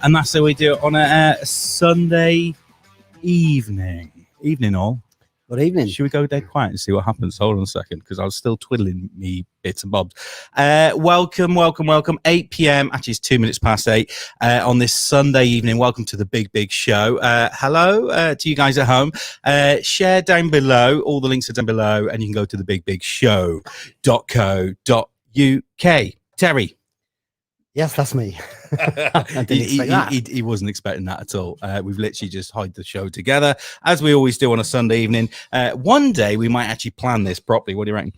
And that's how we do it on a Sunday evening. Evening, all. Good evening. Should we go dead quiet and see what happens? Hold on a second, because I was still twiddling me bits and bobs. Welcome. 8 p.m. Actually, it's 2 minutes past 8 on this Sunday evening. Welcome to the Big Show. Hello to you guys at home. Share down below. All the links are down below, and you can go to thebigbigshow.co.uk. Terry. Yes, that's me. I didn't expect that. He wasn't expecting that at all. We've literally just hid the show together, as we always do on a Sunday evening. One day we might actually plan this properly. What do you reckon?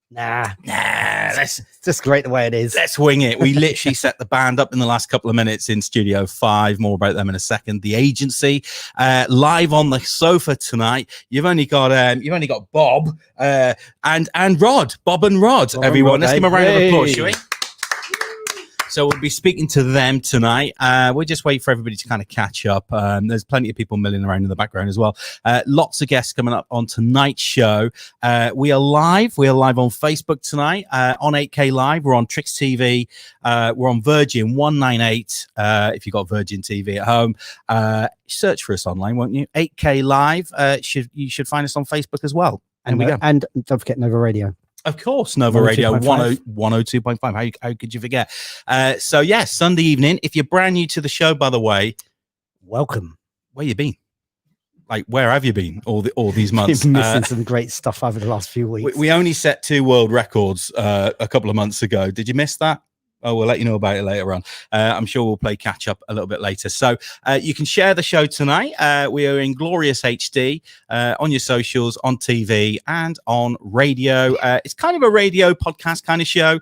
Nah. It's just great the way it is. Let's wing it. We literally set the band up in the last couple of minutes in Studio 5. More about them in a second. The Agency live on the sofa tonight. You've only got Bob and Rod. Bob and Rod. Everyone, let's give them a round of applause, shall we? So we'll be speaking to them tonight. We'll just wait for everybody to kind of catch up. There's plenty of people milling around in the background as well. Lots of guests coming up on tonight's show. We are live. We are live on Facebook tonight, on 8K Live. We're on Trix TV. We're on Virgin 198. If you've got Virgin TV at home, search for us online, won't you? 8K Live. You should find us on Facebook as well. And don't forget Nova Radio. Of course, Nova Radio 102.5. How could you forget? So, yes, Sunday evening. If you're brand new to the show, by the way, welcome. Where you been? Like, where have you been all these months? You've been missing some great stuff over the last few weeks. We only set 2 world records a couple of months ago. Did you miss that? Oh, we'll let you know about it later on. I'm sure we'll play catch up a little bit later. So you can share the show tonight. We are in glorious HD on your socials, on TV, and on radio. It's kind of a radio podcast kind of show.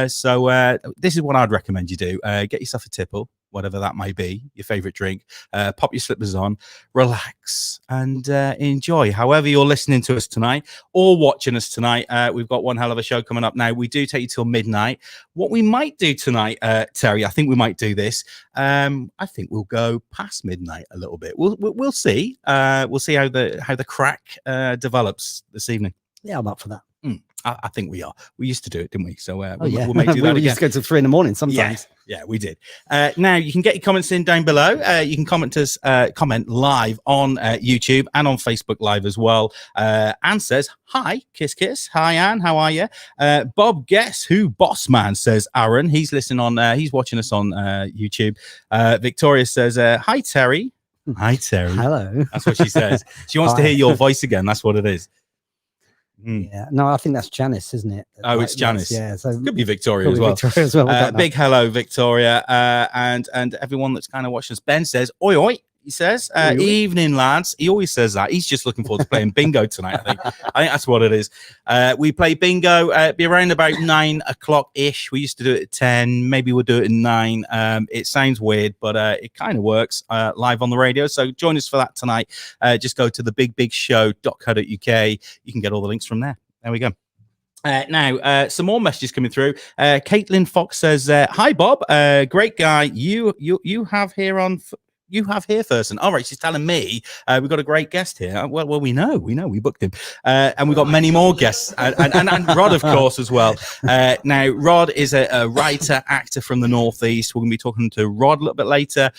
So this is what I'd recommend you do. Get yourself a tipple, whatever that may be, your favorite drink. Pop your slippers on, relax, and enjoy. However you're listening to us tonight or watching us tonight, we've got one hell of a show coming up now. We do take you till midnight. What we might do tonight, Terry, I think we might do this. I think we'll go past midnight a little bit. We'll see. We'll see how the crack develops this evening. Yeah, I'm up for that. I think we are. We used to do it, didn't we? So we'll make do that we again. used to go to 3 a.m. sometimes. Yeah, we did. Now you can get your comments in down below. You can comment live on YouTube and on Facebook Live as well. Anne says, hi, kiss. Hi, Anne, how are you? Bob, guess who boss man, says Aaron. He's listening on, he's watching us on YouTube. Victoria says, hi, Terry. Hi, Terry. Hello. That's what she says. She wants to hear your voice again. That's what it is. Yeah, no, I think that's Janice, isn't it? Oh, it's Janice. Yeah, so could be Victoria as well. Big hello, Victoria, and everyone that's kind of watching us. Ben says, "Oi." He says, evening, lads. He always says that. He's just looking forward to playing bingo tonight, I think that's what it is. We play bingo, be around about 9 o'clock-ish. We used to do it at 10. Maybe we'll do it at 9. It sounds weird, but it kind of works live on the radio. So join us for that tonight. Just go to thebigbigshow.co.uk. You can get all the links from there. There we go. Now, some more messages coming through. Caitlin Fox says, hi, Bob. Great guy. You have here on... You have here, FERSON. All right, she's telling me we've got a great guest here. Well, we know, we booked him, and we've got many more guests, and Rod, of course, as well. Now, Rod is a writer, actor from the Northeast. We're going to be talking to Rod a little bit later.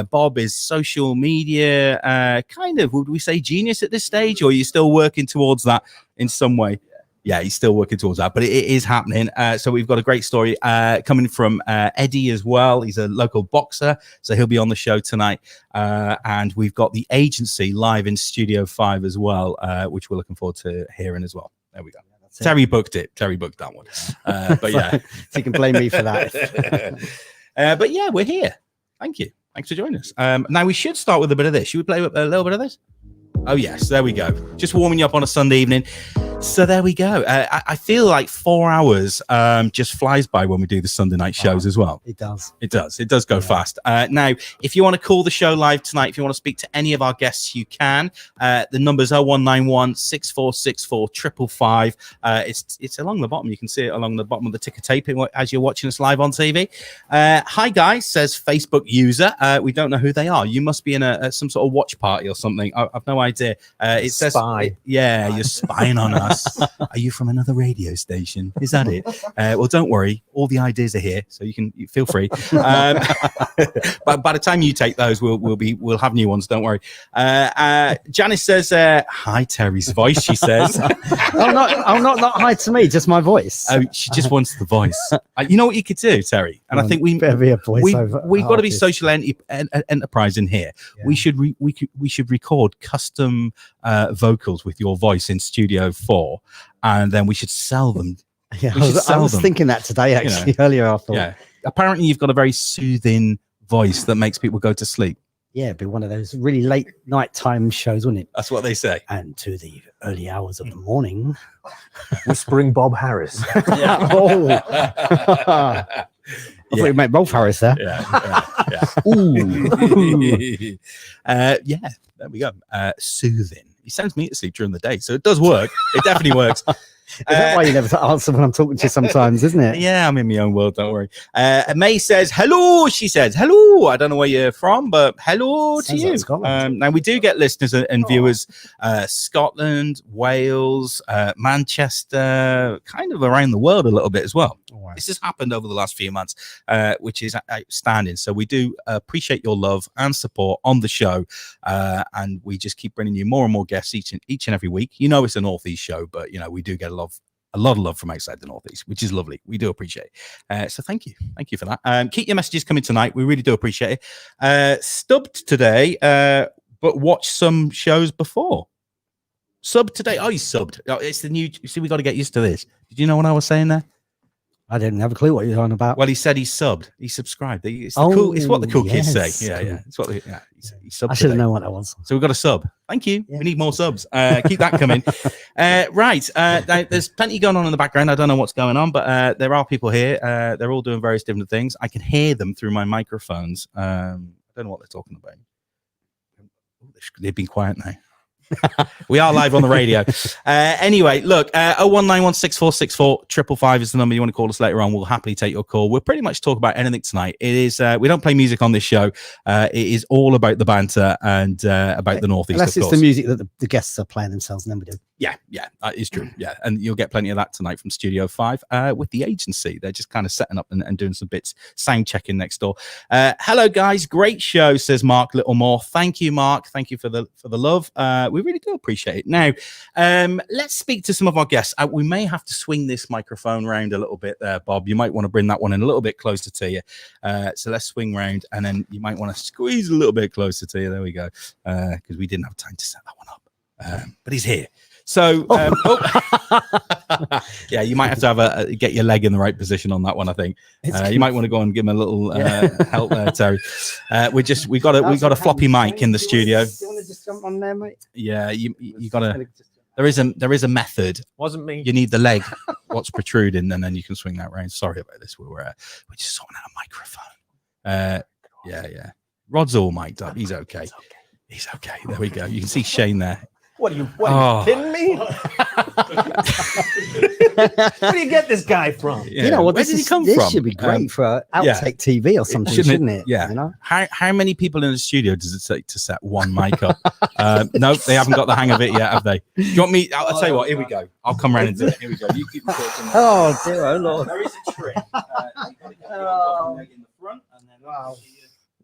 Bob is social media, kind of, would we say, genius at this stage, or are you still working towards that in some way? Yeah, he's still working towards that, but it is happening. So we've got a great story coming from Eddie as well. He's a local boxer, so he'll be on the show tonight. And we've got The Agency live in Studio 5 as well, which we're looking forward to hearing as well. There we go. Terry booked it. Terry booked that one. But yeah. So you can blame me for that. But yeah, we're here. Thank you. Thanks for joining us. Now we should start with a bit of this. Should we play a little bit of this? Oh, yes. There we go. Just warming you up on a Sunday evening. So there we go. I feel like 4 hours just flies by when we do the Sunday night shows as well. It does. It does. It does go fast. Now, if you want to call the show live tonight, if you want to speak to any of our guests, you can. The number's 0191 6464 555. It's along the bottom. You can see it along the bottom of the ticker tape as you're watching us live on TV. Hi, guys, says Facebook user. We don't know who they are. You must be in some sort of watch party or something. I've no idea. It says, Spy. you're spying on us. Are you from another radio station? Is that it? Well, don't worry. All the ideas are here, so you feel free. But by the time you take those, we'll have new ones. Don't worry. Janice says, "Hi, Terry's voice." She says, not hi to me, just my voice. Oh, she just wants the voice. You know what you could do, Terry? And I think we've got to be social enterprise in here. Yeah. We should record custom vocals with your voice in Studio 4, and then we should sell them. Yeah, I was thinking that today, actually, earlier. I thought. Yeah. Apparently, you've got a very soothing voice that makes people go to sleep. Yeah, it'd be one of those really late nighttime shows, wouldn't it? That's what they say. And to the early hours of the morning, whispering Bob Harris. I thought you meant Rolf Harris there. Yeah. Ooh. Yeah, there we go. Soothing. He sends me to sleep during the day, so it does work. It definitely works. Is that why you never answer when I'm talking to you sometimes, isn't it? Yeah, I'm in my own world, don't worry. May says, hello. She says, hello. I don't know where you're from, but hello to you. Now, we do get listeners and viewers, Scotland, Wales, Manchester, kind of around the world a little bit as well. Right. This has happened over the last few months, which is outstanding. So we do appreciate your love and support on the show. And we just keep bringing you more and more guests each and every week. You know, it's a Northeast show, but, you know, we do get a lot of love from outside the Northeast, which is lovely. We do appreciate it. So thank you for that. Keep your messages coming tonight. We really do appreciate it. Stubbed today, but watch some shows before. Subbed today. Oh, you subbed. Oh, it's the new. You see, we got to get used to this. Did you know what I was saying there? I didn't have a clue what you're on about. Well, he said he subbed. He subscribed. It's what the cool kids say. Yeah. It's what he subbed. I should have known what that was. So we've got a sub. Thank you. Yeah. We need more subs. Keep that coming. Right. There's plenty going on in the background. I don't know what's going on, but there are people here. They're all doing various different things. I can hear them through my microphones. I don't know what they're talking about. They've been quiet now. We are live on the radio. Anyway, look, 019164645 555 is the number you want to call us later on. We'll happily take your call. We'll pretty much talk about anything tonight. It is we don't play music on this show. It is all about the banter and about the Northeast. Unless it's the music that the guests are playing themselves, and then we do. Yeah, that is true. Yeah, and you'll get plenty of that tonight from Studio 5 with the agency. They're just kind of setting up and doing some bits, sound checking next door. Hello, guys. Great show, says Mark Littlemore. Thank you, Mark. Thank you for the love. We really do appreciate it. Now, let's speak to some of our guests. We may have to swing this microphone around a little bit there, Bob. You might want to bring that one in a little bit closer to you. So let's swing round, and then you might want to squeeze a little bit closer to you. There we go. Because we didn't have time to set that one up. But he's here. So, yeah, you might have to get your leg in the right position on that one. I think you might want to go and give him a little help there, Terry. We got a floppy mic in the studio. Do you want to just jump on there, mate? Yeah, you got to. There is a method. Wasn't me. You need the leg, what's protruding, and then you can swing that round. Sorry about this. We're just sorting out a microphone. Yeah. Rod's all mic'd up. He's okay. He's okay. There we go. You can see Shane there. What are you kidding me? Where do you get this guy from? Yeah. You know what? Where did he come from? This should be great for outtake TV or something, shouldn't it? Yeah. You know? How many people in the studio does it take to set one mic up? No, they haven't got the hang of it yet, have they? Do you want me? I'll tell you what. Here we go. I'll come round and do it. Here we go. You keep talking. Oh dear, oh Lord. There is a trick. You've got to get the leg in the front, and then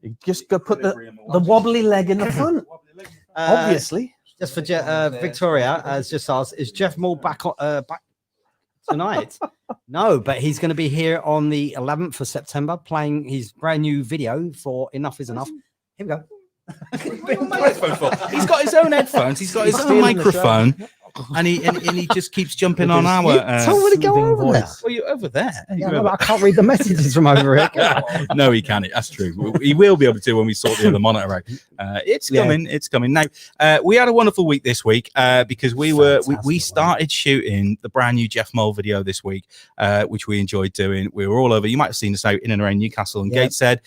you just go put the wobbly leg in the front. Obviously. Just for Victoria has just asked, is Jeff Mull back tonight? No, but he's going to be here on the 11th of September playing his brand new video for Enough Is Enough. Here we go. He's got his own headphones. He's got his own microphone. and he just keeps jumping on our. Somebody go over there. Well, you're over there. Yeah, no, I can't read the messages from over here. No, he can't. That's true. He will be able to when we sort the other monitor out. It's coming. It's coming. Now, we had a wonderful week this week because we started shooting the brand new Jeff Mull video this week, which we enjoyed doing. We were all over. You might have seen us out in and around Newcastle and Gateshead.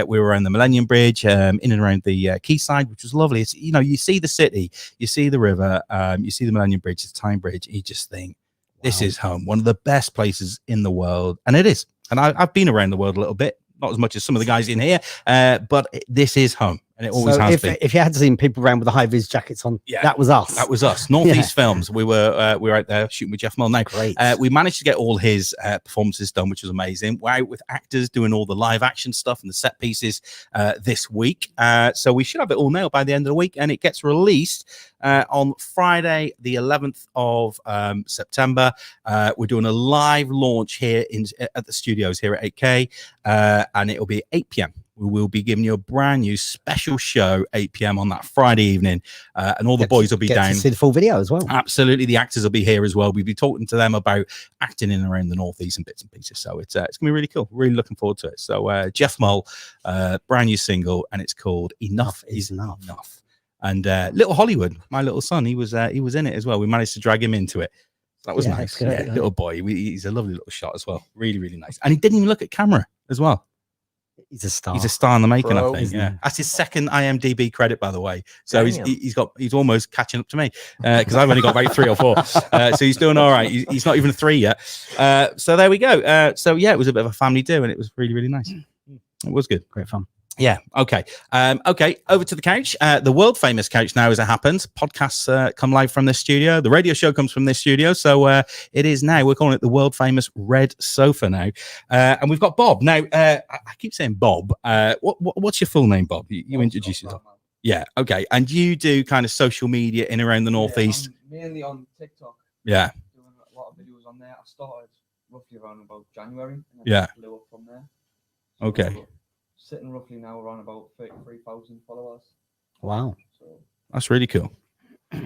We were around the Millennium Bridge, in and around the quayside, which was lovely. It's, you see the city, you see the river, you see the Millennium Bridge, the Tyne Bridge. You just think, this is home, one of the best places in the world, and it is. And I've been around the world a little bit, not as much as some of the guys in here, but this is home, and it always has been. If you had seen people around with the high vis jackets on, that was us. That was us. Northeast Films. We were out there shooting with Jeff Mull. Now, we managed to get all his performances done, which was amazing. We're out with actors doing all the live action stuff and the set pieces this week. So we should have it all nailed by the end of the week, and it gets released on Friday, the 11th of September. We're doing a live launch here at the studios here at 8K, and it'll be 8 p.m. We will be giving you a brand new special show 8 p.m. on that Friday evening, and all the boys will be down to see the full video as well. Absolutely, the actors will be here as well. We'll be talking to them about acting in and around the Northeast and bits and pieces. So it's gonna be really cool. Really looking forward to it. So Jeff Mull, brand new single, and it's called Enough Is Enough. And Little Hollywood, my little son, he was in it as well. We managed to drag him into it. So that was nice. Little boy, he's a lovely little shot as well. Really, really nice. And he didn't even look at camera as well. He's a star. He's a star in the making, I think. Yeah, that's his second IMDb credit, by the way. So he's almost catching up to me because I've only got about 3 or 4. So he's doing all right. He's not even a 3 yet. So there we go. So yeah, it was a bit of a family do, and it was really, really nice. It was good. Great fun. Yeah. Okay. Okay. Over to the couch. The world famous couch now, as it happens. Podcasts come live from this studio. The radio show comes from this studio. So it is now. We're calling it the world famous red sofa now. And we've got Bob. Now, I keep saying Bob. What's your full name, Bob? You introduce yourself. Yeah. Okay. And you do kind of social media in around the Northeast. Mainly on TikTok. Yeah. Doing a lot of videos on there. I started roughly around about January. And then blew up from there. So okay. Sitting roughly now around about 33,000 followers. Wow, that's really cool.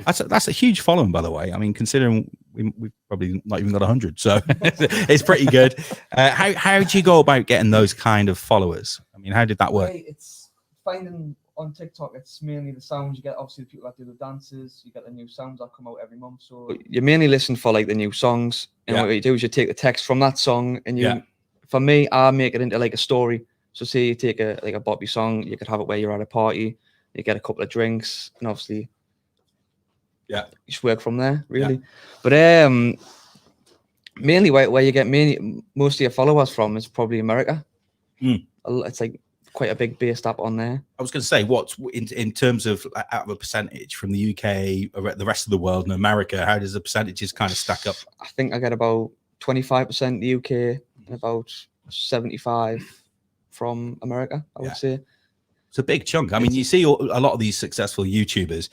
That's a huge following, by the way. I mean, considering we've probably not even got 100, so it's pretty good. How did you go about getting those kind of followers? I mean, how did that work? It's finding on TikTok. It's mainly the sounds you get. Obviously, the people that do the dances. You get the new sounds that come out every month. So you mainly listen for like the new songs. And what you do is you take the text from that song, and you. For me, I make it into like a story. So say you take a Bobby song, you could have it where you're at a party, you get a couple of drinks, and obviously, you just work from there, really. But mainly where you get most of your followers from is probably America. It's like quite a big base up on there. I was going to say, what's in terms of out of a percentage from the UK, the rest of the world, and America? How does the percentages kind of stack up? I think I get about 25% the UK and about 75% from America, I would say. It's a big chunk. I mean, you see a lot of these successful YouTubers,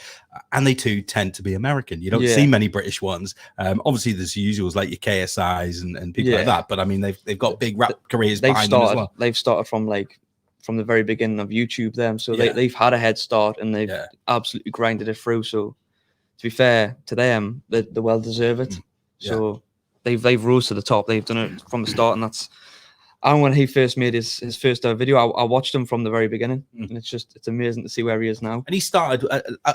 and they too tend to be American. You don't see many British ones. Obviously, there's the usuals like your KSIs and people like that. But I mean, they've got big rap careers behind them as well. They've started from the very beginning of YouTube. So they've had a head start, and they've absolutely grinded it through. So to be fair to them, they well deserve it. So they've rose to the top. They've done it from the start, and that's. And when he first made his first video, I watched him from the very beginning, and it's amazing to see where he is now. And he started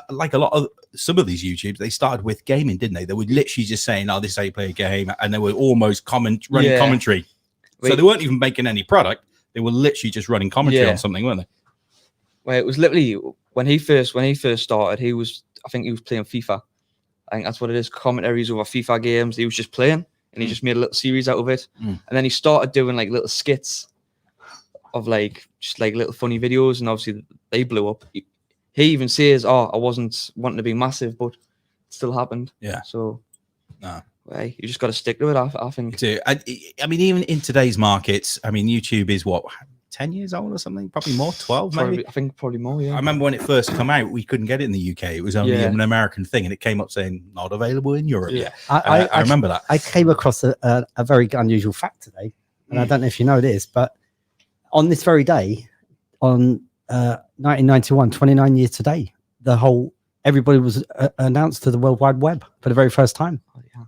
like a lot of some of these YouTubers. They started with gaming, didn't they? They were literally just saying, "Oh, this is how you play a game," and they were almost running commentary. So they weren't even making any product; they were literally just running commentary on something, weren't they? Well, it was literally when he first started. I think he was playing FIFA. I think that's what it is. Commentaries over FIFA games. He was just playing. And he just made a little series out of it. And then he started doing like little skits of just little funny videos. And obviously they blew up. He even says, "Oh, I wasn't wanting to be massive, but it still happened." Yeah. So you just got to stick to it, I think. I mean, even in today's markets, I mean, YouTube is what, 10 years old or something? Probably more, 12 maybe? I think probably more, yeah. I remember when it first came out, we couldn't get it in the UK. It was only an American thing, and it came up saying not available in Europe. Yeah, I remember that. I came across a very unusual fact today, and I don't know if you know this, but on this very day, on 1991, 29 years today, the whole everybody was announced to the World Wide Web for the very first time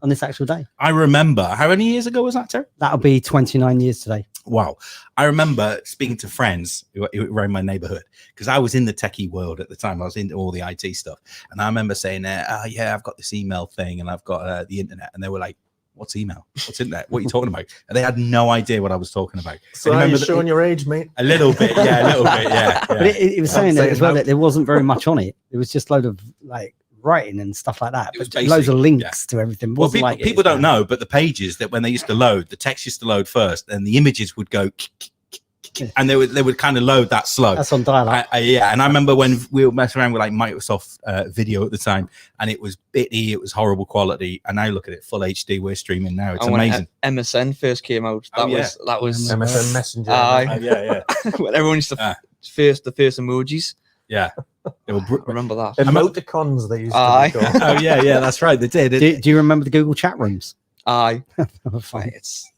on this actual day. I remember. How many years ago was that, Terry? That'll be 29 years today. Wow. I remember speaking to friends who were in my neighborhood because I was in the techie world at the time. I was into all the IT stuff. And I remember saying, yeah, I've got this email thing and I've got the internet. And they were like, what's email? What's internet? What are you talking about? And they had no idea what I was talking about. So you're showing your age, mate? A little bit, yeah, a little bit, yeah. But it was saying that as well that there wasn't very much on it. It was just load of like writing and stuff like that. But loads of links to everything. Well, people don't know, but the pages that when they used to load, the text used to load first, and the images would go, and they would kind of load that slow. That's on dial-up. Yeah, and I remember when we were messing around with like Microsoft Video at the time, and it was bitty, it was horrible quality, and now look at it, full HD. We're streaming now. It's amazing. When MSN first came out, that was MSN Messenger. Yeah. When everyone used to the first emojis. Yeah. Remember that. Emoticons they used to be called. Oh yeah, that's right. They did. Do you remember the Google chat rooms? Aye. It's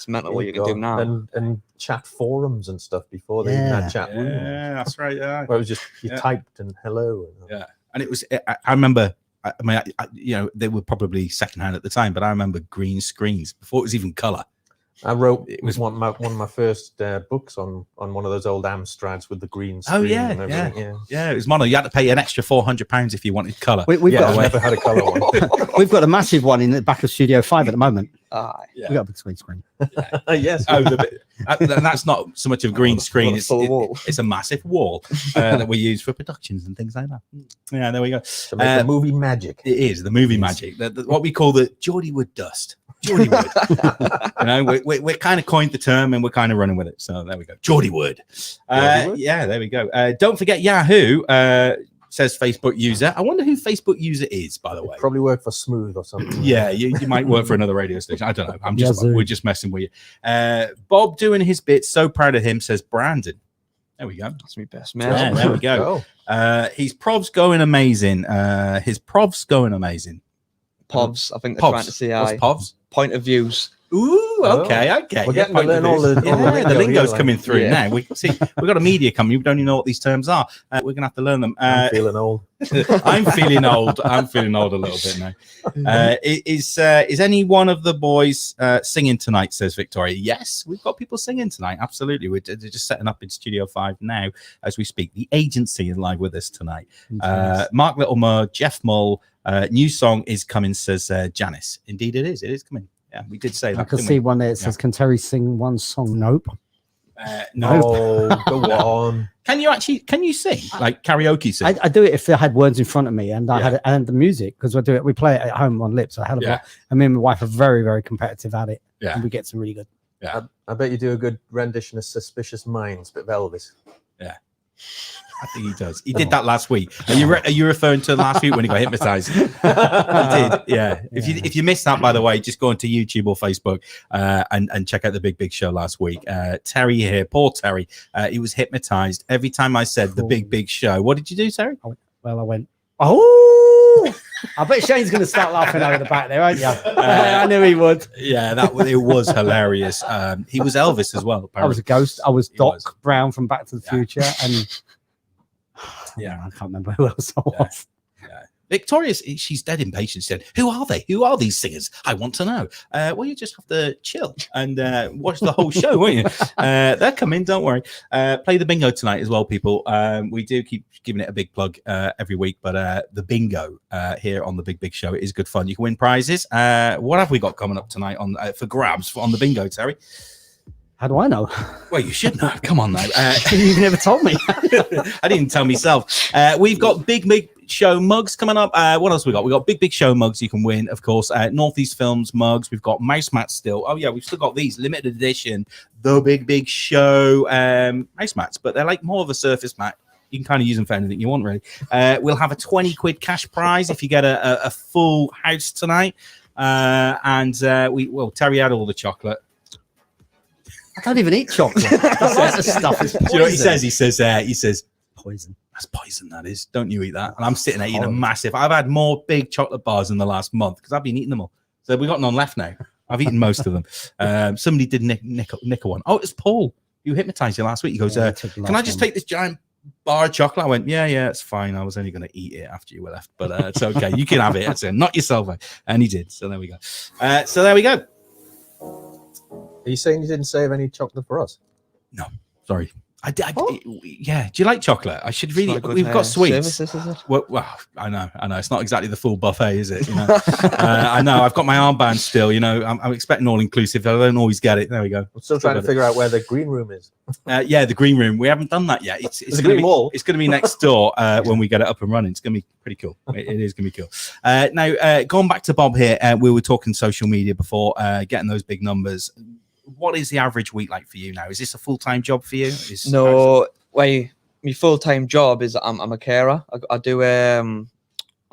mental what you can do now. And chat forums and stuff before they even had chat rooms. Yeah, that's right. Yeah. Where it was just you typed and hello. Yeah, and it was. I remember. I mean, they were probably secondhand at the time, but I remember green screens before it was even color. I wrote one of my first books on one of those old Amstrads with the green screen. Oh yeah. It was mono. You had to pay an extra £400 if you wanted color. I never had a color one. We've got a massive one in the back of Studio 5 at the moment. Yeah. We got a big screen. Yes. That's not so much of green screen. It's a massive wall that we use for productions and things like that. Yeah, there we go. To make the movie magic. It is the movie magic. What we call the Jordy wood dust. Jordy wood. We kind of coined the term and we're kind of running with it. So there we go. Jordy wood. Yeah, there we go. Don't forget Yahoo. Says Facebook user. I wonder who Facebook user is, by the way. Probably work for Smooth or something. Yeah, you might work for another radio station. I don't know. We're just messing with you. Bob doing his bit. So proud of him, says Brandon. There we go. That's my best man. Yeah, there we go. His prov's going amazing. Povs, I think they're trying to say What's povs? Point of views. Ooh, okay, I get We're getting to learn all the lingo's coming through now. We've got a media company. We don't even know what these terms are. We're gonna have to learn them. I'm feeling old. I'm feeling old a little bit now. Is any one of the boys singing tonight? Says Victoria. Yes, we've got people singing tonight. Absolutely. We're just setting up in Studio 5 now as we speak. The agency is live with us tonight. Mark Littlemore, Jeff Mull. New song is coming, says Janice. Indeed, it is. It is coming. Yeah, we did say that. I can see one there. It says, "Can Terry sing one song?" Nope. No. Go on. Can you sing like karaoke sing? I do it if I had words in front of me and I had and the music, because we play it at home on lips. I had and me and my wife are very, very competitive at it. Yeah, and we get some really good. Yeah, I bet you do a good rendition of "Suspicious Minds," but Elvis. Yeah. I think he does. He did that last week. Are you referring to last week when he got hypnotized? He did. Yeah. If you missed that, by the way, just go onto YouTube or Facebook and check out the Big Show last week. Terry here, poor Terry. He was hypnotized every time I said the Big Show. What did you do, Terry? I went, oh. I bet Shane's going to start laughing over the back there, aren't you? I knew he would. Yeah, it was hilarious. He was Elvis as well. Apparently. I was a ghost. I was Doc Brown from Back to the Future, and I can't remember who else I was. Yeah. Victoria, she's dead impatient. She said, "Who are they? Who are these singers? I want to know." Well, you just have to chill and watch the whole show, won't you? They're coming, don't worry. Play the bingo tonight as well, people. We do keep giving it a big plug every week, but the bingo here on the Big Show is good fun. You can win prizes. What have we got coming up tonight on for grabs on the bingo, Terry? How do I know? Well, you should know. Come on now. You've never told me. I didn't tell myself. We've got Big Show mugs coming up. What else we got? We got Big Show mugs you can win, of course. Northeast Films mugs. We've got mouse mats still. Oh yeah, we've still got these limited edition, the Big Show mouse mats, but they're like more of a surface mat. You can kind of use them for anything you want, really. We'll have a 20 quid cash prize if you get a full house tonight. Terry had all the chocolate. I don't even eat chocolate. That lot of stuff is poison. Do you know what he says? He says, poison. That's poison, that is. Don't you eat that. And I'm sitting there eating a massive. I've had more big chocolate bars in the last month because I've been eating them all. So we've got none left now. I've eaten most of them. Somebody did nick one. Oh, it's Paul. You hypnotized you last week. He goes, can I just take this giant bar of chocolate. I went, yeah, it's fine. I was only going to eat it after you were left, but it's okay. You can have it. I said, not yourself. And he did. So there we go. Are you saying you didn't save any chocolate for us? No, sorry. Yeah. Do you like chocolate? I should really. We've got sweets. Services, is it? Well, I know. It's not exactly the full buffet, is it? You know, I know. I've got my armband still. You know, I'm expecting all inclusive. I don't always get it. There we go. I'm still trying to figure out where the green room is. Yeah, the green room. We haven't done that yet. It's the green wall. It's going to be next door when we get it up and running. It's going to be pretty cool. It is going to be cool. Now, going back to Bob here, we were talking social media before, getting those big numbers. What is the average week like for you now? Is this a full-time job for you? No, my full-time job is I'm a carer. I do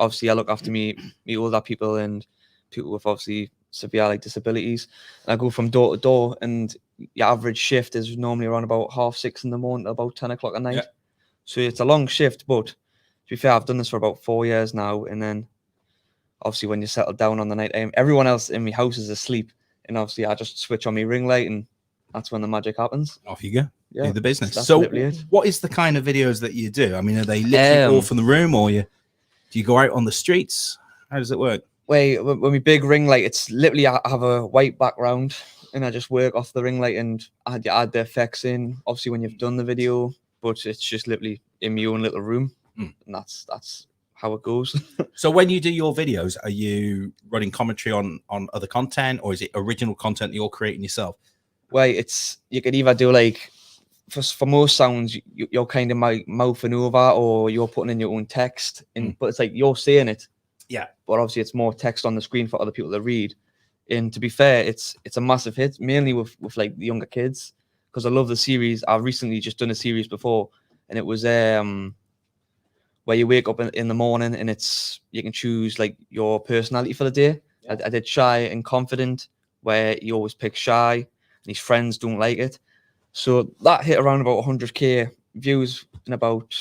obviously I look after me older people and people with obviously severe like disabilities. And I go from door to door, and your average shift is normally around about 6:30 in the morning to about 10 o'clock at night. Yeah. So it's a long shift, but to be fair, I've done this for about 4 years now. And then obviously when you settle down on the night, everyone else in my house is asleep. And obviously, I just switch on my ring light, and that's when the magic happens. Off you go. Yeah, do the business. That's so, what is the kind of videos that you do? I mean, are they literally all from the room, or do you go out on the streets? How does it work? When we big ring light, it's literally I have a white background, and I just work off the ring light, and I add the effects in. Obviously, when you've done the video, but it's just literally in my own little room, and that's how it goes. So when you do your videos, are you running commentary on other content, or is it original content that you're creating yourself? Well, you could either do like for most sounds you're kind of mouthing over, or you're putting in your own text, but it's like you're saying it. Yeah. But obviously it's more text on the screen for other people to read. And to be fair, it's a massive hit, mainly with like the younger kids, because I love the series. I've recently just done a series before, and it was where you wake up in the morning, and you can choose like your personality for the day. Yeah. I did shy and confident, where he always picks shy and his friends don't like it. So that hit around about 100k views in about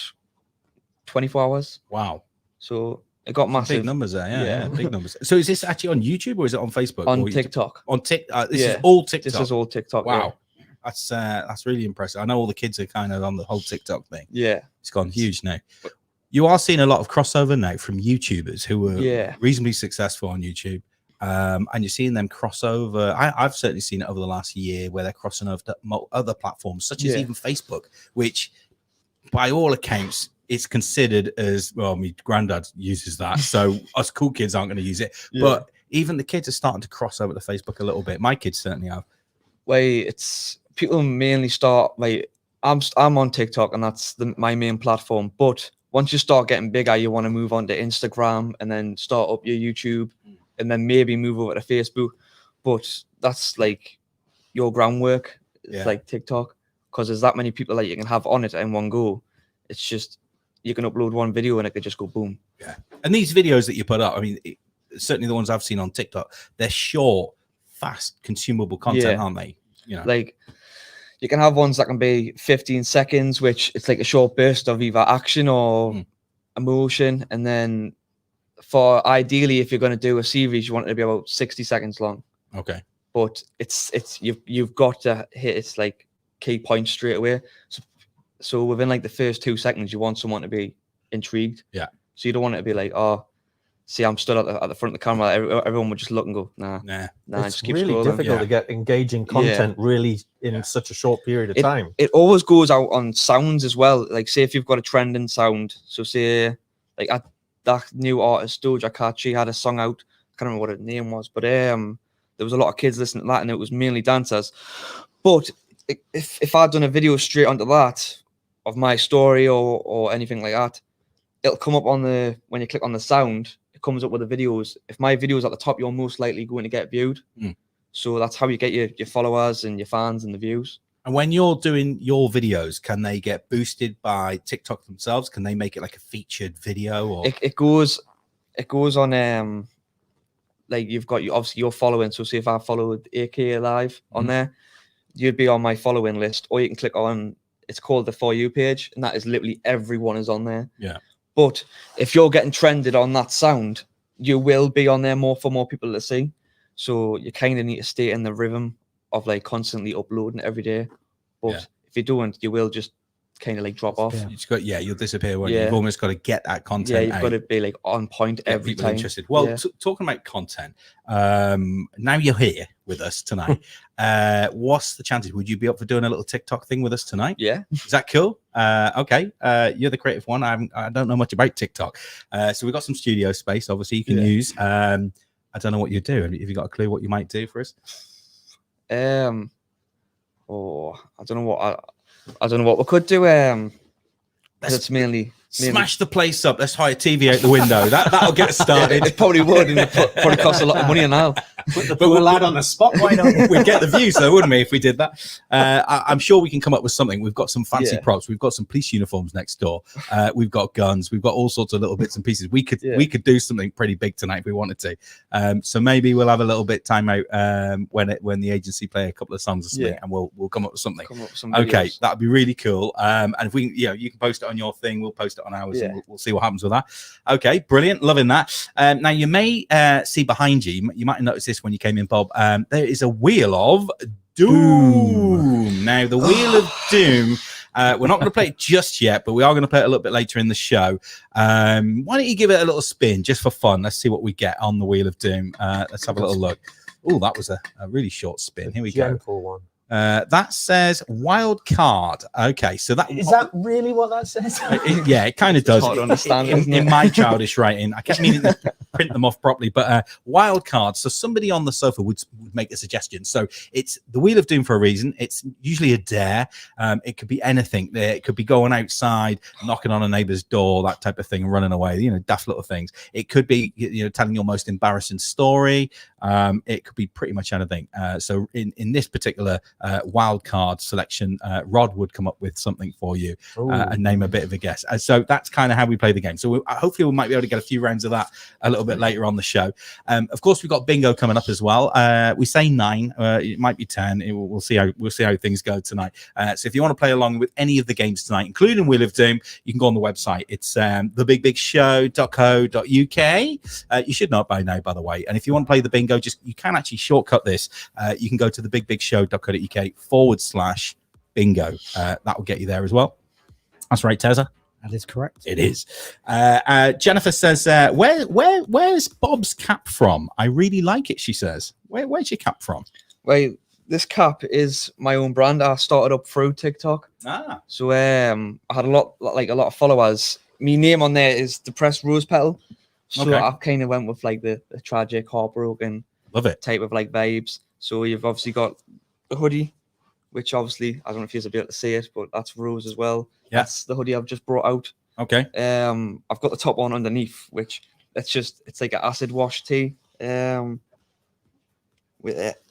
24 hours. Wow. So it got massive. Big numbers there, yeah, big numbers. So is this actually on YouTube, or is it on Facebook? On TikTok. On TikTok. This is all TikTok. This is all TikTok. Wow. Yeah. That's really impressive. I know all the kids are kind of on the whole TikTok thing. Yeah. It's gone huge now. You are seeing a lot of crossover now from YouTubers who are reasonably successful on YouTube. And you're seeing them cross over. I've certainly seen it over the last year, where they're crossing over to other platforms, such as even Facebook, which by all accounts, it's considered as, well, my granddad uses that, so us cool kids aren't going to use it. Yeah. But even the kids are starting to cross over to Facebook a little bit. My kids certainly have. Well, it's people mainly start, like, I'm on TikTok, and that's my main platform. But once you start getting bigger, you want to move on to Instagram, and then start up your YouTube, and then maybe move over to Facebook. But that's like your groundwork. It's like TikTok, because there's that many people that you can have on it in one go. It's just, you can upload one video and it could just go boom. Yeah. And these videos that you put up, I mean, certainly the ones I've seen on TikTok, they're short, fast, consumable content, aren't they? You know, like, you can have ones that can be 15 seconds, which it's like a short burst of either action or emotion. And then for ideally, if you're going to do a series, you want it to be about 60 seconds long. Okay. But you've got to hit its like key points straight away. So within like the first 2 seconds, you want someone to be intrigued. Yeah. So you don't want it to be like, oh, see, I'm stood at the front of the camera. Everyone would just look and go, nah. It's just keep really scrolling. difficult to get engaging content really in such a short period of time. It always goes out on sounds as well. Like, say if you've got a trending sound. So say like that new artist Doja Cat, she had a song out. I can't remember what her name was, but there was a lot of kids listening to that, and it was mainly dancers. But if I'd done a video straight onto that of my story or anything like that, it'll come up on when you click on the sound, it comes up with the videos. If my video's at the top, you're most likely going to get viewed. So that's how you get your followers and your fans and the views. And when you're doing your videos, can they get boosted by TikTok themselves? Can they make it like a featured video? Or it goes on like you've got obviously your following. So say if I followed AK Live on there, you'd be on my following list, or you can click on, it's called the For You page, and that is literally everyone is on there. Yeah. But if you're getting trended on that sound, you will be on there more for more people to see. So you kind of need to stay in the rhythm of like constantly uploading every day. But if you don't, you will just kind of like drop off. You'll disappear when you've almost got to get that content. Yeah, you've got to be like on point every time. Interested. Well, talking about content, now you're here with us tonight. What's the chances? Would you be up for doing a little TikTok thing with us tonight? Yeah. Is that cool? Okay. You're the creative one. I don't know much about TikTok. So we've got some studio space, obviously, you can use. I don't know what you do. Have you got a clue what you might do for us? I don't know what we could do. It's mainly smash the place up. Let's hire a TV out the window. That'll get us started. It probably would, and it probably cost a lot of money now. Put the poor lad on the spot. Why not? We'd get the views, though, wouldn't we, if we did that? I'm sure we can come up with something. We've got some fancy props. We've got some police uniforms next door. We've got guns. We've got all sorts of little bits and pieces. We could do something pretty big tonight if we wanted to. So maybe we'll have a little bit time out when the agency play a couple of songs or something, and we'll come up with something. Okay, that'd be really cool. And if we, you can post it on your thing. We'll post it on ours, and we'll see what happens with that. Okay, brilliant, loving that. Now you may see behind you. You might have noticed this when you came in, Bob. There is a wheel of doom. Now the wheel of doom. We're not going to play it just yet, but we are going to play it a little bit later in the show. Why don't you give it a little spin just for fun? Let's see what we get on the wheel of doom. Let's have a little look. Oh, that was a really short spin. Here we go. Gentle one. That says wild card. Okay, so that is that really what that says? It kind of does. Hard to understand, in my childish writing. I kept meaning to print them off properly, but wild card. So somebody on the sofa would make a suggestion. So it's the wheel of doom for a reason. It's usually a dare. It could be anything. It could be going outside, knocking on a neighbor's door, that type of thing, and running away. Daft little things. It could be telling your most embarrassing story. It could be pretty much anything. So in this particular wild card selection, Rod would come up with something for you and name a bit of a guess. So that's kind of how we play the game. So hopefully we might be able to get a few rounds of that a little bit later on the show. Of course, we've got bingo coming up as well. We say 9, it might be 10. We'll see how things go tonight. So if you want to play along with any of the games tonight, including Wheel of Doom, you can go on the website. It's thebigbigshow.co.uk. You should know it by now, by the way. And if you want to play the bingo, you can actually shortcut this. You can go to thebigbigshow.co.uk/bingo. That will get you there as well. That's right, Tezza. That is correct. It is. Jennifer says, where's Bob's cap from? I really like it, she says. Where's your cap from? Well, this cap is my own brand. I started up through TikTok. So I had a lot of followers. My name on there is Depressed Rose Petal. So I kind of went with like the tragic, heartbroken, love it type of like vibes. So you've obviously got the hoodie, which obviously I don't know if you'll be able to see it, but that's Rose as well. Yeah. That's the hoodie I've just brought out. Okay. I've got the top on underneath, which it's like an acid wash tee. With it.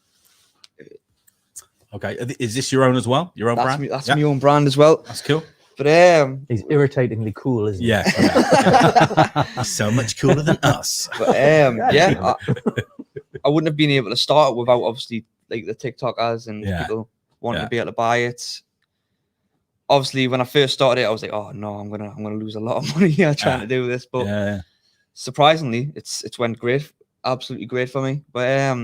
Okay. Is this your own as well? Your own brand? That's my own brand as well. That's cool. But he's irritatingly cool, isn't he? Yeah. So much cooler than us. But I wouldn't have been able to start without obviously like the TikTok ads and people wanting to be able to buy it. Obviously, when I first started it, I was like, "Oh no, I'm gonna lose a lot of money here trying to do this." But surprisingly, it's went great, absolutely great for me. But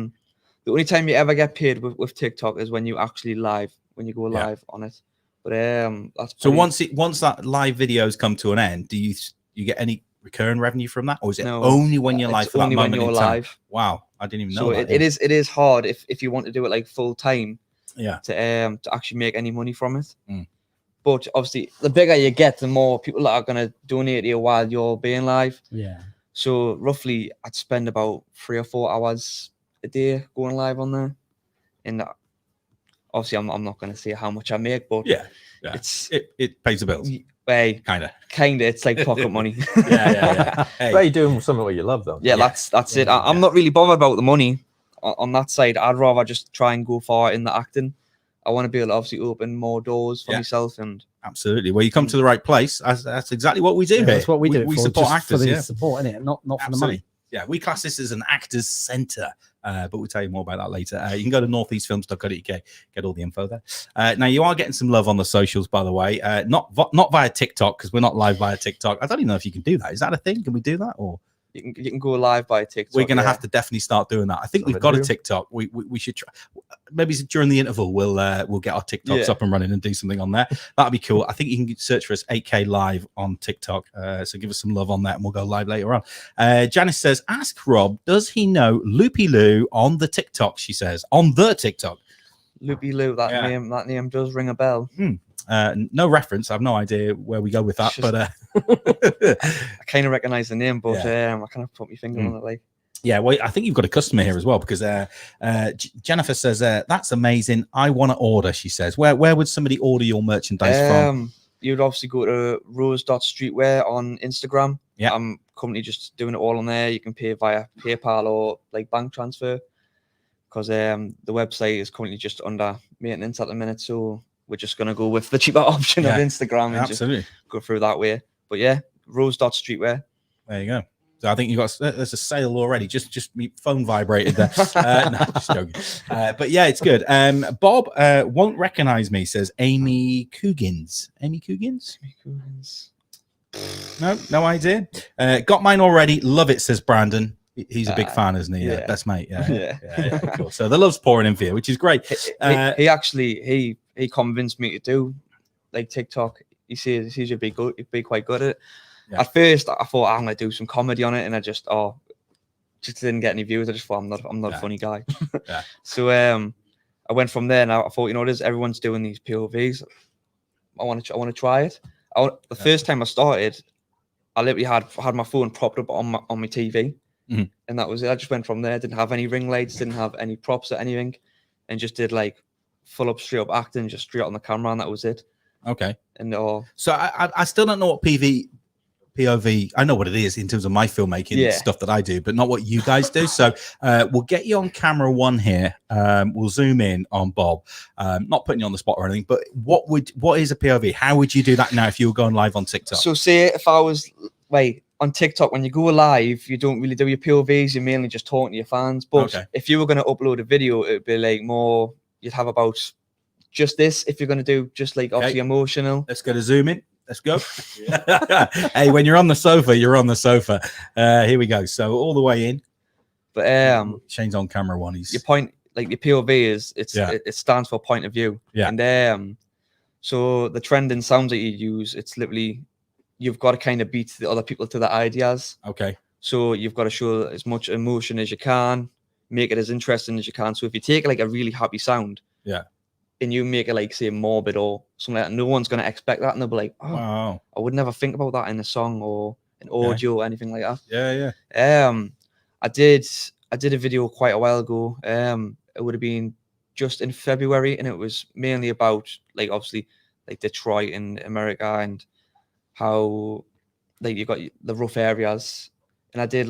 the only time you ever get paid with TikTok is when you actually when you go live on it. But that's so once that live videos come to an end, do you get any recurring revenue from that, or is it only when you're live? Only when you're live. Wow, I didn't even know. So it is hard if you want to do it like full time. Yeah. To actually make any money from it. But obviously, the bigger you get, the more people that are going to donate to you while you're being live. Yeah. So roughly, I'd spend about 3 or 4 hours a day going live on there. And obviously, I'm not going to say how much I make, but it pays the bills. Kind of. It's like pocket money. Yeah. Hey. But you're doing something what you love, though. Yeah, that's it. I'm not really bothered about the money on that side. I'd rather just try and go far in the acting. I want to be able to obviously open more doors for myself. And absolutely. Well, you come to the right place. That's exactly what we do here. That's what we do. We support actors. For the support, innit? Not for the money. Yeah, we class this as an actors centre, but we'll tell you more about that later. You can go to northeastfilms.co.uk, get all the info there. Now, you are getting some love on the socials, by the way, not via TikTok, because we're not live via TikTok. I don't even know if you can do that. Is that a thing? Can we do that? Or You can go live by TikTok. We're going to have to definitely start doing that. I think we've got a TikTok. We should try. Maybe during the interval we'll get our TikToks up and running and do something on there. That'd be cool. I think you can search for us 8K live on TikTok. So give us some love on that, and we'll go live later on. Janice says, "Ask Rob, does he know Loopy Lou on the TikTok?" She says, "On the TikTok." Loopy Lou. That name does ring a bell. No reference. I have no idea where we go with that, but I kind of recognize the name, but I kind of put my finger on it. Like, yeah, well, I think you've got a customer here as well, because Jennifer says that's amazing. I want to order. She says, where would somebody order your merchandise from? You'd obviously go to rose.streetwear on Instagram. Yeah, I'm currently just doing it all on there. You can pay via PayPal or like bank transfer, because the website is currently just under maintenance at the minute, so we're just going to go with the cheaper option of Instagram and just go through that way. But yeah, rose.streetwear. There you go. So I think there's a sale already. Just my phone vibrated there. No, just joking. But yeah, it's good. Bob won't recognize me, says Amy Coogins. Amy Coogins? No idea. Got mine already. Love it, says Brandon. He's a big fan, isn't he? Yeah. Best mate. Yeah. Cool. So the love's pouring in for you, which is great. He actually convinced me to do like TikTok. He says he'd be quite good at it. Yeah. At first, I thought I'm gonna do some comedy on it, and I just didn't get any views. I just thought I'm not a funny guy. So I went from there. Now I thought, you know, everyone's doing these POVs. I want to try it. The first time I started, I literally had my phone propped up on my TV. Mm-hmm. And that was it. I just went from there. Didn't have any ring lights, didn't have any props or anything, and just did like straight up acting, just straight on the camera, and that was it. Okay. And so I still don't know what POV. I know what it is in terms of my filmmaking stuff that I do, but not what you guys do. So we'll get you on camera one here. We'll zoom in on Bob. Not putting you on the spot or anything, but what is a POV? How would you do that now if you were going live on TikTok? So say if I was on TikTok, when you go live, you don't really do your POVs. You're mainly just talking to your fans. But if you were going to upload a video, it would be like more. You'd have about just this. If you're going to do just like obviously emotional. Let's go to zoom in. Let's go. Hey, when you're on the sofa, you're on the sofa. Here we go. So all the way in. But Shane's on camera one. Your point, like your POV it stands for point of view. Yeah. And so the trending sounds that you use, it's literally you've got to kind of beat the other people to the ideas. Okay. So you've got to show as much emotion as you can, make it as interesting as you can. So if you take like a really happy sound, and you make it like say morbid or something like that, no one's gonna expect that, and they'll be like, "Oh, wow, I would never think about that in a song or an audio or anything like that." Yeah. I did a video quite a while ago. It would have been just in February, and it was mainly about like obviously like Detroit in America and how like you got the rough areas. And I did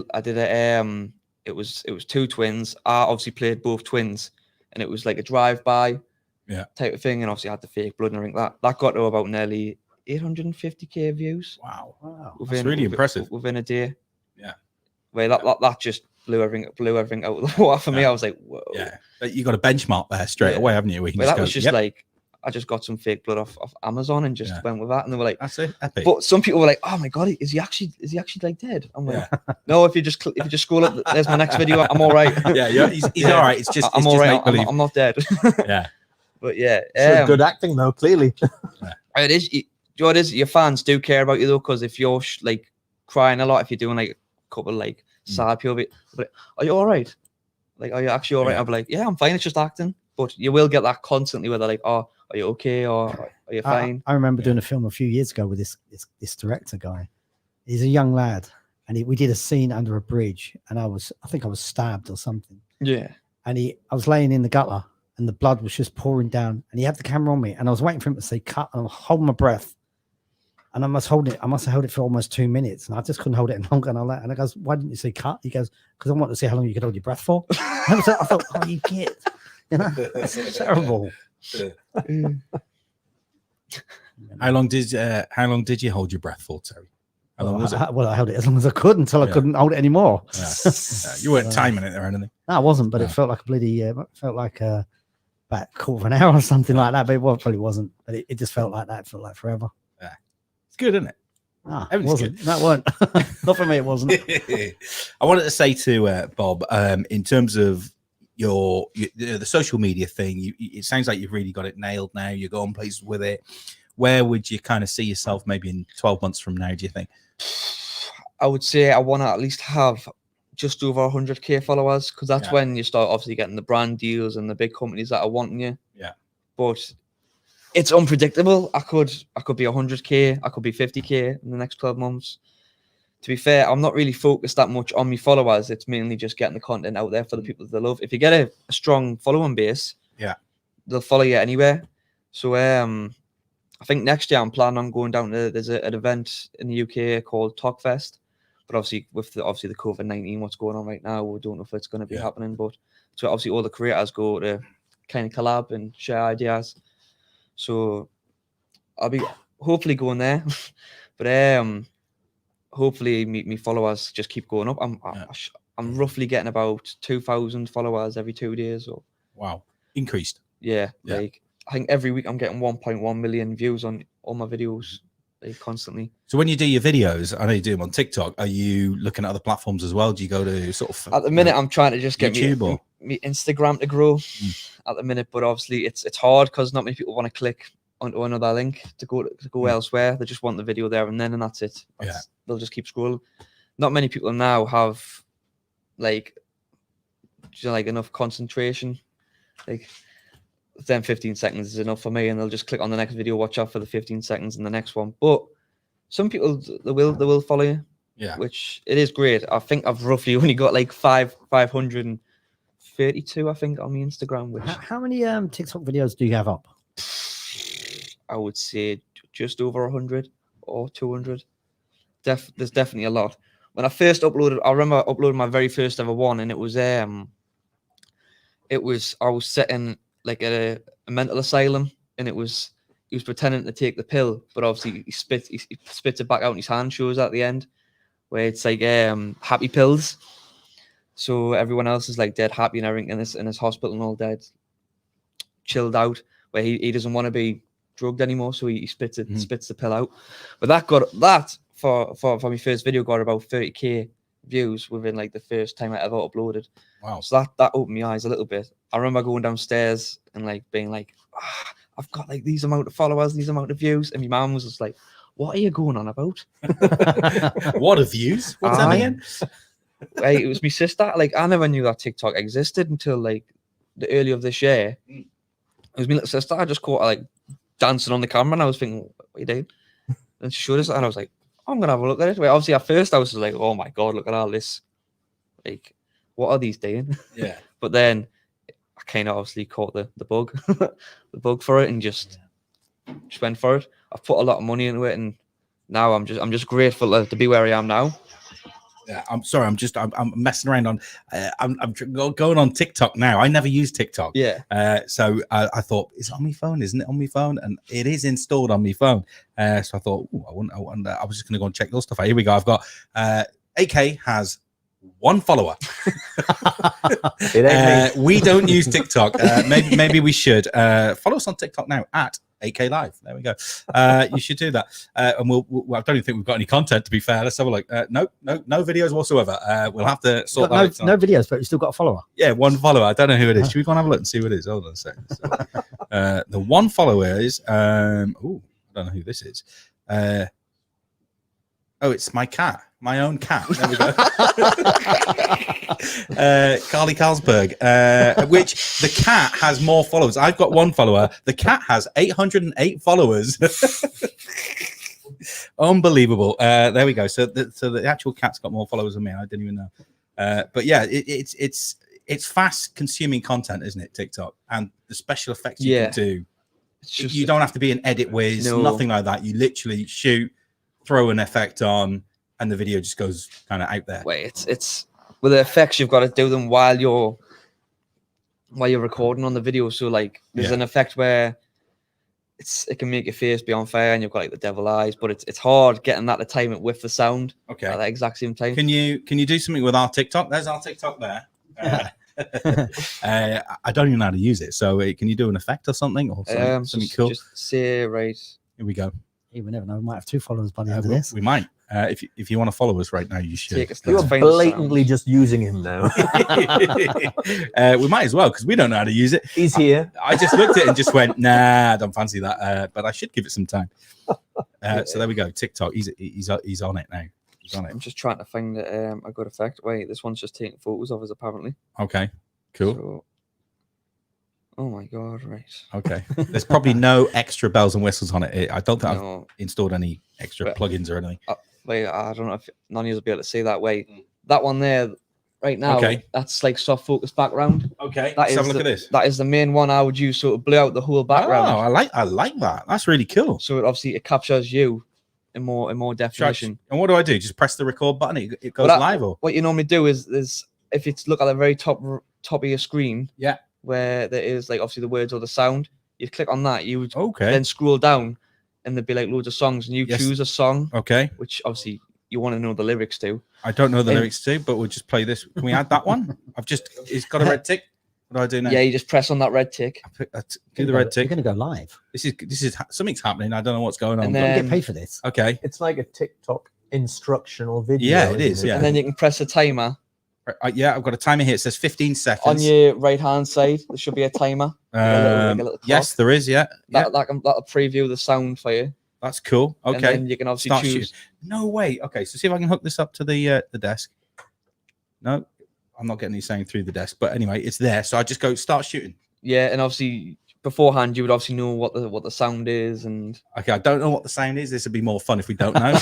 it was two twins. I obviously played both twins, and it was like a drive-by type of thing, and obviously I had the fake blood and everything. That got to about nearly 850k views. Wow. That's really impressive. Within a day. Yeah. Well, that just blew everything out of the water for me. I was like, whoa. Yeah. You got a benchmark there straight away, haven't you? Well, that was just like, I just got some fake blood off Amazon and just went with that, and they were like, "That's it, epic." But some people were like, "Oh my god, is he actually like dead?" I'm like, "No, if you just scroll up, there's my next video. I'm all right." He's all right. It's just I'm all right. I'm not dead. Yeah, but yeah, good acting though. Clearly, it is. What is your fans do care about you though, because if you're like crying a lot, if you're doing like a couple like sad POV, but are you all right? Like, are you actually all right? I'll be like, yeah, I'm fine. It's just acting. But you will get that constantly where they're like, "Oh, are you okay?" or "Are you fine?" I remember doing a film a few years ago with this director guy. He's a young lad, and we did a scene under a bridge, and I think I was stabbed or something. Yeah. And I was laying in the gutter, and the blood was just pouring down, and he had the camera on me, and I was waiting for him to say cut, and I was holding my breath, and I must have held it for almost 2 minutes, and I just couldn't hold it any longer. And I goes, "Why didn't you say cut?" He goes, "Because I want to see how long you could hold your breath for." I thought, "Oh, you kid." You know, it's terrible. How long did you hold your breath for, Terry? How long was it? I held it as long as I could until I couldn't hold it anymore. You weren't timing it or anything. No, I wasn't, but it felt like a bloody about a quarter of an hour or something like that. But it probably wasn't. But it just felt like that. It felt like forever. Yeah, it's good, isn't it? Ah, it Everything's wasn't. That weren't. Not for me, it wasn't. I wanted to say to Bob, in terms of the social media thing, it sounds like you've really got it nailed now. You're going places with it. Where would you kind of see yourself maybe in 12 months from now, do you think? I would say I want to at least have just over 100k followers, because that's when you start obviously getting the brand deals and the big companies that are wanting you. Yeah. But it's unpredictable. I could be 100k, I could be 50k in the next 12 months. To be fair, I'm not really focused that much on my followers. It's mainly just getting the content out there for the people that they love. If you get a strong following base, they'll follow you anywhere. So I think next year I'm planning on going down to, there's an event in the UK called Talkfest, but obviously with the COVID-19, what's going on right now, we don't know if it's going to be happening. But so obviously all the creators go to kind of collab and share ideas. So I'll be hopefully going there, but hopefully me followers just keep going up. I'm roughly getting about 2,000 followers every 2 days. Or wow, increased. Yeah, like I think every week I'm getting 1.1 million views on all my videos, like constantly. So when you do your videos, I know you do them on TikTok. Are you looking at other platforms as well? Do you go to sort of? At the minute, I'm trying to just get YouTube me Instagram to grow at the minute, but obviously it's hard because not many people want to click onto another link to go elsewhere. They just want the video there and then, and that's it. They'll just keep scrolling. Not many people now have like enough concentration. Like 10-15 seconds is enough for me, and they'll just click on the next video, watch out for the 15 seconds and the next one. But some people they will follow you, which it is great. I think I've roughly only got like 532 I think on my Instagram. Which how many TikTok videos do you have up? I would say just over 100 or 200. There's definitely a lot. When I first uploaded, I remember uploading my very first ever one, and it was I was setting like a mental asylum, and he was pretending to take the pill, but obviously he spits it back out in his hand, shows at the end where it's like happy pills. So everyone else is like dead happy and everything in this hospital and all dead chilled out, where he doesn't want to be drugged anymore, so he spits the pill out. But that for my first video got about 30k views within like the first time I ever uploaded. Wow. So that opened my eyes a little bit. I remember going downstairs and like being like, I've got like these amount of followers, these amount of views, and my mum was just like, what are you going on about? What are views? What's that again? Like, it was my sister. Like, I never knew that TikTok existed until like the early of this year. It was my little sister. I just caught her like dancing on the camera, and I was thinking, what are you doing? And she showed us, and I was like, I'm gonna have a look at it. Well, obviously, at first I was like, oh my god, look at all this. Like, what are these doing? Yeah. But then I kind of obviously caught the bug, the bug for it, and just went for it. I've put a lot of money into it, and now I'm just grateful to be where I am now. Yeah, I'm sorry. I'm messing around on. I'm going on TikTok now. I never use TikTok. Yeah. So I thought, it's on my phone, isn't it on my phone? And it is installed on my phone. So I thought, I wonder. I was just going to go and check your stuff out. Here we go. I've got AK has 1 follower. We don't use TikTok. Maybe we should follow us on TikTok now at AK Live. There we go. You should do that. And we'll I don't even think we've got any content, to be fair. Let's have a look. No videos whatsoever. We'll have to sort that out. No videos, but you still got a follower. Yeah, 1 follower. I don't know who it is. Should we go and have a look and see who it is? Hold on a second. So, the 1 follower is I don't know who this is. It's my cat. My own cat. There we go. Carly Carlsberg, which the cat has more followers. I've got 1 follower. The cat has 808 followers. Unbelievable. There we go. So the actual cat's got more followers than me. I didn't even know. But yeah, it's fast consuming content, isn't it? TikTok, and the special effects you can do. You don't have to be an edit whiz, nothing like that. You literally shoot, throw an effect on, and the video just goes kind of out there. Wait, it's with the effects, you've got to do them while you're recording on the video. So like there's an effect where it can make your face be on fire and you've got like the devil eyes, but it's hard getting that to time it with the sound at the exact same time. Can you do something with our TikTok? There's our TikTok there. I don't even know how to use it. So can you do an effect or something, or something cool? Just say right. Here we go. we never know. We might have 2 followers by the end of this. We might. If you want to follow us right now, you should. You're blatantly just using him now. We might as well, because we don't know how to use it. He's here. I just looked at it and just went, nah, I don't fancy that. But I should give it some time. So there we go. TikTok. He's on it now. He's on it. I'm just trying to find a good effect. Wait, this one's just taking photos of us apparently. Okay. Cool. So, oh my god! Right. Okay. There's probably no extra bells and whistles on it. I don't think No. I've installed any extra plugins or anything. Wait, I don't know if none of you will be able to see that. Wait, that one there, right now. Okay. That's like soft focus background. Okay. That Let's have a look the, at this. That is the main one I would use, so it blew out the whole background. Oh, I like that. That's really cool. So it captures you in more definition. And what do I do? Just press the record button. It goes live, or what you normally do is if it's look at the very top of your screen. Yeah. Where there is like obviously the words or the sound, you'd click on that. You would okay. then scroll down, and there'd be like loads of songs, and you choose a song. Okay. Which obviously you want to know the lyrics to. I don't know the lyrics to, but we'll just play this. Can we add that one? It's got a red tick. What do I do now? Yeah, you just press on that red tick. Do the red tick. You're going to go live. This is something's happening. I don't know what's going on. And You then, get paid for this. Okay. It's like a TikTok instructional video. Yeah, it is. Yeah. And then you can press a timer. Yeah, I've got a timer here. It says 15 seconds. On your right hand side, there should be a timer. Like a little yes, clock. there is. Yeah. That'll preview the sound for you. That's cool. Okay. And then you can obviously choose. No way. Okay, so see if I can hook this up to the desk. No, I'm not getting anything through the desk. But anyway, it's there. So I just go start shooting. Yeah, and obviously beforehand you would obviously know what the sound is. And okay, I don't know what the sound is. This would be more fun if we don't know.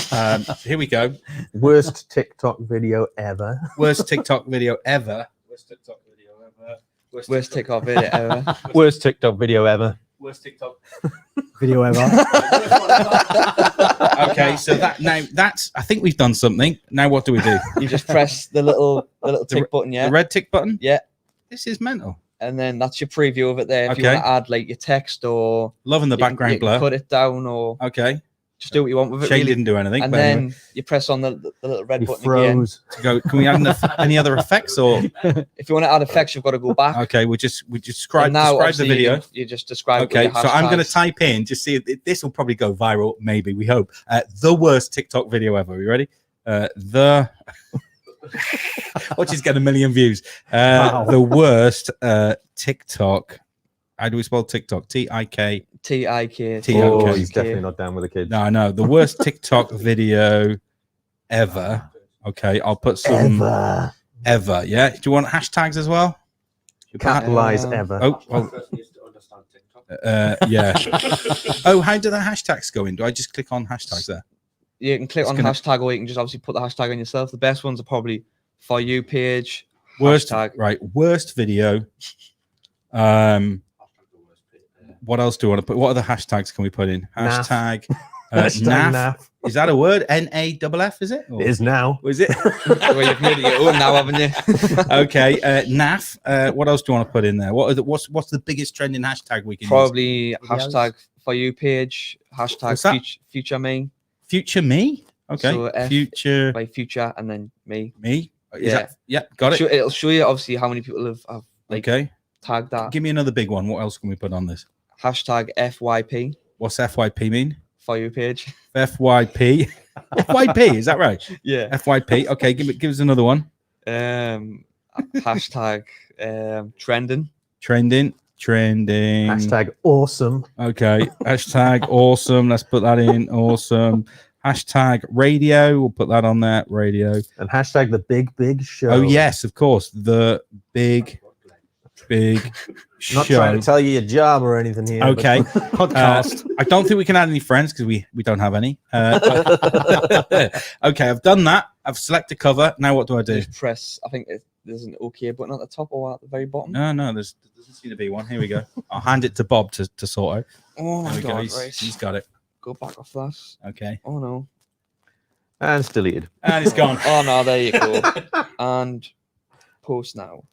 Here we go. Worst TikTok video ever. Worst TikTok video ever. Worst TikTok video ever. Worst TikTok video ever. Worst TikTok video ever. Worst TikTok video ever. Okay, so that's I think we've done something. Now what do we do? You just press the little tick button, yeah. The red tick button? Yeah. This is mental. And then that's your preview of it there. If you want to add like your text or loving the background blur. Cut it down or just do what you want with it. Shane didn't do anything. And then you press on the little red button froze. Again. Can we add any other effects or if you want to add effects, you've got to go back. Okay, we describe the video. You just describe. Okay, so I'm going to type in just see if this will probably go viral. Maybe we hope. The worst TikTok video ever. Are you ready? Which is getting 1 million views. Wow. The worst TikTok. How do we spell TikTok? T-I-K. T-I-K. Oh, he's definitely not down with the kids. No. The worst TikTok video ever. Okay, I'll put some ever. Yeah. Do you want hashtags as well? Capitalize ever. Yeah. Oh, how do the hashtags go in? Do I just click on hashtags there? You can click on hashtag, or you can just obviously put the hashtag on yourself. The best ones are probably For You page. Worst hashtag. Right. Worst video. What else do we want to put? What other hashtags can we put in? Hashtag NAF. Is that a word? N-A-F-F, is it? It is now. Was it? Well, you've made it your own now, haven't you? Okay. NAF. What else do you want to put in there? What's the biggest trending hashtag we can probably use? hashtag For You page. Hashtag future me. Future me? Okay. So future. By future and then me. Me? Yeah. Got it. It'll show you obviously how many people have like tagged that. Give me another big one. What else can we put on this? Hashtag FYP. What's FYP mean? For You page. FYP. FYP, is that right? Yeah. FYP. Okay, give us another one. Hashtag trending. Trending. Hashtag awesome. Okay. Hashtag awesome. Let's put that in. Awesome. Hashtag radio. We'll put that on there. Radio. And hashtag the big show. Oh, yes, of course. The big show. Not trying to tell you your job or anything here. Okay. Podcast. I don't think we can add any friends because we don't have any. Okay, I've done that. I've selected cover. Now what do I do? Just press. I think there's an OK button at the top or at the very bottom. No, there doesn't seem to be one. Here we go. I'll hand it to Bob to sort out. Oh my God! He's got it. Go back off that. Okay. Oh no. And it's deleted. And it's gone. Oh no! There you go. And post now.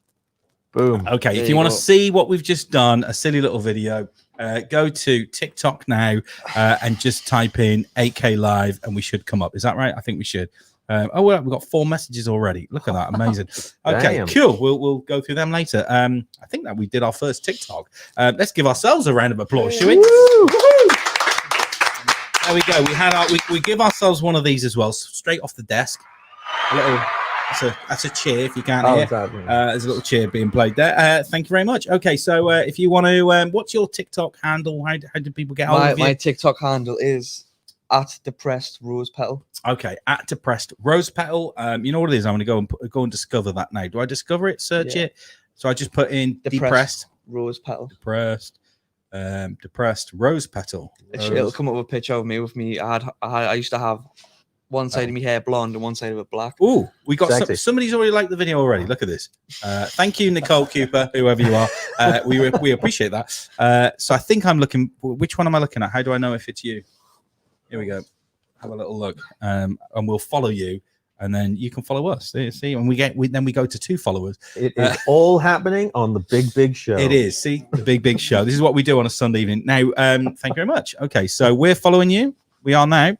Boom. Okay, There if you you want to go. see what we've just done, a silly little video, go to TikTok now and just type in 8K live and we should come up. Is that right? I think we should. Oh, well, we've got 4 messages already. Look at that. Amazing. Okay, Damn. cool. We'll go through them later. I think that we did our first TikTok. Let's give ourselves a round of applause, shall we? There we go. We had we give ourselves one of these as well, straight off the desk. A little. That's a cheer if you can't hear. Exactly. There's a little cheer being played there. Thank you very much. Okay, so if you want to, what's your TikTok handle? How do people get hold of you? My TikTok handle is @depressedrosepetal. Okay, @depressedrosepetal. You know what it is? I'm going to go and discover that now. Do I discover it? Search it. So I just put in depressed rose petal. Depressed rose petal. It'll come up with a picture of me with me. I used to have one side of my hair blonde and one side of it black. Oh, we got somebody's already liked the video already. Look at this. Thank you, Nicole Cooper, whoever you are. We appreciate that. So I think I'm looking. Which one am I looking at? How do I know if it's you? Here we go. Have a little look, and we'll follow you, and then you can follow us. See, and we go to 2 followers. It is all happening on the big show. It is. See, the big show. This is what we do on a Sunday evening. Now, thank you very much. Okay, so we're following you. We are now.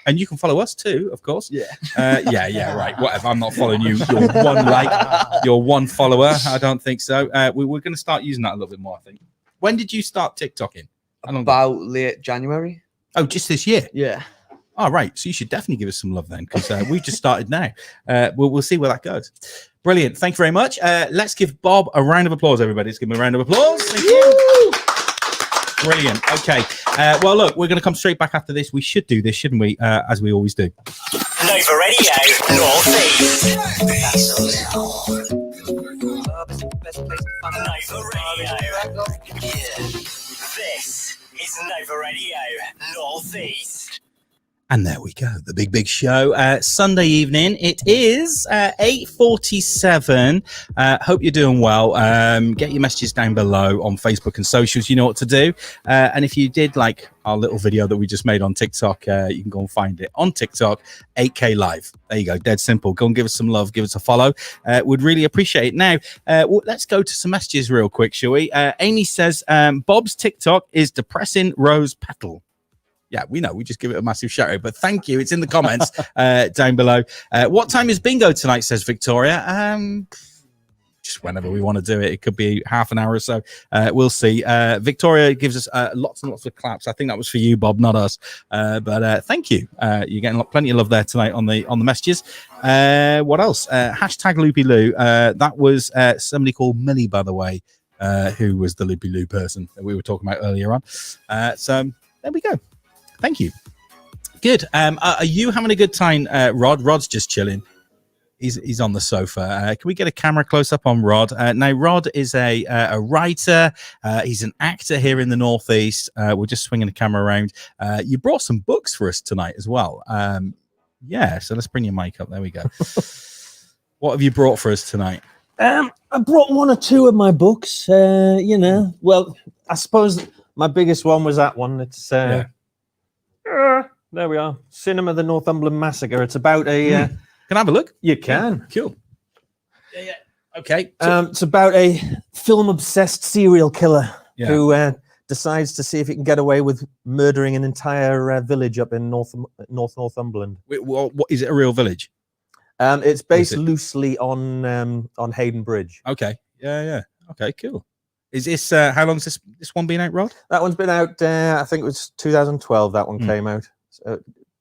And you can follow us too, of course. Yeah. Right. Whatever. I'm not following you. You're one like, you're one follower. I don't think so. We're going to start using that a little bit more, I think. When did you start TikToking? About late January. Oh, just this year? Yeah. All right. So you should definitely give us some love then, because we just started now. We'll see where that goes. Brilliant. Thank you very much. Let's give Bob a round of applause, everybody. Let's give him a round of applause. Thank you. Brilliant. Okay. Well, look, we're going to come straight back after this. We should do this, shouldn't we? As we always do. Nova Radio, North East. Nova Radio. Yeah. This is Nova Radio, North East. And there we go, the big show. Sunday evening, it is 8:47. Hope you're doing well. Get your messages down below on Facebook and socials. You know what to do. And if you did like our little video that we just made on TikTok, you can go and find it on TikTok, 8K Live. There you go, dead simple. Go and give us some love, give us a follow. Would really appreciate it. Now, let's go to some messages real quick, shall we? Amy says, Bob's TikTok is depressing rose petal. Yeah, we know. We just give it a massive shout out. But thank you. It's in the comments down below. What time is bingo tonight, says Victoria? Just whenever we want to do it. It could be half an hour or so. We'll see. Victoria gives us lots and lots of claps. I think that was for you, Bob, not us. But thank you. You're getting plenty of love there tonight on the messages. What else? Hashtag Loopy Loo. That was somebody called Millie, by the way, who was the Loopy Loo person that we were talking about earlier on. So there we go. Thank you. Good. Are you having a good time, Rod? Rod's just chilling. He's on the sofa. Can we get a camera close up on Rod? Now, Rod is a writer. He's an actor here in the Northeast. We're just swinging the camera around. You brought some books for us tonight as well. Yeah, so let's bring your mic up. There we go. What have you brought for us tonight? I brought 1 or 2 of my books. Well, I suppose my biggest one was that one. It's there we are. Cinema: The Northumberland Massacre. It's about a. Can I have a look? You can. Yeah, cool. Yeah. Okay. It's about a film-obsessed serial killer who decides to see if he can get away with murdering an entire village up in Northumberland. Wait, what is it? A real village? It's based loosely on Hayden Bridge. Okay. Yeah. Okay. Cool. Is this how long has this one been out, Rod? That one's been out. I think it was 2012. That one came out. So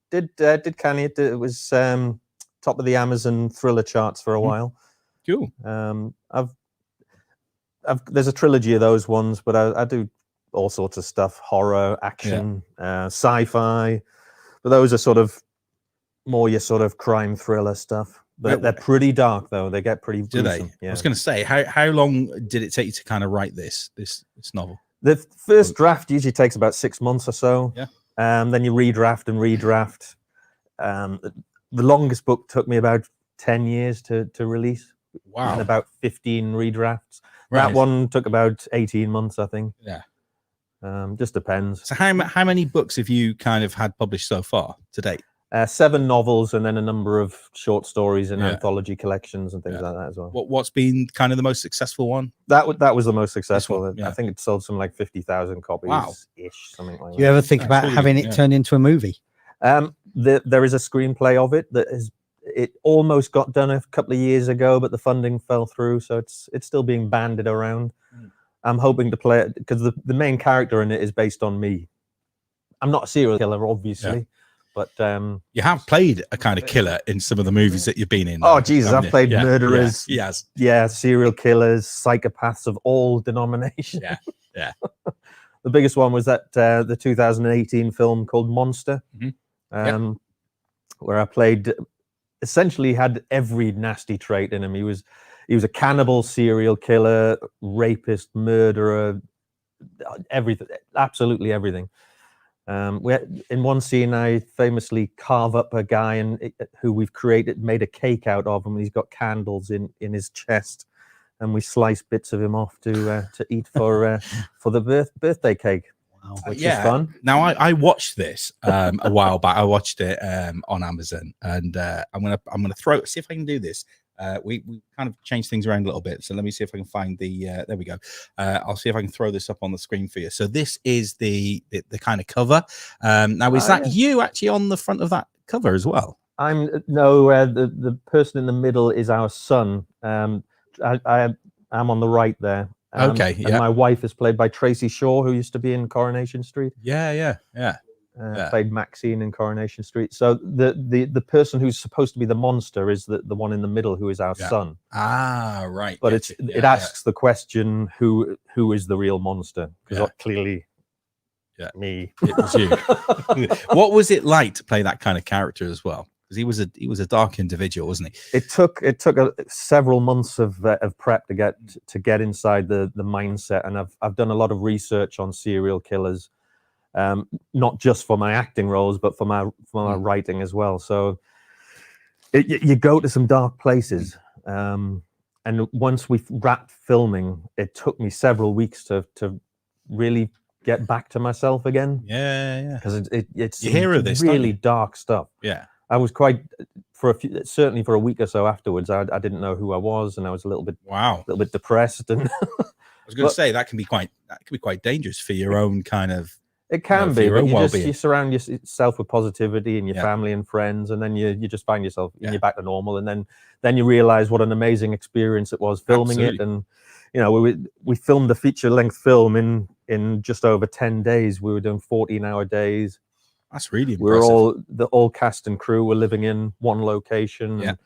did canny it? It was top of the Amazon thriller charts for a while. Cool. There's a trilogy of those ones, but I do all sorts of stuff: horror, action, sci-fi. But those are sort of more your sort of crime thriller stuff. They're pretty dark, though. They get pretty gruesome. Do they? Yeah. I was going to say, how long did it take you to kind of write this novel? The first draft usually takes about 6 months or so. Yeah. Then you redraft and redraft. The longest book took me about 10 years to release. Wow. And about 15 redrafts. Right. That one took about 18 months, I think. Yeah. Just depends. So how many books have you kind of had published so far to date? 7 novels and then a number of short stories and anthology collections and things like that as well. What's been kind of the most successful one? That was the most successful. One, I think it sold something like 50,000 copies ish, something like that. Do you ever think about having it turned into a movie? There is a screenplay of it it almost got done a couple of years ago, but the funding fell through, so it's still being banded around. I'm hoping to play it because the main character in it is based on me. I'm not a serial killer, obviously, but you have played a kind of killer in some of the movies that you've been in. Oh Jesus, I've played Yeah, murderers. Yeah, yes. Yeah, serial killers, psychopaths of all denominations. Yeah, yeah. The biggest one was that the 2018 film called Monster, where I played. Essentially, had every nasty trait in him. He was a cannibal, serial killer, rapist, murderer, everything, absolutely everything. In one scene, I famously carve up a guy who we've made a cake out of him. He's got candles in his chest, and we slice bits of him off to eat for the birthday cake. Wow, which is fun. Now I watched this a while back. I watched it on Amazon, and I'm gonna see if I can do this. We kind of changed things around a little bit, so let me see if I can find the. There we go. I'll see if I can throw this up on the screen for you. So this is the kind of cover. Now is that you actually on the front of that cover as well? The person in the middle is our son. I'm on the right there. Okay, and my wife is played by Tracy Shaw, who used to be in Coronation Street. Yeah. Played Maxine in Coronation Street. So the person who's supposed to be the monster is the one in the middle, who is our son. Ah, right. But it asks the question, who is the real monster? Because clearly, me. It was you. What was it like to play that kind of character as well? Because he was a dark individual, wasn't he? It took several months of prep to get inside the mindset, and I've done a lot of research on serial killers, not just for my acting roles, but for my writing as well. So you go to some dark places, and once we wrapped filming, it took me several weeks to really get back to myself again. Yeah. Because it's you hear of this really dark stuff. Yeah. I was certainly for a week or so afterwards. I didn't know who I was, and I was a little bit depressed. And I was going to say that can be quite dangerous for your own kind of. It can be, but you surround yourself with positivity and your family and friends, and then you just find yourself and you're back to normal, and then you realize what an amazing experience it was filming it. And we filmed a feature-length film in just over 10 days. We were doing 14-hour days. That's really impressive. We're all cast and crew were living in one location, and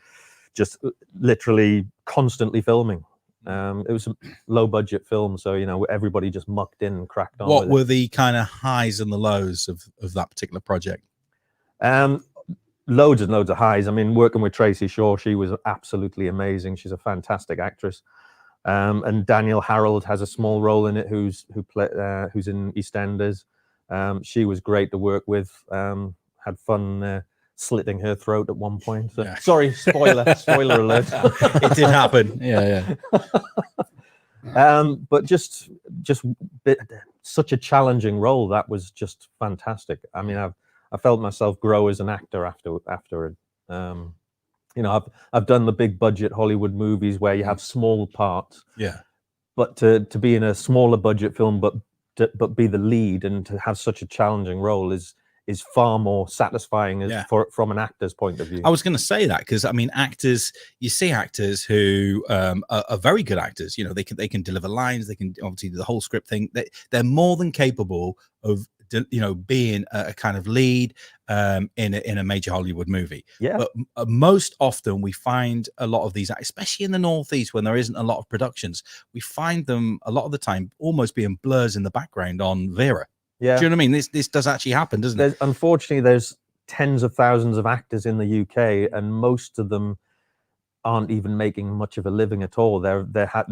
just literally constantly filming. It was a low budget film, so everybody just mucked in and cracked on. What were the kind of highs and the lows of that particular project? Loads and loads of highs. I mean, working with Tracy Shaw, she was absolutely amazing. She's a fantastic actress. And Daniel Harold has a small role in it, who's in EastEnders. She was great to work with. Had fun slitting her throat at one point. So, sorry, spoiler alert. It did happen. Yeah. But just such a challenging role. That was just fantastic. I mean, I felt myself grow as an actor after it. I've done the big budget Hollywood movies where you have small parts. Yeah. But to be in a smaller budget film, but be the lead, and to have such a challenging role is far more satisfying from an actor's point of view. I was going to say that because I mean, you see actors who are very good actors. They can deliver lines. They can obviously do the whole script thing. They're more than capable of being a kind of lead in a major Hollywood movie. Yeah. But most often we find a lot of these, especially in the Northeast when there isn't a lot of productions, we find them a lot of the time almost being blurs in the background on Vera. Yeah. Do you know what I mean? This does actually happen, doesn't it? Unfortunately, there's tens of thousands of actors in the UK, and most of them aren't even making much of a living at all. They're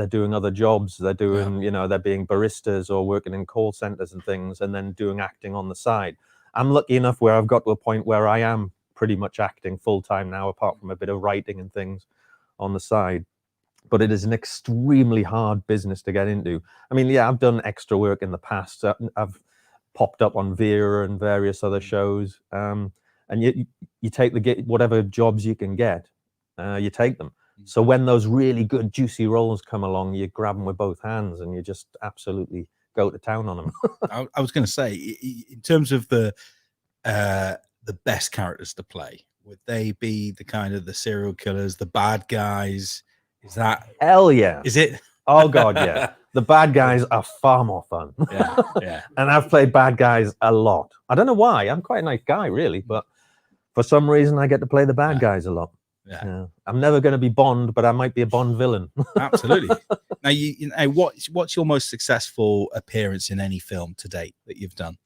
doing other jobs. They're doing, they're being baristas or working in call centers and things, and then doing acting on the side. I'm lucky enough where I've got to a point where I am pretty much acting full time now, apart from a bit of writing and things on the side. But it is an extremely hard business to get into. I mean, I've done extra work in the past. I've popped up on Vera and various other shows, and you take whatever jobs you can get, you take them. So when those really good juicy roles come along, you grab them with both hands and you just absolutely go to town on them. I was going to say, in terms of the best characters to play, would they be the kind of the serial killers, the bad guys? Is that hell yeah? Is it? Oh god, yeah. The bad guys are far more fun. Yeah, yeah. And I've played bad guys a lot. I don't know why. I'm quite a nice guy, really, but for some reason, I get to play the bad guys a lot. Yeah. I'm never going to be Bond, but I might be a Bond villain. Absolutely. Now, you know, what's your most successful appearance in any film to date that you've done?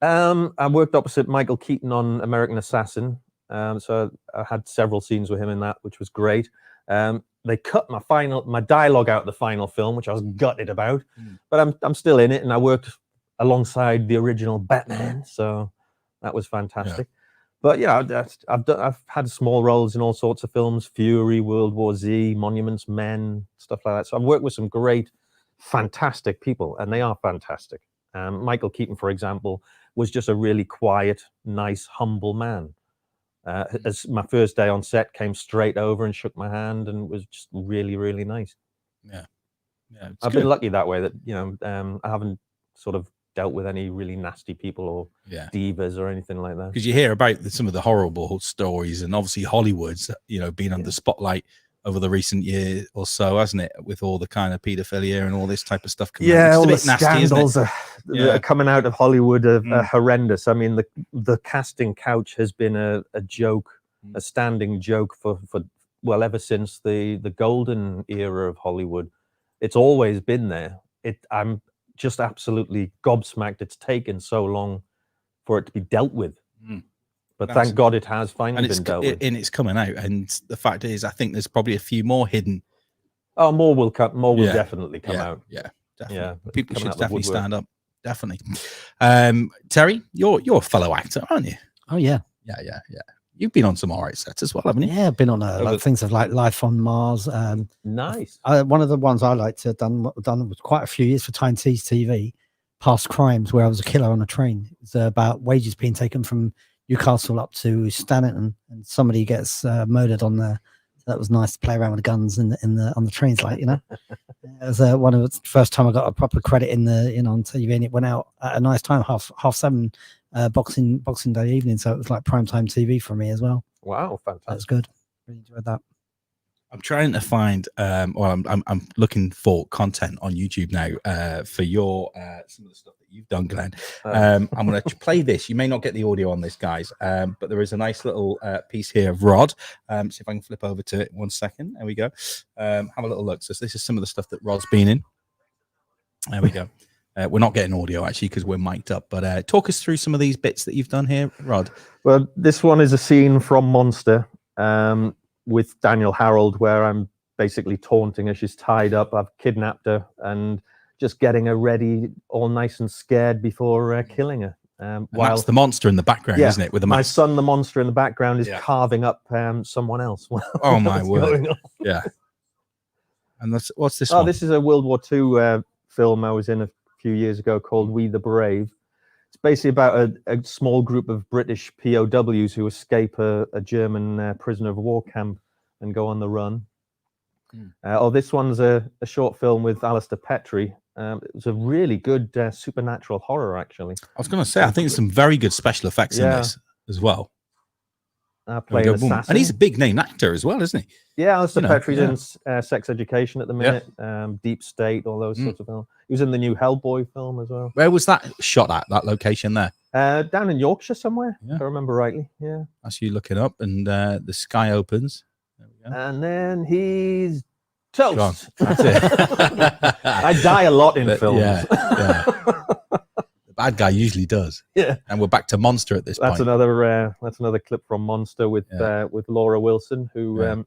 I worked opposite Michael Keaton on American Assassin. So I had several scenes with him in that, which was great. They cut my dialogue out of the final film, which I was gutted about, but I'm still in it, and I worked alongside the original Batman, so that was fantastic. Yeah. But yeah, I've had small roles in all sorts of films: Fury, World War Z, Monuments Men, stuff like that. So I've worked with some great, fantastic people, and they are fantastic. Michael Keaton, for example, was just a really quiet, nice, humble man. As my first day on set, came straight over and shook my hand, and was just really, really nice. Yeah, yeah. I've been lucky that way. That I haven't sort of dealt with any really nasty people or divas or anything like that. Because you hear about some of the horrible stories, and obviously Hollywood's been under spotlight over the recent year or so, hasn't it? With all the kind of paedophilia and all this type of stuff coming out. All the scandals that are coming out of Hollywood are horrendous. I mean, the casting couch has been a joke, a standing joke for ever since the golden era of Hollywood. It's always been there. I'm just absolutely gobsmacked it's taken so long for it to be dealt with. But thank God it has finally been dealt with. And it's coming out. And the fact is, I think there's probably a few more hidden. Oh, more will come. More will definitely come out. Yeah, definitely. Yeah, people should definitely stand up. Definitely. Terry, you're a fellow actor, aren't you? Oh yeah. Yeah. You've been on some alright sets as well, haven't you? Yeah, I've been on things of like Life on Mars. Nice. One of the ones I liked to have done was quite a few years for Tyne T's TV, Past Crimes, where I was a killer on a train. It's about wages being taken from Newcastle up to Stanton, and somebody gets murdered on there. So that was nice to play around with the guns on the trains, like, you know. It was one of the first time I got a proper credit on TV, and it went out at a nice time, 7:30. Boxing Day evening, so it was like primetime TV for me as well. Wow, fantastic! That's good. Really enjoyed that. I'm trying to find, I'm looking for content on YouTube now for your some of the stuff that you've done, Glenn. I'm going to play this. You may not get the audio on this, guys, but there is a nice little piece here of Rod. See if I can flip over to it 1 second. There we go. Have a little look. So this is some of the stuff that Rod's been in. There we go. We're not getting audio actually because we're mic'd up, but talk us through some of these bits that you've done here, Rod. Well, this one is a scene from Monster with Daniel Harold, where I'm basically taunting her. She's tied up. I've kidnapped her and just getting her ready, all nice and scared before killing her. While that's the monster in the background, isn't it? With my son, the monster in the background, is carving up someone else. Oh my word! Yeah. And what's this? Oh, this is a World War II film I was in a few years ago called We the Brave. It's basically about a small group of British POWs who escape a German prisoner of war camp and go on the run. This one's a short film with Alistair Petrie. It was a really good supernatural horror, actually. I was going to say, I think there's some very good special effects in this as well. Playing assassin. And he's a big name actor as well, isn't he? Yeah, Alistair Petrie's in Sex Education at the minute, Deep State, all those sorts of films. He was in the new Hellboy film as well. Where was that shot at, that location there? Down in Yorkshire somewhere, if I remember rightly. Yeah. That's you looking up, and the sky opens. There we go. And then he's toast. That's it. I die a lot in films. Yeah. The bad guy usually does. Yeah. And we're back to Monster at this point. That's another clip from Monster with Laura Wilson, who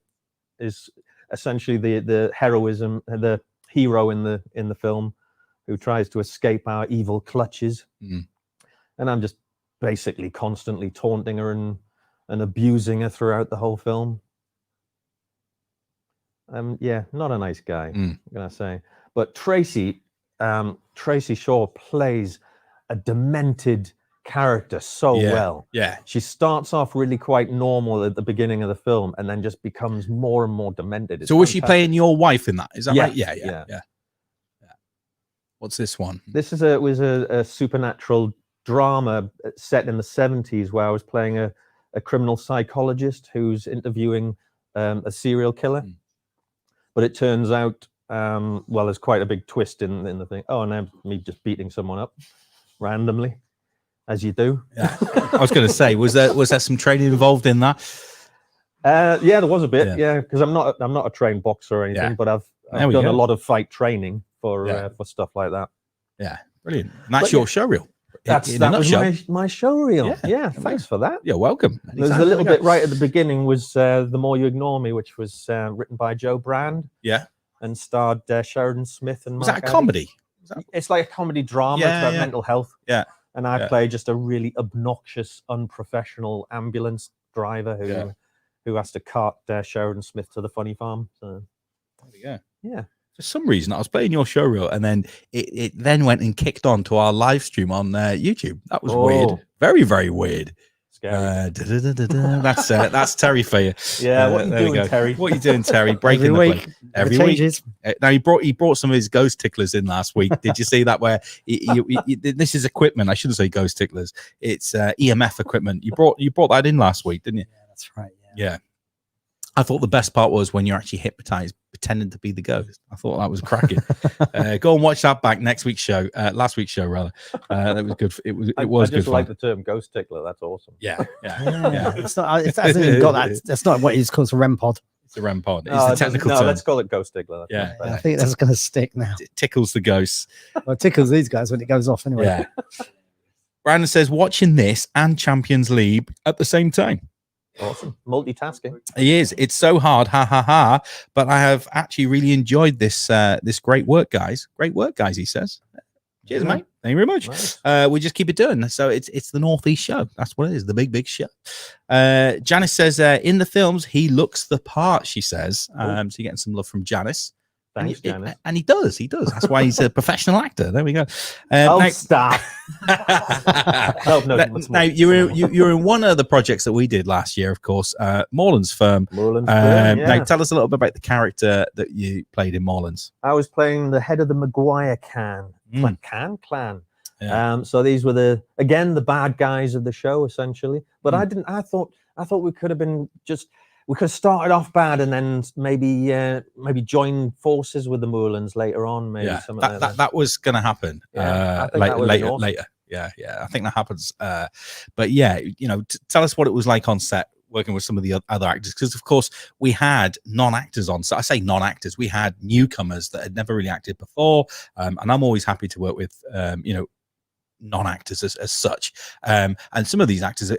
is essentially the heroism, the hero in the film, who tries to escape our evil clutches. And I'm just basically constantly taunting her and abusing her throughout the whole film. Not a nice guy, I'm gonna say. But Tracy Shaw plays a demented character so well. Yeah. She starts off really quite normal at the beginning of the film and then just becomes more and more demented. So was she playing your wife in that? Is that right? Yeah. What's this one? This was a supernatural drama set in the 70s where I was playing a criminal psychologist who's interviewing a serial killer. But it turns out well, there's quite a big twist in the thing. Oh, and then me just beating someone up randomly, as you do. Yeah. I was going to say, was there some training involved in that? Yeah, there was a bit. Yeah, because I'm not a trained boxer or anything, but I've done a lot of fight training for stuff like that. Yeah, brilliant. And that's your showreel. That was my showreel. Yeah, thanks for that. You're welcome. There's a little bit right at the beginning was The More You Ignore Me, which was written by Joe Brand. Yeah. And starred Sheridan Smith and was Mark that a comedy? It's like a comedy drama. It's about mental health. Yeah. And I play just a really obnoxious, unprofessional ambulance driver who has to cart Sheridan Smith to the funny farm. So there we go. Yeah. For some reason, I was playing your showreel, and then it then went and kicked on to our live stream on YouTube. That was weird. Very, very weird. That's Terry for you. Yeah, what are you doing, Terry? What are you doing, Terry? Breaking every the week. plate. Every week. Now he brought some of his ghost ticklers in last week. Did you see that? Where this is equipment. I shouldn't say ghost ticklers. It's EMF equipment. You brought that in last week, didn't you? Yeah, that's right. Yeah. I thought the best part was when you're actually hypnotized, pretending to be the ghost. I thought that was cracking. Go and watch that back last week's show rather. That was good. It was I just good. like the term ghost tickler. That's awesome. Yeah. It's not. It hasn't even got that. That's not what it's called. A REM pod. It's a REM pod. It's the technical term. Let's call it ghost tickler. I think that's going to stick now. It tickles the ghosts. Well, it tickles these guys when it goes off anyway. Yeah. Brandon says watching this and Champions League at the same time. Awesome. Multitasking. He is. It's so hard. Ha ha ha. But I have actually really enjoyed this this great work, guys. Great work, guys, he says. Cheers, mate. Thank you very much. Nice. We just keep it doing. So it's the Northeast show. That's what it is. The big show. Janice says in the films he looks the part, she says. So you're getting some love from Janice. Thanks, Janice. And he does. That's why he's a professional actor. There we go. Stop. Now you're in one of the projects that we did last year, of course, Morland's Firm. Now tell us a little bit about the character that you played in Morland's. I was playing the head of the Maguire clan. Yeah. So these were the bad guys of the show, essentially. But I thought we could have been we could have started off bad and then maybe join forces with the Moorlands later on. Maybe something like that. That was going to happen later. Yeah, I think that happens. But yeah, tell us what it was like on set working with some of the other actors, because of course we had non-actors on set. I say non-actors, we had newcomers that had never really acted before, and I'm always happy to work with non-actors as such, and some of these actors,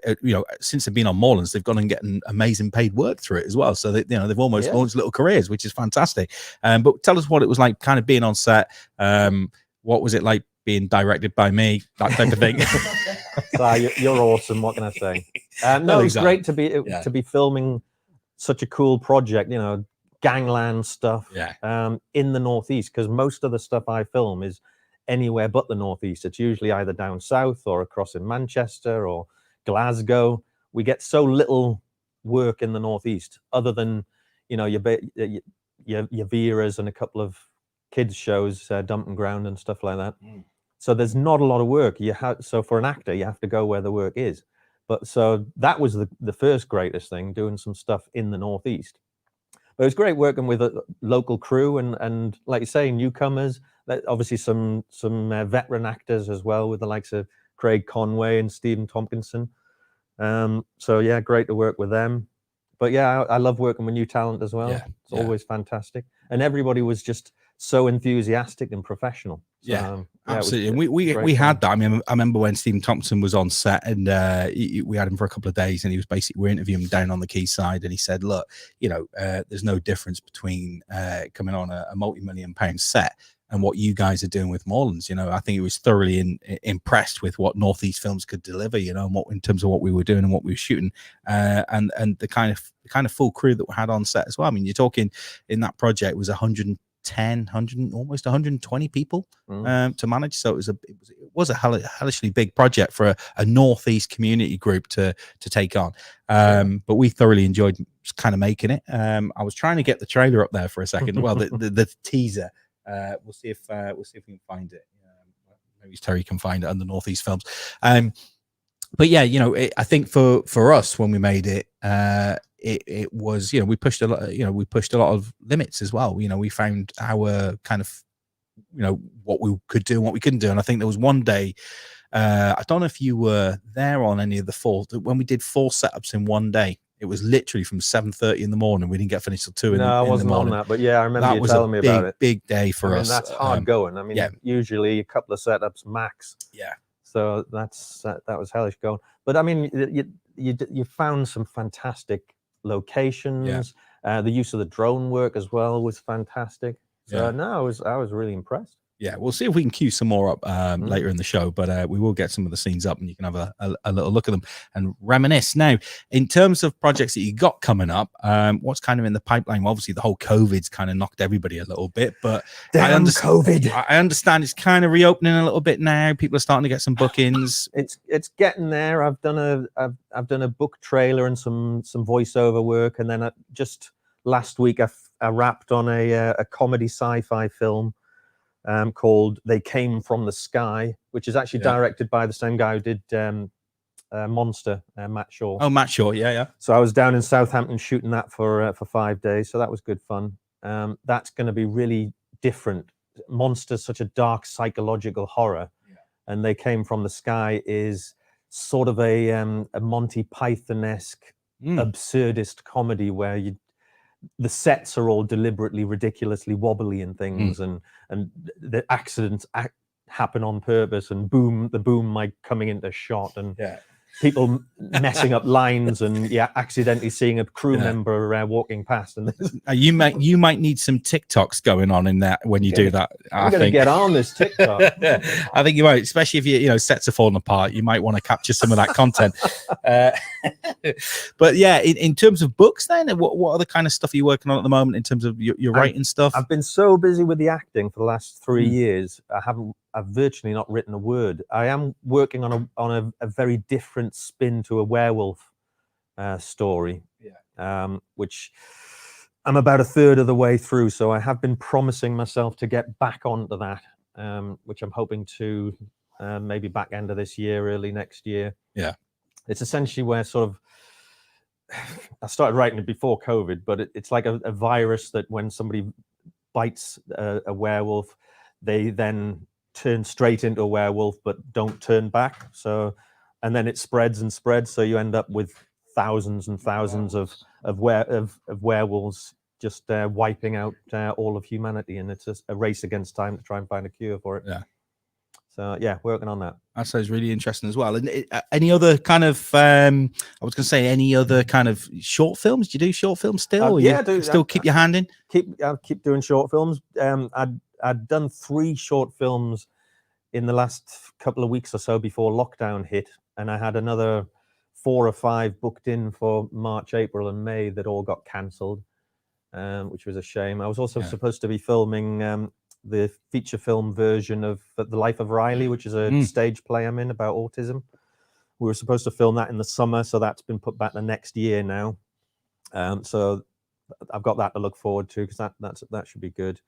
since they've been on Moorlands, they've gone and getting amazing paid work through it as well, so that they've almost launched little careers, which is fantastic. But tell us what it was like kind of being on set. What was it like being directed by me, that type of thing? So you're awesome, what can I say? No, it's great to be filming such a cool project, gangland stuff in the Northeast, because most of the stuff I film is anywhere but the Northeast. It's usually either down south or across in Manchester or Glasgow. We get so little work in the Northeast, other than your Veras and a couple of kids shows, Dumping Ground and stuff like that. So there's not a lot of work. So for an actor, you have to go where the work is. But so that was the first greatest thing, doing some stuff in the Northeast. But it was great working with a local crew and like you say, newcomers. Obviously some veteran actors as well, with the likes of Craig Conway and Stephen Tompkinson. So yeah, great to work with them. But yeah, I love working with new talent as well. It's always fantastic, and everybody was just so enthusiastic and professional. So, absolutely. And we had that. I mean, I remember when Stephen Thompson was on set, and we had him for a couple of days, and he was basically, we're interviewing him down on the quayside, and he said, look, there's no difference between coming on a multi-million-pound set and what you guys are doing with Moorlands. I think he was thoroughly impressed with what Northeast Films could deliver, and what in terms of what we were doing and what we were shooting, and the kind of full crew that we had on set as well. I mean, you're talking in that project was 110, almost 120 people to manage. So it was a hellishly big project for a Northeast community group to take on. But we thoroughly enjoyed kind of making it. I was trying to get the trailer up there for a second. Well, the teaser. We'll see if we can find it. Maybe Terry can find it under Northeast Films. but yeah, I think for us when we made it, it was, we pushed a lot, we pushed a lot of limits as well. We found our kind of, what we could do and what we couldn't do. And I think there was one day, I don't know if you were there on any of the four, when we did 4 setups in one day. It was literally from 7:30 in the morning. We didn't get finished till 2 in the morning. No, I wasn't on that, but yeah, I remember you telling me about it. Big day for us. That's hard going. I mean, usually a couple of setups max. Yeah. So that was hellish going. But I mean, you found some fantastic locations. The use of the drone work as well was fantastic. So no, I was really impressed. Yeah, we'll see if we can cue some more up later in the show, but we will get some of the scenes up and you can have a little look at them and reminisce. Now, in terms of projects that you got coming up, what's kind of in the pipeline? Well, obviously, the whole COVID's kind of knocked everybody a little bit, but I understand it's kind of reopening a little bit now. People are starting to get some bookings. It's getting there. I've done a book trailer and some voiceover work, and then just last week I wrapped on a comedy sci-fi film called They Came From the Sky, which is actually directed by the same guy who did Monster, Matt Shaw. Oh, Matt Shaw, yeah. So I was down in Southampton shooting that for 5 days, so that was good fun. That's going to be really different. Monster's such a dark psychological horror, and They Came From the Sky is sort of a Monty Python-esque absurdist comedy where the sets are all deliberately ridiculously wobbly and things, and the accidents happen on purpose, and the boom mic coming into shot, and people messing up lines, and accidentally seeing a crew member walking past. And you might need some TikToks going on in that when you do that. I'm going to get on this TikTok. I think you might, especially if sets are falling apart. You might want to capture some of that content. But yeah, in terms of books, then what other kind of stuff are you working on at the moment in terms of your writing stuff? I've been so busy with the acting for the last 3 years. I've virtually not written a word. I am working on a very different spin to a werewolf story, which I'm about a third of the way through. So I have been promising myself to get back onto that, which I'm hoping to maybe back end of this year, early next year. Yeah, it's essentially where sort of I started writing it before COVID, but it's like a virus that when somebody bites a werewolf, they then turn straight into a werewolf but don't turn back. So, and then it spreads and spreads, so you end up with thousands and thousands of werewolves just wiping out all of humanity, and it's just a race against time to try and find a cure for it. So yeah, working on that. That sounds really interesting as well. And any other kind of I was going to say any other kind of short films? Do you do short films still? I do. Still keep your hand in? Keep doing short films. I'd done 3 short films in the last couple of weeks or so before lockdown hit, and I had another 4 or 5 booked in for March, April, and May that all got cancelled, which was a shame. I was also supposed to be filming the feature film version of The Life of Riley, which is a stage play I'm in about autism. We were supposed to film that in the summer, so that's been put back the next year now. So I've got that to look forward to, because that should be good.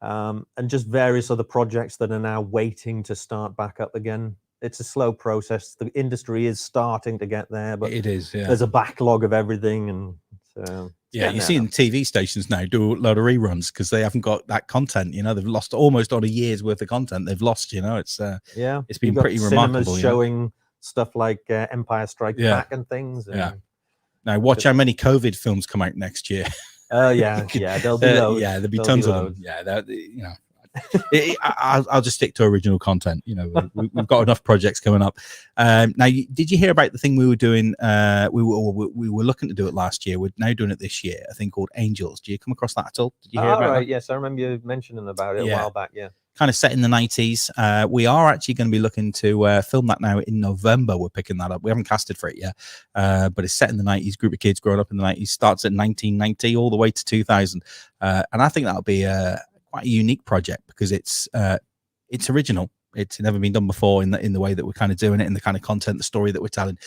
And just various other projects that are now waiting to start back up again. It's a slow process. The industry is starting to get there, but it is. There's a backlog of everything, and so you're seeing TV stations now do a load of reruns because they haven't got that content. They've lost almost on a year's worth of content. They've lost. It's it's been pretty remarkable. Showing stuff like Empire Strikes Back and things. And now watch how many COVID films come out next year. There'll be loads. There'll be tons of them. Yeah, I'll just stick to original content. We've got enough projects coming up. Now, did you hear about the thing we were doing? We were looking to do it last year. We're now doing it this year. A thing called Angels. Do you come across that at all? Did you hear about that? Yes, I remember you mentioning about it a while back. Yeah. Kind of set in the 90s. We are actually going to be looking to film that now in November. We're picking that up. We haven't casted for it yet, but it's set in the 90s. Group of kids growing up in the 90s. Starts at 1990 all the way to 2000, and I think that'll be quite a unique project because it's original. It's never been done before in the way that we're kind of doing it, in the kind of content, the story that we're telling.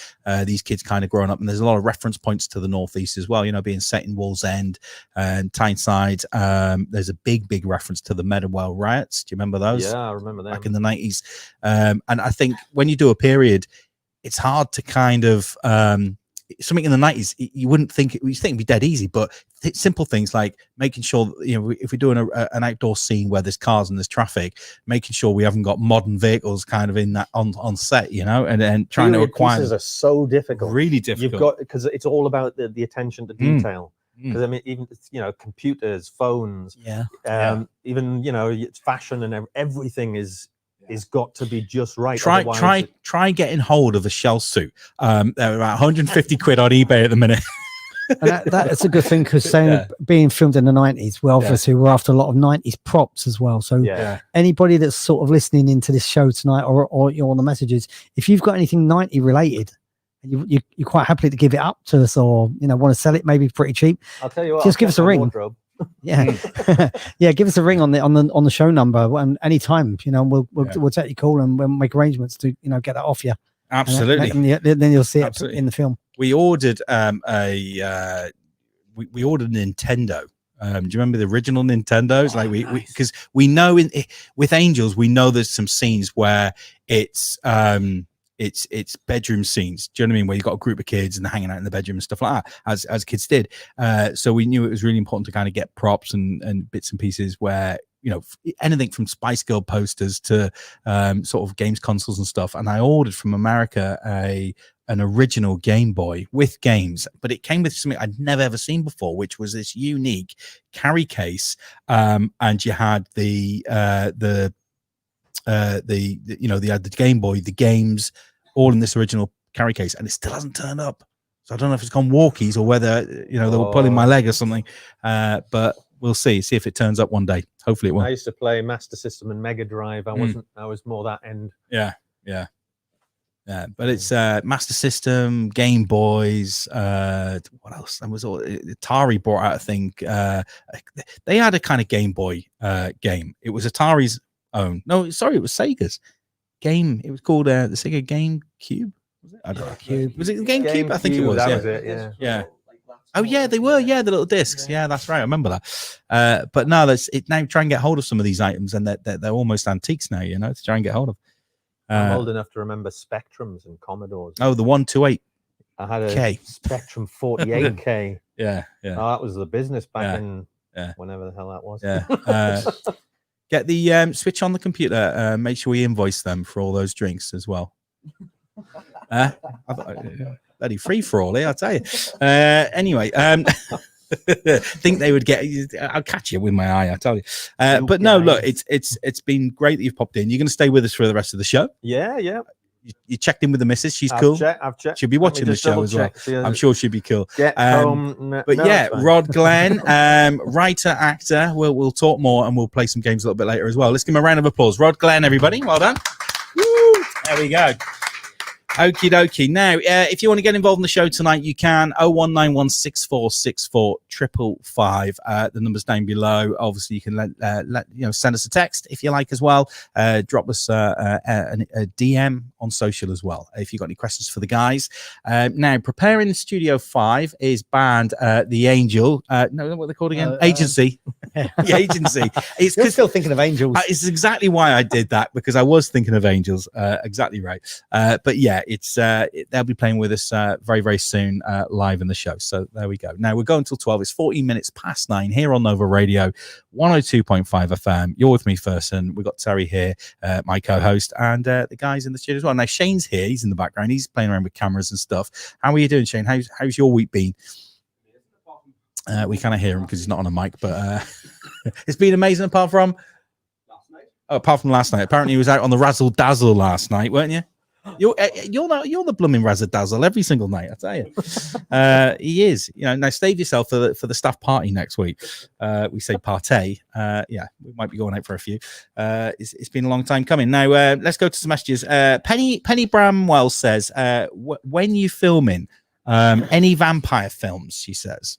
These kids kind of growing up, and there's a lot of reference points to the Northeast as well. Being set in Wallsend and Tyneside. There's a big reference to the Meadowell riots. Do you remember those? Yeah, I remember that back in the 90s. And I think when you do a period, it's hard to kind of something in the 90s. You wouldn't think you think it'd be dead easy, but simple things like making sure if we're doing an outdoor scene where there's cars and there's traffic, making sure we haven't got modern vehicles kind of in that on set, and trying to acquire. Pieces are so difficult, really difficult. You've got, because it's all about the attention to detail. Because I mean, even computers, phones, even it's fashion and everything is got to be just right. Try getting hold of a shell suit. They're about 150 quid on eBay at the minute. And that's a good thing, because being filmed in the 90s, well, obviously we're after a lot of 90s props as well. So anybody that's sort of listening into this show tonight, or you're on the messages, if you've got anything 90 related, you're quite happy to give it up to us, or want to sell it maybe pretty cheap, I'll tell you what, just give us a ring. Yeah. Give us a ring on the show number, and anytime, we'll take your call and we'll make arrangements to get that off you. Absolutely. And then you'll see it in the film. We ordered we ordered a Nintendo. Do you remember the original Nintendos? Because we know with Angels, we know there's some scenes where it's bedroom scenes. Do you know what I mean? Where you've got a group of kids and they're hanging out in the bedroom and stuff like that, as kids did. So we knew it was really important to kind of get props and bits and pieces where, anything from Spice Girl posters to sort of games consoles and stuff. And I ordered from America an original Game Boy with games, but it came with something I'd never ever seen before, which was this unique carry case. And you had the Game Boy, the games, all in this original carry case, and it still hasn't turned up. So I don't know if it's gone walkies or whether they were pulling my leg or something. But we'll see if it turns up one day. Hopefully it will. I used to play Master System and Mega Drive. I was more that end. Yeah. But it's Master System, Game Boys. What else? There was all Atari brought out. I think they had a kind of Game Boy game. It was Atari's own. No, sorry, it was Sega's game. It was called the Sega GameCube. Was it? I don't know. Was it the GameCube? I think it was. That was it. Yeah. Oh yeah, they were. Yeah, the little discs. Yeah, that's right. I remember that. But no, now try and get hold of some of these items, and they're almost antiques now. To try and get hold of. I'm old enough to remember Spectrums and Commodores. Oh, the 128. I had a Spectrum 48K. Yeah. Oh, that was the business back in whenever the hell that was. Yeah. Get the switch on the computer. Make sure we invoice them for all those drinks as well. Bloody free for all, I'll tell you. Anyway, think they would get. I'll catch you with my eye, I tell you. But no, look, it's been great that you've popped in. You're going to stay with us for the rest of the show. Yeah. You checked in with the missus. She's cool. I've checked. She'll be watching the show as well. I'm sure she'll be cool. But Rod Glenn, writer, actor. We'll talk more and we'll play some games a little bit later as well. Let's give him a round of applause. Rod Glenn, everybody. Well done. Woo! There we go. Okie dokie. Now, if you want to get involved in the show tonight, you can. 01916464555. The number's down below. Obviously, you can send us a text if you like as well. Drop us a DM on social as well if you've got any questions for the guys. Now, preparing Studio 5 is band The Angel. No, what they're called again? Agency. The Agency. You're still thinking of Angels. It's exactly why I did that, because I was thinking of Angels. Exactly right. But yeah, they'll be playing with us very, very soon live in the show. So there we go. Now we're going till 12. It's 14 minutes past 9 here on Nova Radio 102.5 FM. You're with me, FERSON. We've got Terry here, my co-host, and the guys in the studio as well. Now Shane's here. He's in the background. He's playing around with cameras and stuff. How are you doing, Shane? How's your week been? We kind of hear him because he's not on a mic, but it's been amazing apart from last night. Apparently he was out on the Razzle Dazzle last night, weren't you? You're the blooming Razzle Dazzle every single night, I tell you. He is. Now save yourself for the staff party next week. We say partay. We might be going out for a few. It's been a long time coming. Now let's go to some messages. Penny Bramwell says, when you filming any vampire films, she says.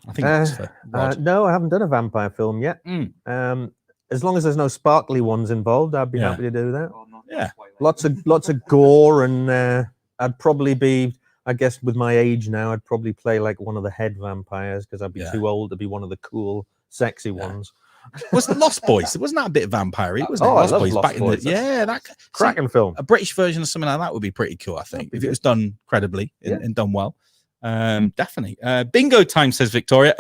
I think that's for Rod. No, I haven't done a vampire film yet. As long as there's no sparkly ones involved, I'd be happy to do that. Yeah, lots of gore, and I'd probably be, I guess, with my age now, I'd probably play like one of the head vampires because I'd be too old to be one of the cool, sexy ones. Was the Lost Boys? Wasn't that a bit vampire-y? Wasn't it? I Lost love Boys Lost back Boys. in the that Cracking film. a British version of something like that would be pretty cool, I think, if it was done credibly and done well. Definitely. Bingo time, says Victoria.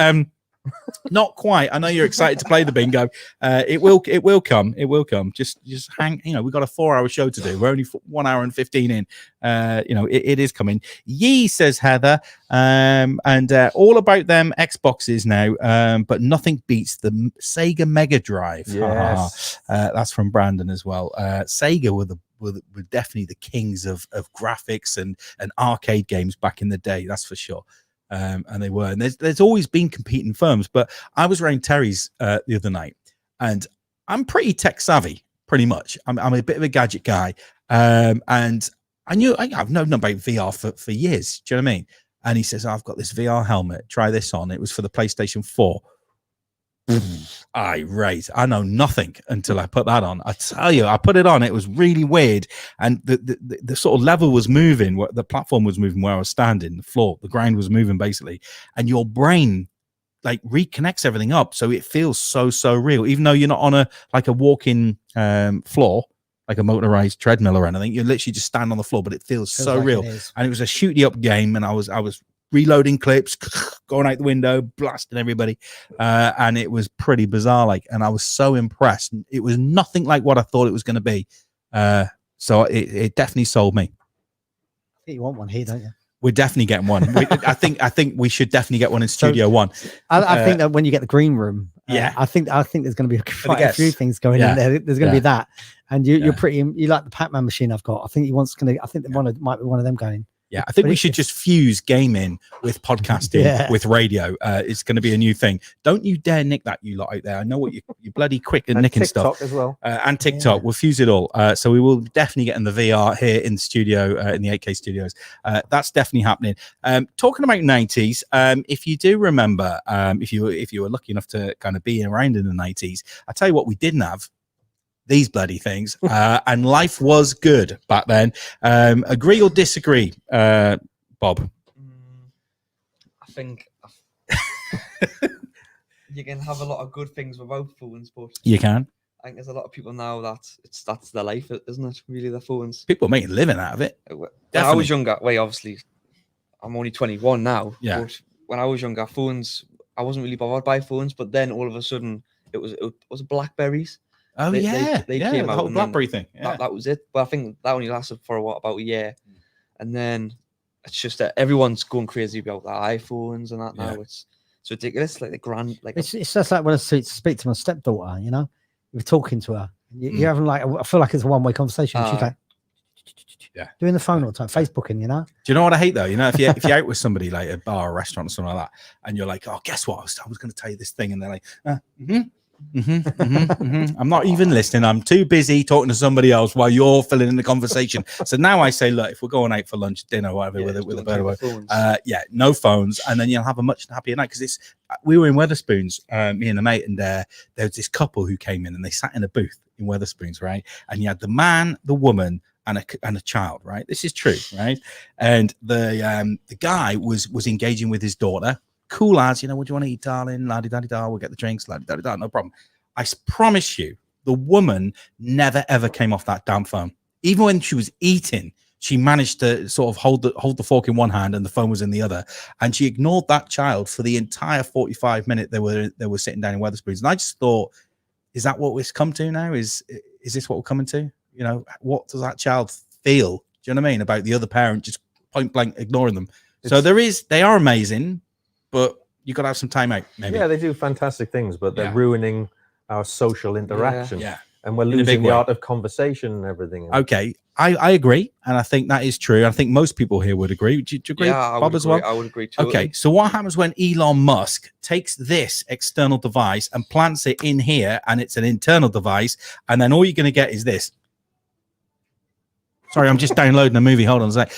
Not quite. I know you're excited to play the bingo. It will come. It will come. Just hang. We've got a 4-hour show to do. We're only 1 hour and 15 in. It is coming. Yee, says Heather, and all about them Xboxes now. But nothing beats the Sega Mega Drive. Yes. That's from Brandon as well. Sega were definitely the kings of graphics and arcade games back in the day. That's for sure. And they were, and there's always been competing firms. But I was around Terry's the other night, and I'm pretty tech savvy, pretty much. I'm a bit of a gadget guy, and I've known about VR for years. Do you know what I mean? And he says, I've got this VR helmet. Try this on. It was for the PlayStation 4. Irate. I know nothing until I put that on. I tell you, I put it on. It was really weird, and the sort of level was moving. The platform was moving where I was standing. The floor, the ground was moving basically, and your brain like reconnects everything up, so it feels so real. Even though you're not on a walking floor, like a motorized treadmill or anything, you literally just stand on the floor, but it feels so like real. And it was a shooty up game, and I was reloading clips, going out the window, blasting everybody, and it was pretty bizarre. And I was so impressed. It was nothing like what I thought it was going to be. So it definitely sold me. I think you want one here, don't you? We're definitely getting one. I think we should definitely get one in Studio One. I think that when you get the green room, I think there's going to be quite a few things going in there. There's going to be that, and you're pretty. You like the Pac-Man machine I've got. I think I think might be one of them going. Yeah, I think we should just fuse gaming with podcasting, with radio. It's going to be a new thing. Don't you dare nick that, you lot out there. I know what you're bloody quick at nicking TikTok stuff. as well. And TikTok. We'll fuse it all. So we will definitely get in the VR here in the studio, in the 8K studios. That's definitely happening. Talking about 90s, if you do remember, if you were lucky enough to kind of be around in the 90s, I tell you what we didn't have. These bloody things, and life was good back then. Agree or disagree, Bob? I think you can have a lot of good things without phones, but You can. I think there's a lot of people now that's their life, isn't it? Really, their phones. People are making a living out of it. When I was younger, obviously, I'm only 21 now. Yeah. But when I was younger, phones, I wasn't really bothered by phones. But then all of a sudden, it was Blackberries. Oh, they came the out whole and BlackBerry thing. Yeah. That was it. But I think that only lasted for about a year, and then it's just that everyone's going crazy about their iPhones and that now. It's ridiculous. Like the grand, like it's just like when I speak to my stepdaughter. We're talking to her. You're having I feel like it's a one-way conversation. She's like, doing the phone all the time, Facebooking. Do you know what I hate though? If you're out with somebody like a bar or restaurant or something like that, and you're like, oh, guess what? I was going to tell you this thing, and they're like, I'm not even listening. I'm too busy talking to somebody else while you're filling in the conversation. So now I say, look, if we're going out for lunch, dinner, whatever, with a bird, no phones, and then you'll have a much happier night. Because we were in Wetherspoons, me and the mate, and there was this couple who came in and they sat in a booth in Wetherspoons, right? And you had the man, the woman, and a child, right? This is true, right? And the guy was engaging with his daughter. Cool as, what do you want to eat, darling? La-di-da-di-da, we'll get the drinks, la-di-da-di-da, no problem. I promise you, the woman never, ever came off that damn phone. Even when she was eating, she managed to sort of hold the fork in one hand and the phone was in the other. And she ignored that child for the entire 45 minutes they were sitting down in Wetherspoons. And I just thought, is that what we've come to now? Is this what we're coming to? What does that child feel? Do you know what I mean? About the other parent just point blank ignoring them. So they are amazing, but you got to have some time out, maybe. Yeah, they do fantastic things, but they're ruining our social interaction. Yeah. And we're losing the art of conversation and everything. Okay, I agree, and I think that is true. I think most people here would agree. Do you agree, Bob, as well? I would agree too. Okay, so what happens when Elon Musk takes this external device and plants it in here, and it's an internal device, and then all you're going to get is this? Sorry, I'm just downloading a movie. Hold on a sec.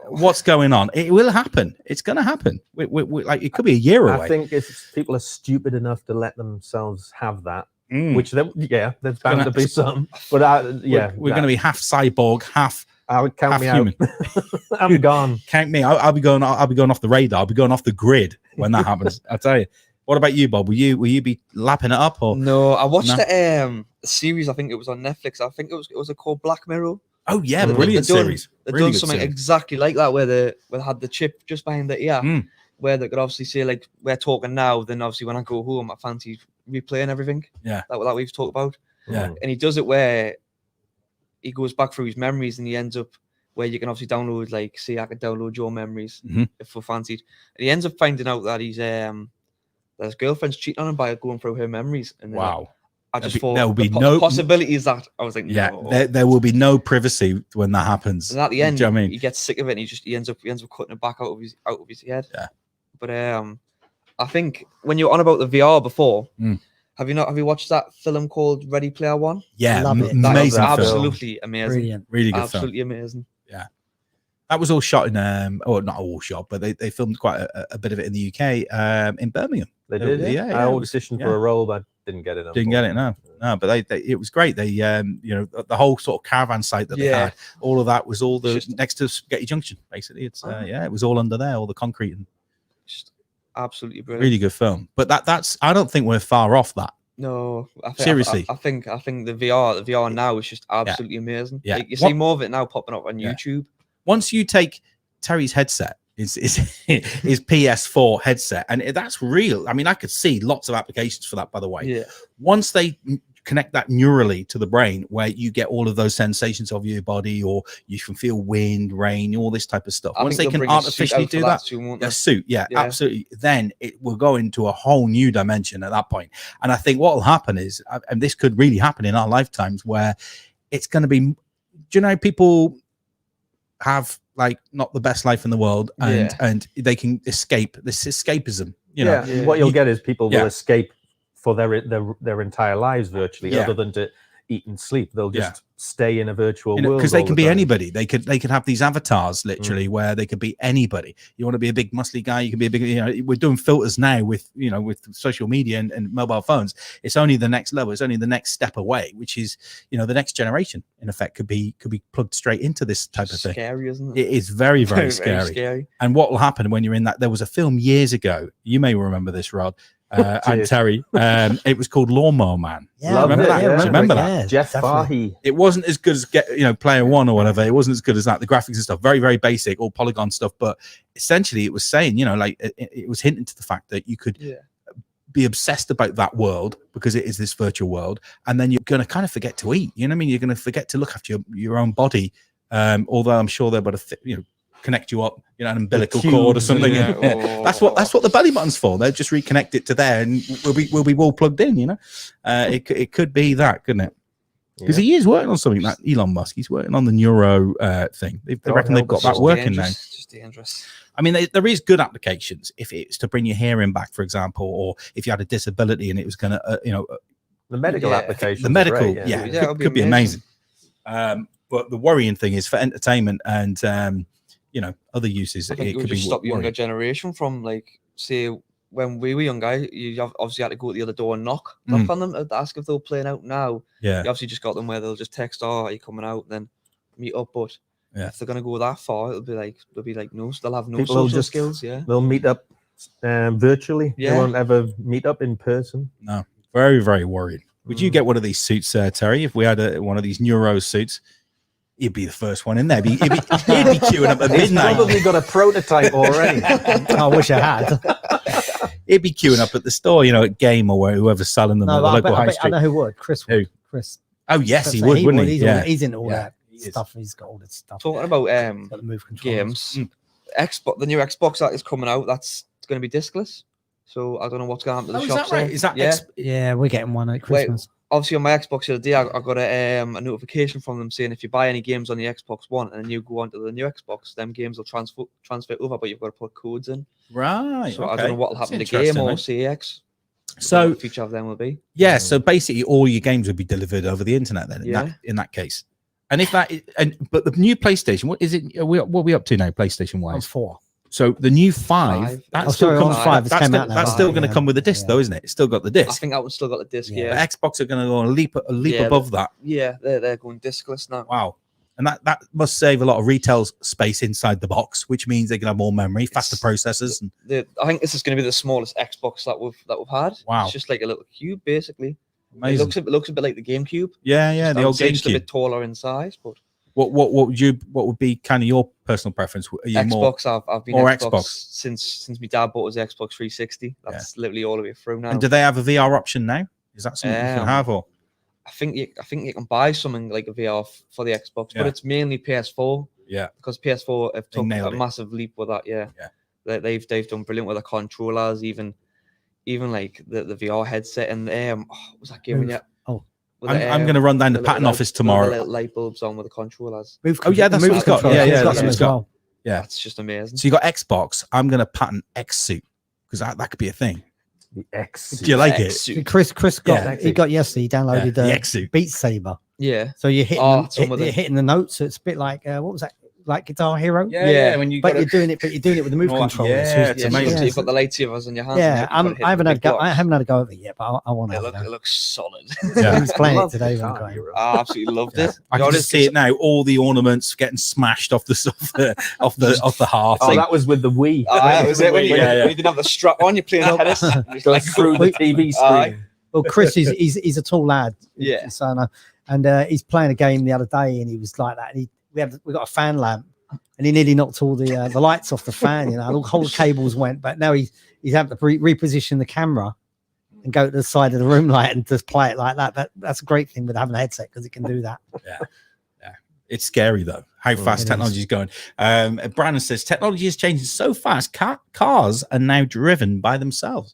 What's going on? It will happen. It's going to happen. Like it could be a year away. I think if people are stupid enough to let themselves have that, which there's bound to be some. But we're going to be half cyborg, half. I would count me human. Out. I'm gone. Count me. I'll be going off the radar. I'll be going off the grid when that happens. I tell you. What about you, Bob? Will you be lapping it up or? No, I watched No? a series. I think it was on Netflix. I think it was called Black Mirror. Oh yeah, Mm. brilliant They've done- series. They've Really done good something series. exactly like that, where they had the chip just behind the ear, Mm. where they could obviously say like, we're talking now. Then obviously when I go home, I fancy replaying everything. Yeah. that we've talked about. Yeah. And he does it where he goes back through his memories, and he ends up where you can obviously download, like, say I could download your memories Mhm. if we're fancied. And he ends up finding out that he's that his girlfriend's cheating on him by going through her memories. And then Wow. I just There'll be- thought there'll be the no- possibility is that I was like, Yeah, no. there will be no privacy when that happens. And at the end, Do you know what I mean? he gets sick of it, and he ends up cutting it back out of his head. Yeah. But I think when you're on about the VR before, Mm. have you watched that film called Ready Player One? Yeah, Love it. That amazing was that film. film. absolutely amazing. Brilliant. Really good film. Absolutely amazing. That was all shot in or not all shot, but they filmed quite a bit of it in the UK, in Birmingham. They Oh, did. yeah, I yeah, it was- auditioned yeah. for a role, but didn't get it. Didn't get it, no. But they it was great. They the whole sort of caravan site that they Yeah. had, all of that was all the Just- next to Spaghetti Junction. Basically, it's Oh. it was all under there, all the concrete, and Just absolutely brilliant. really good film. But that's I don't think we're far off that. No, Seriously. I think the VR now is just absolutely amazing. Yeah. Like, you What- see more of it now popping up on Yeah. YouTube. Once you take Terry's headset, his PS4 headset, and that's real. I mean, I could see lots of applications for that, by the way. Yeah, Once they connect that neurally to the brain, where you get all of those sensations of your body, or you can feel wind, rain, all this type of stuff. I Once think they they'll can bring a suit artificially out for do that, soon, won't a they? suit, yeah, Yeah. absolutely. Then it will go into a whole new dimension at that point. And I think what will happen is, and this could really happen in our lifetimes, where it's going to be, do you know, people have like not the best life in the world, and they can escape this escapism. You know, Yeah. What you'll get is people Yeah. will escape for their entire lives virtually, Yeah. other than to eat and sleep. They'll Yeah. just stay in a virtual world because they all can the be time. anybody. They could have these avatars literally where they could be anybody. You want to be a big muscly guy, you can be a big, we're doing filters now with with social media and mobile phones. It's only the next level, it's only the next step away, which is the next generation in effect could be plugged straight into this type of thing. Scary, isn't it? It is very, very scary. And what will happen when you're in that? There was a film years ago, you may remember this, Rod, and Terry. It was called Lawnmower Man. Yeah, Love remember it, that? yeah. Do you remember that? Yeah, Jeff definitely. Fahey. It wasn't as good as Player One or whatever. It wasn't as good as that. The graphics and stuff, very, very basic, all polygon stuff. But essentially, it was saying, like it was hinting to the fact that you could be obsessed about that world because it is this virtual world, and then you're going to kind of forget to eat. You know what I mean? You're going to forget to look after your own body. Although I'm sure they're about to connect you up, an umbilical cord or something. Yeah. That's what the belly button's for. They'll just reconnect it to there, and we'll be all plugged in. It could be that, couldn't it? Because he is working on something. That Elon Musk, he's working on the neuro thing. They reckon they've got that working now. Just dangerous. I mean, there is good applications if it's to bring your hearing back, for example, or if you had a disability and it was going to, The medical application. the medical, it'd could be amazing. But the worrying thing is for entertainment and other uses. I think it would could just be stop younger worrying. generation from, like, say, when we were younger, you obviously had to go to the other door and knock on them to ask if they were playing out now. Yeah, You obviously just got them where they'll just text, "Oh, are you coming out?" Then meet up. But if they're gonna go that far, they'll be like no, they'll have no People will social just- skills. Yeah, They'll meet up virtually. Yeah. They won't ever meet up in person. no, very, very worried. Would you get one of these suits, Terry? If we had one of these neuro suits, you'd be the first one in there. He'd be queuing up at He's midnight. probably got a prototype already. I wish I had. He'd be queuing up at the store, at Game or whoever's selling them No, at the but local high I street. know who would. Chris Who? would. Chris. Oh yes, he So would, wouldn't he? He's into all Yeah, that he is. stuff. He's got all this stuff. talking about He's got the move controls. games, Xbox, the new Xbox that is coming out, that's going to be discless. So I don't know what's going to happen to the Oh, is shops. that right? there. Is that yeah? Yeah, we're getting one at Christmas. Obviously on my Xbox the other day, I got a notification from them saying if you buy any games on the Xbox One and then you go onto the new Xbox, them games will transfer over, but you've got to put codes in. Right. So I okay. don't know what will That's happen to the game interesting, or mate. CX. So What the future of them will be. yeah, so basically all your games would be delivered over the internet then. In that case, and if that but the new PlayStation, what is it? What are we up to now, PlayStation On wise? 4. So the new 5, that's Oh, still sorry, comes on 5, it's that's came still, out now. that's still going to Yeah. come with the disc, Yeah. though, isn't it? It's still got the I disc. think that one's still got the disc. Yeah. But Yeah, Xbox are going to go a leap Yeah, above that. yeah, they're going discless now. Wow. And that must save a lot of retail space inside the box, which means they can have more memory, faster processors. And I think this is going to be the smallest Xbox that we've had. Wow. It's just like a little cube, basically. amazing. It looks a bit like the GameCube. Yeah, the old Just a GameCube. bit taller in size, but What would be kind of your personal preference? Are you Xbox. more, I've been more Xbox Xbox? since my dad bought his Xbox 360. That's literally all the way through now. and do they have a VR option now? Is that something you can have, or I think you can buy something like a VR for the Xbox, but it's mainly PS4. Yeah, because PS4 have took a nailed it. massive leap with that. Yeah. They've done brilliant with the controllers, even like the VR headset and what was that giving you? I'm going to run down the patent office tomorrow. The light bulbs on with the controllers. Oh yeah, that's what it's got. Yeah, that's what it's got. Yeah, that's just amazing. So you got Xbox. I'm going to patent X suit because that could be a thing. The X. Do you like it? Chris got he got yesterday. He downloaded the X suit. Beat Saber. Yeah. So you're hitting the notes. So it's a bit like what was that? Like Guitar Hero. Yeah. When you're doing it with the move controllers. Yeah, it's amazing. You've got the lightsabers in your hands. Yeah, I haven't had a go of it yet, but I want to. It looks solid. Yeah, I was playing it today. I absolutely loved it. I can just see it now. All the ornaments getting smashed off the heart. Oh, that was with the Wii. That was it. When you didn't have the strap on, you're playing tennis. Goes through the TV screen. Well, Chris he's a tall lad. Yeah. So, and he's playing a game the other day, and he was like that. And we got a fan lamp. And he nearly knocked all the lights off the fan, and the whole cables went. But now he's having to reposition the camera and go to the side of the room light and just play it like that. That's a great thing with having a headset because it can do that. Yeah. It's scary though how fast technology is going. Brandon says technology is changing so fast. Cars are now driven by themselves,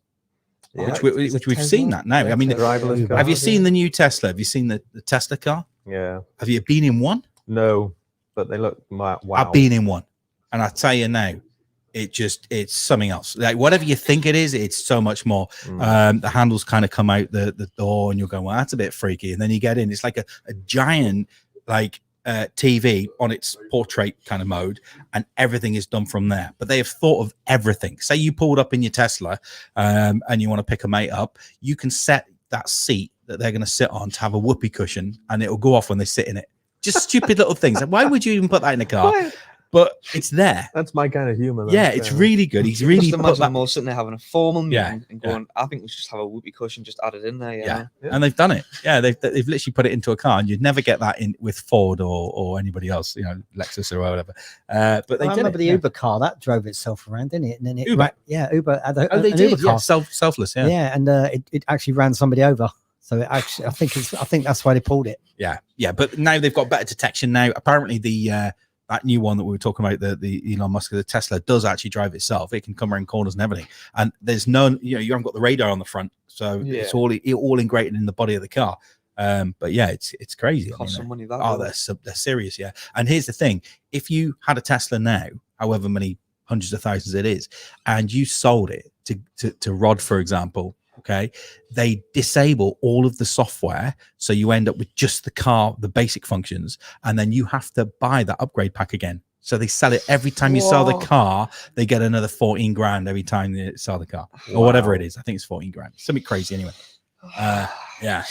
which we've seen that now. I mean, have you seen the new Tesla? Have you seen the Tesla car? Yeah. Have you been in one? No. But they look wow. I've been in one, and I tell you now, it's something else. Like whatever you think it is, it's so much more. The handles kind of come out the door, and you're going, well, that's a bit freaky. And then you get in, it's like a giant TV on its portrait kind of mode, and everything is done from there. But they have thought of everything. Say you pulled up in your Tesla, and you want to pick a mate up, you can set that seat that they're going to sit on to have a whoopee cushion, and it'll go off when they sit in it. Just stupid little things. Like, why would you even put that in a car? But it's there. That's my kind of humor. Yeah, it's really good. He's really just imagine them all sitting there having a formal meeting and going, I think we should just have a whoopee cushion just added in there. Yeah. And they've done it. Yeah, they've literally put it into a car, and you'd never get that in with Ford or anybody else, Lexus or whatever. But they did. I remember the Uber car that drove itself around, didn't it? And then Uber had an Uber car. Yeah, selfless. Yeah, yeah, and it actually ran somebody over. So it actually, I think that's why they pulled it. Yeah. But now they've got better detection. Now, apparently, that new one that we were talking about, the Elon Musk, the Tesla, does actually drive itself. It can come around corners and everything. And there's you haven't got the radar on the front, so it's all integrated in the body of the car. But yeah, it's crazy. Cost some money. They're serious. Yeah. And here's the thing: if you had a Tesla now, however many hundreds of thousands it is, and you sold it to Rod, for example. Okay, they disable all of the software, so you end up with just the car, the basic functions, and then you have to buy that upgrade pack again. So they sell it every time you sell the car. They get another 14 grand every time they sell the car, or whatever it is. I think it's 14 grand, something crazy anyway. Yeah,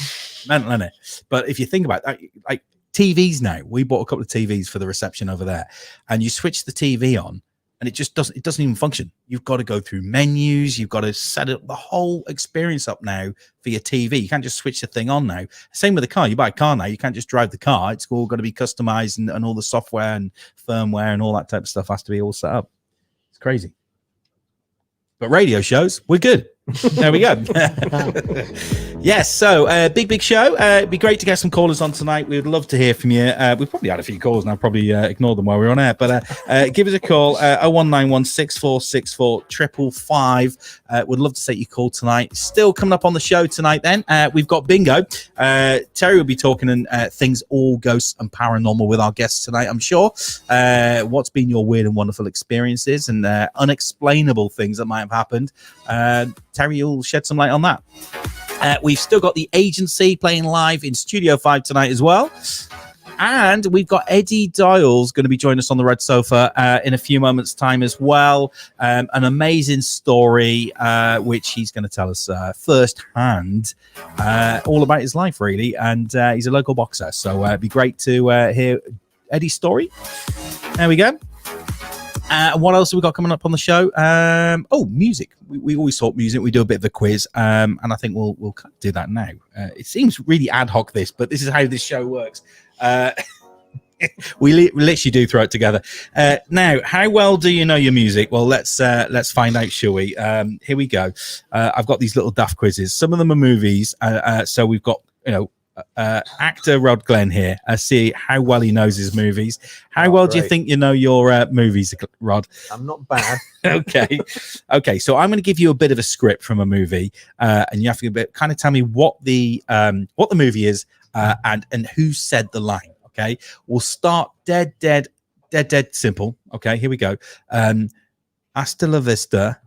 mental, isn't it? But if you think about that, like TVs now, we bought a couple of TVs for the reception over there, and you switch the TV on, and it doesn't even function. You've got to go through menus. You've got to set up the whole experience up now for your TV. You can't just switch the thing on now. Same with the car. You buy a car now, you can't just drive the car. It's all got to be customized, and all the software and firmware and all that type of stuff has to be all set up. It's crazy. But radio shows, we're good. There we go. Yes, so big show. It'd be great to get some callers on tonight. We would love to hear from you. We've probably had a few calls and I've probably ignored them while we're on air, but give us a call, 0191 6464 555. Would love to take your call tonight. Still coming up on the show tonight then, we've got bingo. Terry will be talking and things all ghosts and paranormal with our guests tonight, I'm sure. What's been your weird and wonderful experiences and unexplainable things that might have happened. Terry, you'll shed some light on that. We've still got the agency playing live in Studio 5 tonight as well. And we've got Eddie Dials going to be joining us on the red sofa in a few moments' time as well. An amazing story, which he's going to tell us firsthand, all about his life, really. And he's a local boxer. So it'd be great to hear Eddie's story. There we go. What else have we got coming up on the show? Music. We always talk music. We do a bit of a quiz, and I think we'll do that now. It seems really ad hoc, but this is how this show works. We literally do throw it together. Now, how well do you know your music? Well, let's find out, shall we? Here we go. I've got these little daft quizzes. Some of them are movies. So we've got actor Rod Glenn here. See how well he knows his movies. How well do you think you know your movies, Rod? I'm not bad. Okay. So I'm going to give you a bit of a script from a movie, and you have to kind of tell me what the movie is and who said the line. Okay, we'll start dead simple. Okay, here we go. Hasta la vista.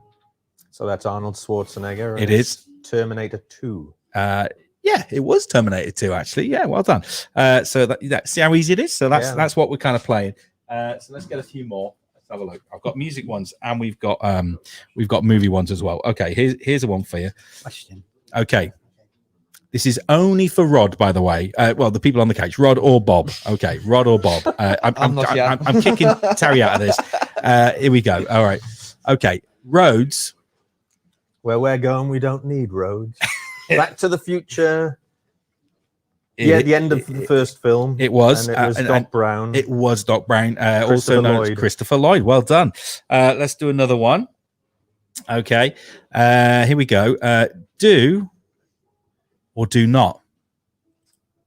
So that's Arnold Schwarzenegger. It is Terminator 2. Yeah, it was Terminator 2, actually. Yeah, well done. So that see how easy it is. So that's what we're kind of playing. So let's get a few more. Let's have a look. I've got music ones and we've got movie ones as well. Okay, here's a one for you. Question. Okay. This is only for Rod, by the way. Well, the people on the couch, Rod or Bob. Okay, Rod or Bob. I'm kicking Terry out of this. Here we go. All right. Okay, roads. Where we're going, we don't need roads. Back to the Future. Yeah, the end of the first film. It was. And it was Doc Brown. It was Doc Brown, also known as Christopher Lloyd. Well done. Let's do another one. Okay. Here we go. Do or do not.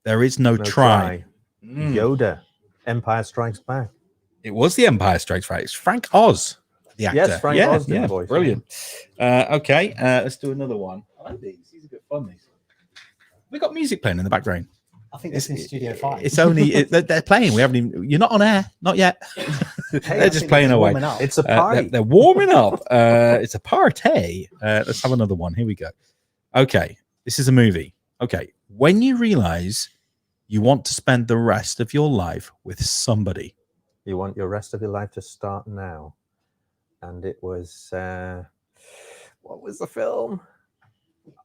There is no try. Yoda. Empire Strikes Back. It was the Empire Strikes Back. It's Frank Oz, the actor. Yes, Frank Oz. Yeah, voice, brilliant. Okay, let's do another one. I like these. These are good fun. These. We got music playing in the background. I think it's in Studio 5. It's only they're playing. We haven't even. You're not on air, not yet. They're just playing away. It's a party. They're warming up. It's a party. Let's have another one. Here we go. Okay, this is a movie. Okay, when you realize you want to spend the rest of your life with somebody, you want your rest of your life to start now, and it was what was the film?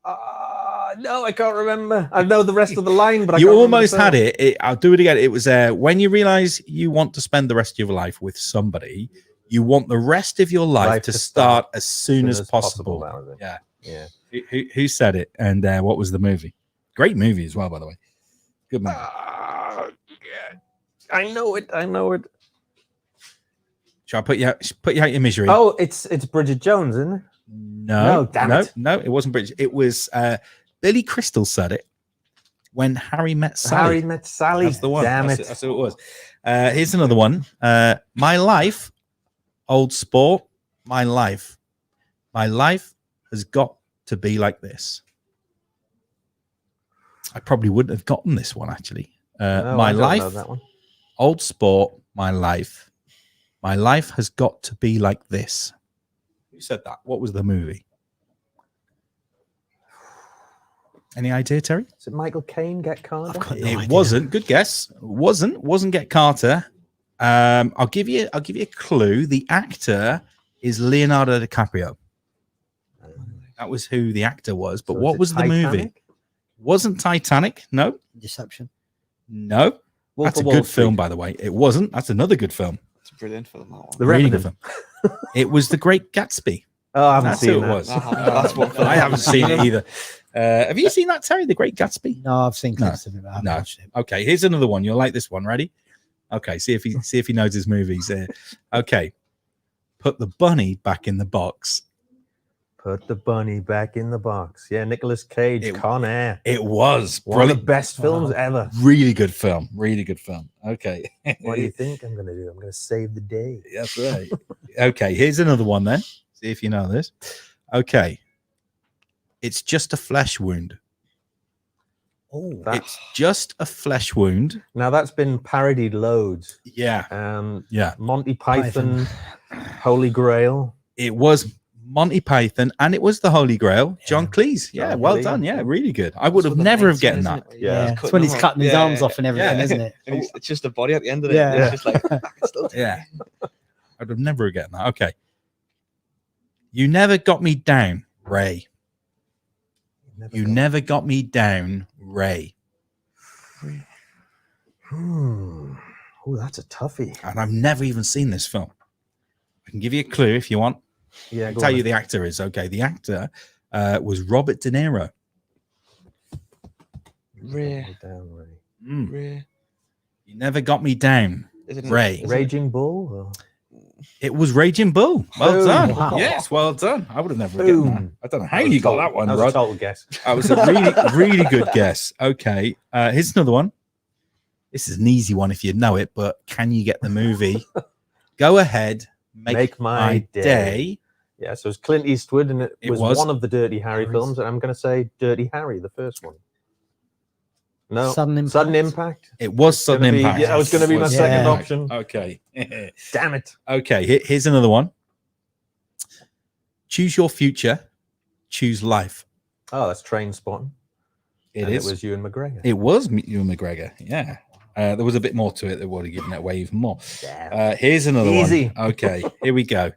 No, I can't remember. I know the rest of the line, but you almost had it. I'll do it again. It was when you realize you want to spend the rest of your life with somebody, you want the rest of your life to start as soon as possible. Yeah. Who said it? And what was the movie? Great movie as well, by the way. Good movie. I know it. Shall I put you out your misery? Oh, it's Bridget Jones, isn't it? No, it wasn't Bridget. It was Billy Crystal said it when Harry Met Sally. Harry Met Sally. That's the one. Damn it. That's who it was. Here's another one. My life, old sport. My life has got to be like this. I probably wouldn't have gotten this one actually. My life, old sport. My life has got to be like this. Who said that? What was the movie? Any idea, Terry? Is it Michael Caine, Get Carter? It wasn't. Good guess. Wasn't Get Carter. I'll give you a clue. The actor is Leonardo DiCaprio. That was who the actor was. But what was the movie? Wasn't Titanic? No. Deception. No. That's a good film, by the way. It wasn't. That's another good film. It's a brilliant film, that one. The Revenant. Film. It was The Great Gatsby. Oh, I haven't That's seen who that. it was. That's what I haven't seen it either. Have you seen that, Terry? The Great Gatsby? No, I've seen clips of it. But I haven't watched it. Okay, here's another one. You'll like this one. Ready? Okay, see if he knows his movies. Okay, put the bunny back in the box. Put the bunny back in the box. Yeah, Nicolas Cage, Con Air. It was one of the best films ever. Really good film. Really good film. Okay. What do you think I'm going to do? I'm going to save the day. That's right. Okay, here's another one then. See if you know this. Okay. It's just a flesh wound. Oh, it's just a flesh wound. Now that's been parodied loads. Yeah. Yeah. Monty Python, Holy Grail. It was Monty Python, and it was the Holy Grail. John Cleese. Yeah, well done. Yeah, really really good. I would have never have gotten that. Yeah. It's when he's cutting his arms off and everything, isn't it? And it's just a body at the end of it. Yeah. It's just like, yeah. I would have never have gotten that. Okay. You never got me down, Ray. You never got me down, Ray. Oh, that's a toughie. And I've never even seen this film. I can give you a clue if you want. Yeah, I'll tell you the actor is. Okay, the actor was Robert De Niro. Rare. Rare. You never got me down, Is it Ray. Raging Bull? Or? It was Raging Bull. Well Boom. done. Wow. Yes, well done. I would have never gotten that. Boom. I don't know how you got that one, That was a Rod. total guess. That was a really, really good guess. Okay, here's another one. This is an easy one if you know it, but can you get the movie? Go ahead, make my day. Yeah, so it's Clint Eastwood, and it was was. one of the Dirty Harry films, and I'm going to say Dirty Harry, the first one. No, Sudden Impact. Sudden Impact. It was Sudden Gonna be- Impact. yeah, it was going to be my Was second Yeah. option. Okay. Damn it. Okay, here's another one. Choose your future, choose life. Oh, that's Train Spotting. It And is. It was Ewan McGregor. It was Ewan McGregor. Yeah. There was a bit more to it that would have given it away even more. Damn. Here's another Easy. one. Okay, here we go.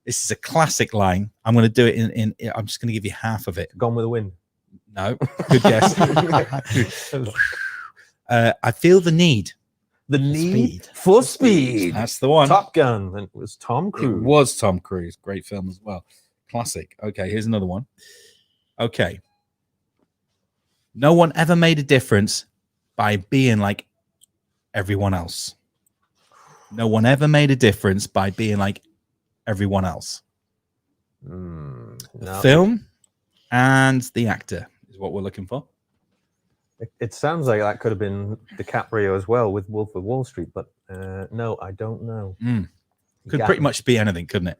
This is a classic line. I'm going to do it in I'm just going to give you half of it. Gone with the Wind. No, good guess. I feel the need. The Need Speed. for Speed. That's the one. Top Gun. And it was Tom It Cruise. was Tom Cruise. Great film as well. Classic. Okay, here's another one. Okay. No one ever made a difference by being like everyone else. No one ever made a difference by being like everyone else. No. Film and the actor is what we're looking for. It sounds like that could have been DiCaprio as well with Wolf of Wall Street, but no, I don't know. Could pretty much be anything, couldn't it?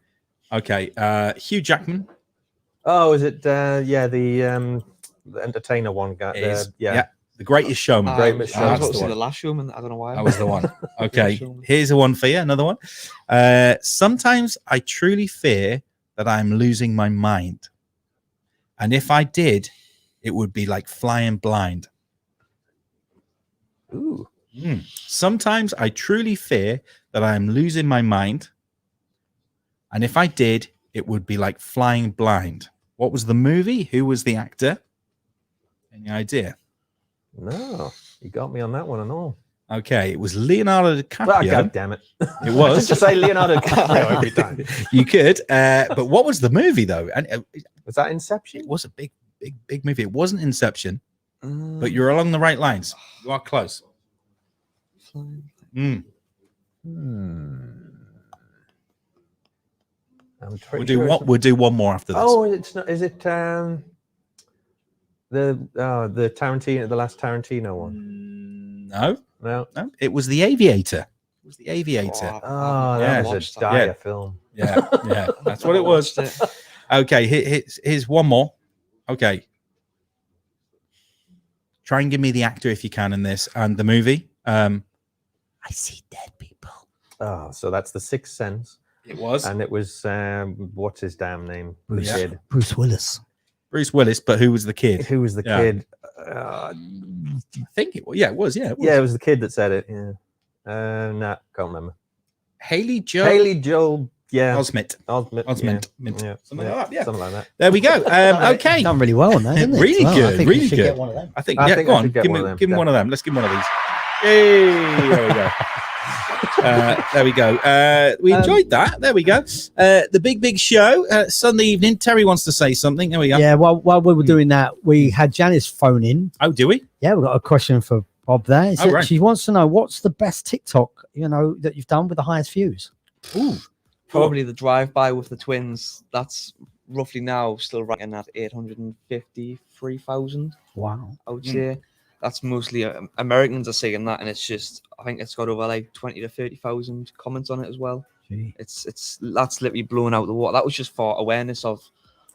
Okay. Hugh Jackman. Oh, is it? The entertainer one guy. It is. Yeah. The Greatest Showman. Great I was Showman. about to That's say the the last showman. I don't know why. That was the one. Okay. Showman. Here's a one for you. Another one. Sometimes I truly fear that I'm losing my mind. And if I did, it would be like flying blind. Ooh. Sometimes I truly fear that I am losing my mind. And if I did, it would be like flying blind. What was the movie? Who was the actor? Any idea? No, you got me on that one and all. Okay, it was Leonardo Ah, DiCaprio. God damn it. It was. Just say Leonardo DiCaprio every time. You could, but what was the movie though? And Was that Inception? it was a big movie. It wasn't Inception, Mm, but you're along the right lines. You are close. flying. I'm We'll do what? We'll do one more after this. Oh, it's not. Is it the Tarantino, the last Tarantino one? No, No. no. It was The Aviator. It was The Aviator. Oh, Yeah. that was a dire film. Yeah, yeah. That's what it was. Okay, here's one more. Okay. Try and give me the actor if you can in this and the movie. I see dead people. Oh, so that's The Sixth Sense, It was and it was what's his damn name? The Bruce. kid. Bruce Willis. Bruce Willis, but who was the kid? Who was the Yeah. kid? I think it was. Yeah, it was. Yeah, it was. Yeah, it was the kid that said it. Yeah. No, can't remember. Haley Joel Haley Joel. Yeah. Osment. Osment. Mint. Yeah. Something like that. Yeah. Something like that. There we go. Okay. Done really well on that, isn't it? Really Well, I good, think we really should good. Get one of them. I think. I Yeah, think go I on. should get Give one me, of them, give me one of them. Let's give him one of these. Yay! There we go. There we go. We enjoyed that. There we go. The big show Sunday evening. Terry wants to say something. There we go. Yeah, while we were doing that, we had Janice phone in. Oh, do we? Yeah, we've got a question for Bob there. Oh, right. She wants to know what's the best TikTok, that you've done with the highest views. Ooh. Probably the drive-by with the twins. That's roughly now still ranking at 853,000. Wow. I would say that's mostly Americans are saying that, and it's just I think it's got over like 20 to 30,000 comments on it as well. Gee. It's that's literally blown out the water. That was just for awareness of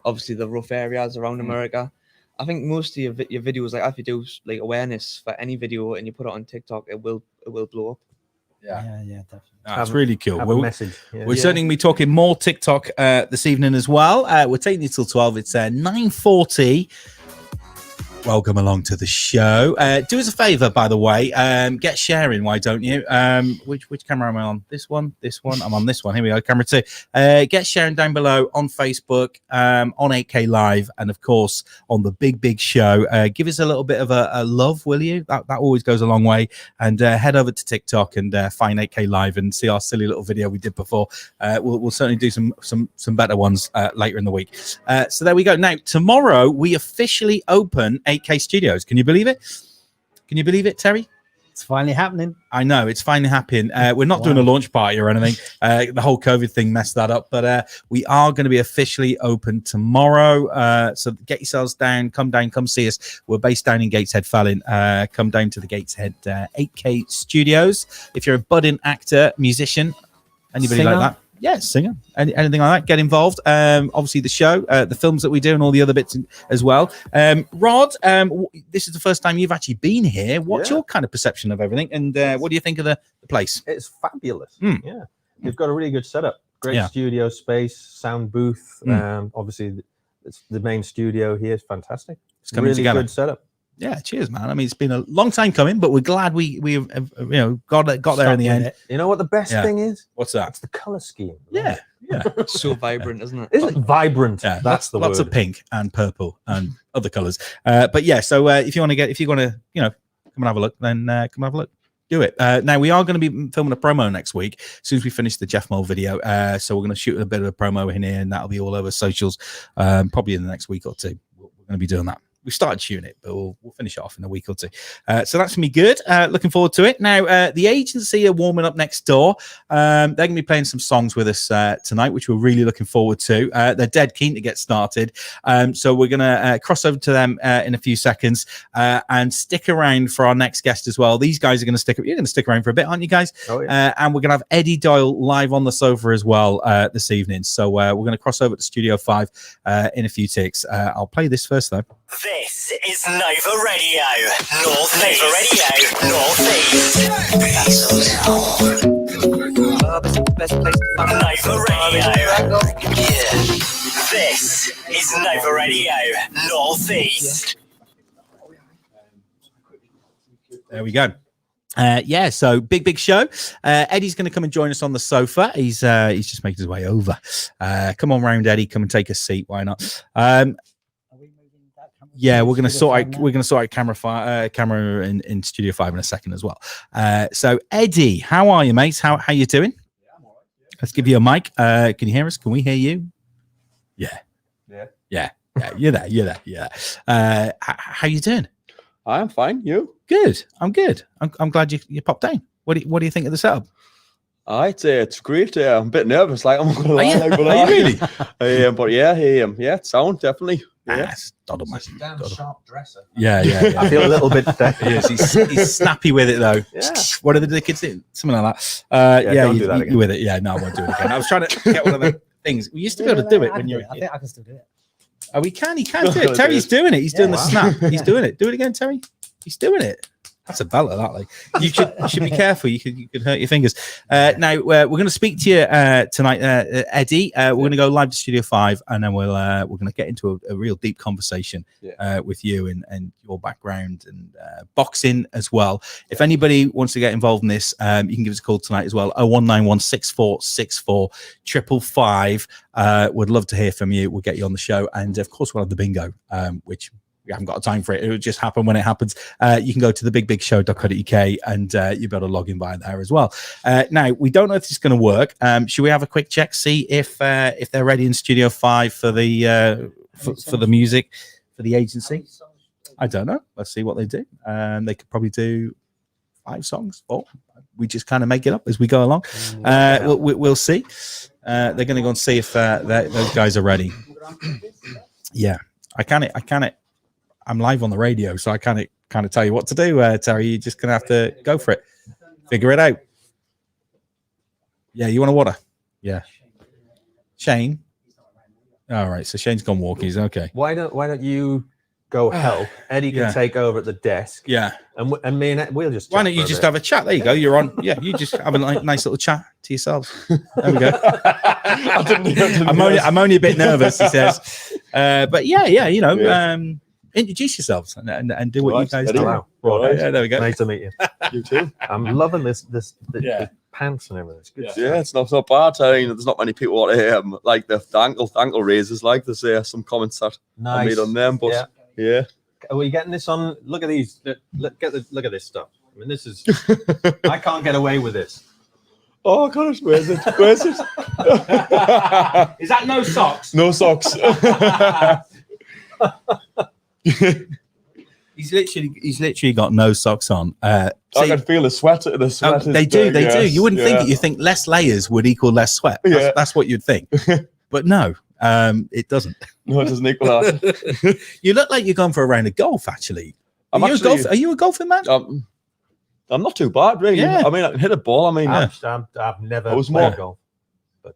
obviously the rough areas around America. I think most of your videos, like if you do like awareness for any video and you put it on TikTok, it will blow up. Yeah. Yeah, definitely. That's really cool. Have a We're message. Yeah. certainly going to be talking more TikTok this evening as well. We're taking you till 12. It's 9:40. Welcome along to the show. Do us a favor, by the way. Get sharing, why don't you? Which camera am I on? This one. I'm on this one. Here we go. Camera 2. Get sharing down below on Facebook, on 8K Live, and of course on the big show. Give us a little bit of a love, will you? That always goes a long way. And head over to TikTok and find 8K Live and see our silly little video we did before. We'll certainly do some better ones later in the week. So there we go. Now tomorrow we officially open 8K Studios. Can you believe it? Can you believe it, Terry? It's finally happening. I know it's finally happening. We're not doing a launch party or anything. The whole COVID thing messed that up, but we are going to be officially open tomorrow. So get yourselves down, come see us. We're based down in Gateshead, Fallin. Come down to the Gateshead 8K Studios. If you're a budding actor, musician, anybody like that. Yeah, singer, anything like that, get involved. Obviously, the show, the films that we do, and all the other bits as well. Rod, this is the first time you've actually been here. What's your kind of perception of everything, and what do you think of the place? It's fabulous. Yeah, you've got a really good setup. Great studio space, sound booth. Obviously, it's the main studio here is fantastic. It's coming really together. Good setup. Yeah, cheers, man. I mean, it's been a long time coming, but we're glad we got there in the end. You know what the best thing is? What's that? It's the color scheme. Yeah. So vibrant, isn't it? Isn't it vibrant? Yeah, that's the lots word. of pink and purple and other colors. But yeah, so if you want to come and have a look, then come and have a look. Do it. Now we are going to be filming a promo next week as soon as we finish the Jeff Mull video. So we're going to shoot a bit of a promo in here, and that'll be all over socials probably in the next week or two. We're going to be doing that. We started shooting it, but we'll finish it off in a week or two. So that's gonna be good. Looking forward to it. Now, the agency are warming up next door. They're gonna be playing some songs with us tonight, which we're really looking forward to. They're dead keen to get started. So we're gonna cross over to them in a few seconds and stick around for our next guest as well. These guys are gonna stick. You're gonna stick around for a bit, aren't you guys? Oh, yeah. And we're gonna have Eddie Doyle live on the sofa as well this evening. So we're gonna cross over to Studio 5 in a few ticks. I'll play this first though. This is Nova Radio, North Nova Radio, Northeast. Nova Radio. Yeah. This is Nova Radio, Northeast. There we go. So big show. Eddie's going to come and join us on the sofa. He's just making his way over. Come on round, Eddie. Come and take a seat. Why not? Yeah, we're going to sort out camera in Studio 5 in a second as well. So Eddie, how are you, mate? How you doing? Yeah, I'm all right. Let's give you a mic. Can you hear us? Can we hear you? Yeah. You're there. Yeah. How you doing? I'm fine. You? Good. I'm good. I'm glad you popped down. What do you think of the setup? It's great. I'm a bit nervous. Like I'm not gonna lie. Are you really? But yeah, it's sound definitely. Yeah. Sharp dresser. Yeah. I feel a little bit. He's snappy with it though. Yeah. What are the kids doing? Something like that. Don't do that again. You with it. Yeah, no, I won't do it again. I was trying to get one of the things. We used to be able to do it when you were. I think I can still do it. Oh, he can do it. Terry's doing it. He's doing the snap. He's doing it. Do it again, Terry. He's doing it. That's a bella, that like you should be careful. You could hurt your fingers. Now we're going to speak to you tonight, Eddie. We're going to go live to Studio 5, and then we're going to get into a real deep conversation with you and your background and boxing as well. If anybody wants to get involved in this, you can give us a call tonight as well. 0191 6464 555. Would love to hear from you. We'll get you on the show, and of course we'll have the bingo, which. We haven't got a time for it. It will just happen when it happens. You can go to thebigbigshow.co.uk and you'll be able to log in via there as well. Now, we don't know if this is going to work. Should we have a quick check, see if they're ready in Studio 5 for the for the music, for the agency? I don't know. Let's see what they do. They could probably do 5 songs, 4. We just kind of make it up as we go along. We'll see. They're going to go and see if those guys are ready. Yeah, I can't. I'm live on the radio, so I can't kind of tell you what to do, Terry. You're just gonna have to go for it, figure it out. Yeah, you want a water? Yeah. Shane. All right, so Shane's gone walkies. Okay. Why don't you go help? Eddie can take over at the desk. Yeah. And me and we'll just. Why don't you just have a chat? There you go. You're on. Yeah, you just have a nice little chat to yourselves. There we go. I'm only a bit nervous, he says. But yeah, you know. introduce yourselves and do what you guys do. Hello. Right. Yeah, there we go. Nice to meet you. You too. I'm loving this Yeah. the pants and everything. It's good. Yeah, it's not bad. I mean, there's not many people out like the ankle raises. Like there's some comments that I made on them, but yeah. Are we getting this on? Look at these. Look at this stuff. I mean, this is. I can't get away with this. Oh gosh, where's it? Where's it? Is that no socks? No socks. He's literally got no socks on. I can feel the sweat. The sweat. They do. You wouldn't think it. You think less layers would equal less sweat. That's what you'd think. But no, it doesn't. No, it doesn't equal that. You look like you're going for a round of golf. Actually, are you a golfer, man? I'm not too bad, really. Yeah. I mean, I can hit a ball. I mean, I've never It was played more- golf. But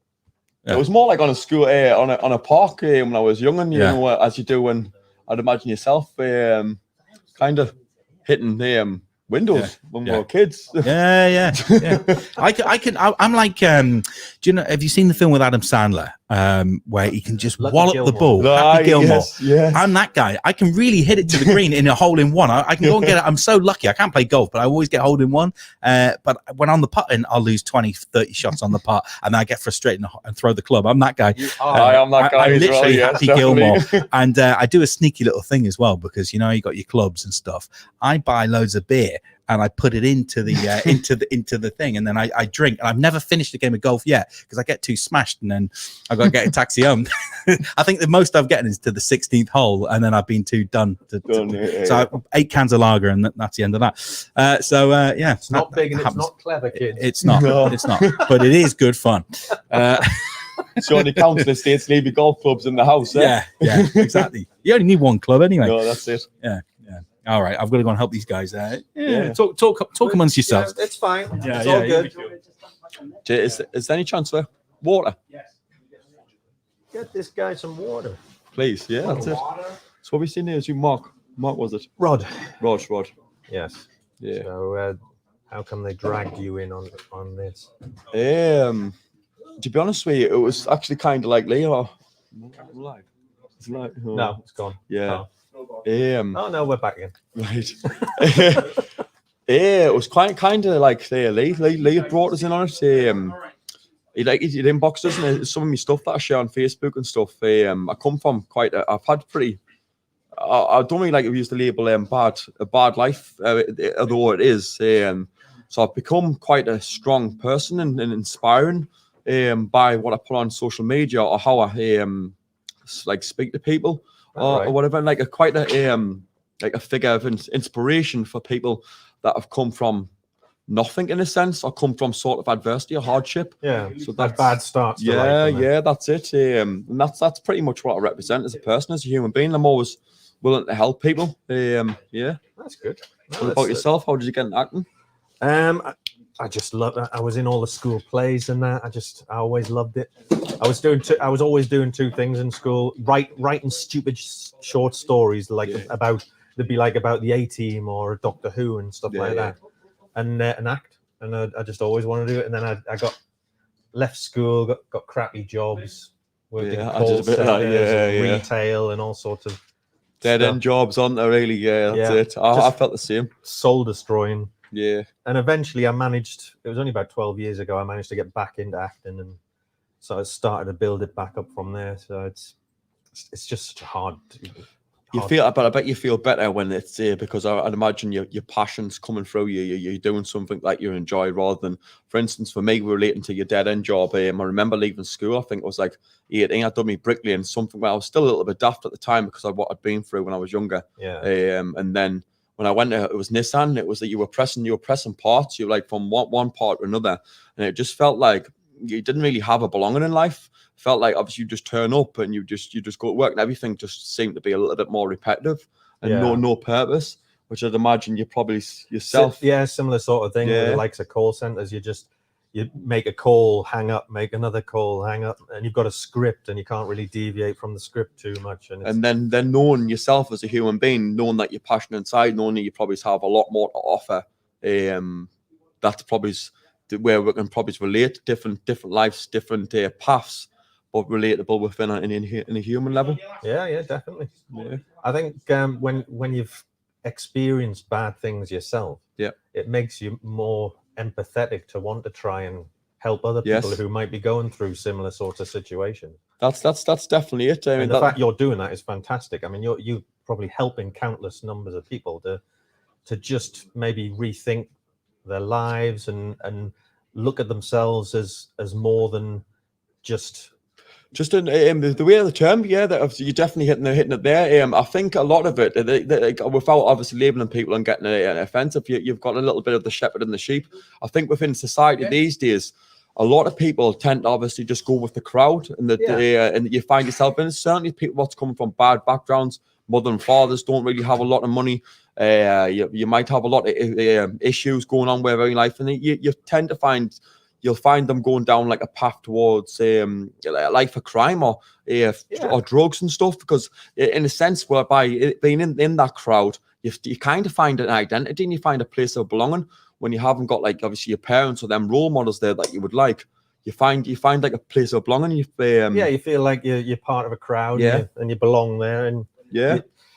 it was more like on a school, on a park when I was young, and you know, as you do when I'd imagine yourself, kind of hitting the windows when we were kids. Yeah. I'm like, do you know? Have you seen the film with Adam Sandler, where he can just Lucky wallop the Gilmore. ball? Happy Gilmore. Yes. I'm that guy. I can really hit it to the green in a hole in one. I can go and get it. I'm so lucky. I can't play golf, but I always get hole in one. But when on the putting, I'll lose 20, 30 shots on the putt, and then I get frustrated and throw the club. I'm that guy. I am that guy. I'm as well, literally yes, Happy definitely. Gilmore. And I do a sneaky little thing as well, because you know you got your clubs and stuff. I buy loads of beer and I put it into the into the thing, and then I drink. And I've never finished a game of golf yet because I get too smashed, and then I got to get a taxi home. I think the most I've gotten is to the 16th hole, and then I've been too done. So 8 cans of lager, and that's the end of that. Yeah, it's not big and it's not clever, kids. It's not. No. It's not. But it is good fun. So on the council estates, leave your golf clubs in the house. Yeah, exactly. You only need one club anyway. No, that's it. Yeah. All right, I've got to go and help these guys. Talk amongst yourselves. Yeah, it's fine. Yeah, it's all good. Jay, is there any chance for water? Get this guy some water. Please, yeah, that's it. So what we seen here is you, Mark. Mark, was it? Rod. Yes. Yeah. So how come they dragged you in on this? To be honest with you, it was actually kind of like Leo. Live. It's live. Oh. No, it's gone. Yeah. Oh no, we're back again. Right. It was kind of like Lee had brought us in on it. He inboxed us, and some of my stuff that I share on Facebook and stuff. I come from I've had pretty. I don't really like to use the label a bad life, although it is. So I've become quite a strong person and inspiring by what I put on social media or how I like speak to people or whatever. Like quite a figure of inspiration for people that have come from nothing in a sense, or come from sort of adversity or hardship. Yeah, so that's bad starts. That's it. And that's pretty much what I represent as a person, as a human being. I'm always willing to help people. That's good. What about yourself? How did you get into acting? I just love it. I was in all the school plays and that. I always loved it. I was always doing 2 things in school: writing stupid short stories they'd be like about the A-Team or Doctor Who and stuff like that, and an act. And I just always wanted to do it. And then I got left school, got crappy jobs, working call centers, retail, and all sorts of dead end jobs, aren't there? Really? Yeah, that's it. I felt the same. Soul destroying. Yeah. And eventually I managed, it was only about 12 years ago, I managed to get back into acting, and so I started to build it back up from there. So it's just such a hard. I bet you feel better when it's because I'd imagine your passion's coming through you. You're doing something that you enjoy rather than, for instance, for me, relating to your dead end job. I remember leaving school. I think it was like 18. I'd done me bricklaying, something where I was still a little bit daft at the time because of what I'd been through when I was younger. Yeah. And then when I went to, it was Nissan. It was that you were pressing parts. You were like from one part to another, and it just felt like you didn't really have a belonging in life. Felt like obviously you just turn up and you just go to work, and everything just seemed to be a little bit more repetitive and no purpose, which I'd imagine you probably yourself. Similar sort of thing. With the likes of call centers, you make a call, hang up, make another call, hang up, and you've got a script, and you can't really deviate from the script too much. And then knowing yourself as a human being, knowing that you're passionate inside, knowing that you probably have a lot more to offer. That's probably where we can probably relate different lives, different paths. but relatable within in a human level. Yeah, definitely. Yeah. I think when you've experienced bad things yourself, it makes you more empathetic to want to try and help other people who might be going through similar sorts of situations. That's definitely it. I mean, the fact you're doing that is fantastic. I mean, you're probably helping countless numbers of people to just maybe rethink their lives and look at themselves as more than just in the way of the term, that you're definitely hitting it there. I think a lot of it, without obviously labeling people and getting offensive, you've got a little bit of the shepherd and the sheep. I think within society these days, a lot of people tend to obviously just go with the crowd, and and you find yourself in. Certainly, people what's coming from bad backgrounds, mother and fathers don't really have a lot of money. You might have a lot of issues going on with their life, and you tend to find. You'll find them going down like a path towards life of crime or drugs and stuff, because in a sense, whereby being in that crowd, you kind of find an identity and you find a place of belonging when you haven't got like obviously your parents or them role models there that you would like. You find like a place of belonging. You feel like you're part of a crowd, and you belong there, and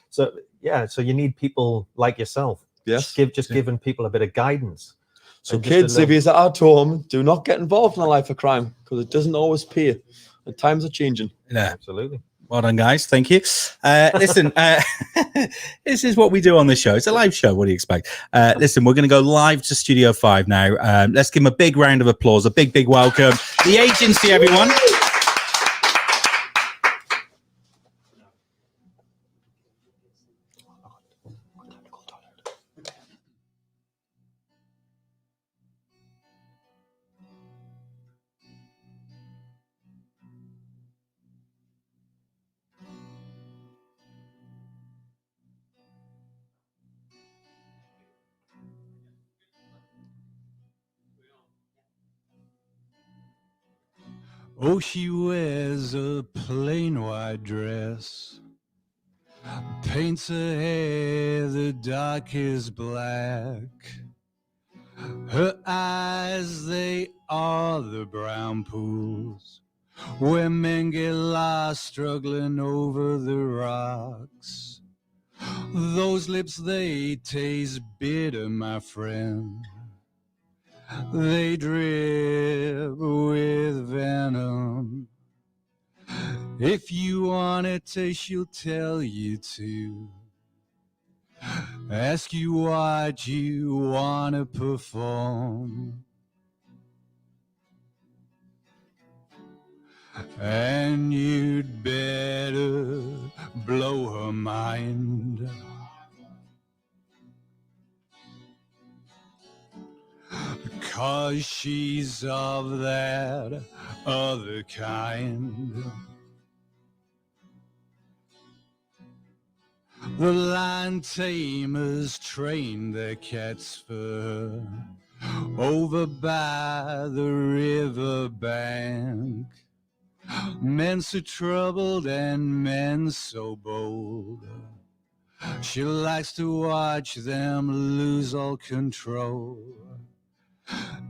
so you need people like yourself. Giving people a bit of guidance. So kids, if you're at home, do not get involved in a life of crime, because it doesn't always pay. The times are changing. Yeah, absolutely. Well done, guys. Thank you. Listen, this is what we do on this show. It's a live show. What do you expect? Listen, we're going to go live to Studio 5 now. Let's give them a big round of applause. A big, big welcome. The agency, everyone. Oh, she wears a plain white dress, paints her hair the darkest black. Her eyes, they are the brown pools where men get lost struggling over the rocks. Those lips, they taste bitter, my friend. They drip with venom. If you want to taste, she'll tell you to. Ask you what you want to perform. And you'd better blow her mind. 'Cause she's of that other kind. The lion tamers train their cats for her over by the river bank. Men so troubled and men so bold, she likes to watch them lose all control.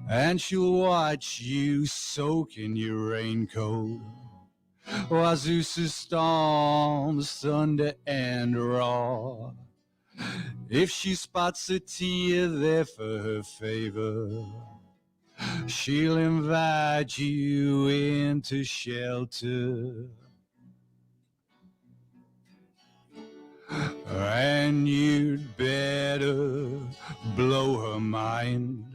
And she'll watch you soak in your raincoat while Zeus storms thunder and roar. If she spots a tear there for her favor, she'll invite you into shelter. And you'd better blow her mind.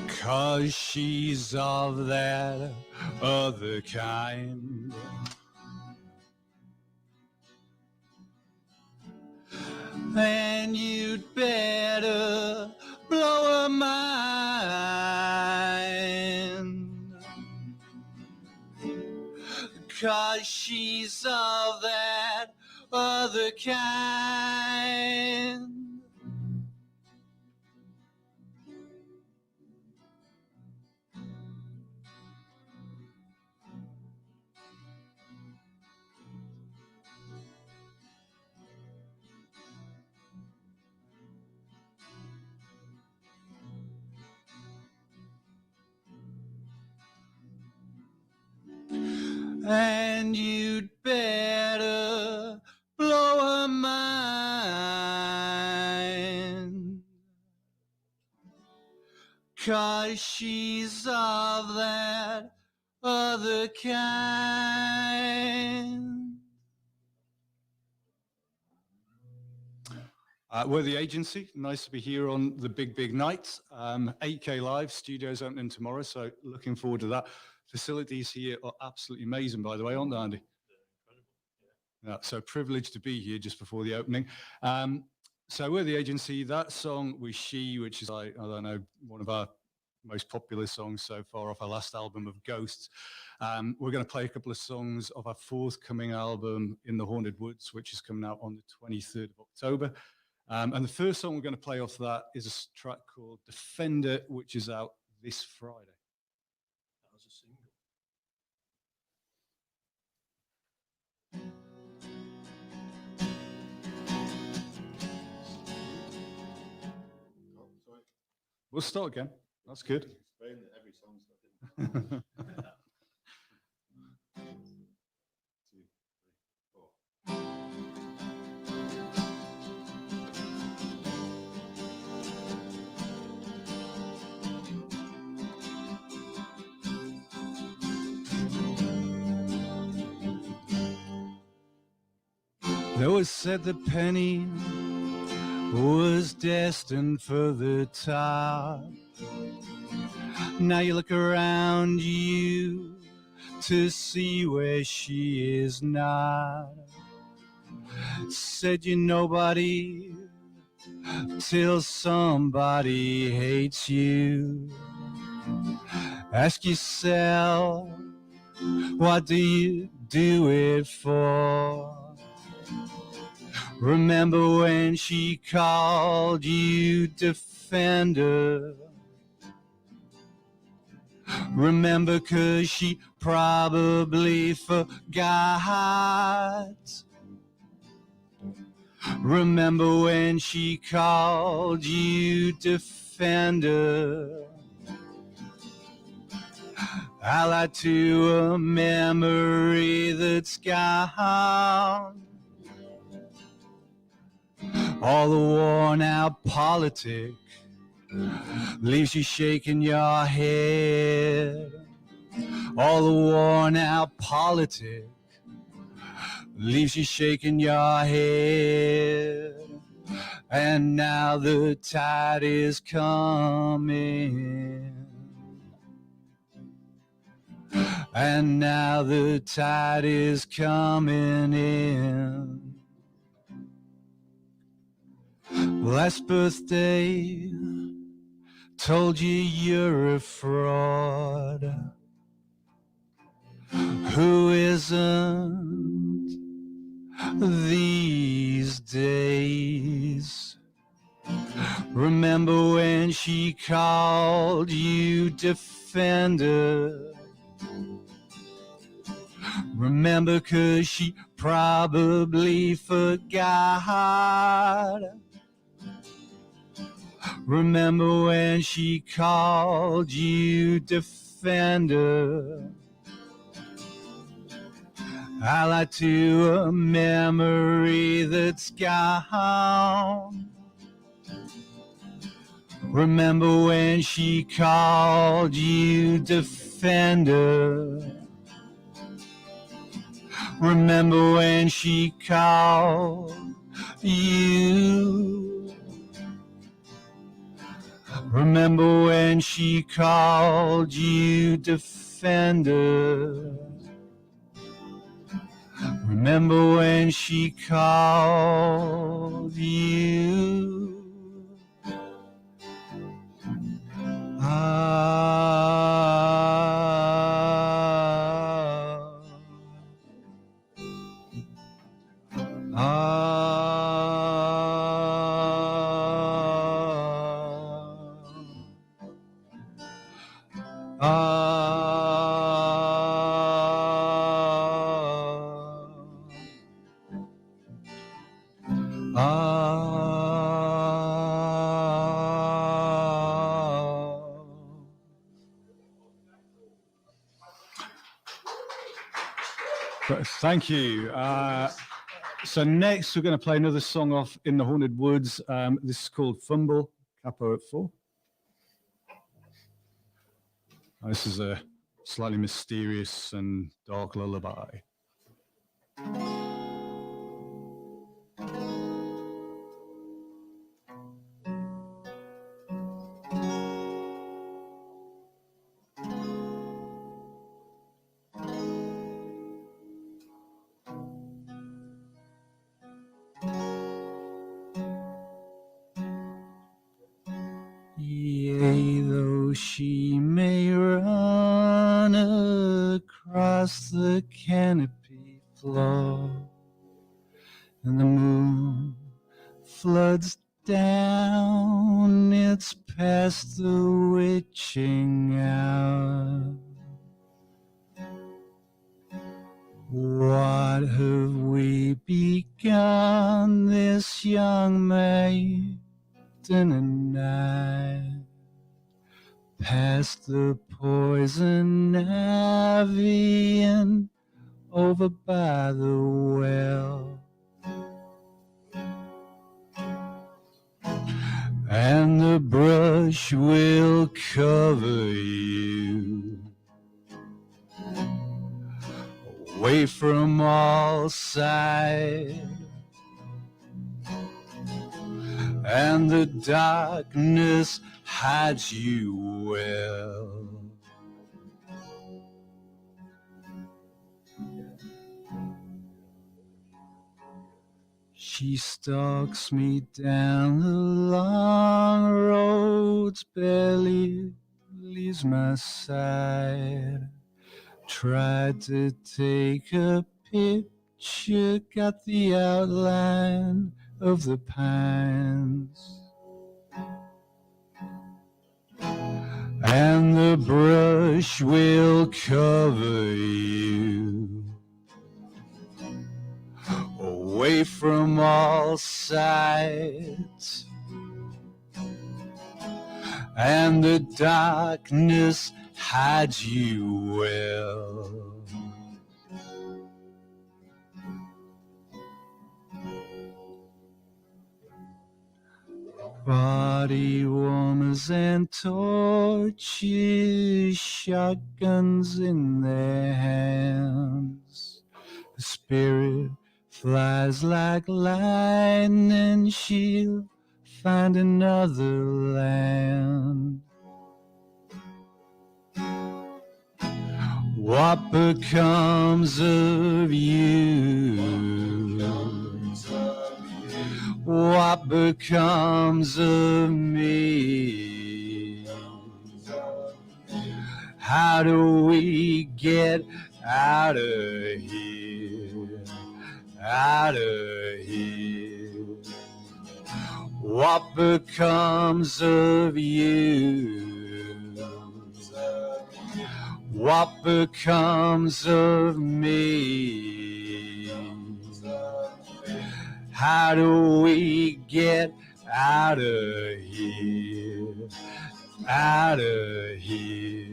'Cause she's of that other kind. And you'd better blow her mind. 'Cause she's of that other kind. and you'd better blow her mind, 'cause she's of that other kind. We're the agency. Nice to be here on the big night. 8K live, studios opening tomorrow, so looking forward to that. Facilities here are absolutely amazing, by the way, aren't they, Andy? Yeah, so privileged to be here just before the opening. So we're the agency. That song was She, which is, I don't know, one of our most popular songs so far off our last album of Ghosts. We're going to play a couple of songs of our forthcoming album, In the Haunted Woods, which is coming out on the 23rd of October. And the first song we're going to play off that is a track called Defender, which is out this Friday. That was a single. We'll start again. That's good. Every song's They always said that Penny was destined for the top. Now you look around you to see where she is not. Said you're nobody till somebody hates you. Ask yourself, what do you do it for? Remember when she called you defender? Remember, 'cause she probably forgot. Remember when she called you defender? I lied to a memory that's gone. All the worn out politic leaves you shaking your head. All the worn out politic leaves you shaking your head. And now the tide is coming. And now the tide is coming in. Last birthday told you you're a fraud. Who isn't these days? Remember when she called you defender? Remember, 'cause she probably forgot. Remember when she called you defender? I lied to a memory that's gone. Remember when she called you defender? Remember when she called you? Remember when she called you defender? Remember when she called you? Thank you. So next we're going to play another song off In the Haunted Woods. This is called Fumble, capo at 4. This is a slightly mysterious and dark lullaby. Yea, though she may run across the canopy floor, and the moon floods down, it's past the witching hour. What have we begun, this young maiden and I, past the poison ivy and over by the well, and the brush will cover you away from all sight, and the darkness hides you well. She stalks me down the long roads, barely leaves my side. Tried to take a picture, got the outline of the pines, and the brush will cover you away from all sight, and the darkness hides you well. Body warmers and torches, shotguns in their hands. The spirit flies like lightning, she'll find another land. What becomes of you? What becomes of me? How do we get out of here? Out of here? What becomes of you? What becomes of me? How do we get out of here? Out of here?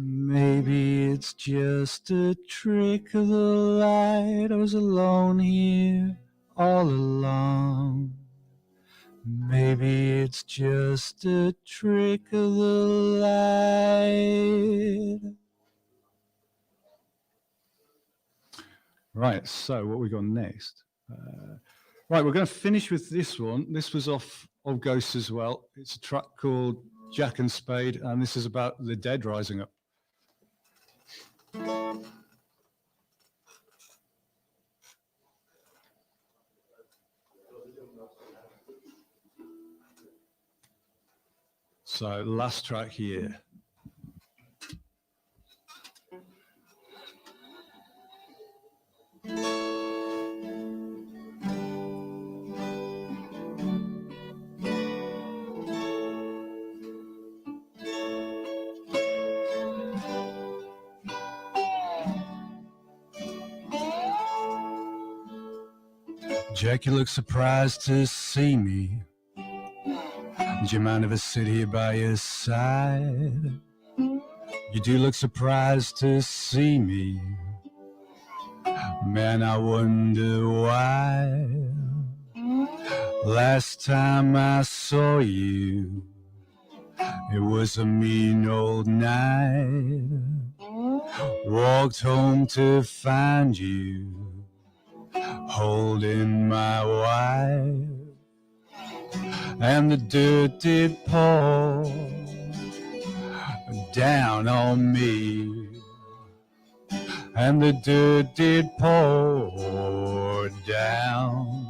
Maybe it's just a trick of the light. I was alone here all along. Maybe it's just a trick of the light. Right, so what we got next? Right, we're going to finish with this one. This was off of Ghosts as well. It's a track called Jack and Spade, and this is about the dead rising up. So last track here. Jack, you look surprised to see me. Do you mind if I sit here by your side? You do look surprised to see me. Man, I wonder why. Last time I saw you, it was a mean old night. Walked home to find you holding my wife, and the dirt did pour down on me, and the dirt did pour down.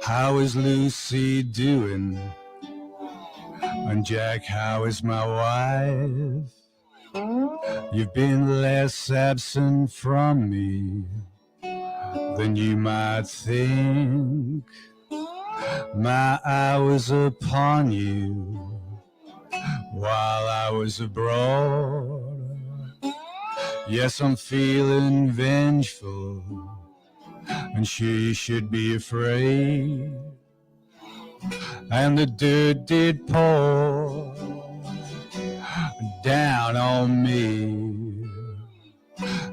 How is Lucy doing? And Jack, how is my wife? You've been less absent from me than you might think. My eye was upon you while I was abroad. Yes, I'm feeling vengeful, and sure you should be afraid. And the dirt did pour down on me,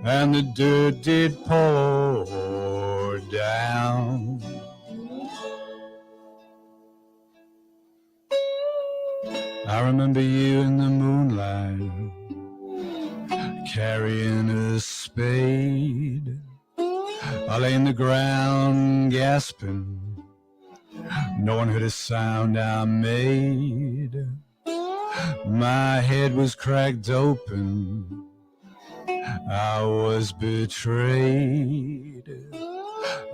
and the dirt did pour down. I remember you in the moonlight, carrying a spade. I lay in the ground gasping, no one heard a sound I made. My head was cracked open, I was betrayed.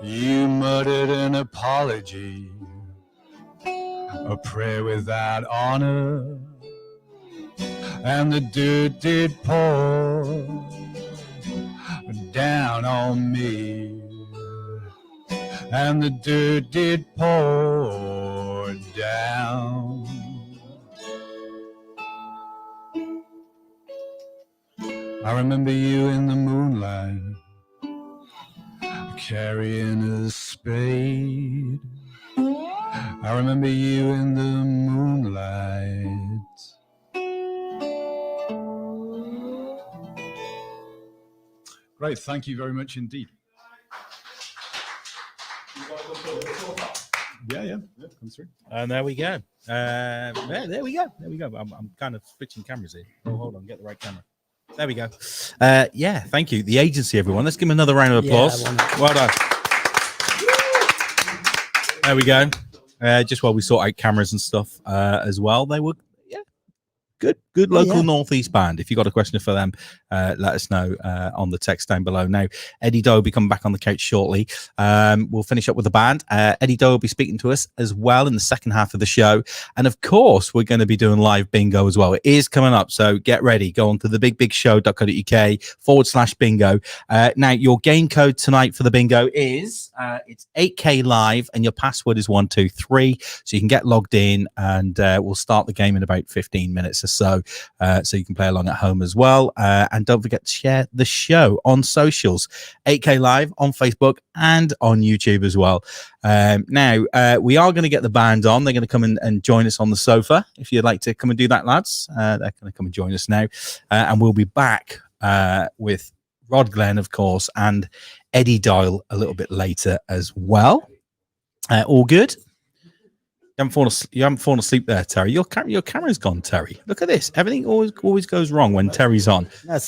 You muttered an apology, a prayer without honor, and the dirt did pour down on me, and the dirt did pour down. I remember you in the moonlight, carrying a spade. I remember you in the moonlight. Great, thank you very much indeed. Yeah, comes through. And there we go. There we go. I'm kind of switching cameras here. Oh, hold on, get the right camera. There we go. Yeah, thank you. The agency, everyone. Let's give them another round of applause. Well done. There we go. Just while we sort out cameras and stuff as well, they were good local Northeast band. If you got a question for them, let us know on the text down below. Now, Eddie Doe will be coming back on the couch shortly. We'll finish up with the band. Eddie Doe will be speaking to us as well in the second half of the show. And of course, we're going to be doing live bingo as well. It is coming up, so get ready. Go on to thebigbigshow.co.uk/bingo. Now, your game code tonight for the bingo is it's 8K live, and your password is 123. So you can get logged in, and we'll start the game in about 15 minutes or so you can play along at home as well. And don't forget to share the show on socials, 8K live on Facebook and on YouTube as well. Now we are going to get the band on. They're going to come in and join us on the sofa. If you'd like to come and do that, lads, they're going to come and join us now. And we'll be back with Rod Glenn, of course, and Eddie Doyle a little bit later as well. All good? You haven't fallen asleep there, Terry. Your camera's gone, Terry. Look at this. Everything always goes wrong when Terry's on. It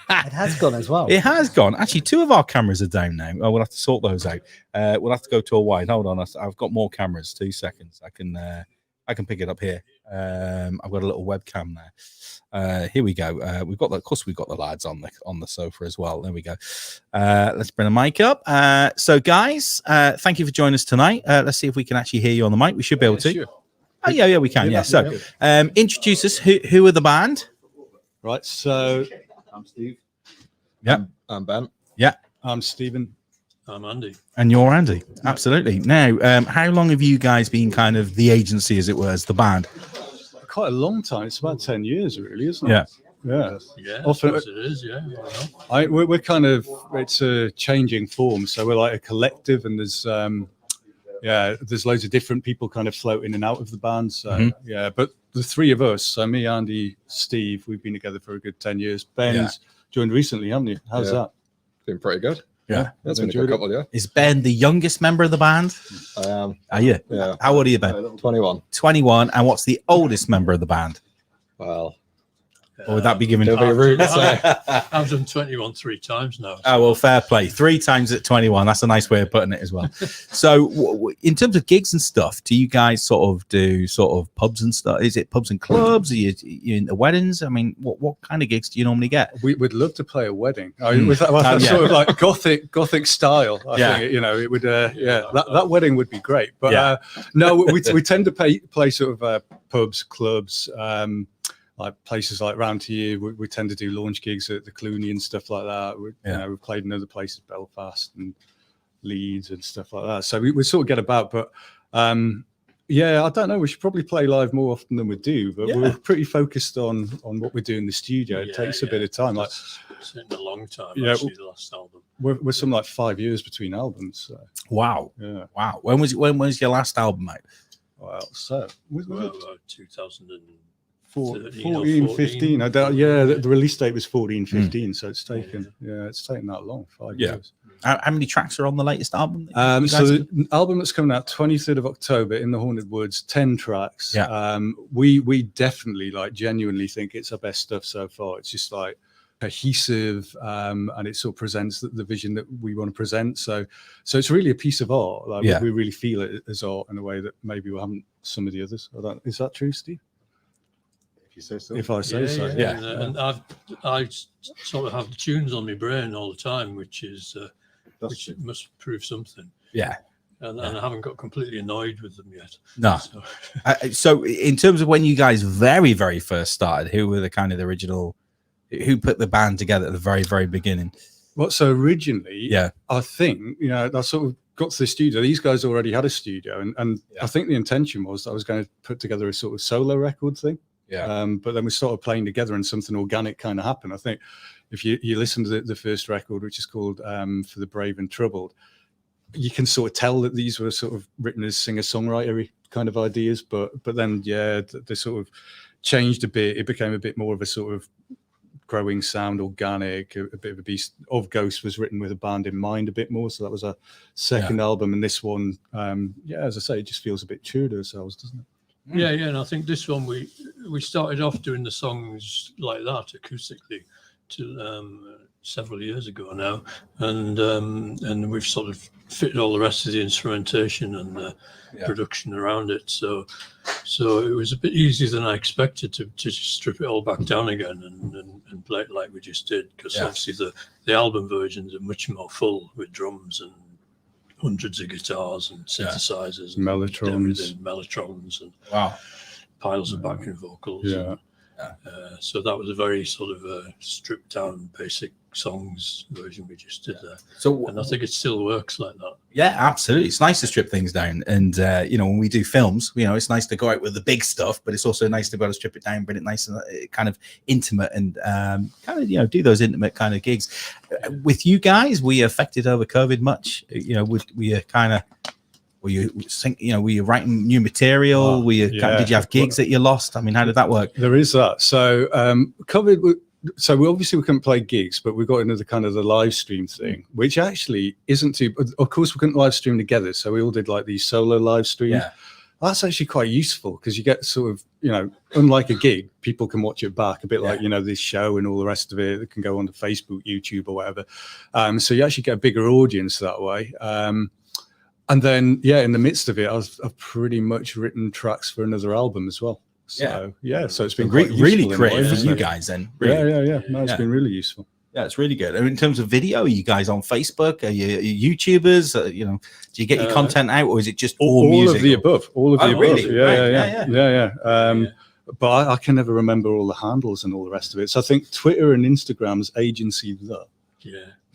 has gone as well. It has gone. Actually, 2 of our cameras are down now. Oh, we'll have to sort those out. We'll have to go to a wide. Hold on. I've got more cameras. 2 seconds. I can pick it up here. I've got a little webcam there. Here we go. We've got the lads on the sofa as well. There we go. Let's bring a mic up. So guys, thank you for joining us tonight. Let's see if we can actually hear you on the mic. We should be able to. Sure. Oh yeah, we can. Yeah. So introduce us. Who are the band? Right, so I'm Steve. Yeah. I'm Ben. Yeah. I'm Stephen. I'm Andy. And you're Andy. Absolutely. Now, how long have you guys been kind of the agency, as it were, as the band? Quite a long time. It's about 10 years, really, isn't it? Yeah. Yeah. Yeah, I Often, suppose it is. Yeah. Why not? we're kind of, it's a changing form. So we're like a collective, and there's loads of different people kind of float in and out of the band. So yeah, but the three of us, so me, Andy, Steve, we've been together for a good 10 years. Ben's joined recently, haven't you? How's that? Been pretty good. Yeah. That's been a good couple, yeah. Is Ben the youngest member of the band? I am. Are you? Yeah. How old are you, Ben? 21. 21. And what's the oldest member of the band? Well, Or would that be given? it'll be rude to say. I've done 21 3 times now. Oh, well, fair play. 3 times at 21. That's a nice way of putting it as well. So in terms of gigs and stuff, do you guys sort of do sort of pubs and stuff? Is it pubs and clubs? Are you into weddings? I mean, what kind of gigs do you normally get? We'd love to play a wedding. With that sort of like gothic style. I think, you know, it would, that wedding would be great. But no, we tend to play sort of pubs, clubs, like places like round here. We tend to do launch gigs at the Clooney and stuff like that. You know, we've played in other places, Belfast and Leeds and stuff like that. So we sort of get about, but yeah, I don't know. We should probably play live more often than we do, but we're pretty focused on what we do in the studio. It takes a bit of time. Like It's been a long time. Yeah, Actually, the last album. we're some like 5 years between albums. So, Wow. yeah. Wow. When was your last album, mate? Well, so was Well, it 2013 or 14, 15? I don't. Yeah, the release date was 14, 15. Mm. So it's taken. Yeah, it's taken that long. 5 Yeah. years. How many tracks are on the latest album? So the album that's coming out 23rd of October, In the Haunted Woods, 10 tracks. Yeah. We definitely like genuinely think it's our best stuff so far. It's just like cohesive, and it sort of presents the vision that we want to present. So it's really a piece of art. Like we really feel it as art in a way that maybe we haven't some of the others. Is that true, Steve? If you say so. If I say so. Yeah. And I sort of have the tunes on my brain all the time, which must prove something. Yeah. And I haven't got completely annoyed with them yet. No. So in terms of when you guys very, very first started, who were the kind of the original, who put the band together at the very, very beginning? Well, so originally, I think, you know, I sort of got to the studio. These guys already had a studio, and I think the intention was that I was going to put together a sort of solo record thing. Yeah. But then we started playing together, and something organic kind of happened. I think if you listen to the first record, which is called For the Brave and Troubled, you can sort of tell that these were sort of written as singer-songwriter kind of ideas, but then they sort of changed a bit. It became a bit more of a sort of growing sound, organic, a bit of a beast. Of Ghost was written with a band in mind a bit more, so that was our second album, and this one, as I say, it just feels a bit true to ourselves, doesn't it? Yeah, and I think this one we started off doing the songs like that acoustically to several years ago now, and we've sort of fitted all the rest of the instrumentation and the production around it. So it was a bit easier than I expected to just strip it all back down again and play it like we just did, because obviously the album versions are much more full with drums and hundreds of guitars and synthesizers, and mellotrons, and piles of backing vocals. So that was a very sort of stripped down basic songs version we just did there. And I think it still works like that. Yeah, absolutely. It's nice to strip things down, and you know, when we do films, you know, it's nice to go out with the big stuff, but it's also nice to be able to strip it down, bring it nice and kind of intimate, and kind of, you know, do those intimate kind of gigs. With you guys, were you affected over COVID much? You know, were you writing new material? Did you have gigs that you lost? I mean, how did that work? There is that. So COVID. So we couldn't play gigs, but we got into the live stream thing, which actually isn't too. Of course, we couldn't live stream together, so we all did like these solo live streams. Yeah. That's actually quite useful, because you get sort of, you know, unlike a gig, people can watch it back a bit like, you know, this show and all the rest of it. It can go on to Facebook, YouTube, or whatever. So you actually get a bigger audience that way. And then, in the midst of it, I've pretty much written tracks for another album as well. So so it's been really creative for you guys then. Really. No, it's been really useful. Yeah, it's really good. I mean, in terms of video, are you guys on Facebook? Are you YouTubers? You know, do you get your content out, or is it just all music? Of the above. All of the above. Really? Yeah. But I can never remember all the handles and all the rest of it. So I think Twitter and Instagram's Agency the.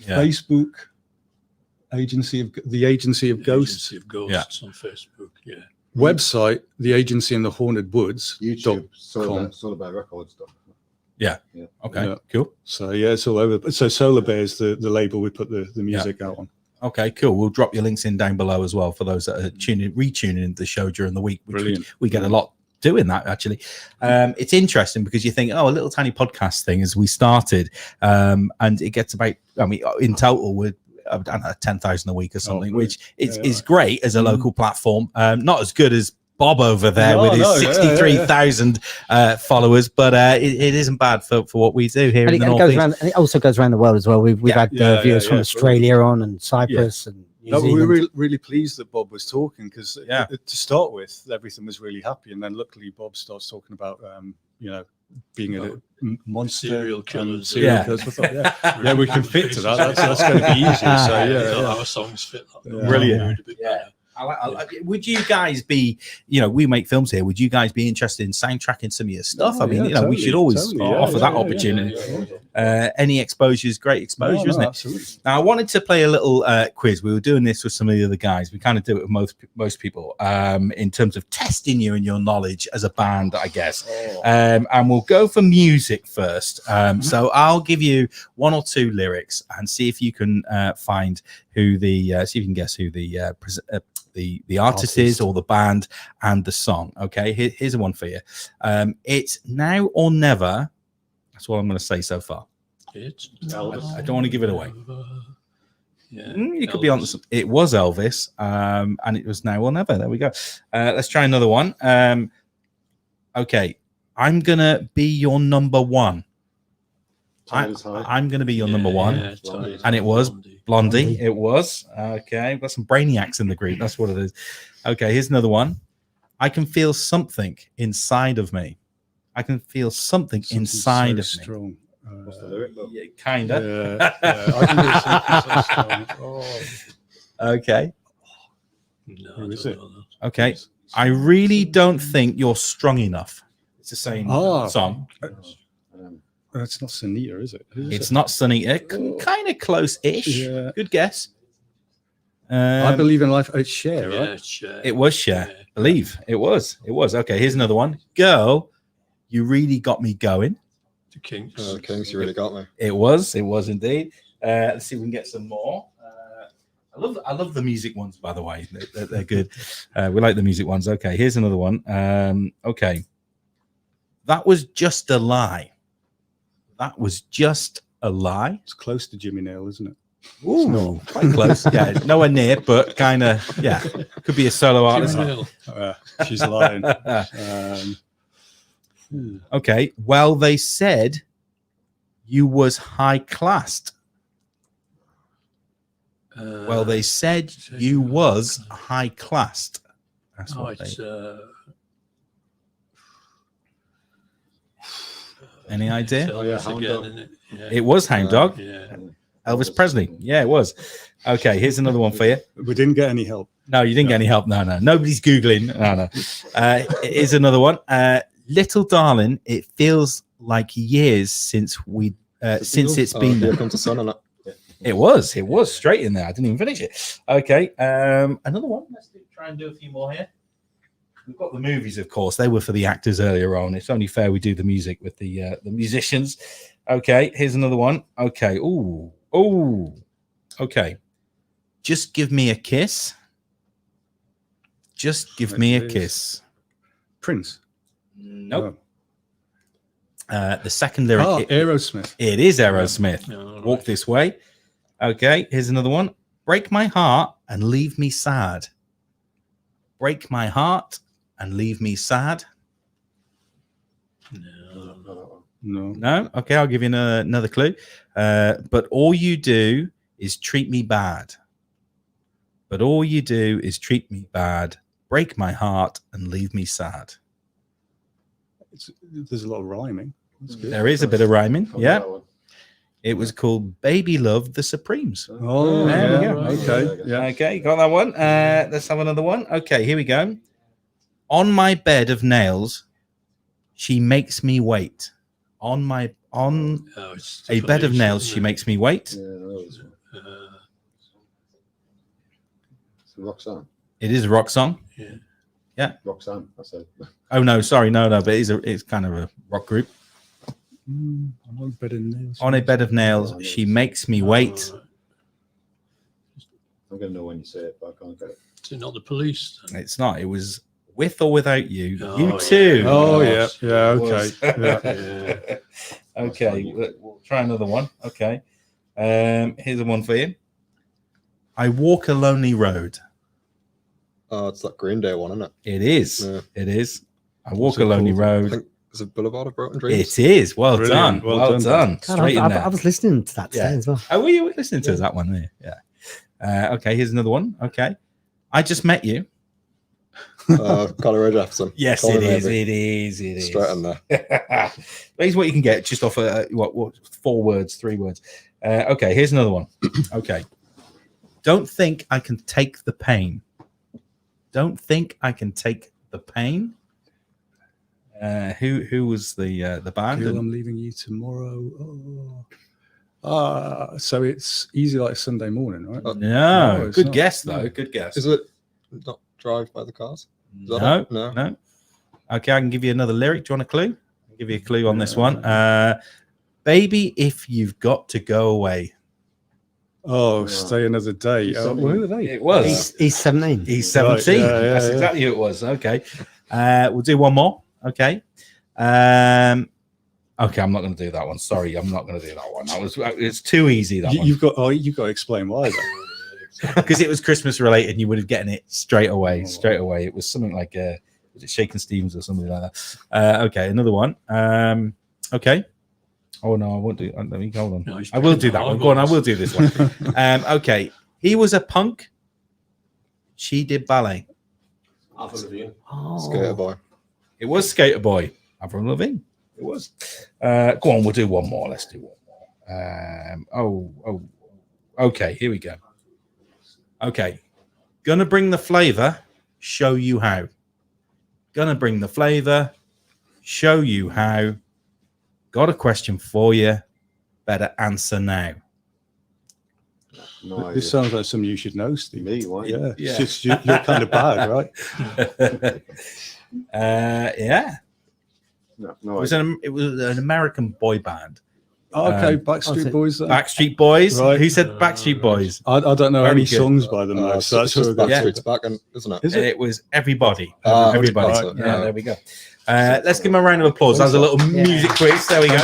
Facebook. The Agency of Ghosts. Agency of Ghosts on Facebook. Yeah. Website, The Agency in the Haunted Woods. YouTube, Solar Bear Record stuff. Okay, Yeah. cool. So yeah, it's all over. So Solar Bear is the label we put the music out on. Okay, cool. We'll drop your links in down below as well for those that are retuning into the show during the week. Which Brilliant. We get a lot doing that actually. It's interesting because you think, oh, a little tiny podcast thing as we started, and it gets about. I mean, in total, we're I don't know 10,000 a week or something, which is great as a local platform. Not as good as Bob over there with his 63,000 followers, but it isn't bad for what we do here in the North. And it also goes around the world as well. We've had viewers from Australia on and Cyprus and New Zealand. We were really pleased that Bob was talking because to start with, everything was really happy, and then luckily Bob starts talking about being a monster serial killers. Yeah, we can fit to that. That's going to be easier. So our songs fit that. Brilliant. Would you guys be, we make films here, would you guys be interested in soundtracking some of your stuff? We should always offer that opportunity. Any exposure is great exposure, isn't it? Absolutely. Now, I wanted to play a little quiz. We were doing this with some of the other guys. We kind of do it with most people in terms of testing you and your knowledge as a band, I guess. And we'll go for music first. So I'll give you one or two lyrics and see if you can find who see if you can guess who the artist is, or the band, and the song. Okay, here's a one for you. It's Now or Never. That's what I'm going to say so far. I don't want to give it away. You could be on. It was Elvis, and it was Now or Never. There we go. Let's try another one. Okay, I'm gonna be your number one. I'm going to be your number one, and it was Blondie. It was okay. We've got some brainiacs in the group. That's what it is. Okay, here's another one. I can feel something inside of me. I can feel something inside of me. What's the lyric? Kinda. I can do something so strong. Okay. No, Who is it? Okay. I really don't think you're strong enough. It's the same song. It's not Sunita, is it? It's not Sunita. Kind of close-ish. Yeah. Good guess. I Believe in Life. It's Cher, right? Yeah, Cher. It was Cher. Believe. It was. Okay, here's another one. Girl, you really got me going. The Kings. The Kings, you really got me. It was indeed. Let's see if we can get some more. I love the music ones, by the way. They're good. We like the music ones. Okay, here's another one. Okay. That was just a lie. That was just a lie. It's close to Jimmy Nail, isn't it? Ooh, no, quite close. Yeah, nowhere near, but kind of, could be a solo artist. She's lying. Okay, well, they said you was high-classed. Well, they said you was high-classed. That's what Any idea? It was Hound Dog. Elvis Presley. Yeah, it was. Okay, here's another one for you. We didn't get any help. No, you didn't get any help. No. Nobody's Googling. No. Here's another one. Little darling, it feels like years since it's been there. Come to sun on it. It was straight in there. I didn't even finish it. Okay, another one. Let's try and do a few more here. We've got the movies, of course. They were for the actors earlier on. It's only fair we do the music with the musicians. Okay, here's another one. Okay. Ooh. Okay. Just give me a kiss. Just give me a kiss. Prince. Nope. The second lyric. Aerosmith. It is Aerosmith. Walk This Way. Okay, here's another one. Break my heart and leave me sad. Break my heart and leave me sad. No. Okay, I'll give you another clue. But all you do is treat me bad. But all you do is treat me bad. Break my heart and leave me sad. There's a lot of rhyming. There is a bit of rhyming. Yeah. It was called Baby Love the Supremes. Oh, there we go. Okay. Yeah. Okay, got that one. Let's have another one. Okay, here we go. On my bed of nails, she makes me wait. On a bed of nails, she makes me wait. It's a rock song. It is a rock song. Yeah. Roxanne, I said. Oh no, sorry, no, but it's kind of a rock group. On a bed of nails. On a bed of nails, she makes me wait. I'm going to know when you say it, but I can't get it. Is it not the police? Then? It's not. It was With or Without You. Oh, You yeah. too. Oh, yeah. Gosh, Yeah, it okay. was. Yeah. Okay, we'll try another one. Okay. Here's a one for you. I walk a lonely road. Oh, it's that Green Day one, isn't it? It is. Yeah. It is. I walk a lonely I road. think it's a Boulevard of Broken Dreams. It is. Well Brilliant. done. Well Well done. done. God, Straight in there. I was listening to that today Yeah. as well. Oh, were you listening to that one there? Yeah. Okay, here's another one. Okay. I just met you. Colin Ray Jefferson. Yes, Colin it is. Maybe. It is. It is. Straight in there. Here's what you can get just off what 4 words, 3 words. Okay, here's another one. Okay. Don't think I can take the pain. Don't think I can take the pain. Who was the band? Girl, I'm leaving you tomorrow. So it's Easy Like Sunday Morning, right? No, it's good not. guess though. Good guess. Is it not Drive by the Cars? Is that No, it? No. no. Okay, I can give you another lyric. Do you want a clue? I'll give you a clue on this one. Baby, if you've got to go away. Oh, Stay Another Day. Who are they? It was. He's 17. He's 17. Right, yeah, That's yeah. exactly who it was. Okay. We'll do one more. Okay. Okay, I'm not going to do that one. Sorry, I'm not going to do that one. It's too easy. That one. You've got to explain why. Because it was Christmas related, and you would have gotten it straight away. Straight away, it was something like was it Shakin' Stevens or something like that? Okay, another one. Okay. Oh no, I won't do. Let me hold on. No, I will do that one. Go on, I will do this one. Okay, he was a punk. She did ballet. Oh. Skater Boy. It was Skater Boy. Avril Lavigne. It was. Go on, we'll do one more. Let's do one more. Okay, here we go. Okay. Gonna bring the flavor, show you how. Gonna bring the flavor, show you how. Got a question for you. Better answer now. No idea. This sounds like something you should know, Steve. Me, why? Yeah. Yeah. It's just, you're kind of bad, right? Yeah. No It was an American boy band. Oh, okay, Um, Backstreet Boys. Then. Backstreet Boys. Right. Who said Backstreet Boys? I don't know Very any good. songs by them, though. So that's just what we're going Backstreet's back, isn't it? Is it? It was Everybody. Ah, Everybody. right. Yeah, there we go. Let's give him a round of applause. That was a little music quiz. There we go.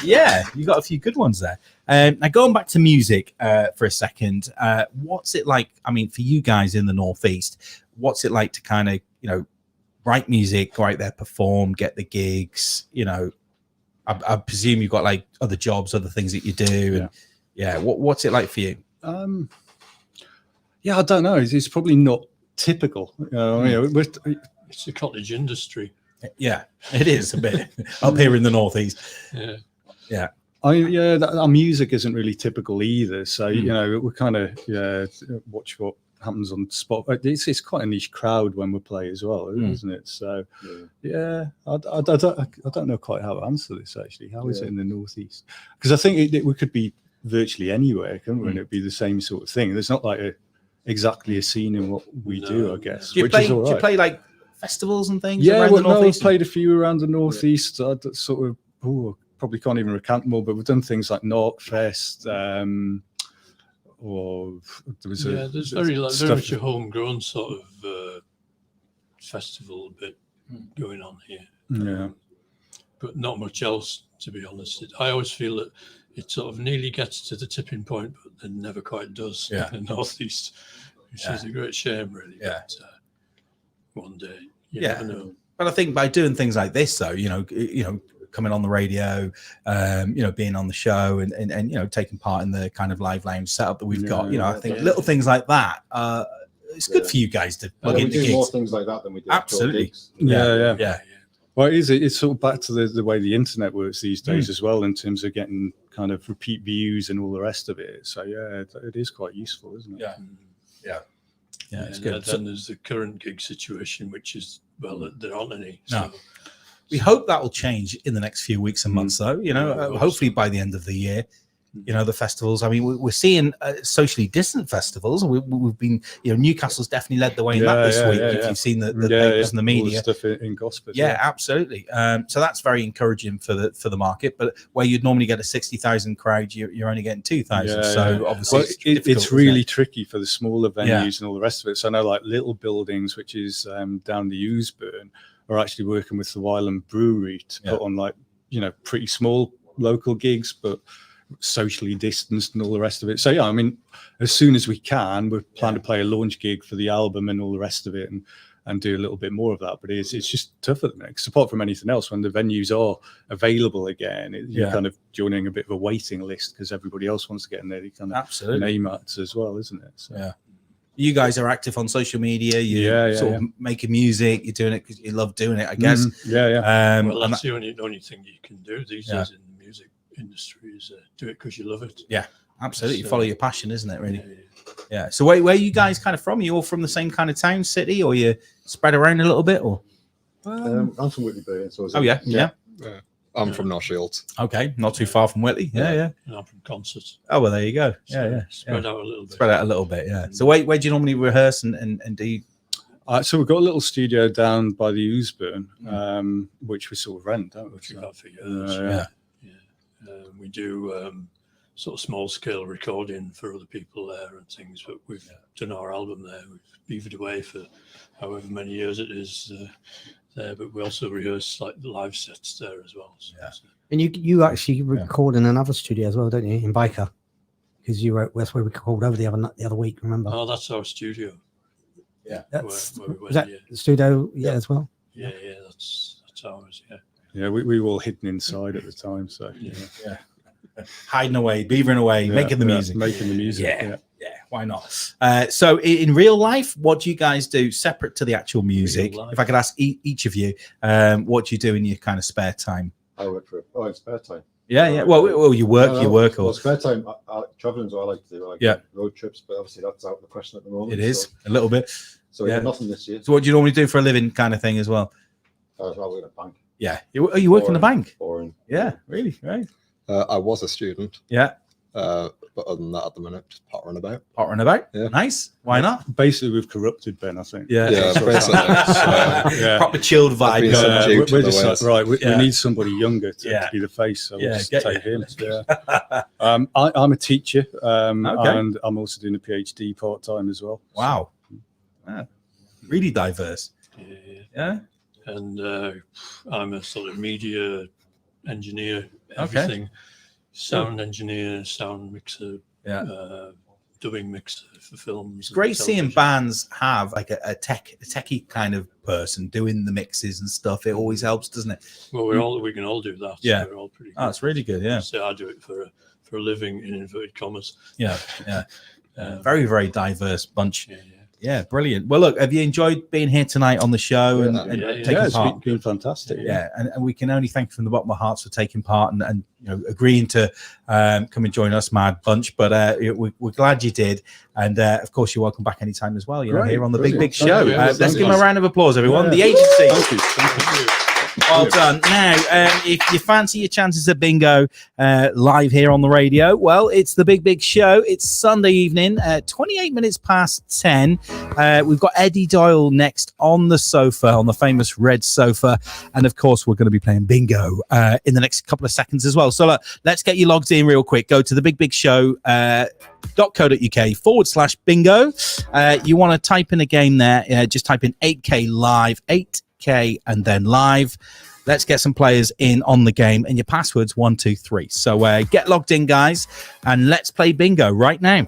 Yeah, you got a few good ones there. Now, going back to music for a second, what's it like? I mean, for you guys in the Northeast, what's it like to kind of, write music, go out there, perform, get the gigs? I presume you've got like other jobs, other things that you do. And what's it like for you? Yeah, I don't know. It's probably not typical. It's a cottage industry. Yeah, it is a bit up here in the Northeast. Yeah. Our music isn't really typical either. So we kind of watch what happens on spot. It's quite a niche crowd when we play as well, isn't it? So I don't know quite how to answer this actually. How is it in the Northeast? Because I think we could be virtually anywhere, couldn't we? And it'd be the same sort of thing. There's not like exactly a scene in what we do, I guess. Do you play like festivals and things? Around the I've Northeast? played a few around the Northeast. I probably can't even recount them all, but we've done things like Northfest, or there was there's very much a homegrown sort of festival bit going on here. Yeah. But not much else, to be honest. I always feel that it sort of nearly gets to the tipping point, but then never quite does in the Northeast, which is a great shame, really. Yeah. But, one day, you never know. But I think by doing things like this, though, coming on the radio, being on the show and taking part in the kind of live lounge setup that we've got, I think little things like that, it's good for you guys to plug we into do gigs. more things like that than we do. Absolutely. Gigs. Yeah. Well, it's sort of back to the way the internet works these days as well, in terms of getting kind of repeat views and all the rest of it. So it is quite useful, isn't it? Yeah, it's good. Then there's the current gig situation, which is, there aren't any. So. No. We hope that will change in the next few weeks and months, though. Hopefully by the end of the year, you know, the festivals. I mean, we're seeing socially distant festivals. We've been, you know, Newcastle's definitely led the way in that this week. If you've seen the papers and the media, all the stuff in Gosport. Yeah, absolutely. So that's very encouraging for the market. But where you'd normally get a 60,000 crowd, you're only getting 2,000. So obviously, well, it's really tricky for the smaller venues and all the rest of it. So I know, like Little Buildings, which is down the Ousburn, are actually working with the Wylam Brewery to put on, like, you know, pretty small local gigs, but socially distanced and all the rest of it. So yeah, I mean, as soon as we can, we plan to play a launch gig for the album and all the rest of it, and do a little bit more of that. But it's just tough at the minute. Apart from anything else, when the venues are available again, you're kind of joining a bit of a waiting list because everybody else wants to get in there. You kind of name at as well, isn't it? So. Yeah. You guys are active on social media. You're sort of making music. You're doing it because you love doing it, I guess. Well, that's the only thing you can do these days in the music industry is do it because you love it. Yeah, absolutely. Follow your passion, isn't it, really? Yeah. So where are you guys kind of from? Are you all from the same kind of town, city, or you spread around a little bit? Or I'm from Whitley Burn. So yeah. I'm from North Shields. Okay, not too far from Whitley. Yeah. And I'm from Concert. Oh, well, there you go. Spread out a little bit. Spread out a little bit, yeah. So where do you normally rehearse and do you... So we've got a little studio down by the Ousburn, which we sort of rent, don't we? Which we've had for years. We do sort of small scale recording for other people there and things, but we've done our album there. We've beavered away for however many years it is there, but we also rehearse like the live sets there as well. So, And you actually record in another studio as well, don't you, in Baker? Because that's where we recorded over the other week. Remember? Oh, that's our studio. Yeah, that's where we went, was that the studio? Yeah, as well. Yeah, that's ours. Yeah, we were all hidden inside at the time. So hiding away, beavering away, making the music. Yeah. Why not? So in real life, what do you guys do separate to the actual music? If I could ask each of you, what do you do in your kind of spare time? I work in spare time. Yeah. Well, you work. Well, spare time, traveling is what I like to do. I like road trips, but obviously that's out of the question at the moment. It is a little bit. So we have nothing this year. So what do you normally do for a living, kind of thing, as well? I work in a bank. Yeah. You work in the bank? Boring. Yeah. Really? Right. I was a student. Yeah. But other than that, at the minute, just pottering about. Yeah. Nice. Why not? Basically, we've corrupted Ben, I think. Yeah, basically. Proper chilled vibe. We're just like, right, we need somebody younger to be the face, so we'll just take him. I'm a teacher, and I'm also doing a PhD part-time as well. Wow. Really diverse. Yeah. And I'm a sort of media engineer, everything. Sound engineer, sound mixer, dubbing mixer for films. It's great seeing bands have like a techie kind of person doing the mixes and stuff. It always helps, doesn't it? Well, we can all do that. Yeah, so we're all pretty good. Oh, it's really good. Yeah. So I do it for a living in inverted commas. Yeah. Very, very diverse bunch. Yeah, brilliant. Well, look, have you enjoyed being here tonight on the show and taking part? It's been fantastic. Yeah, and we can only thank you from the bottom of our hearts for taking part and agreeing to come and join us, mad bunch. But we're glad you did, and of course you're welcome back anytime as well. Here on the Big Show. Let's give them a round of applause, everyone. The agency. Thank you. Well done. Now, if you fancy your chances at bingo live here on the radio, well, it's the Big Show. It's Sunday evening, 28 minutes past 10. We've got Eddie Doyle next on the sofa, on the famous red sofa. And, of course, we're going to be playing bingo in the next couple of seconds as well. So let's get you logged in real quick. Go to the Big Show. .co.uk/bingo. You want to type in a game there. Just type in 8K live, 8K and then live. Let's get some players in on the game, and your password's 123. So get logged in, guys, and let's play bingo right now.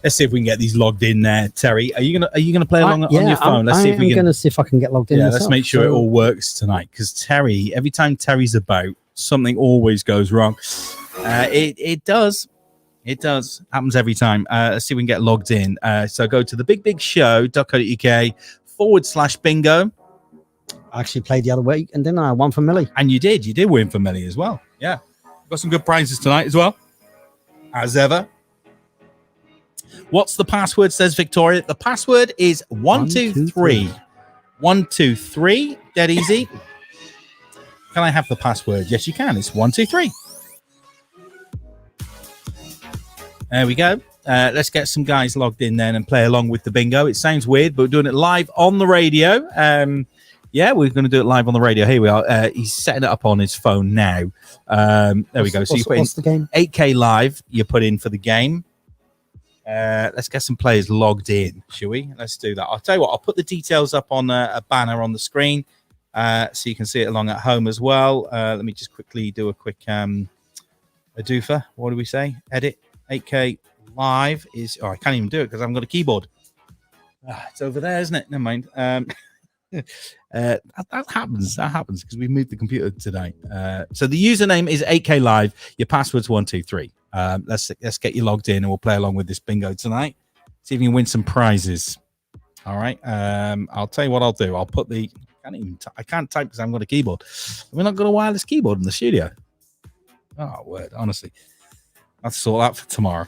Let's see if we can get these logged in there. Terry, are you gonna play along on your phone? Let's see if we can. I'm gonna see if I can get logged in. Yeah, let's make sure it all works tonight. Because Terry, every time Terry's about, something always goes wrong. It does. Happens every time. Let's see if we can get logged in. So go to the bigbigShow.co.uk/bingo. I actually played the other week, and then I won for Millie. And you did win for Millie as well. Yeah, got some good prizes tonight as well. as ever. What's the password, says Victoria? The password is 123. 123. Dead easy. Can I have the password? Yes, you can. It's 123. There we go. Let's get some guys logged in then and play along with the bingo. It sounds weird, but we're doing it live on the radio. Yeah, we're going to do it live on the radio. Here we are. He's setting it up on his phone now. There we go. So you put in the game? 8K live. You put in for the game. Let's get some players logged in, shall we? Let's do that. I'll tell you what. I'll put the details up on a banner on the screen, so you can see it along at home as well. Let me just quickly do a quick a doofer. What do we say? Edit 8K live is. Oh, I can't even do it because I haven't got a keyboard. It's over there, isn't it? Never mind. That happens because we moved the computer today. So the username is 8K live. Your password's 123. Let's get you logged in and we'll play along with this bingo tonight. See if you can win some prizes. All right. I'll tell you what I'll do. I'll put the. I can't type because I haven't got a keyboard. We're not got a wireless keyboard in the studio. Oh word, honestly, I'll sort that for tomorrow.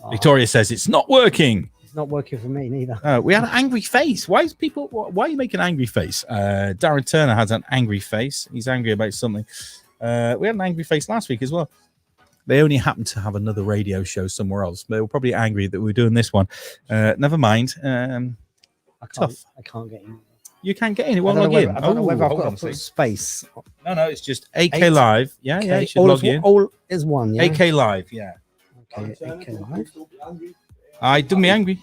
Victoria says it's not working. It's not working for me neither. We had an angry face. Why are you making an angry face? Darren Turner has an angry face. He's angry about something. We had an angry face last week as well. They only happened to have another radio show somewhere else. They were probably angry that we were doing this one. Never mind. Tough. I can't get in. You can't get in. It won't log in. I don't know whether I've got to put space. No, it's just 8K live. Yeah, K, yeah, you should log in. All is one, yeah? 8K live, yeah. Okay, 8K live. Don't be angry.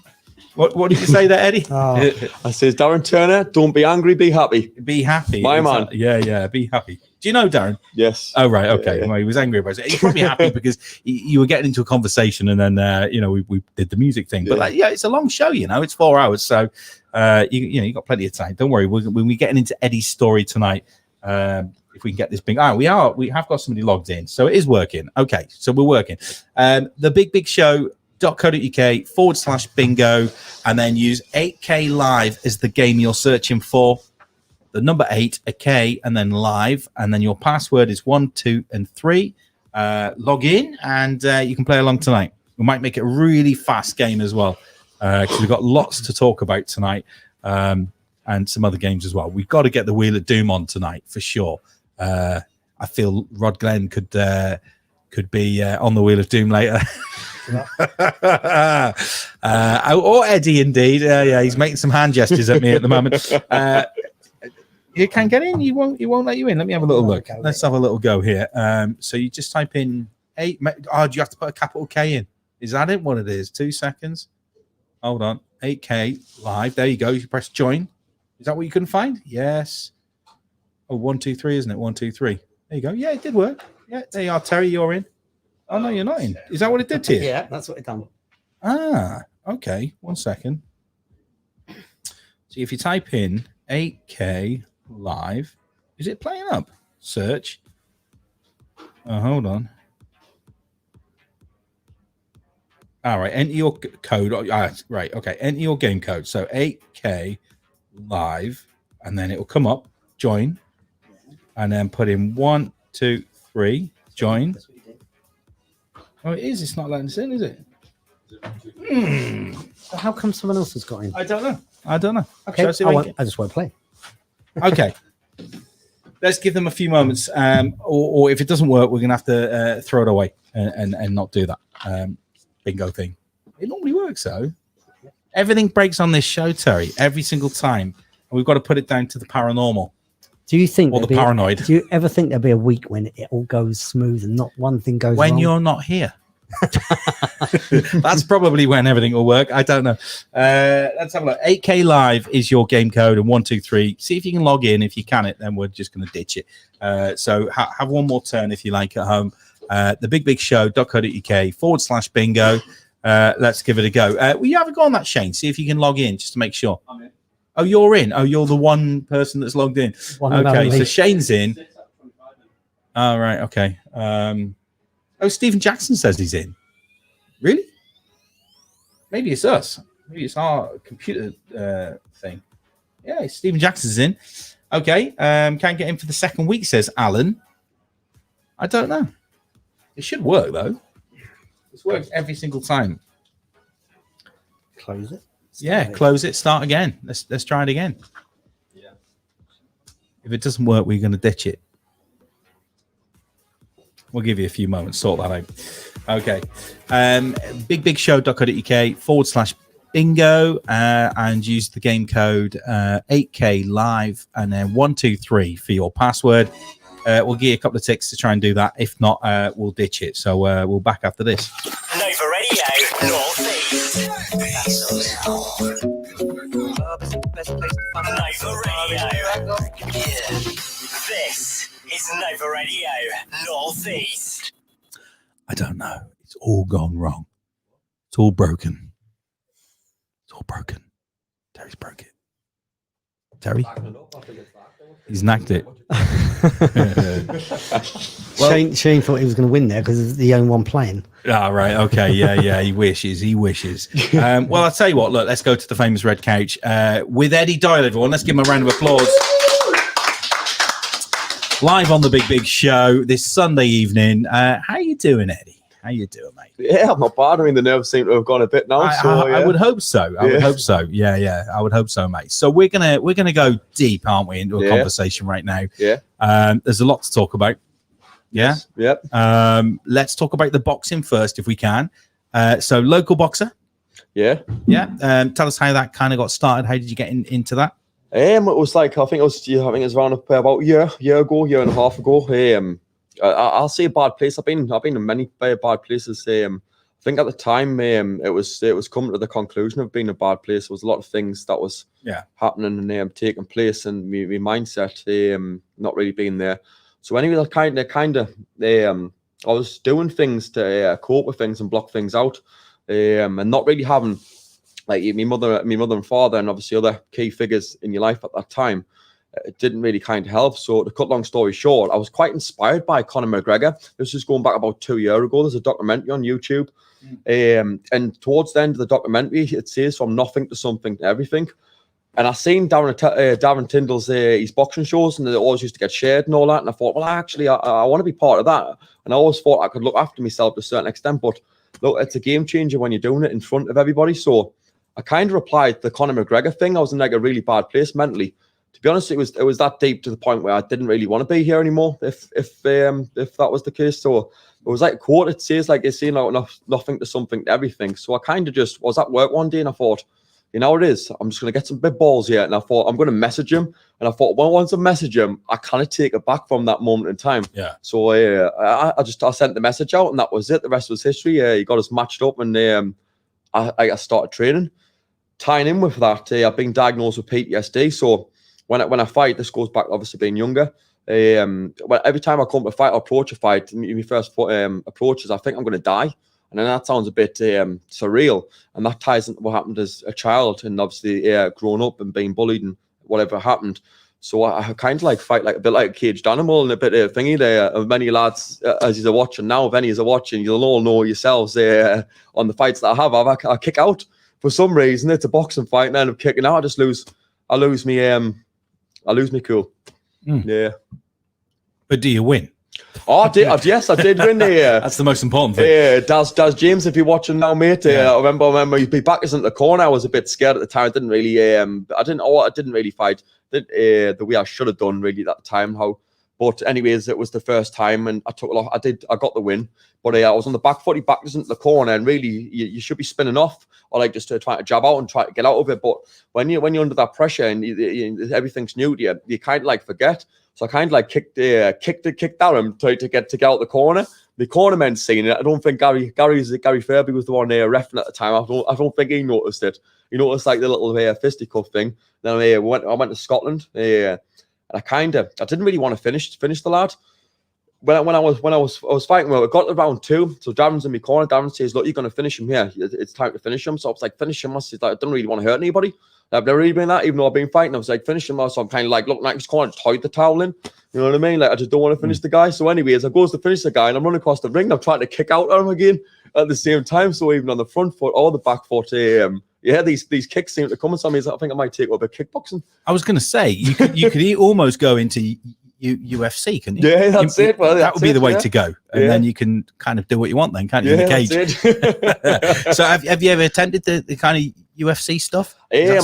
What did you say there, Eddie? I says, Darren Turner, don't be angry, be happy. Be happy. My man. Yeah, be happy. Do you know Darren? Yes. Oh, right, okay. Yeah. Well, he was angry about it. He's probably happy because you were getting into a conversation and then, we did the music thing. But, it's a long show, It's 4 hours. So, you got plenty of time. Don't worry. When we're getting into Eddie's story tonight, if we can get this big. We have got somebody logged in. So, it is working. Okay, so we're working. The big show. .co.uk/bingo and then use 8K live as the game you're searching for. The number 8, a K, and then live, and then your password is 1, 2, and 3. Log in, and you can play along tonight. We might make it a really fast game as well, because we've got lots to talk about tonight, and some other games as well. We've got to get the Wheel of Doom on tonight for sure. I feel Rod Glenn could be on the Wheel of Doom later. Or Eddie, indeed. Yeah, he's making some hand gestures at me at the moment. You can get in. He won't let you in. Let me have a little look. Let's have a little go here. So you just type in 8. Do you have to put a capital K in? Is that it? What it is? 2 seconds. Hold on. 8K live. There you go. You press join. Is that what you couldn't find? Yes. 1, 2, 3, isn't it? 1, 2, 3. There you go. Yeah, it did work. Yeah, there you are, Terry. You're in. Oh, no, you're not in. Is that what it did to you? Yeah, that's what it done. Okay. 1 second. So if you type in 8K live, is it playing up? Search. Hold on. All right. Enter your code. Right. Okay. Enter your game code. So 8K live, and then it will come up. Join. And then put in 1, 2, 3. Join. Oh, it is. It's not letting us in, is it? So how come someone else has got in? I don't know. Okay, I just won't play. Okay. Let's give them a few moments. Or if it doesn't work, we're going to have to throw it away and not do that bingo thing. It normally works, though. Everything breaks on this show, Terry, every single time. And we've got to put it down to the paranormal. Do you think or the paranoid? Do you ever think there'll be a week when it all goes smooth and not one thing goes wrong? When you're not here. That's probably when everything will work. I don't know. Let's have a look. 8K live is your game code, and 1, 2, 3. See if you can log in. If you can then we're just going to ditch it. So have one more turn if you like at home. The big show.co.uk/bingo. Let's give it a go. Will you have a go on that, Shane? See if you can log in just to make sure. I'm in. Oh, you're in. Oh, you're the one person that's logged in. Okay, so Shane's in. Oh, right. Okay. Stephen Jackson says he's in. Really? Maybe it's us. Maybe it's our computer thing. Yeah, Stephen Jackson's in. Okay. Can't get in for the second week, says Alan. I don't know. It should work though. It's worked every single time. Close it. Close it. Start again. Let's try it again. Yeah. If it doesn't work, we're going to ditch it. We'll give you a few moments. Sort that out. Okay. bigbigshow.co.uk/bingo and use the game code 8K live and then 123 for your password. We'll give you a couple of ticks to try and do that. If not, we'll ditch it. So we'll back after this. Nova Radio, North East. Nova Radio. This is Nova Radio, North East. I don't know. It's all gone wrong. It's all broken. It's all broken. Terry's broke it. Terry? He's knacked it. Shane thought he was going to win there because he's the only one playing. Ah, right. Okay. Yeah. He wishes. Well, I'll tell you what. Look, let's go to the famous red couch with Eddie Doyle, everyone. Let's give him a round of applause. Live on the Big Show this Sunday evening. How you doing, Eddie? How you doing, mate? Yeah, I'm not bad. I mean, the nerves seem to have gone a bit now. I would hope so. I would hope so. Yeah. I would hope so, mate. So we're gonna go deep, aren't we, into a conversation right now? Yeah. There's a lot to talk about. Yeah. Yep. Let's talk about the boxing first, if we can. So local boxer. Yeah. Yeah. Tell us how that kind of got started. How did you get into that? It was like I think it was around about a year and a half ago. I'll say a bad place. I've been in many bad places. I think at the time it was coming to the conclusion of being a bad place. There was a lot of things that was happening and taking place, and my mindset not really being there. So anyway, I was doing things to cope with things and block things out, and not really having like my mother and father, and obviously other key figures in your life at that time. It didn't really kind of help. So to cut long story short, I was quite inspired by Conor McGregor. This was going back about 2 years ago. There's a documentary on YouTube. And towards the end of the documentary, it says from nothing to something to everything. And I seen Darren Tyndall's his boxing shows, and they always used to get shared and all that. And I thought, well, actually, I want to be part of that. And I always thought I could look after myself to a certain extent. But look, it's a game changer when you're doing it in front of everybody. So I kind of replied to the Conor McGregor thing. I was in like a really bad place mentally. To be honest, it was that deep to the point where I didn't really want to be here anymore. If that was the case, so it was like a quote. It says like it's saying like nothing to something to everything. So I kind of just was at work one day and I thought, you know what it is, I'm just gonna get some big balls here. And I thought I'm gonna message him. And I thought, well, once I message him, I kind of take it back from that moment in time. Yeah. So I sent the message out, and that was it. The rest was history. He got us matched up, and I started training. Tying in with that, I've been diagnosed with PTSD. So when I fight, this goes back obviously being younger. Every time I come to fight or approach a fight, my first approach is I think I'm going to die. And then that sounds a bit surreal. And that ties into what happened as a child and obviously growing up and being bullied and whatever happened. So I kind of like fight like a bit like a caged animal and a bit of thingy there. Many lads, as you're watching now, if any is watching, you'll all know yourselves on the fights that I have. I kick out for some reason. It's a boxing fight and I end up kicking out. I lose me cool. Yeah. But do you win? Oh, I did. Yes, I did win. That's the most important thing. Yeah, Daz James, if you're watching now, mate. I remember he'd be back into the corner. I was a bit scared at the time. I didn't really. I didn't really fight the way I should have done really at the time. But anyways, it was the first time, and I took a lot. I got the win, but I was on the back foot. He backed us into the corner, and really, you should be spinning off or like just trying to jab out and try to get out of it. But when you're under that pressure and everything's new to you, you kind of like forget. So I kind of like kicked down and tried to get out the corner. The corner men seen it. I don't think Gary Furby was the one reffing at the time. I don't think he noticed it. He noticed like the little fisticuff thing. Then I went to Scotland. And I didn't really want to finish the lad. When I was fighting, well, it got to round 2. So Darren's in my corner. Darren says, "Look, you're going to finish him here. It's time to finish him." So I was like, "Finish him." I said, "I don't really want to hurt anybody. I've never really been that, even though I've been fighting." I was like, "Finish him." So I'm kind of like looking at his corner, just hide the towel in. You know what I mean? Like I just don't want to finish the guy. So anyways, I goes to finish the guy, and I'm running across the ring. I'm trying to kick out at him again at the same time. So even on the front foot or the back foot, these kicks seem to come. And some I think I might take up a kickboxing. I was going to say you could almost go into UFC, can you? Yeah, that's it. Well, that would be the way to go, and then you can kind of do what you want, then, can't you? In the cage. So, have you ever attended the kind of UFC stuff? I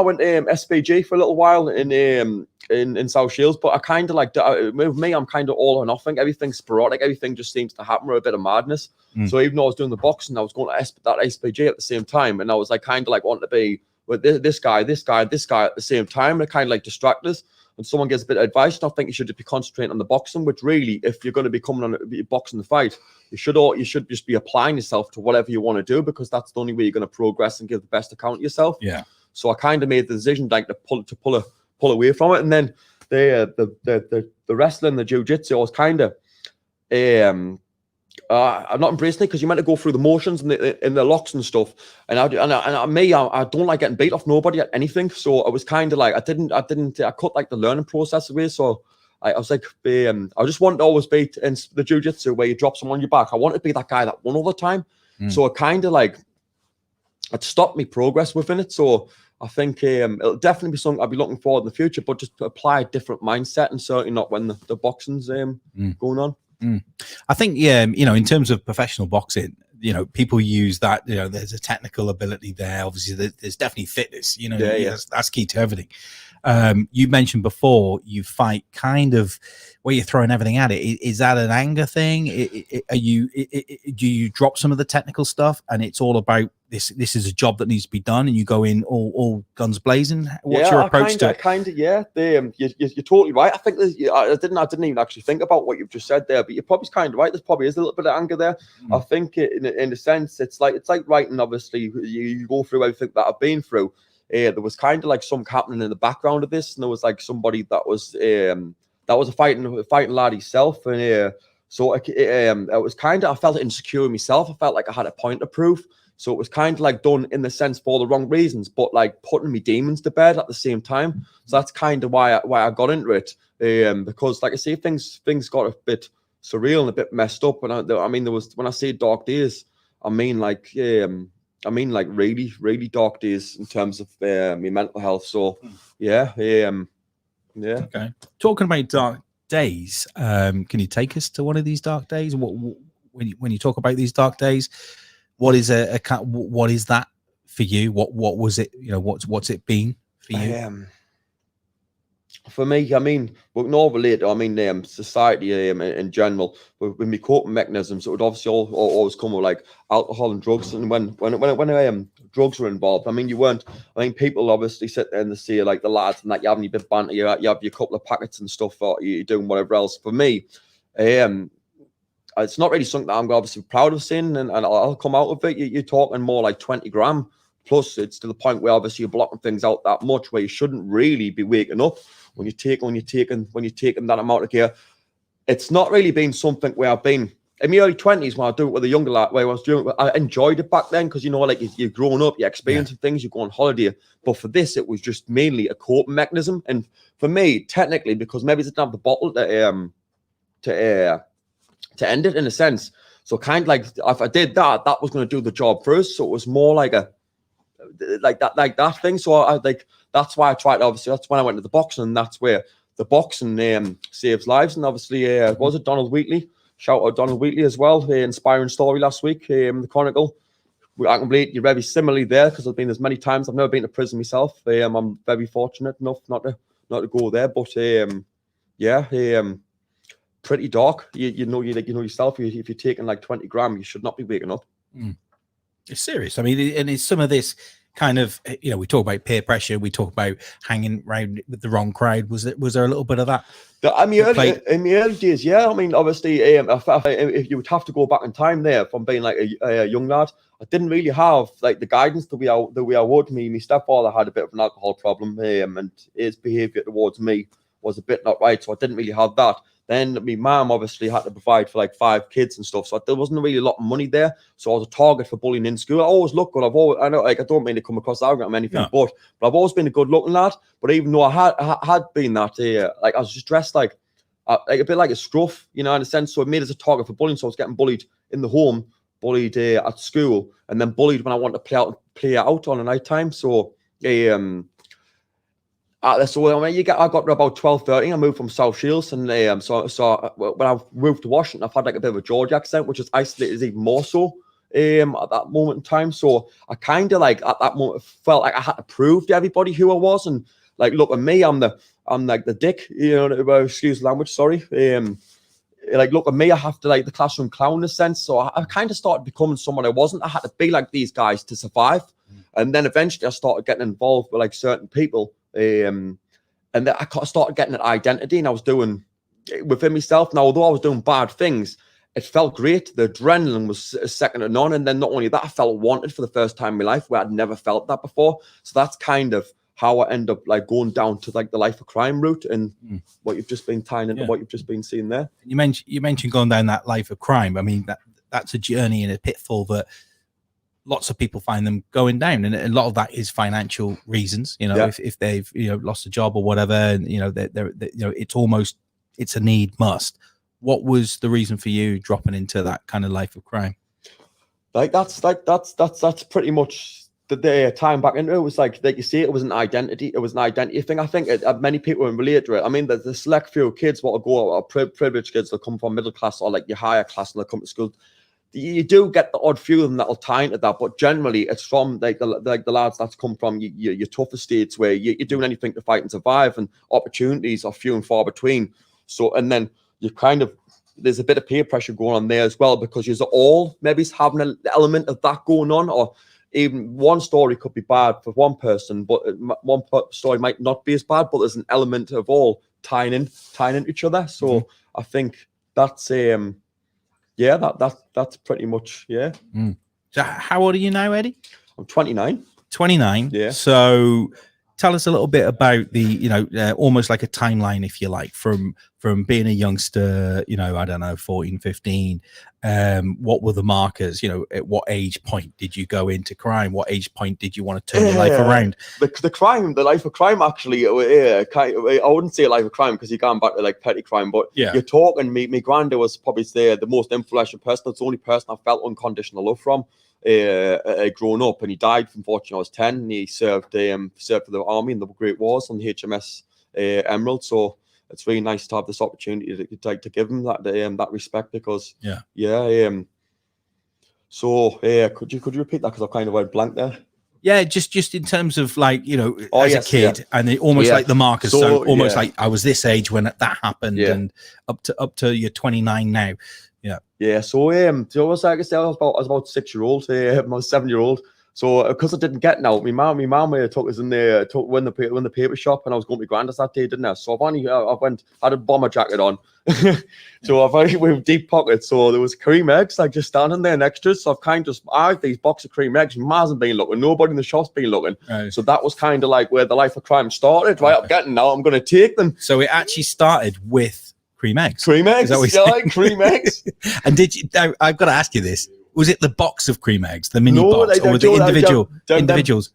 went to SBG for a little while in South Shields, but I kind of like with me, I'm kind of all or nothing. Everything's sporadic. Everything just seems to happen with a bit of madness. So even though I was doing the boxing, I was going to that SBG at the same time, and I was like kind of like wanting to be with this guy at the same time. And it kind of like distracted us. And someone gives a bit of advice, and I think you should just be concentrating on the boxing, which really, if you're going to be coming on a boxing fight, you should just be applying yourself to whatever you want to do, because that's the only way you're going to progress and give the best account of yourself. Yeah. So I kind of made the decision like to pull away from it, and then the wrestling, the jiu-jitsu, I was kind of I'm not embracing it, because you're meant to go through the motions and the locks and stuff. And I don't like getting beat off nobody at anything. So I was kind of like, I cut like the learning process away. So I was like, I just wanted to always be in the jiu-jitsu where you drop someone on your back. I wanted to be that guy that won all the time. So it kind of like, it stopped me progress within it. So I think it'll definitely be something I'll be looking forward in the future, but just to apply a different mindset, and certainly not when the boxing's going on. I think, in terms of professional boxing, people use that, there's a technical ability there. Obviously, there's definitely fitness, that's key to everything. You mentioned before you fight kind of where you're throwing everything at it. Is that an anger thing? Do you drop some of the technical stuff and it's all about this is a job that needs to be done, and you go in all guns blazing? What's your approach to it? You're totally right. I think I didn't even actually think about what you've just said there, but you're probably kind of right. There's probably is a little bit of anger there. I think in a sense it's like writing. Obviously, you go through everything that I've been through. There was kind of like something happening in the background of this, and there was like somebody that was a fighting lad himself, and so it was kind of, I felt insecure in myself. I felt like I had a point to prove. So it was kind of like done in the sense for the wrong reasons, but like putting me demons to bed at the same time. So that's kind of why I got into it, because like I say, things got a bit surreal and a bit messed up. And I mean, there was, when I say dark days, I mean like really, really dark days in terms of my mental health. So yeah. Okay. Talking about dark days, can you take us to one of these dark days? When you talk about these dark days, what is what is that for you? What was it? What's it been for you? For me, I mean, well, not related. I mean, society in general, with my coping mechanisms, it would obviously always come with like alcohol and drugs. And when drugs were involved, I mean, people obviously sit there and they say like the lads and that you have your bit banter, you have your couple of packets and stuff, or you're doing whatever else. For me, it's not really something that I'm obviously proud of saying, and I'll come out of it. You're talking more like 20 gram plus. It's to the point where obviously you're blocking things out that much where you shouldn't really be waking up when you're taking that amount of gear. It's not really been something where I've been in my early 20s when I do it with a younger lad. Where I was doing it, I enjoyed it back then because like you're growing up, you're experiencing things, you go on holiday. But for this, it was just mainly a coping mechanism. And for me, technically, because maybe I didn't have the bottle to end it in a sense. So kind of like if I did that was going to do the job first. So it was more like that thing. So I like, that's why I tried. Obviously, that's when I went to the boxing, and that's where the boxing saves lives. And obviously, was it Donald Wheatley? Shout out Donald Wheatley as well. Inspiring story last week in the Chronicle. I can believe you're very similarly there because I've been as many times. I've never been to prison myself. I'm very fortunate enough not to go there. But pretty dark. You know yourself. If you're taking like 20 gram, you should not be waking up. It's serious. I mean, and it's some of this kind of, we talk about peer pressure. We talk about hanging around with the wrong crowd. Was there a little bit of that? In the early days, yeah. I mean, obviously, if you would have to go back in time there from being like a young lad, I didn't really have like the guidance the way I would. My stepfather had a bit of an alcohol problem, and his behaviour towards me was a bit not right, so I didn't really have that. Then my mum obviously had to provide for like 5 kids and stuff, so there wasn't really a lot of money there. So I was a target for bullying in school. I always looked good. I don't mean to come across arrogant or anything, but I've always been a good-looking lad. But even though I had been that, like I was just dressed like a bit like a scruff, in a sense. So it made us a target for bullying. So I was getting bullied in the home, bullied at school, and then bullied when I wanted to play out on a night time. So So I got to about 12, 13. I moved from South Shields, and so when I moved to Washington, I've had like a bit of a Georgia accent, which is isolated even more so at that moment in time. So I kind of like at that moment felt like I had to prove to everybody who I was, and like, look at me, I'm like the dick, you know, excuse the language, sorry. Like, look at me, I have to like the classroom clown in a sense. So I kind of started becoming someone I wasn't. I had to be like these guys to survive. And then eventually I started getting involved with like certain people. And then I started getting an identity, and I was doing within myself. Now, although I was doing bad things, it felt great. The adrenaline was second to none. And then not only that, I felt wanted for the first time in my life, where I'd never felt that before. So that's kind of how I end up like going down to like the life of crime route, and what you've just been tying into what you've just been seeing there. You mentioned going down that life of crime. I mean, that's a journey and a pitfall that lots of people find them going down, and a lot of that is financial reasons. You know, if they've lost a job or whatever, and they're it's a need must. What was the reason for you dropping into that kind of life of crime? That's pretty much the time back into it. Was like you see, it was an identity. It was an identity thing. I think many people can relate to it. I mean, the select few kids what will go, privileged kids that come from middle class or like your higher class, and they come to school. You do get the odd few of them that'll tie into that, but generally it's from like the lads that's come from your tougher states, where you're doing anything to fight and survive, and opportunities are few and far between. So, and then you kind of, there's a bit of peer pressure going on there as well, because you're all maybe having an element of that going on, or even one story could be bad for one person, but one story might not be as bad, but there's an element of all tying into each other. So I think that's that's pretty much So how old are you now, Eddie? I'm 29. 29. Yeah. So tell us a little bit about the almost like a timeline, if you like, from being a youngster, I don't know, 14, 15. What were the markers? At what age point did you go into crime? What age point did you want to turn your life around? The life of crime, actually, I wouldn't say a life of crime, because you're going back to like petty crime, but you're talking, me granddad was probably the most influential person. It's the only person I felt unconditional love from growing up, and he died, unfortunately, I was 10, and he served for the army in the Great Wars on the HMS Emerald. So it's really nice to have this opportunity to give him that respect, because so could you repeat that, because I kind of went blank there. Yeah, just in terms of like as a kid, and it almost like the markers, so almost like I was this age when that happened, and up to you're 29 now. So I was like I said, I was about 6-year-old, I was 7-year-old. So because I didn't get out, my mum took us in there, when the paper shop, and I was going to my granddad's that day, didn't I? So I had a bomber jacket on. So I've with deep pockets. So there was cream eggs like just standing there next to us. So I've kind of eyed these box of cream eggs. My hasn't been looking, nobody in the shop's been looking. Right. So that was kind of like where the life of crime started. Right, I'm getting now, I'm gonna take them. So it actually started with cream eggs. Cream eggs, like cream eggs. And did you? I've got to ask you this: was it the box of cream eggs, the mini box, or were they individuals?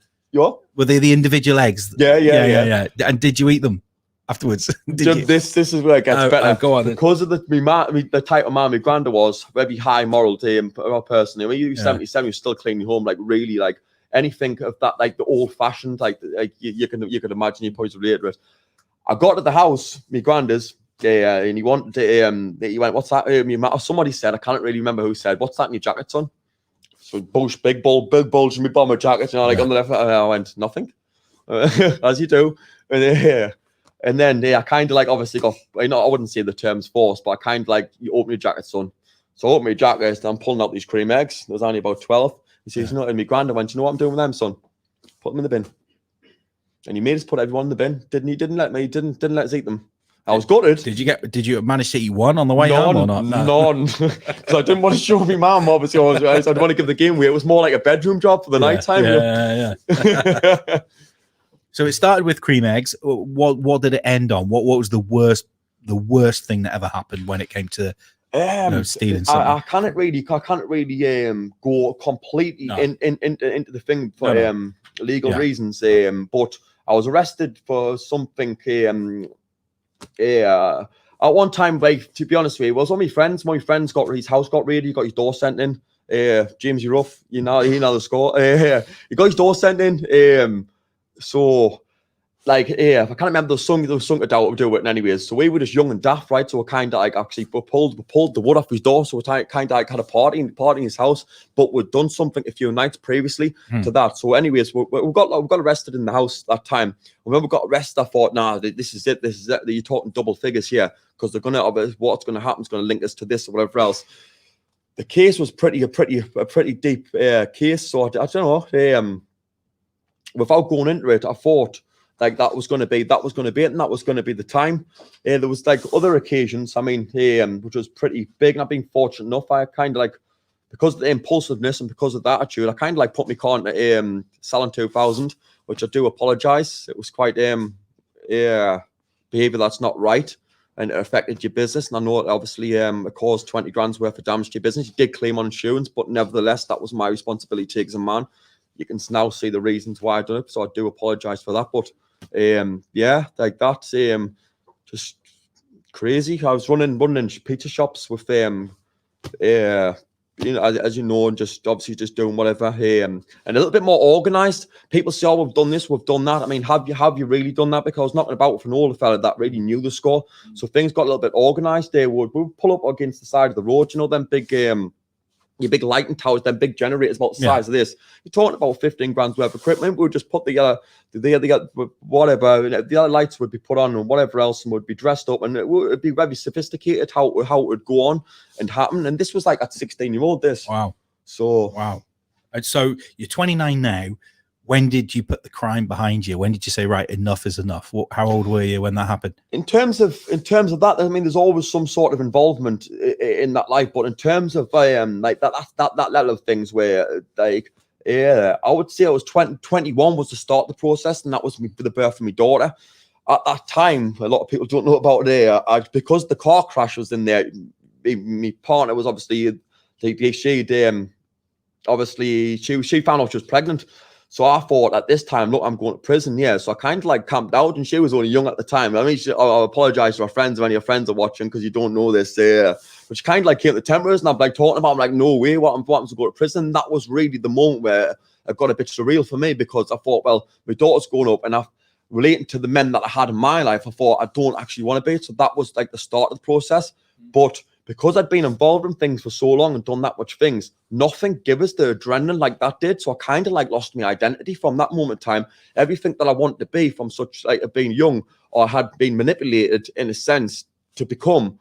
Were they the individual eggs? Yeah. And did you eat them afterwards? This is where it gets better. Go on. Because of the type of man my granddad was, very high moral person. I mean, he was 77, he was still cleaning home, like really like anything of that, like the old fashioned, like you can imagine, you probably relate to it. I got to the house, my granddad's. And he wanted to, he went, what's that? Somebody said, I can't really remember who said, what's that in your jacket, son? So big bulge in my bomber jacket, on the left. I went, nothing, as you do. And then I kind of like obviously got, I wouldn't say the term's forced, but I kind of like, you open your jacket, son. So I open my jacket, and I'm pulling out these cream eggs. There was only about 12. He says, and my granddad went, you know what I'm doing with them, son? Put them in the bin. And he made us put everyone in the bin. Didn't let us eat them. I was gutted. Did you manage to eat one on the way home or not? None. Because I didn't want to show my mum, obviously. I didn't want to give the game away. It was more like a bedroom job for the night time. Yeah. So it started with cream eggs. What did it end on? What was the worst thing that ever happened when it came to stealing something? I can't really go completely into the thing for legal reasons. But I was arrested for something. At one time, like, to be honest with you, it was all my friends. My friends got his house got raided. He got his door sent in. James, you're rough. You know the score. He got his door sent in. So like, yeah, I can't remember the song to doubt to do it anyways. So we were just young and daft, right? So we kind of like actually pulled the wood off his door. So we kind of like had a party in his house, but we'd done something a few nights previously to that. So anyways, we got arrested in the house that time. And when we got arrested, I thought, nah, this is it. You're talking double figures here, because they're gonna, what's gonna happen is gonna link us to this or whatever else. The case was a pretty deep case. So I don't know. Without going into it, I thought like that was going to be it, and that was going to be the time. There was like other occasions, I mean, which was pretty big, and I've been fortunate enough. I kind of like, because of the impulsiveness and because of the attitude, I kind of like put my car into Salon 2000, which I do apologize. It was quite behavior that's not right, and it affected your business. And I know it obviously it caused 20 grand's worth of damage to your business. You did claim on insurance, but nevertheless, that was my responsibility as a man. You can now see the reasons why I done it, so I do apologize for that. But yeah, like that's just crazy. I was running pizza shops with you know, as you know, and just obviously just doing whatever, and a little bit more organized. People say, "Oh, we've done this, we've done that." I mean, have you really done that? Because I was knocking about with an older fella that really knew the score, so things got a little bit organized. They would pull up against the side of the road, you know, them big your big lighting towers, them big generators about the size of this. You're talking about 15 grand's worth of equipment. We would just put the whatever, the other lights would be put on and whatever else, and would be dressed up, and it would be very sophisticated how it would go on and happen. And this was like at 16-year-old. This. Wow. So wow. And so you're 29 now. When did you put the crime behind you? When did you say, right, enough is enough? How old were you when that happened? In terms of that, I mean, there's always some sort of involvement in that life. But in terms of like that level of things, where like, yeah, I would say I was 21 was to start the process, and that was for the birth of my daughter. At that time, a lot of people don't know about it. Because the car crash was in there. My partner was obviously she found out she was pregnant. So I thought at this time, look, I'm going to prison. Yeah. So I kind of like camped out, and she was only young at the time. I mean, I apologize to our friends if any of your friends are watching, because you don't know this. But she kind of like came to the tempers, and I'm like talking about, I'm like, no way, what happens to go to prison? That was really the moment where it got a bit surreal for me, because I thought, well, my daughter's grown up, and relating to the men that I had in my life, I thought I don't actually want to be. So that was like the start of the process. But because I'd been involved in things for so long and done that much things, nothing gave us the adrenaline like that did. So I kind of like lost my identity from that moment in time. Everything that I wanted to be from such like being young, or had been manipulated in a sense to become,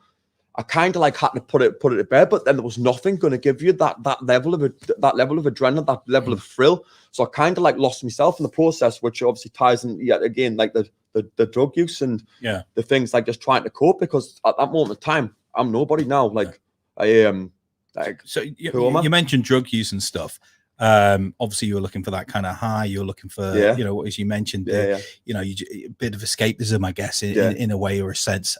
I kind of like had to put it to bed. But then there was nothing going to give you that level of adrenaline, that level of thrill. So I kind of like lost myself in the process, which obviously ties in yet again like the drug use and the things like just trying to cope. Because at that moment in time, I'm nobody now. Like I am. Like, so you mentioned drug use and stuff. Obviously, you were looking for that kind of high. You were looking for, you know, as you mentioned, you know, a bit of escapism, I guess, in a way or a sense.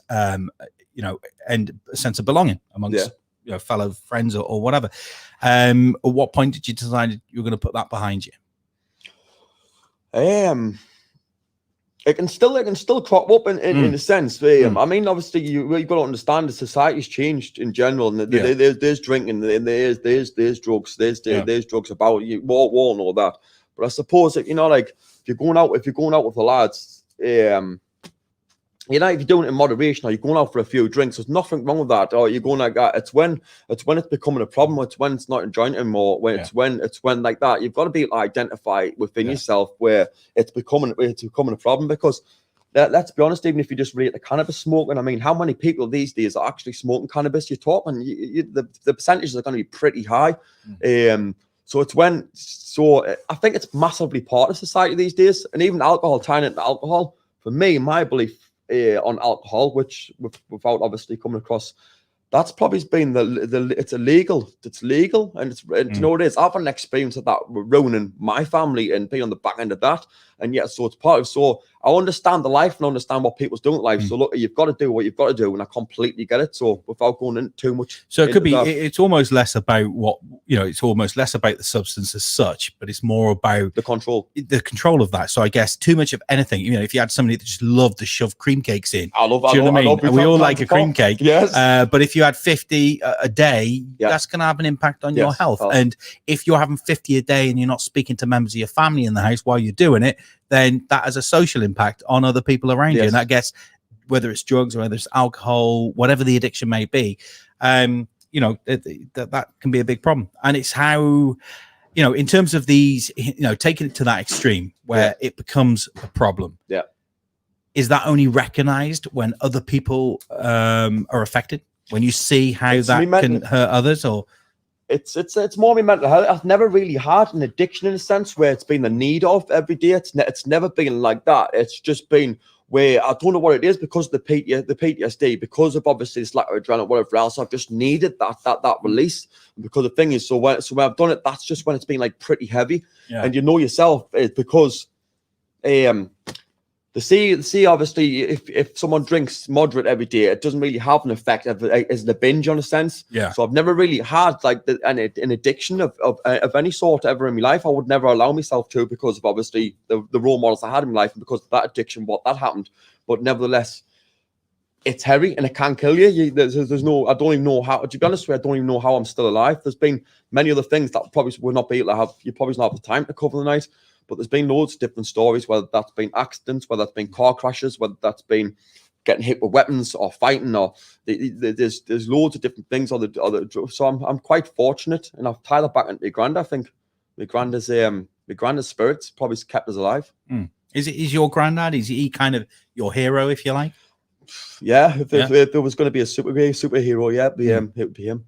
You know, and a sense of belonging amongst you know, fellow friends or whatever. At what point did you decide you were going to put that behind you? It can still crop up in a sense. I mean, obviously, you've got to understand the society's changed in general, and there's drinking, and there's drugs, there's drugs about you, war and all that. But I suppose that, you know, like if you're going out with the lads, you know, if you're doing it in moderation, or you're going out for a few drinks, there's nothing wrong with that. Or you're going like that. It's when it's becoming a problem. It's when it's not enjoying it anymore. It's when like that. You've got to be able to identify within yourself where it's becoming a problem. Because let's be honest, even if you just rate the cannabis smoking, I mean, how many people these days are actually smoking cannabis? You're talking, the percentages are going to be pretty high. So I think it's massively part of society these days, and even alcohol, tying it to alcohol. For me, my belief on alcohol, which without obviously coming across, that's probably been it's illegal. It's legal, and you know what it is. I've had an experience of that ruining my family and being on the back end of that, and yet so it's part of. So I understand the life and understand what people's doing in life. So look, you've got to do what you've got to do, and I completely get it. So without going into too much, so it could be. It's almost less about what, you know. It's almost less about the substance as such, but it's more about the control of that. So I guess too much of anything. You know, if you had somebody that just loved to shove cream cakes in, I love. Do you know what I mean? We all like a cream cake. Yes. But if you you had 50 a day, that's going to have an impact on your health. And if you're having 50 a day and you're not speaking to members of your family in the house while you're doing it, then that has a social impact on other people around you. And I guess whether it's drugs or whether it's alcohol, whatever the addiction may be, you know, that can be a big problem. And it's how, you know, in terms of these, you know, taking it to that extreme where it becomes a problem. Yeah. Is that only recognized when other people are affected? When you see how that can hurt others, or it's more my mental health. I've never really had an addiction in a sense where it's been the need of every day. It's never been like that. It's just been where I don't know what it is because of the PTSD, because of obviously this lack of adrenaline, whatever else. I've just needed that release. Because the thing is, so when I've done it, that's just when it's been like pretty heavy, and you know yourself, it's because the see obviously if someone drinks moderate every day, it doesn't really have an effect as the binge on a sense. So I've never really had like an addiction of any sort ever in my life. I would never allow myself to, because of obviously the role models I had in my life, and because of that addiction, what that happened. But nevertheless, it's heavy and it can kill you. There's no, I don't even know how, to be honest with you, I don't even know how I'm still alive. There's been many other things that probably would not be able to have, you probably don't have the time to cover the night. But there's been loads of different stories, whether that's been accidents, whether that's been car crashes, whether that's been getting hit with weapons or fighting, or there's loads of different things. So I'm quite fortunate, and I've tied it back into my grand. I think my granddad's spirits probably kept us alive. Is your granddad? Is he kind of your hero, if you like? Yeah, if there was going to be a superhero, it would be him.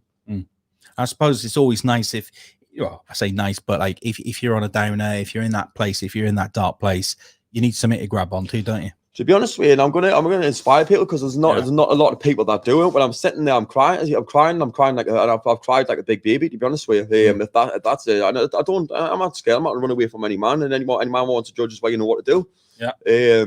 I suppose it's always nice if. Well, I say nice, but like if you're on a downer, if you're in that place, if you're in that dark place, you need something to grab onto, don't you? To be honest with you, and I'm gonna inspire people, because there's not a lot of people that do it. When I'm sitting there, I'm crying like I've cried like a big baby. To be honest with you, if that's it, I'm not scared. I'm not running away from any man, and any man wants to judge us, well, you know what to do. I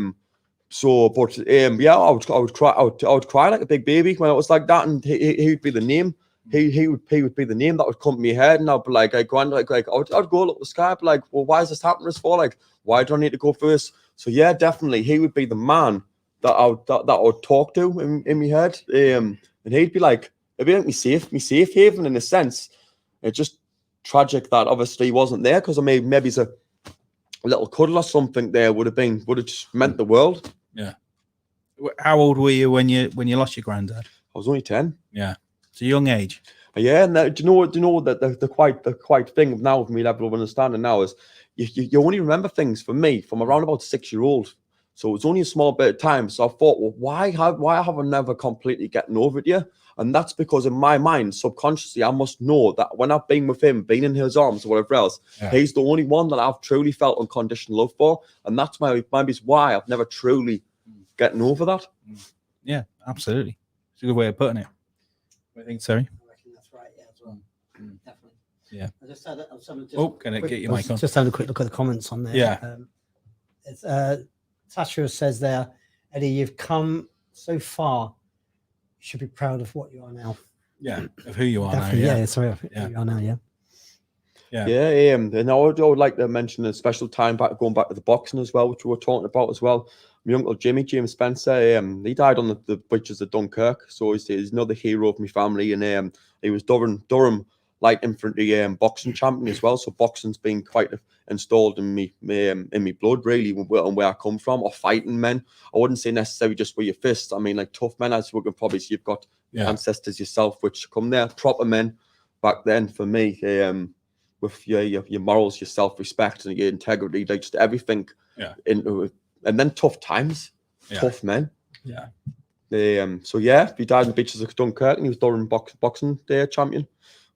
would cry like a big baby when it was like that, and he would be the name. He would be the name that would come to my head, and I'd be like, I'd go look at the sky, I'd be like, well, why is this happening for? Like, why do I need to go first? So yeah, definitely, he would be the man that I would talk to in my head, and he'd be like, it'd be like me safe haven in a sense. It's just tragic that obviously he wasn't there, because maybe it's a little cuddle or something there would have just meant the world. Yeah. How old were you when you lost your granddad? I was only 10. Yeah. It's a young age. Yeah, and do you know that the quite thing now with me level of understanding now is you only remember things for me from around about 6-year-old. So it's only a small bit of time. So I thought, well, why have I never completely gotten over it yet? And that's because in my mind, subconsciously, I must know that when I've been with him, been in his arms or whatever else, he's the only one that I've truly felt unconditional love for. And that's maybe why I've never truly gotten over that. Yeah, absolutely. It's a good way of putting it. I think so. I reckon that's right. Yeah, as well. Definitely. Yeah. I just had can I get your mic on? Just having a quick look at the comments on there. Yeah. It's Tasha says there, Eddie, you've come so far. You should be proud of what you are now. Yeah, of who you are Definitely, now. Yeah, sorry, of who you are now. Yeah. And I would like to mention a special time going back to the boxing as well, which we were talking about as well. My uncle James Spencer, he died on the bridges of Dunkirk, so he's another hero of my family, and he was Durham light infantry boxing champion as well. So boxing's been quite installed in me blood, really, and where I come from. Or fighting men, I wouldn't say necessarily just with your fists. I mean, like tough men, as we can probably see, you've got ancestors yourself, which come there, proper men back then. For me, with your morals, your self-respect, and your integrity, like just everything. And then tough times, tough men. So he died in the beaches of Dunkirk, and he was Durham boxing champion,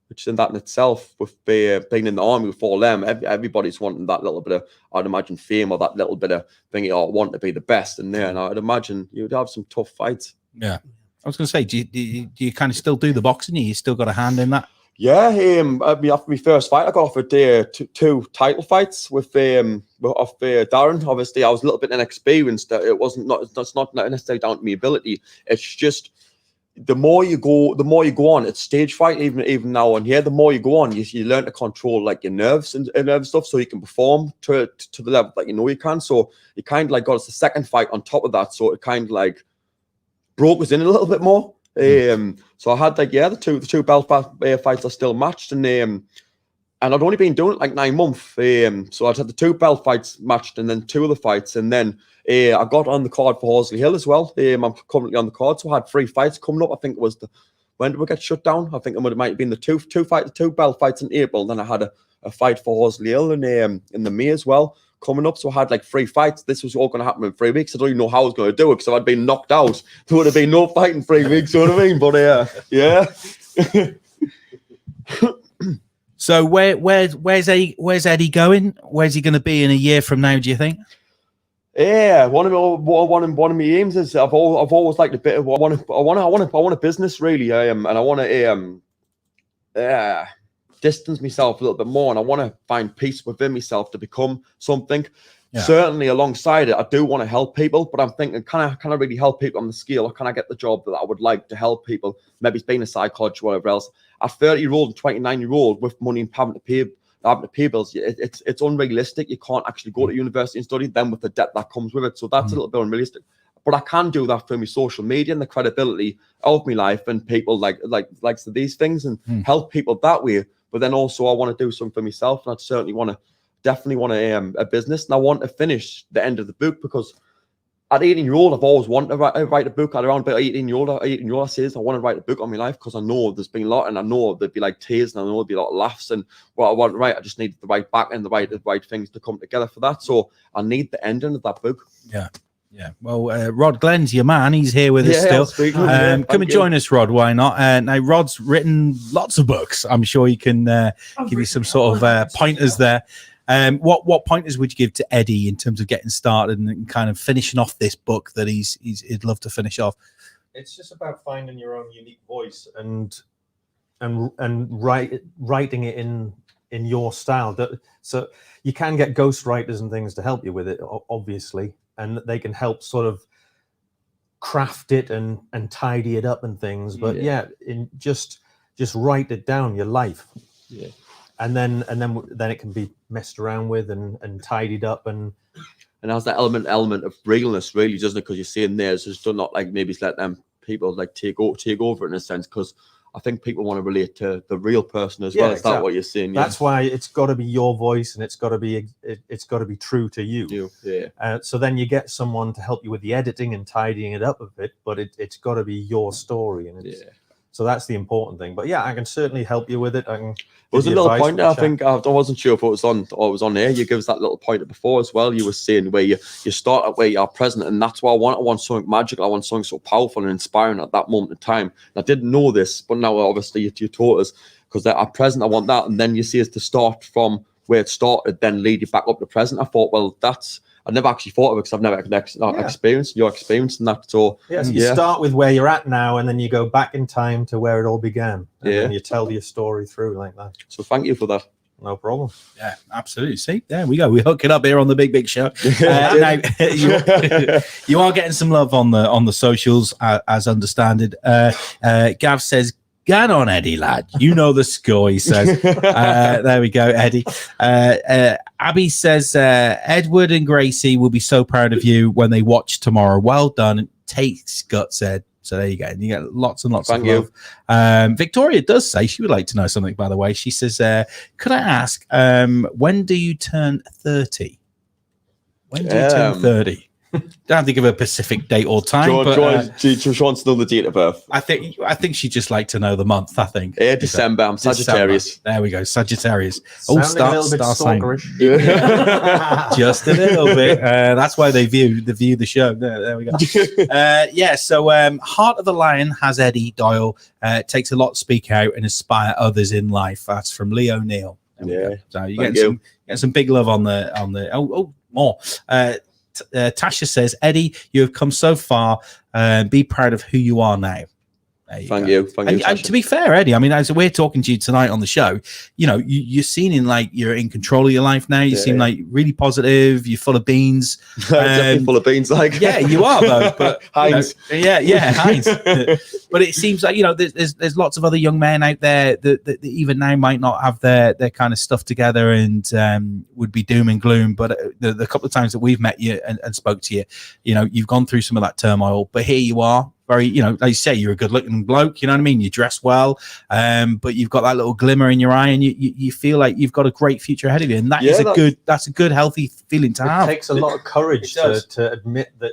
which in that in itself, with being in the army with all them, everybody's wanting that little bit of, I'd imagine, fame, or that little bit of thing, or want to be the best in there. And I'd imagine you'd have some tough fights. Yeah. I was going to say, do you kind of still do the boxing? You still got a hand in that? Yeah, after my first fight, I got offered two title fights with Darren. Obviously, I was a little bit inexperienced. That's not necessarily down to my ability. It's just the more you go on. It's stage fight, even now on here. The more you go on, you learn to control like your nerves and stuff, so you can perform to the level that you know you can. So you kind of like got us the second fight on top of that, so it kind of like broke us in a little bit more. So I had like the two belt fights are still matched, and I'd only been doing it like 9 months. So I'd had the 2 belt fights matched, and then 2 other fights, and then I got on the card for Horsley Hill as well. I'm currently on the card, so I had 3 fights coming up. I think it was when did we get shut down? I think it might have been the two belt fights in April. Then I had a fight for Horsley Hill in the May as well coming up. So I had like 3 fights. This was all going to happen in 3 weeks. I don't even know how I was going to do it because if I'd been knocked out, there would have been no fight in 3 weeks. You know what I mean? But yeah. So where's Eddie going? Where's he going to be in a year from now, do you think? Yeah, one of my aims is I've always liked a bit of I want a business really, and I want to distance myself a little bit more, and I want to find peace within myself to become something. Yeah. Certainly, alongside it, I do want to help people, but I'm thinking, can I really help people on the scale, or can I get the job that I would like to help people? Maybe it's being a psychologist or whatever else. At 30-year-old and 29-year-old with money and having to pay bills, it's unrealistic. You can't actually go to university and study, then with the debt that comes with it. So that's a little bit unrealistic. But I can do that through my social media and the credibility of my life and people like these things and help people that way. But then also I want to do something for myself, and I certainly definitely want a business, and I want to finish the end of the book because at 18-year-old, I've always wanted to write a book. At around about 18-year-old, I says I want to write a book on my life because I know there's been a lot, and I know there'd be like tears, and I know there'd be a lot of laughs, and what I want to write, I just need the right back and the right things to come together for that. So I need the ending of that book. Yeah. Yeah, well, Rod Glenn's your man. He's here with us still. Come and join us, Rod. Why not? Now, Rod's written lots of books. I'm sure he can give you some sort of pointers there. What pointers would you give to Eddie in terms of getting started and kind of finishing off this book that he'd love to finish off? It's just about finding your own unique voice and writing it in your style. So you can get ghostwriters and things to help you with it, obviously, and they can help sort of craft it and tidy it up and things. But just write it down, your life. Yeah. And then it can be messed around with and tidied up and has that element of realness, really, doesn't it? Because you're seeing there, so just not like maybe let them people like take over in a sense, because I think people want to relate to the real person as well. Is that what you're saying? That's why it's got to be your voice, and it's got to be true to you. So then you get someone to help you with the editing and tidying it up a bit, but it's got to be your story, and so that's the important thing. But yeah, I can certainly help you with it. There was a little pointer, I think, I wasn't sure if it was on or it was on air. You gave us that little pointer before as well. You were saying where you start at where you are present, and that's what I want. I want something magical. I want something so powerful and inspiring at that moment in time. And I didn't know this, but now obviously you taught us, because at present I want that, and then you see us to start from where it started, then lead you back up to present. I thought, well, I never actually thought of it because I've never experienced your experience and that. So you start with where you're at now, and then you go back in time to where it all began, and then you tell your story through like that. So thank you for that. No problem. Yeah, absolutely. See, there we go. We hook it up here on the Big Show. Now, you are getting some love on the socials, as understood. Gav says, "Get on, Eddie, lad. You know the score," he says. There we go, Eddie. Abby says, "Edward and Gracie will be so proud of you when they watch tomorrow. Well done. It takes guts, Ed." So there you go. You get lots and lots of love. Victoria does say she would like to know something, by the way. She says, could I ask, when do you turn 30? When do you turn 30? Don't have to give a specific date or time. She wants to know the date of birth. I think she'd just like to know the month. I think. Yeah, December. I'm Sagittarius. December. There we go, Sagittarius. Sounding a little bit stalkerish. Just a little bit. That's why they view the show. There we go. So Heart of the Lion has Eddie Doyle. Takes a lot to speak out and inspire others in life. That's from Lee O'Neill. So you get some big love on the more. Tasha says, "Eddie, you have come so far. Be proud of who you are now." Thank you. And to be fair, Eddie, I mean, as we're talking to you tonight on the show, you know, you're seeing like you're in control of your life now. You seem like really positive. You're full of beans. Definitely full of beans, like. Yeah, you are though. But Heinz. Heinz. But it seems like, you know, there's lots of other young men out there that even now might not have their kind of stuff together and would be doom and gloom. But the couple of times that we've met you and spoke to you, you know, you've gone through some of that turmoil. But here you are, very, you know, like you say, you're a good looking bloke, you know what I mean? You dress well, but you've got that little glimmer in your eye, and you feel like you've got a great future ahead of you. And that's a good, healthy feeling to have. It takes a lot of courage to admit that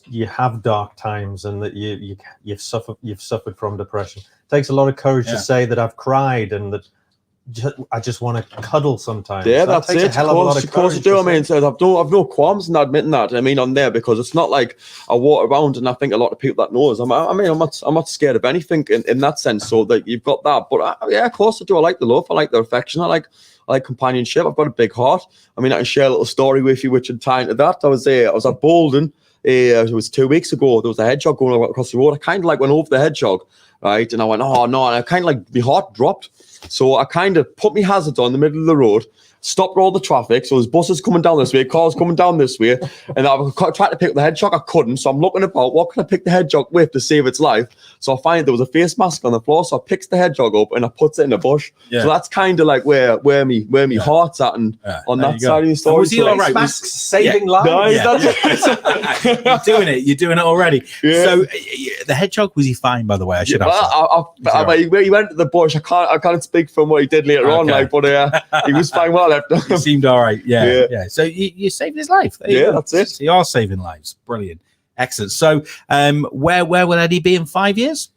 you have dark times and that you've suffered from depression. It takes a lot of courage to say that I've cried and that I just want to cuddle sometimes. Yeah, that's it. Of course you do. I mean, so I've no qualms in admitting that. I mean, on there, because it's not like I walk around, and I think a lot of people that knows. I'm not scared of anything in that sense. So that you've got that, but yeah, of course I do. I like the love. I like the affection. I like companionship. I've got a big heart. I mean, I can share a little story with you, which in time to that, I was at Bolden. It was 2 weeks ago. There was a hedgehog going across the road. I kind of like went over the hedgehog, right? And I went, oh no, and I kind of like my heart dropped. So I kind of put my hazard on the middle of the road, stopped all the traffic. So there's buses coming down this way, cars coming down this way. And I was trying to pick up the hedgehog. I couldn't. So I'm looking about, what can I pick the hedgehog with to save its life? So I find there was a face mask on the floor. So I picks the hedgehog up and I puts it in a bush. Yeah. So that's kind of like where me heart's at, and on that side of the story. Was he all right? Masks saving lives. You're doing it. You're doing it already. Yeah. So the hedgehog, was he fine, by the way? I should have. He went to the bush. I can't speak from what he did later on, but he was fine while I left. He seemed all right. Yeah. So you saved his life. That's it. So you are saving lives. Brilliant. Excellent. So where will Eddie be in 5 years,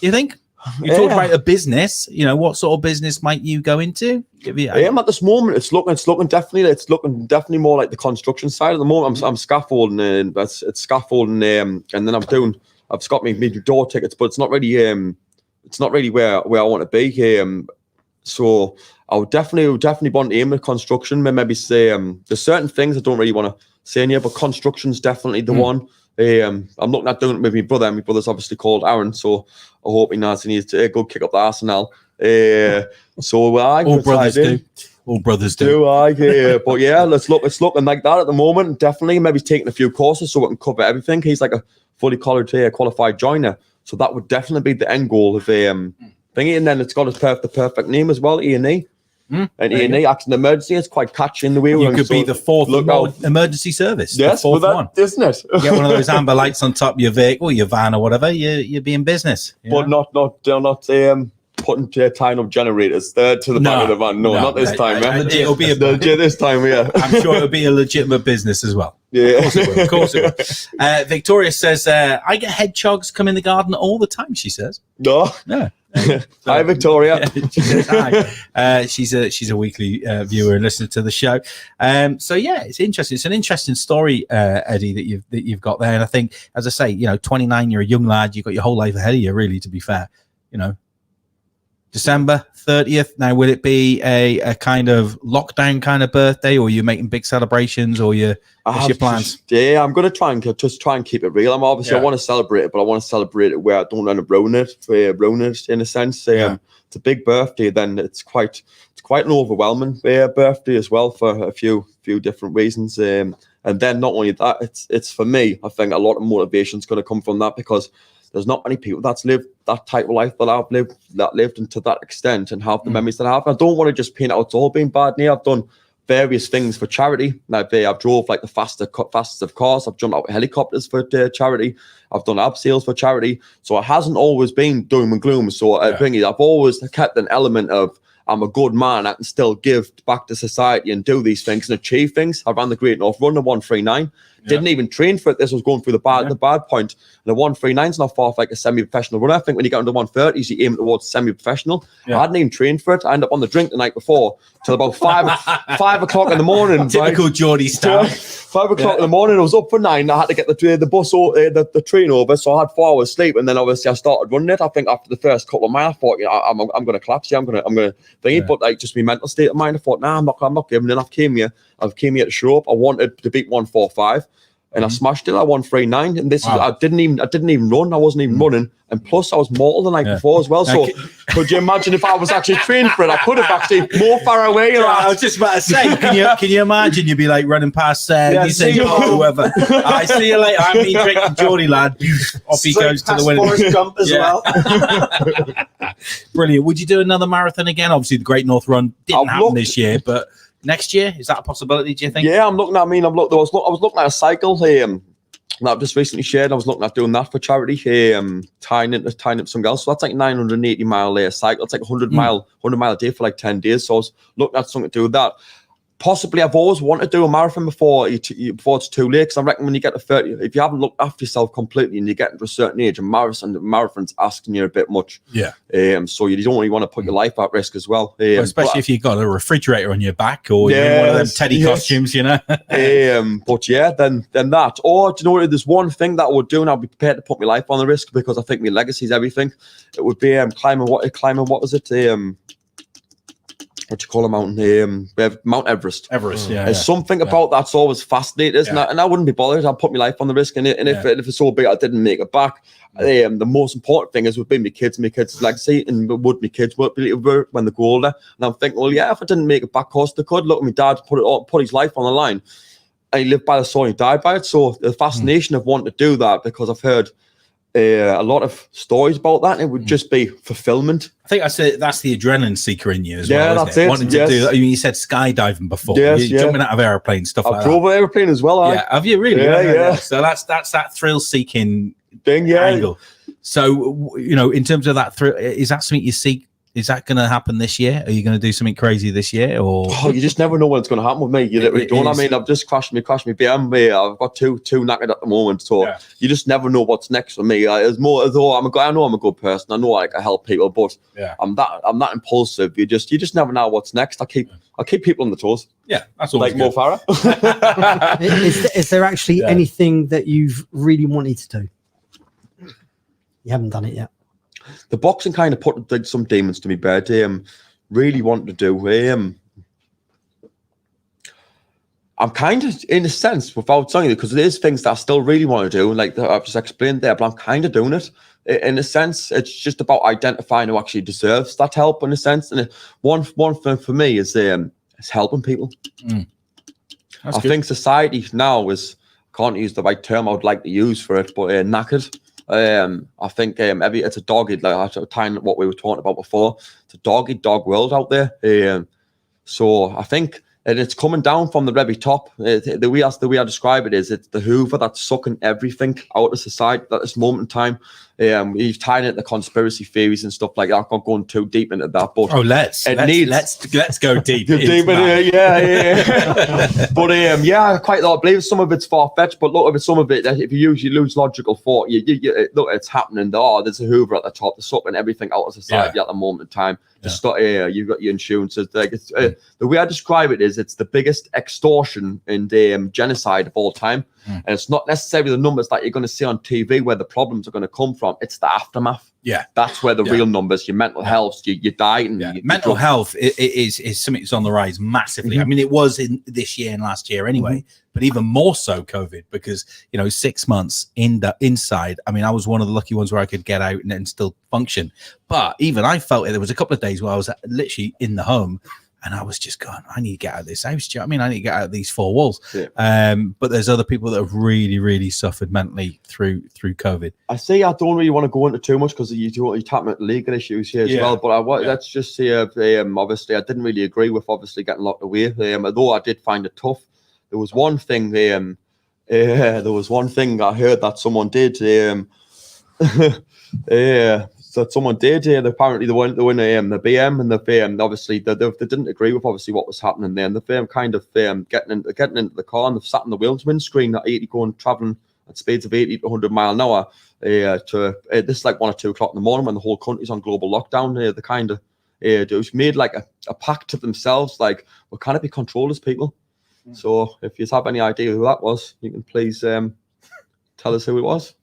do you think? You talked about a business. You know, what sort of business might you go into? At this moment, it's looking definitely more like the construction side at the moment. I'm scaffolding, and it's scaffolding, and then I've just got me door tickets, but it's not really where I want to be. So I would definitely want to aim at construction. Maybe say there's certain things I don't really want to say in here, but construction's definitely the one. I'm looking at doing it with my brother. My brother's obviously called Aaron, so I hope he needs to go kick up the Arsenal. So all brothers do. All brothers do. But yeah, it's looking like that at the moment. Definitely, maybe taking a few courses so we can cover everything. He's like a fully qualified joiner, so that would definitely be the end goal of thingy. And then it's got the perfect name as well, E&E. And E&E acts in emergency. It's quite catchy in the way. You could be the fourth emergency service. Yes, the fourth one, isn't it? Get one of those amber lights on top of your vehicle, your van, or whatever. You'd be in business. But not putting tying up generators to the back of the van. No, not this time. It'll be this time. Yeah, I'm sure it'll be a legitimate business as well. Yeah, of course it will. Victoria says, "I get hedgehogs come in the garden all the time." She says, "No, yeah." Hi, Victoria. She says hi. She's a weekly viewer and listener to the show. So yeah, it's interesting. It's an interesting story, Eddie, that you've got there. And I think, as I say, 29, you're a young lad. You've got your whole life ahead of you, really. To be fair, December 30th. Now, will it be a kind of lockdown kind of birthday, or are you making big celebrations, or what's your plans? I'm going to try and keep it real. I want to celebrate it, but I want to celebrate it where I don't end up ruining it in a sense. It's a big birthday, then it's quite an overwhelming birthday as well for a few different reasons. And then not only that, it's for me, I think a lot of motivation is going to come from that, because there's not many people that's lived that type of life that I've lived, and to that extent, and have the memories that I have. I don't want to just paint out it's all been bad. I've done various things for charity. I've drove like the fastest of cars. I've jumped out of helicopters for charity. I've done abseils for charity. So it hasn't always been doom and gloom. So I've always kept an element of, I'm a good man. I can still give back to society and do these things and achieve things. I ran the Great North Run, the 139. Didn't even train for it. This was going through the bad point. And the 139 is not far off like a semi-professional runner. I think when you get into 130s, you aim towards semi-professional. I hadn't even trained for it. I ended up on the drink the night before till about 5 o'clock in the morning. Typical Jordy style. 5 o'clock in the morning. I was up for 9. I had to get the bus or the train over, so I had 4 hours sleep. And then obviously I started running it. I think after the first couple of miles, I thought, I'm going to collapse. I'm going to think. But like just my mental state of mind, I thought, I'm not giving it. I came here to show up. I wanted to beat 145. And I smashed it at 139, and I didn't even run. I wasn't even running, and plus I was mortal the night before as well. So could you imagine if I was actually trained for it? I could have actually more far away. I was just about to say, can you imagine? You'd be like running past you say whoever. I see you later. I'm me drinking Jordy, lad. Off he goes to the winning. Forrest Gump as well. Brilliant. Would you do another marathon again? Obviously, the Great North Run didn't happen this year, but next year, is that a possibility, do you think? Yeah, I was looking at a cycle. that I've just recently shared. I was looking at doing that for charity, tying up something else. So that's like 980 mile cycle. It's like 100 mile a day for like 10 days. So I was looking at something to do with that. Possibly, I've always wanted to do a marathon before it's too late. Because I reckon when you get to 30, if you haven't looked after yourself completely and you get to a certain age, marathon's asking you a bit much. Yeah. So you don't really want to put your life at risk as well. Especially if you've got a refrigerator on your back or you're in one of them Teddy costumes, you know. But yeah, then that. Or do you know what? There's one thing that I would do, and I'll be prepared to put my life on the risk because I think my legacy is everything. It would be climbing. What was it? What do you call a mountain? Mount Everest. Everest, yeah. There's something about that's always fascinating, and I wouldn't be bothered. I'd put my life on the risk, and if it's so big I didn't make it back, the most important thing is would be my kids' legacy, and would my kids work when they grow older. And I'm thinking, well, yeah, if I didn't make it back, of course they could. Look at my dad put his life on the line, and he lived by the sword, he died by it. So the fascination of wanting to do that, because I've heard a lot of stories about that, and it would just be fulfillment. I think that's the adrenaline seeker in you as well. Yeah, that's it. Wanting to do that. I mean, you said skydiving before. Yes, Jumping out of airplanes, stuff like that. I drove an airplane as well. Yeah, have you really? Yeah. So that's that thrill-seeking thing. Angle. So in terms of that thrill, is that something you seek? Is that going to happen this year? Are you going to do something crazy this year? Or you just never know when it's going to happen with me. You literally don't. I mean, I've just crashed my BMW. I've got two knackered at the moment, so you just never know what's next for me. It's more as though I know I'm a good person. I know I help people, but I'm that impulsive. You just never know what's next. I keep people on the toes. Yeah, that's all. Like Mo Farah. Is there actually anything that you've really wanted to do? You haven't done it yet. The boxing kind of put some demons to me bed. Really wanting to do. I'm kind of, in a sense, without telling you, because there's things that I still really want to do, like I've just explained there, but I'm kind of doing it. In a sense, it's just about identifying who actually deserves that help, in a sense. And one thing for me is helping people. I think society now is, can't use the right term I would like to use for it, but knackered. I think it's a dog-eat, like tying what we were talking about before. It's a dog-eat-dog world out there. So I think, and it's coming down from the very top. The way I describe it is, it's the Hoover that's sucking everything out of society at this moment in time. You've tied it to conspiracy theories and stuff like that. I'm not going too deep into that, but let's go deep. Deep yeah. But I quite believe some of it's far-fetched, but look, some of it, if you lose logical thought, you look, it's happening. There's a Hoover at the top. They're sucking everything out of society at the moment in time. You've got your insurances. The way I describe it is, it's the biggest extortion and genocide of all time. And it's not necessarily the numbers that you're going to see on TV where the problems are going to come from. It's the aftermath. Yeah, that's where the real numbers, your mental health, you dying. Mental health is something that's on the rise massively. I mean, it was in this year and last year anyway, but even more so COVID, because 6 months inside. I mean, I was one of the lucky ones where I could get out and still function. But even I felt it. There was a couple of days where I was literally in the home. And I was just going, I need to get out of this house. Do you know what I mean? I need to get out of these four walls. But there's other people that have really, really suffered mentally through COVID. I don't really want to go into too much because you tap into legal issues here as well. But let's just say, obviously, I didn't really agree with getting locked away. Although I did find it tough. There was one thing. There was one thing I heard that someone did. That someone did. Apparently, they went the BM and the firm. Obviously, they didn't agree with what was happening there. And the firm kind of getting into the car, and they've sat in the windscreen at 80, going traveling at speeds of 80 to 100 mile an hour. This is like 1 or 2 o'clock in the morning when the whole country's on global lockdown. They kind of it made like a pact to themselves, like, we can't be controlled as people. So if you have any idea who that was, you can please tell us who it was.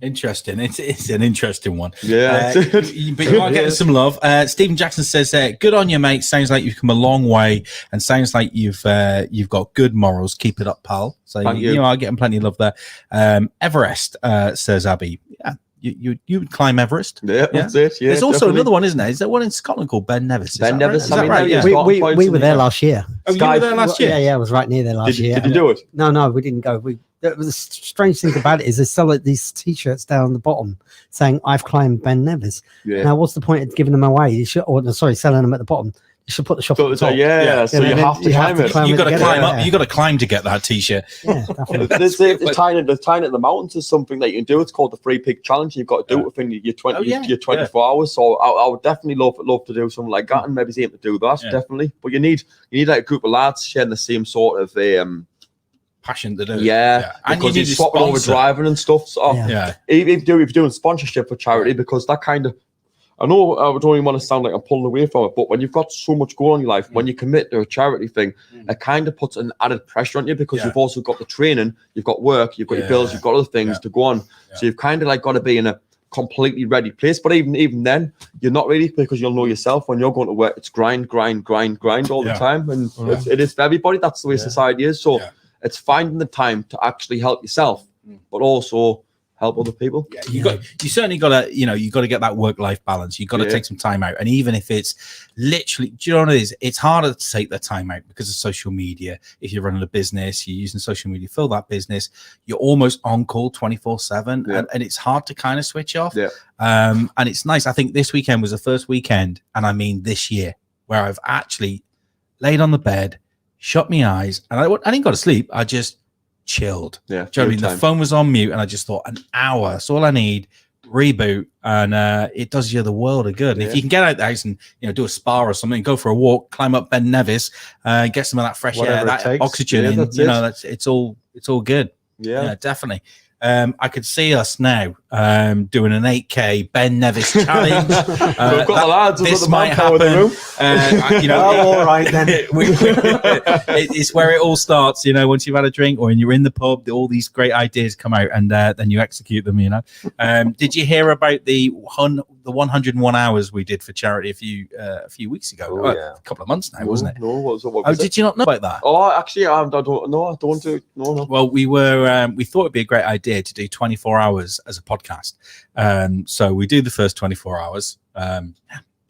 Interesting. It's an interesting one. Yeah. But you are getting some love. Stephen Jackson says, good on you, mate. Sounds like you've come a long way, and sounds like you've got good morals. Keep it up, pal. So you are getting plenty of love there. Everest, says Abby. Yeah. You would climb Everest. Yeah, that's it. Yeah, there's also another one, isn't there? Is there one in Scotland called Ben Nevis? Ben Nevis. Is that right? Yeah. We were there last year. Oh, you were there last year? Yeah, I was right near there last year. Did you do it? No, we didn't go. The strange thing about it is they sell these T-shirts down the bottom saying, "I've climbed Ben Nevis." Yeah. Now, what's the point of giving them away? Selling them at the bottom. You should put the shop at the So, top. so you have to climb it. You got to get climb it, up. yeah. You got to climb to get that t-shirt. Yeah, definitely. The tying at the mountains is something that you can do. It's called the 3 Peak Challenge. You've got to do it within your 24 hours. So I would definitely love to do something like that, and maybe aim to do that. Definitely, but you need like a group of lads sharing the same sort of passion to do. And because you're swapping over driving and stuff. So even if you're doing sponsorship for charity, because that kind of. I know I don't even want to sound like I'm pulling away from it, but when you've got so much going on in your life, when you commit to a charity thing, it kind of puts an added pressure on you, because you've also got the training, you've got work, you've got your bills, you've got other things to go on. So you've kind of like got to be in a completely ready place. But even then, you're not really, because you'll know yourself when you're going to work, it's grind all the time. And it is for everybody. That's the way society is. So it's finding the time to actually help yourself, but also help other people. You certainly got to, you got to get that work-life balance. You got to take some time out. And even if it's literally, do you know what it is? It's harder to take the time out because of social media. If you're running a business, you're using social media to fill that business, you're almost on call 24/7, and it's hard to kind of switch off. And it's nice. I think this weekend was the first weekend, and I mean this year, where I've actually laid on the bed, shut my eyes, and I didn't go to sleep. I just chilled. Do you know what I mean? The phone was on mute, and I just thought, an hour, that's all I need. Reboot, and it does you the world of good. And if you can get out the house and do a spa or something, go for a walk, climb up Ben Nevis, get some of that fresh air, that oxygen in, it's all good. Yeah, definitely. I could see us now doing an 8K Ben Nevis challenge. We've got the lads. This might happen. All right then. It's where it all starts. Once you've had a drink or when you're in the pub, all these great ideas come out, and then you execute them. Did you hear about the 101 hours we did for charity a few weeks ago? A couple of months now, wasn't it? No, what was did you not know about that? Oh, actually, I don't know. I don't do. No. Well, we thought it'd be a great idea to do 24 hours as a podcast. So we do the first 24 hours.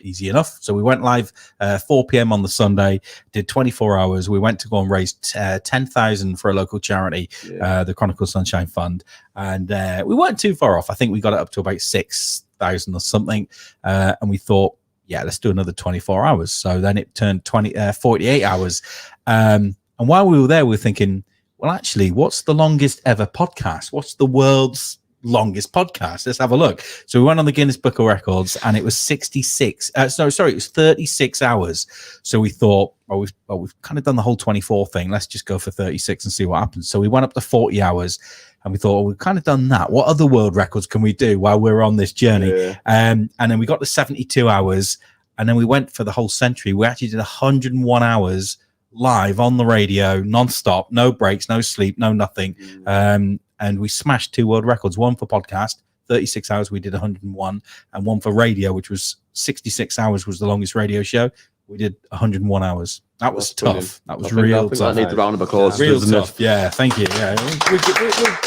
Easy enough. So we went live 4 p.m. on the Sunday, did 24 hours. We went to go and raise 10,000 for a local charity, the Chronicle Sunshine Fund. And we weren't too far off. I think we got it up to about 6,000 or something. And we thought, let's do another 24 hours. So then it turned 48 hours. And while we were there, we were thinking, well, actually, what's the longest ever podcast? What's the world's longest podcast? Let's have a look. So we went on the Guinness Book of Records, and it was 36. It was 36 hours. So we thought, we've kind of done the whole 24 thing. Let's just go for 36 and see what happens. So we went up to 40 hours, and we thought, we've kind of done that. What other world records can we do while we're on this journey? And then we got to 72 hours, and then we went for the whole century. We actually did 101 hours live on the radio, non-stop, no breaks, no sleep, no nothing. And we smashed 2 world records, one for podcast, 36 hours, we did 101, and one for radio, which was 66 hours was the longest radio show. We did 101 hours. That was tough. Brilliant. That was real tough. That needs a round of applause. Real tough. Yeah, thank you. Yeah, we'll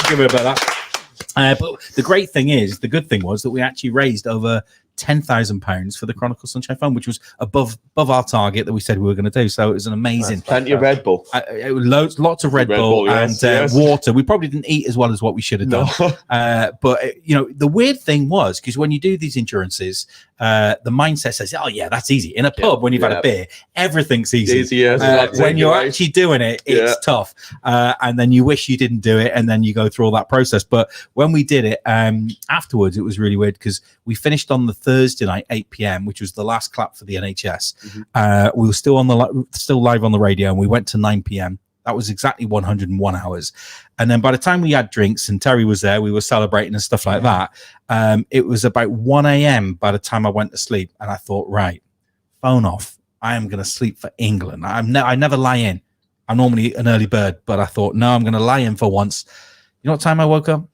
give it about that. But the great thing is, the good thing was that we actually raised over £10,000 for the Chronicle Sunshine Fund, which was above our target that we said we were going to do. So it was an amazing. Plenty of Red Bull. It was lots of Red Bull and water. We probably didn't eat as well as what we should have done. But the weird thing was, because when you do these endurances, the mindset says, "Oh yeah, that's easy." In a pub, when you've had a beer, everythter's easy. When you're actually doing it, it's tough, and then you wish you didn't do it, and then you go through all that process. But when we did it, afterwards, it was really weird because we finished on the Thursday night, 8 p.m., which was the last clap for the NHS. We were still still live on the radio, and we went to 9 p.m. That was exactly 101 hours. And then by the time we had drinks and Terry was there, we were celebrating and stuff like that. It was about 1 a.m. by the time I went to sleep. And I thought, right, phone off. I am going to sleep for England. I never lie in. I'm normally an early bird, but I thought, no, I'm going to lie in for once. You know what time I woke up?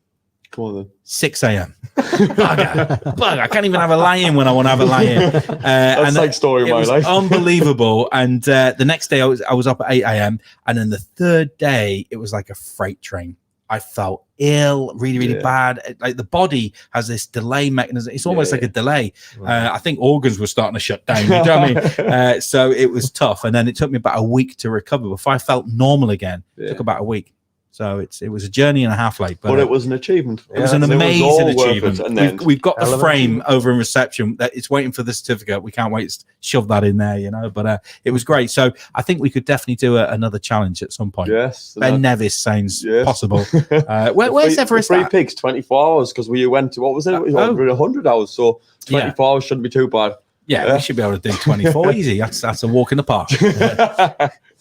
Come on then. 6 a.m. Bugger. I can't even have a lie-in when I want to have a lie-in. That's like story of my life. Unbelievable. And the next day I was up at 8 a.m. And then the third day, it was like a freight train. I felt ill, really, really bad. Like the body has this delay mechanism. It's almost like a delay. Right. I think organs were starting to shut down. You know what I mean? So it was tough. And then it took me about a week to recover before I felt normal again. It took about a week. So it was a journey and a half late, but it was an achievement. It was an amazing achievement. And we've got the frame over in reception that it's waiting for the certificate. We can't wait to shove that in there, but it was great. So I think we could definitely do another challenge at some point. Yes. Ben Nevis sounds possible. Where's Everest? 3 peaks, 24 hours, because we went to, what was it? 100 hours. So 24 hours shouldn't be too bad. Yeah, we should be able to do 24 easy. That's a walk in the park.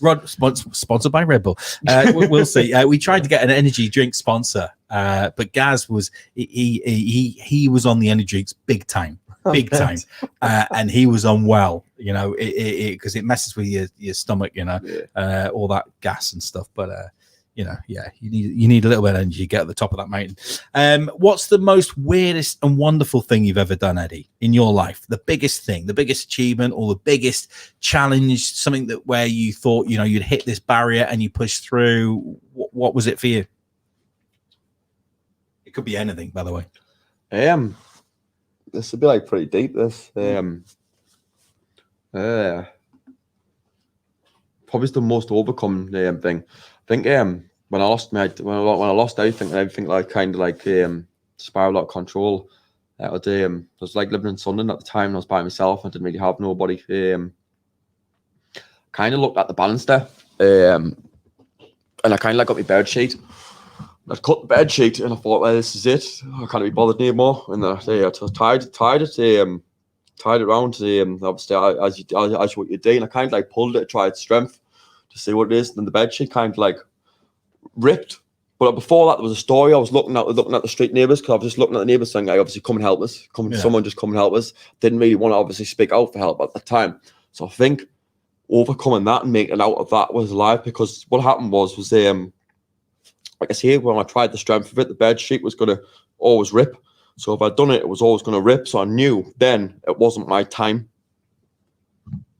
Rod, sponsored by Red Bull. We'll see. We tried to get an energy drink sponsor, but Gaz was he was on the energy drinks big time, and he was unwell. Because it messes with your stomach. All that gas and stuff. But you need a little bit of energy to get at the top of that mountain. What's the most weirdest and wonderful thing you've ever done, Eddie, in your life? The biggest thing, the biggest achievement, or the biggest challenge, something that where you thought, you'd hit this barrier and you pushed through. What was it for you? It could be anything, by the way. This would be like pretty deep, this. Probably the most overcome thing. I think when I lost everything, like kind of like spiraled out of control. I was like living in Sunderland at the time, and I was by myself. I didn't really have nobody. Kind of looked at the balance there, and I kind of like got my bed sheet. I cut the bed sheet, and I thought, well, this is it. I can't be bothered anymore. And I tied it around. Obviously, as what you do, and I kind of like pulled it, tried strength to see what it is. And then the bed sheet kind of like ripped. But before that, there was a story. I was looking at the street neighbours, because I was just looking at the neighbours saying, obviously, come and help us. Someone just come and help us. Didn't really want to obviously speak out for help at the time. So I think overcoming that and making out of that was alive, because what happened was like I say, when I tried the strength of it, the bed sheet was going to always rip. So if I'd done it, it was always going to rip. So I knew then it wasn't my time.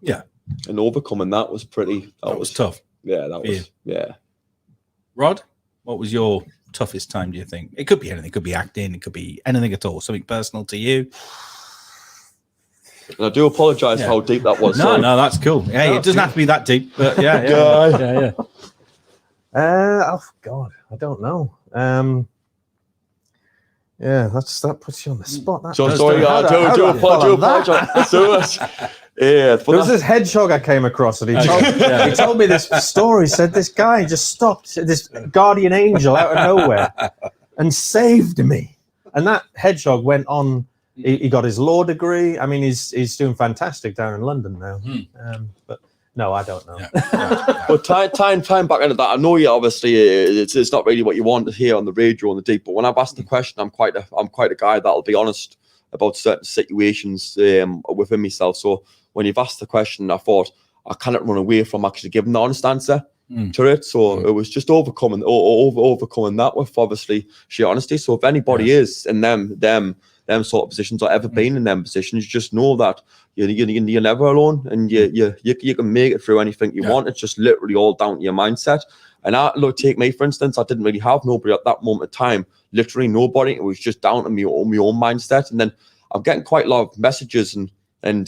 Yeah. And overcoming that was that was tough. Yeah, that was, yeah. Rod, what was your toughest time, do you think? It could be anything. It could be acting. It could be anything at all. Something personal to you. And I do apologise for how deep that was. No, that's cool. Hey, it doesn't have to be that deep, but yeah. Oh God, I don't know. Yeah, that puts you on the spot. So sorry, I do apologise. Yeah, there was this hedgehog I came across, and he told me this story. He said this guy just stopped, this guardian angel out of nowhere, and saved me. And that hedgehog went on. He got his law degree. I mean, he's doing fantastic down in London now. But no, I don't know. But time back into that, I know you obviously it's not really what you want to hear on the radio on the deep. But when I've asked the question, I'm quite a guy that'll be honest about certain situations within myself. So when you've asked the question, I thought I cannot run away from actually giving the honest answer to it. So it was just overcoming that with obviously sheer honesty. So if anybody is in them sort of positions or ever been in them positions, just know that you're never alone, and you can make it through anything you want. It's just literally all down to your mindset. And take me for instance, I didn't really have nobody at that moment of time, literally nobody. It was just down to my own mindset. And then I'm getting quite a lot of messages and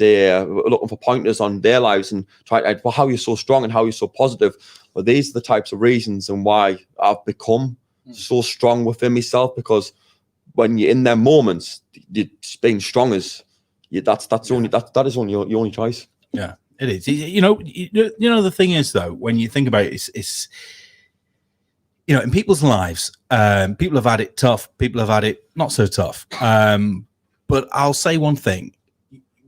looking for pointers on their lives and trying, well, how you're so strong and how you're so positive. Well, these are the types of reasons and why I've become so strong within myself, because when you're in them moments, being strong is that is only your only choice. Yeah, it is. You know, the thing is though, when you think about it, it's in people's lives, people have had it tough, people have had it not so tough. But I'll say one thing.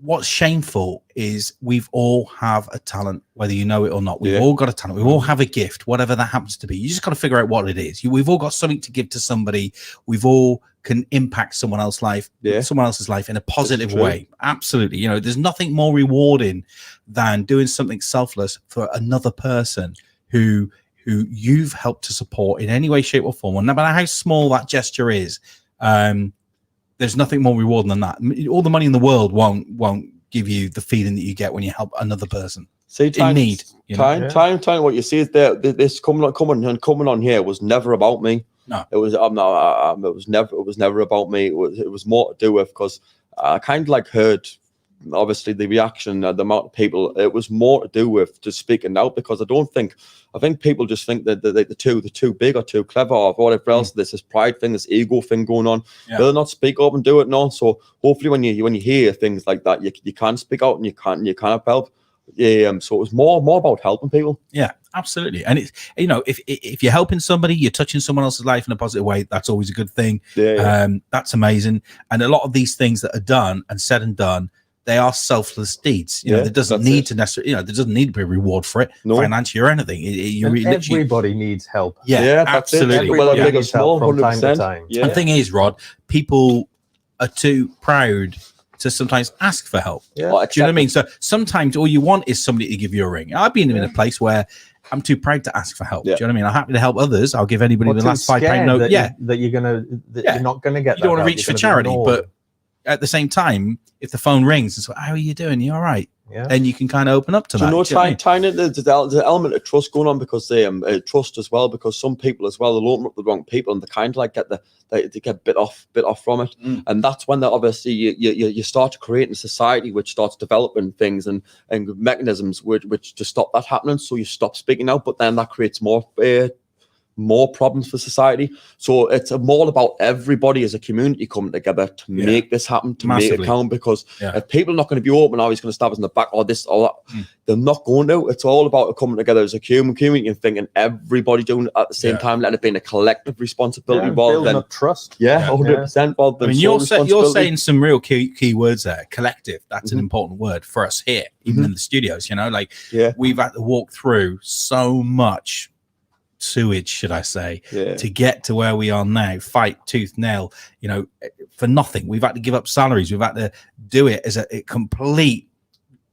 What's shameful is we've all have a talent, whether you know it or not. We've all got a talent. We all have a gift, whatever that happens to be. You just got to figure out what it is. We've all got something to give to somebody. We've all can impact someone else's life in a positive way. Absolutely. There's nothing more rewarding than doing something selfless for another person who you've helped to support in any way, shape, or form. No matter how small that gesture is, there's nothing more rewarding than that. All the money in the world won't give you the feeling that you get when you help another person in need. Time. What you see is there. This coming on here was never about me. No, it was. It was never about me. It was more to do with because I kind of like heard obviously the reaction, the amount of people, it was more to do with just speaking out, because I think people just think that they're too big or too clever or whatever else. There's this pride thing, this ego thing going on. They'll not speak up and do it now. So hopefully when you hear things like that, you can speak out and you can help. So it was more about helping people. Yeah, absolutely. And it's, you know, if you're helping somebody, you're touching someone else's life in a positive way, that's always a good thing. That's amazing. And a lot of these things that are done and said and done, they are selfless deeds. You know, there doesn't need to necessarily, you know, there doesn't need to be a reward for it, financially or anything. Everybody needs help. Yeah, absolutely. Well, big or small, from time to time. The thing is, Rod, people are too proud to sometimes ask for help. Do you know what I mean? So sometimes all you want is somebody to give you a ring. I've been in a place where I'm too proud to ask for help. Do you know what I mean? I'm happy to help others. I'll give anybody the last £5 note. That you're not gonna get. You don't want to reach for charity, but at the same time, if the phone rings and so, how are you doing? You all right? Yeah. Then you can kind of open up to that. You know, tying in the element of trust going on, because they trust as well, because some people as well, they'll open up the wrong people and they kind of like they get bit off from it. And that's when obviously you start to create a society which starts developing things and mechanisms which to stop that happening. So you stop speaking out, but then that creates more problems for society. So it's more about everybody as a community coming together to make this happen, to make it count, because if people are not going to be open, he's going to stab us in the back or this or that, they're not going to. It's all about coming together as a community and thinking everybody doing it at the same time, letting it being a collective responsibility rather than trust. 100%. I mean, you're saying some real key words there. Collective, that's an important word for us here, even in the studios, you know, like we've had to walk through so much sewage, should I say, to get to where we are now, fight tooth nail, you know, for nothing. We've had to give up salaries. We've had to do it as a complete,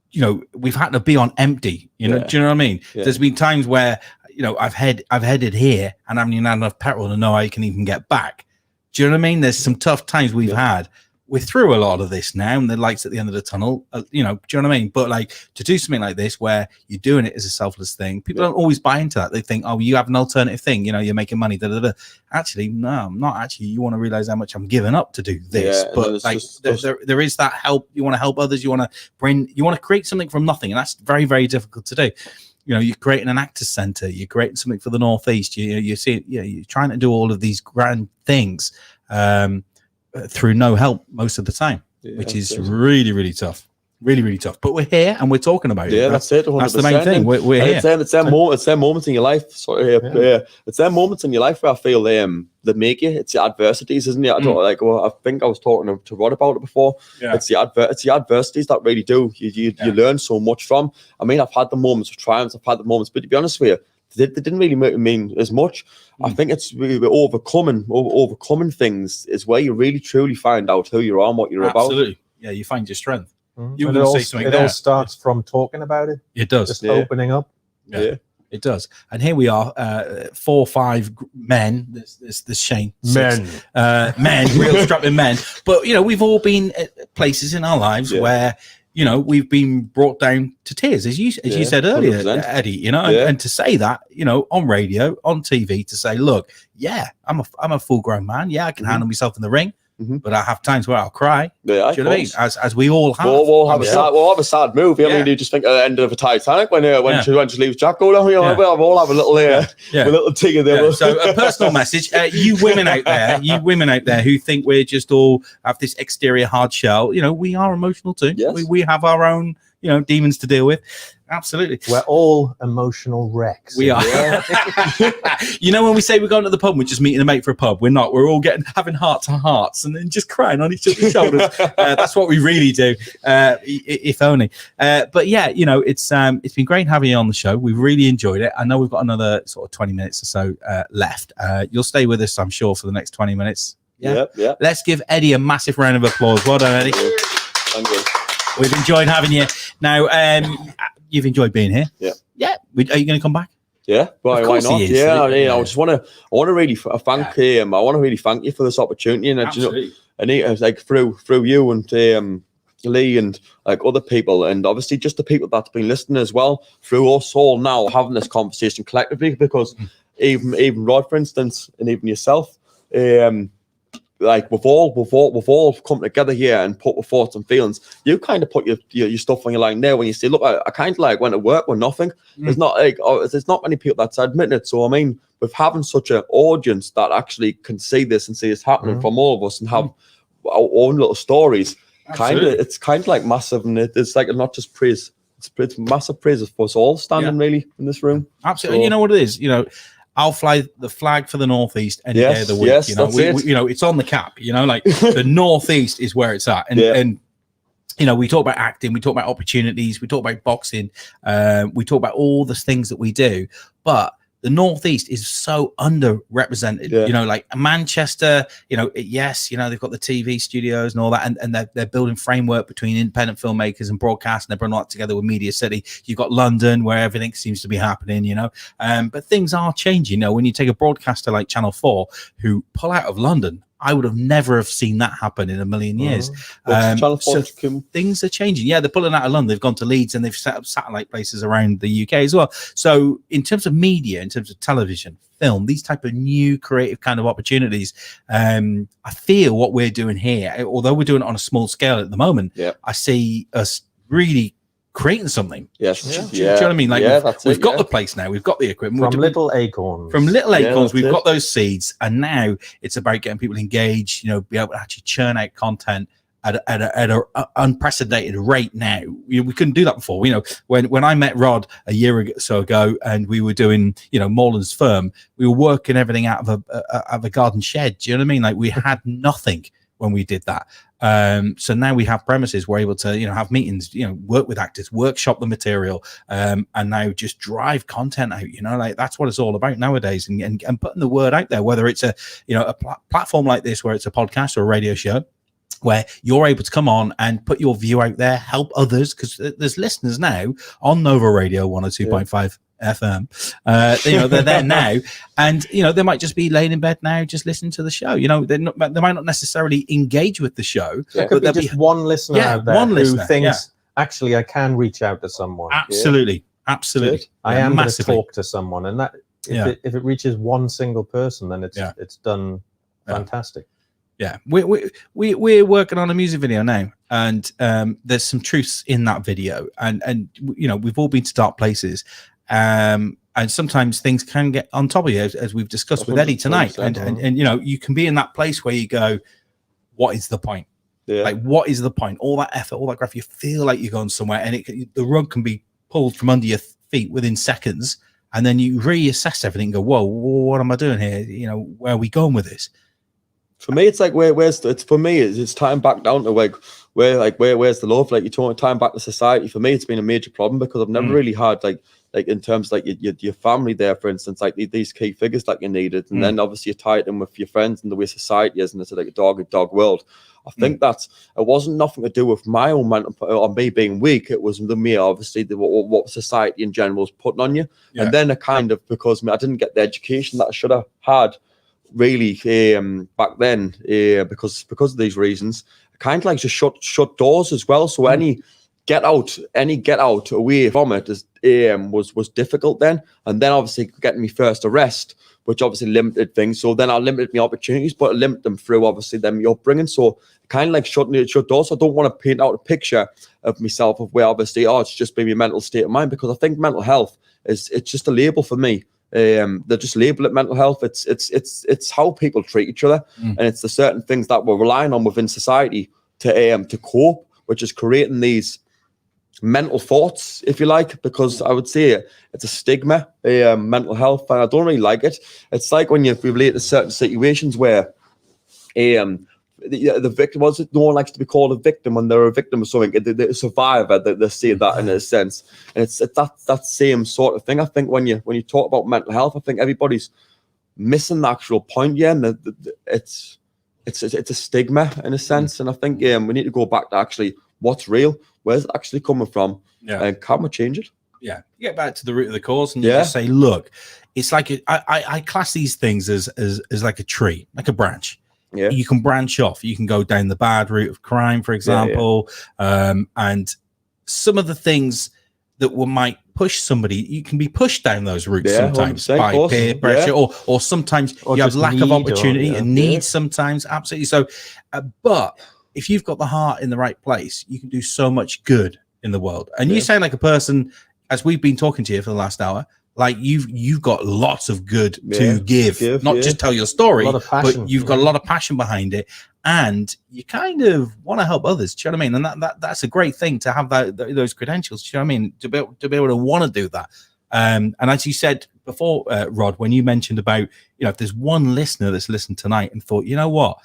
you know, we've had to be on empty, you know, do you know what I mean? There's been times where, you know, I've headed here and I haven't even had enough petrol to know I can even get back. Do you know what I mean? There's some tough times we've had. We're through a lot of this now, and the light's at the end of the tunnel, you know, do you know what I mean? But like, to do something like this where you're doing it as a selfless thing, people don't always buy into that. They think, oh, you have an alternative thing, you know, you're making money, Actually, no, I'm not. Actually, you want to realize how much I'm giving up to do this. But like, there is that help. You want to help others. You want to create something from nothing, and that's very, very difficult to do. You know, you're creating an actors center, you're creating something for the Northeast. You see, you're trying to do all of these grand things. Through no help most of the time, which is really, really tough. Really, really tough. But we're here and we're talking about it. That's it. 100%. That's the main thing. We're here. It's them moments in your life. It's them moments in your life where I feel they make you. It's the adversities, isn't it? I don't I think I was talking to Rod about it before. It's the adversities that really do. You learn so much from. I mean, I've had the moments of triumphs. I've had the moments, but to be honest with you, they didn't really mean as much. I think it's really overcoming things is where you really truly find out who you are and what you're about. Absolutely. Yeah, you find your strength. You will say something. It all starts from talking about it. It does. Just opening up. Yeah. It does. And here we are, 4 or 5 men. There's Shane. Men, real strapping men. But, you know, we've all been at places in our lives where, you know, we've been brought down to tears, as you said earlier, 100%. Eddie. You know, and to say that, you know, on radio, on TV, to say, look, I'm a full grown man. Yeah, I can handle myself in the ring. But I have times where I'll cry. Yeah, do you know what I mean? As we all have. We'll have a sad movie. I mean, you just think at the end of a Titanic when she leaves Jack go down. We'll all have a little tig in there. So a personal message, you women out there who think we're just all have this exterior hard shell. You know, we are emotional too. Yes. We have our own, you know, demons to deal with. Absolutely. We're all emotional wrecks. We are. You know, when we say we're going to the pub, we're just meeting a mate for a pub. We're not. We're all having heart-to-hearts and then just crying on each other's shoulders. That's what we really do, if only. But yeah, you know, it's been great having you on the show. We've really enjoyed it. I know we've got another sort of 20 minutes or so left. You'll stay with us, I'm sure, for the next 20 minutes. Yeah. Let's give Eddie a massive round of applause. Well done, Eddie. Thank you. We've enjoyed having you. Now, you've enjoyed being here. Yeah. Are you going to come back? Yeah. Why not? Yeah. I just want to really thank him. I want to really thank you for this opportunity, and you know, and like through you and Lee and like other people, and obviously just the people that's been listening as well through us all now having this conversation collectively, because even Rod, for instance, and even yourself, like we've all come together here and put our thoughts and feelings. You kind of put your stuff on your line there when you say, look, I kind of like went to work with nothing. There's not like there's not many people that's admitting it. So I mean, with having such an audience that actually can see this and see this happening from all of us and have our own little stories, it's kind of like massive, and it's like not just praise. It's massive praise for us all standing really in this room. Absolutely. So, you know what it is? You know, I'll fly the flag for the Northeast any day of the week. Yes, you know, you know, it's on the cap. You know, like the Northeast is where it's at, and you know, we talk about acting, we talk about opportunities, we talk about boxing, we talk about all the things that we do, but the Northeast is so underrepresented. You know, like Manchester, you know, yes, you know, they've got the TV studios and all that, and they're building framework between independent filmmakers and broadcast, and they're bringing that together with Media City. You've got London, where everything seems to be happening, you know, but things are changing. You know, when you take a broadcaster like Channel 4 who pull out of London, I would have never have seen that happen in a million years. So things are changing. Yeah, they're pulling out of London. They've gone to Leeds and they've set up satellite places around the UK as well. So in terms of media, in terms of television, film, these type of new creative kind of opportunities, I feel what we're doing here, although we're doing it on a small scale at the moment, I see us really creating something. Do you know what I mean? Like we've got the place now, we've got the equipment from little acorns. We've got those seeds, and now it's about getting people engaged, you know, be able to actually churn out content at an unprecedented rate now. We couldn't do that before. You know, when I met Rod a year or so ago and we were doing, you know, Morland's firm, we were working everything out of a garden shed. Do you know what I mean? Like we had nothing when we did that. So now we have premises, we're able to, you know, have meetings, you know, work with actors, workshop the material, and now just drive content out, you know, like that's what it's all about nowadays, and putting the word out there, whether it's a, you know, a platform like this, where it's a podcast or a radio show, where you're able to come on and put your view out there, help others, because there's listeners now on Nova Radio 102.5 FM. You know, they're there now, and you know, they might just be laying in bed now, just listening to the show. You know, they might not necessarily engage with the show. There could be just one listener out there who thinks, actually, I can reach out to someone. Absolutely. I am going to talk to someone, and that if it reaches one single person, then it's done fantastic. Yeah, we're working on a music video now, and there's some truths in that video, and you know, we've all been to dark places, and sometimes things can get on top of you, as we've discussed with Eddie tonight, and you know, you can be in that place where you go, what is the point? Like, what is the point? All that effort, all that graph, you feel like you're going somewhere, and the rug can be pulled from under your feet within seconds, and then you reassess everything and go, whoa, what am I doing here? You know, where are we going with this? For me, it's like it's time back down to where's the love? Like, you're talking time back to society. For me, it's been a major problem because I've never really had like in terms of like your family there, for instance, like these key figures that you needed, and then obviously you tie it in with your friends and the way society is, and it's like a dog world. I think that it wasn't nothing to do with my own mental or me being weak. It was the me, obviously, what society in general was putting on you, and then it kind of, because I didn't get the education that I should have had really back then, because of these reasons, kind of like just shut doors as well. So any get out away from it was difficult then. And then obviously getting me first arrest, which obviously limited things. So then I limited my opportunities, but I limited them through obviously them your upbringing. So kind of like shut doors. I don't want to paint out a picture of myself of where obviously it's just been my mental state of mind, because I think mental health it's just a label for me. They just label it mental health. It's how people treat each other, and it's the certain things that we're relying on within society to cope, which is creating these mental thoughts, if you like, because I would say it's a stigma, mental health, and I don't really like it. It's like when you relate to certain situations where the victim, no one likes to be called a victim when they're a victim of something. The survivor, they say that in a sense, and it's that same sort of thing. I think when you talk about mental health, I think everybody's missing the actual point. And it's a stigma in a sense, and I think we need to go back to actually what's real, where's it actually coming from, and can we change it? Yeah, you get back to the root of the cause, and you just say, look, it's like I class these things as like a tree, like a branch. Yeah, you can branch off. You can go down the bad route of crime, for example, and some of the things that might push somebody. You can be pushed down those routes sometimes 100%, by peer pressure, or sometimes Or you have just lack of need, or, opportunity yeah. and need sometimes. Absolutely. So, but if you've got the heart in the right place, you can do so much good in the world. And you sound like a person, as we've been talking to you for the last hour, like you've got lots of good to give, not just tell your story, but you've got a lot of passion behind it, and you kind of want to help others. Do you know what I mean? And that's a great thing to have those credentials. Do you know what I mean? To be able to want to do that. And as you said before, Rod, when you mentioned about, if there's one listener that's listened tonight and thought, you know what,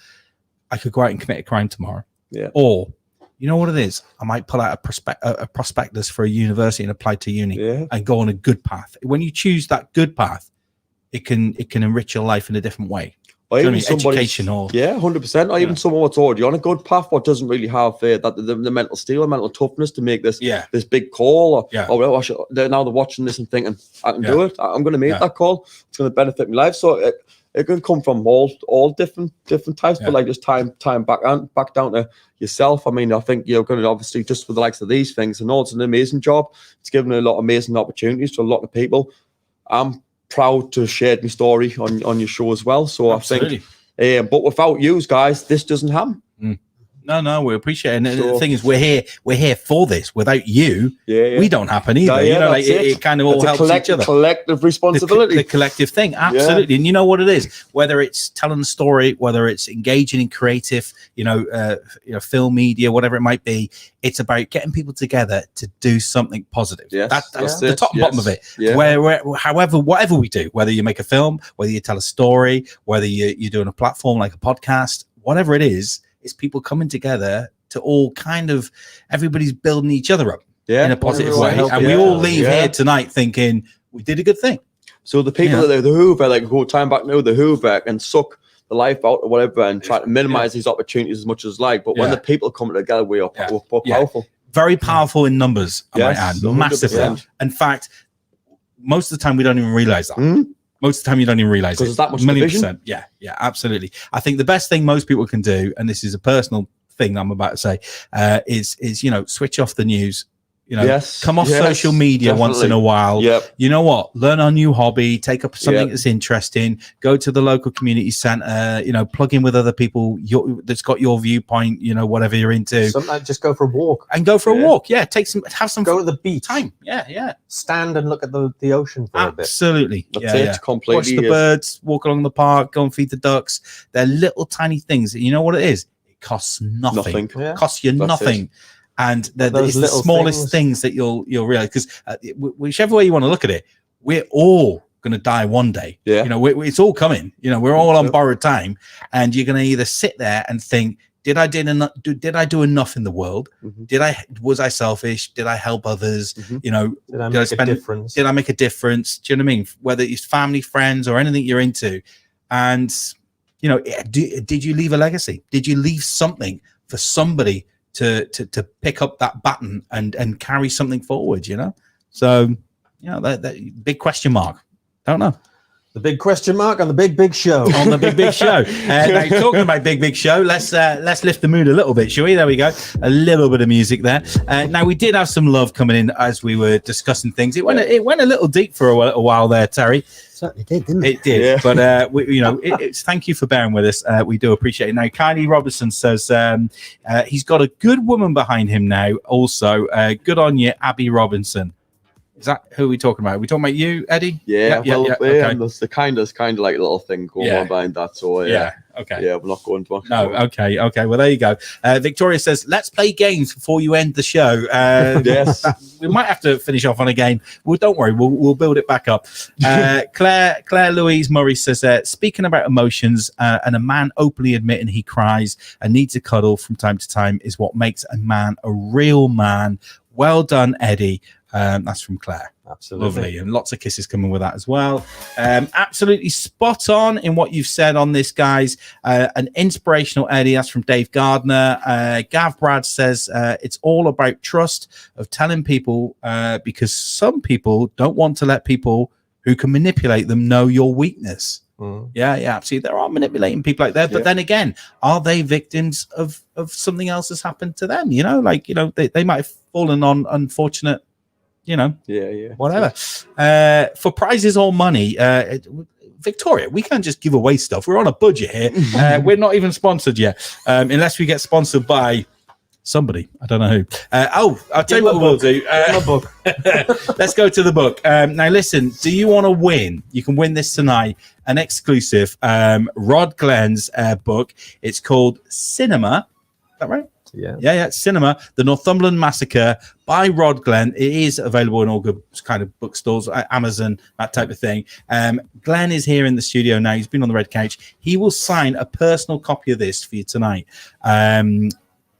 I could go out and commit a crime tomorrow, or you know what it is? I might pull out a prospectus for a university and apply to uni and go on a good path. When you choose that good path, it can enrich your life in a different way. Or even education, or 100%. Or even someone that's already on a good path, but doesn't really have the mental steel, and mental toughness to make this big call. Or now they're watching this and thinking, I can do it. I'm going to make that call. It's going to benefit my life. So it can come from all different types, but like just time back down to yourself. I mean, I think you're going to obviously, just for the likes of these things, I know it's an amazing job. It's given a lot of amazing opportunities to a lot of people. I'm proud to share my story on your show as well. So absolutely. I think, but without you guys, this doesn't happen. No, we appreciate it. And the thing is, we're here for this. Without you, we don't happen either. It kind of all helps each other. Collective responsibility. The collective thing, absolutely. And you know what it is? Whether it's telling a story, whether it's engaging in creative, film media, whatever it might be, it's about getting people together to do something positive. That's the top and bottom of it. Whatever we do, whether you make a film, whether you tell a story, whether you're doing a platform like a podcast, whatever it is, it's people coming together to all kind of, everybody's building each other up in a positive way. And we all leave here tonight thinking we did a good thing. So the people that are the Hoover, like go time back now, the Hoover and suck the life out or whatever and try to minimize these opportunities as much as like. But when the people come together, we're powerful. Very powerful in numbers, I might add. Massively. In fact, most of the time we don't even realize that. Most of the time, you don't even realize it. Because that much division. Yeah, absolutely. I think the best thing most people can do, and this is a personal thing I'm about to say, is switch off the news. Come off social media once in a while. You know what? Learn a new hobby. Take up something that's interesting. Go to the local community center. Plug in with other people that's got your viewpoint. Whatever you're into. Sometimes just go for a walk. And go for a walk. Yeah, have some. Go to the beach. Time. Yeah. Stand and look at the ocean for a bit. Absolutely. That's it. Completely. Watch the birds. Walk along the park. Go and feed the ducks. They're little tiny things. You know what it is? It costs nothing. Costs you nothing. And it's the smallest things that you'll realize, because whichever way you want to look at it, we're all going to die one day. It's all coming. We're all on borrowed time, and you're going to either sit there and think, did I do enough in the world? Was I selfish? Did I help others? Did I make a difference? Did I make a difference? Do you know what I mean? Whether it's family, friends, or anything you're into, and did you leave a legacy? Did you leave something for somebody to pick up that baton and carry something forward? So that big question mark. Don't know. The big question mark on the big show. On the big show. Now, talking about big show, let's lift the mood a little bit, shall we? There we go. A little bit of music there. Now, we did have some love coming in as we were discussing things. It went a little deep for a while there, Terry. Certainly did, didn't it? It did. But it's thank you for bearing with us. We do appreciate it. Now, Kylie Robertson says he's got a good woman behind him now. Also, good on you, Abby Robinson. Is that who we're talking about? Are we talking about you, Eddie? Okay. There's the kind of like little thing going on behind that. So okay. Yeah, we're not going to. No, okay. Well, there you go. Victoria says, "Let's play games before you end the show." Yes, we might have to finish off on a game. Well, don't worry, we'll build it back up. Claire Louise Murray says, "Speaking about emotions, and a man openly admitting he cries and needs a cuddle from time to time is what makes a man a real man. Well done, Eddie." That's from Claire. Absolutely. Lovely. And lots of kisses coming with that as well. Absolutely spot on in what you've said on this, guys. An inspirational Eddie. That's from Dave Gardner. Gav Brad says it's all about trust, of telling people, because some people don't want to let people who can manipulate them know your weakness. Yeah, absolutely. There are manipulating people out there, but then again, are they victims of something else that's happened to them? They might have fallen on unfortunate you know, yeah, whatever. For prizes or money, Victoria, we can't just give away stuff. We're on a budget here. We're not even sponsored yet, unless we get sponsored by somebody. I don't know who. I'll tell you what we'll do. book. Let's go to the book. Now, listen, do you want to win? You can win this tonight, an exclusive Rod Glenn's book. It's called Cinema. Is that right? Yeah. Cinema, The Northumberland Massacre by Rod Glenn. It is available in all good kind of bookstores, Amazon, that type of thing. Glenn is here in the studio now. He's been on the red couch. He will sign a personal copy of this for you tonight.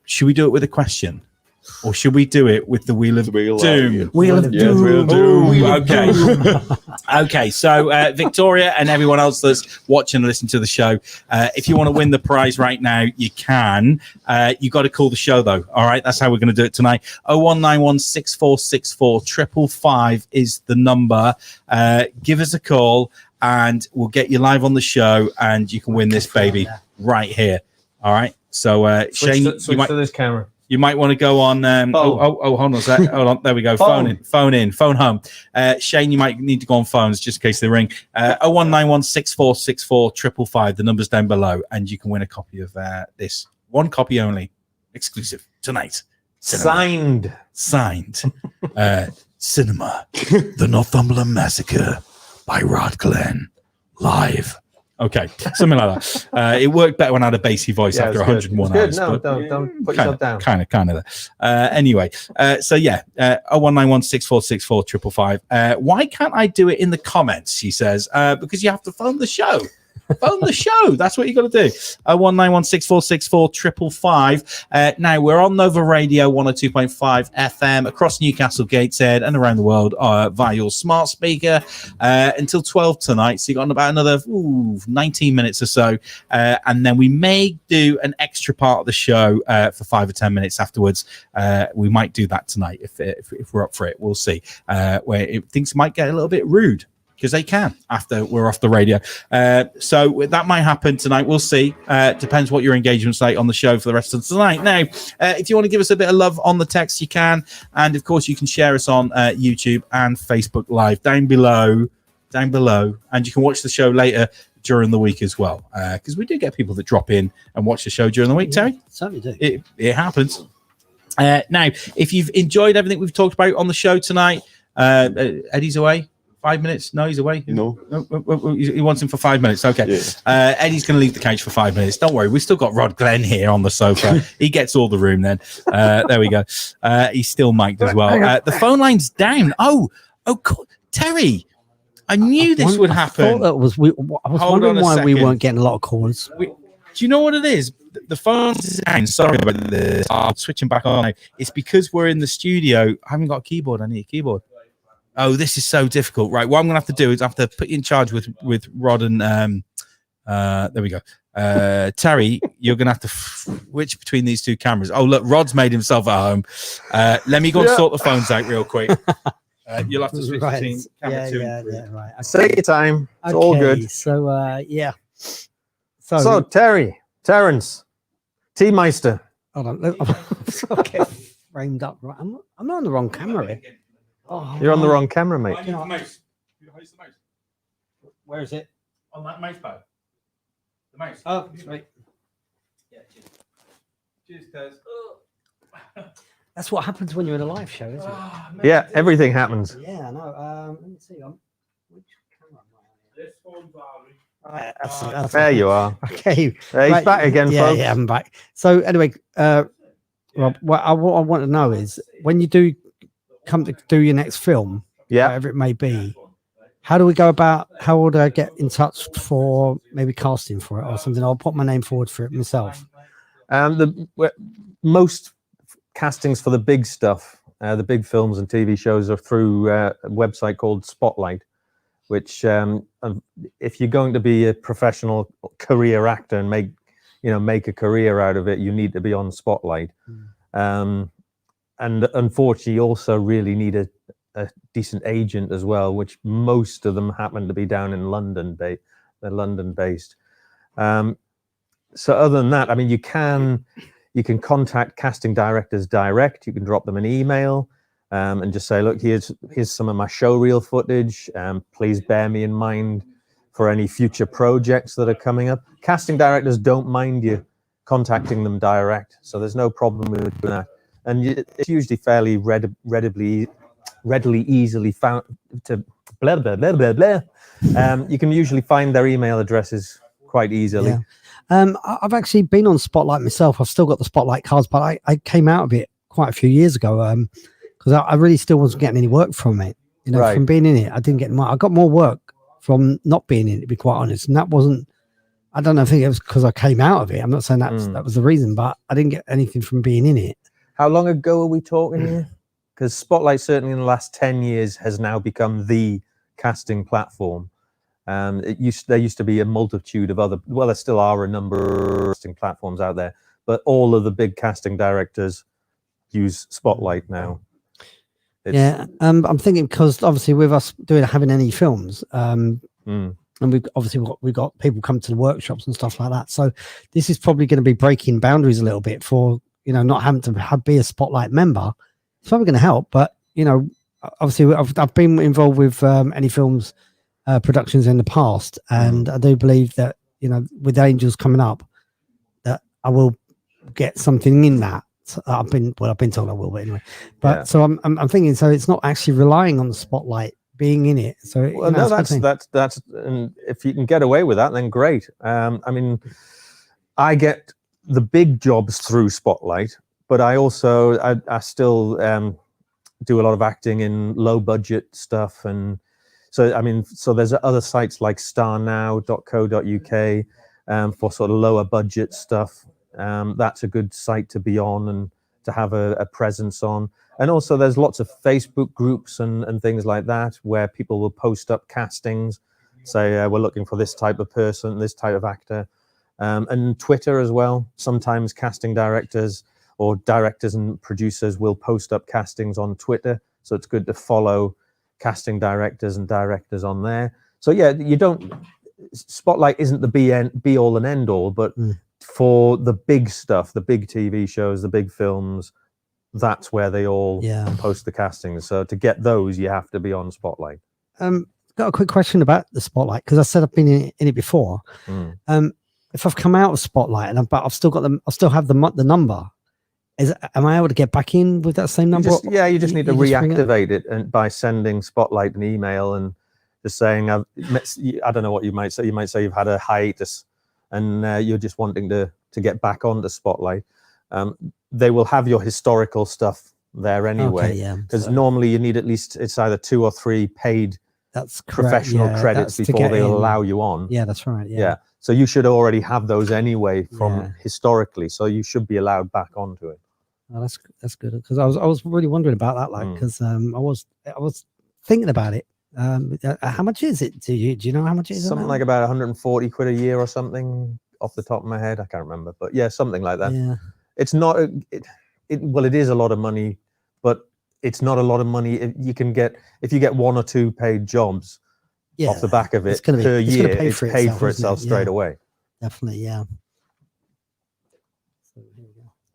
Should we do it with a question? Or should we do it with the Wheel of Doom? Wheel of Doom. Okay. Okay. So, Victoria and everyone else that's watching and listening to the show, if you want to win the prize right now, you can. You got to call the show, though. All right. That's how we're going to do it tonight. 0191 6464 555 is the number. Give us a call and we'll get you live on the show and you can win this baby right here. All right. So, Shane, switch to this camera. You might want to go on. Hold on a sec. Hold on. There we go. Phone home. Shane, you might need to go on phones just in case they ring. 0191 6464 555. The number's down below, and you can win a copy of this. One copy only, exclusive tonight. Cinema. Signed. Cinema, The Northumberland Massacre by Rod Glenn, live. Okay, something like that. It worked better when I had a bassy voice after 101 hours. No, don't put yourself down. Kind of. Anyway, so yeah, 0191 6464 555. Why can't I do it in the comments? She says, because you have to phone the show. Phone the show. That's what you got to do. 0191 6464 555. Now we're on Nova Radio 102.5 FM across Newcastle, Gateshead, and around the world via your smart speaker until 12 tonight. So you got about another 19 minutes or so, and then we may do an extra part of the show for 5 or 10 minutes afterwards. We might do that tonight if we're up for it. We'll see. Where things might get a little bit rude. Because they can after we're off the radio. So that might happen tonight. We'll see. Depends what your engagement's like on the show for the rest of tonight. Now, if you want to give us a bit of love on the text, you can. And, of course, you can share us on YouTube and Facebook Live down below. And you can watch the show later during the week as well. Because we do get people that drop in and watch the show during the week, Terry. Certainly do. It happens. Now, if you've enjoyed everything we've talked about on the show tonight, Eddie's away. 5 minutes? No, he's away. No. He wants him for 5 minutes. Okay. Yeah. Eddie's going to leave the couch for 5 minutes. Don't worry. We've still got Rod Glenn here on the sofa. He gets all the room then. There we go. He's still mic'd as well. The phone line's down. Oh, Terry. I knew this would happen. I was wondering why we weren't getting a lot of calls. Do you know what it is? The phone's down. Sorry about this. I'm switching back on. It's because we're in the studio. I haven't got a keyboard. I need a keyboard. Oh, this is so difficult. Right. What I'm going to have to do is I have to put you in charge with Rod and there we go. Terry, you're going to have to switch between these two cameras. Oh, look, Rod's made himself at home. Let me go and sort the phones out real quick. You'll have to switch between camera 2 and 3. Yeah, right. Okay. Take your time. It's all good. So, yeah. So Terrence, T-Meister. Hold on. Okay. Framed up. Right. I'm not on the wrong camera here. Oh, you're on the wrong camera, mate. Where is it? On that mouse pad. The mouse. Oh, right. Yeah, cheers, Tez. That's what happens when you're in a live show, isn't it? Yeah, everything happens. Yeah, I know. Let me see. Which camera am I on? This one's Right, that's there you are. Okay. He's back again, folks. Yeah, I'm back. So anyway, Rob, what I want to know is when you do come to do your next film, whatever it may be, how do we go about? How would I get in touch for maybe casting for it or something? I'll put my name forward for it myself. Most castings for the big stuff, the big films and TV shows, are through a website called Spotlight, which if you're going to be a professional career actor and make a career out of it, you need to be on Spotlight. And unfortunately, you also really need a decent agent as well, which most of them happen to be down in London. They're London based. So other than that, I mean, you can contact casting directors direct. You can drop them an email. and just say, look, here's some of my showreel footage. Please bear me in mind for any future projects that are coming up. Casting directors don't mind you contacting them direct, so there's no problem with that. And it's usually fairly readily easily found to blah blah blah blah blah. You can usually find their email addresses quite easily. I've actually been on Spotlight myself. I've still got the Spotlight cards, but I came out of it quite a few years ago because I really still wasn't getting any work from it. You know, from being in it, I didn't get I got more work from not being in it, to be quite honest. And that wasn't, I don't know, I think it was because I came out of it. I'm not saying that was the reason, but I didn't get anything from being in it. How long ago are we talking here? Because Spotlight, certainly in the last 10 years, has now become the casting platform. There used to be a multitude of other, well, there still are a number of casting platforms out there, but all of the big casting directors use Spotlight now. I'm thinking because obviously with us having any films, and we've got people come to the workshops and stuff like that. So this is probably going to be breaking boundaries a little bit for, you know, not having to be a Spotlight member. It's probably going to help, but you know, obviously I've been involved with any films productions in the past, and I do believe that, you know, with Angels coming up, that I will get something in that. So I've been told I will, but anyway. But so I'm thinking, so it's not actually relying on the Spotlight being in it. So well, no, that's and if you can get away with that, then great. I mean, I get the big jobs through Spotlight, but I also I still do a lot of acting in low budget stuff. And so I mean, so there's other sites like starnow.co.uk for sort of lower budget stuff. That's a good site to be on and to have a presence on. And also there's lots of Facebook groups and things like that where people will post up castings, say we're looking for this type of person, this type of actor. And Twitter as well. Sometimes casting directors or directors and producers will post up castings on Twitter. So it's good to follow casting directors and directors on there. So yeah, Spotlight isn't the be all and end all, but for the big stuff, the big TV shows, the big films, that's where they all post the castings. So to get those, you have to be on Spotlight. Got a quick question about the Spotlight, because I said I've been in it before. If I've come out of Spotlight but I've still got them, I still have the number. Am I able to get back in with that same number? You just need to reactivate it and by sending Spotlight an email and just saying, I don't know what you might say. You might say you've had a hiatus and you're just wanting to get back onto Spotlight. They will have your historical stuff there anyway. Because normally you need at least, it's either 2 or 3 paid professional credits before they'll allow you on. Yeah, that's right. Yeah. So you should already have those anyway from historically. So you should be allowed back onto it. Oh, that's good, because I was really wondering about that, like, because I was thinking about it. How much is it? Do you know how much it is? Something like about 140 quid a year or something off the top of my head. I can't remember, but yeah, something like that. Yeah. It's not well, it is a lot of money, but it's not a lot of money. You can get, if you get 1 or 2 paid jobs off the back of it per year, it's paid for itself straight away. Definitely, yeah.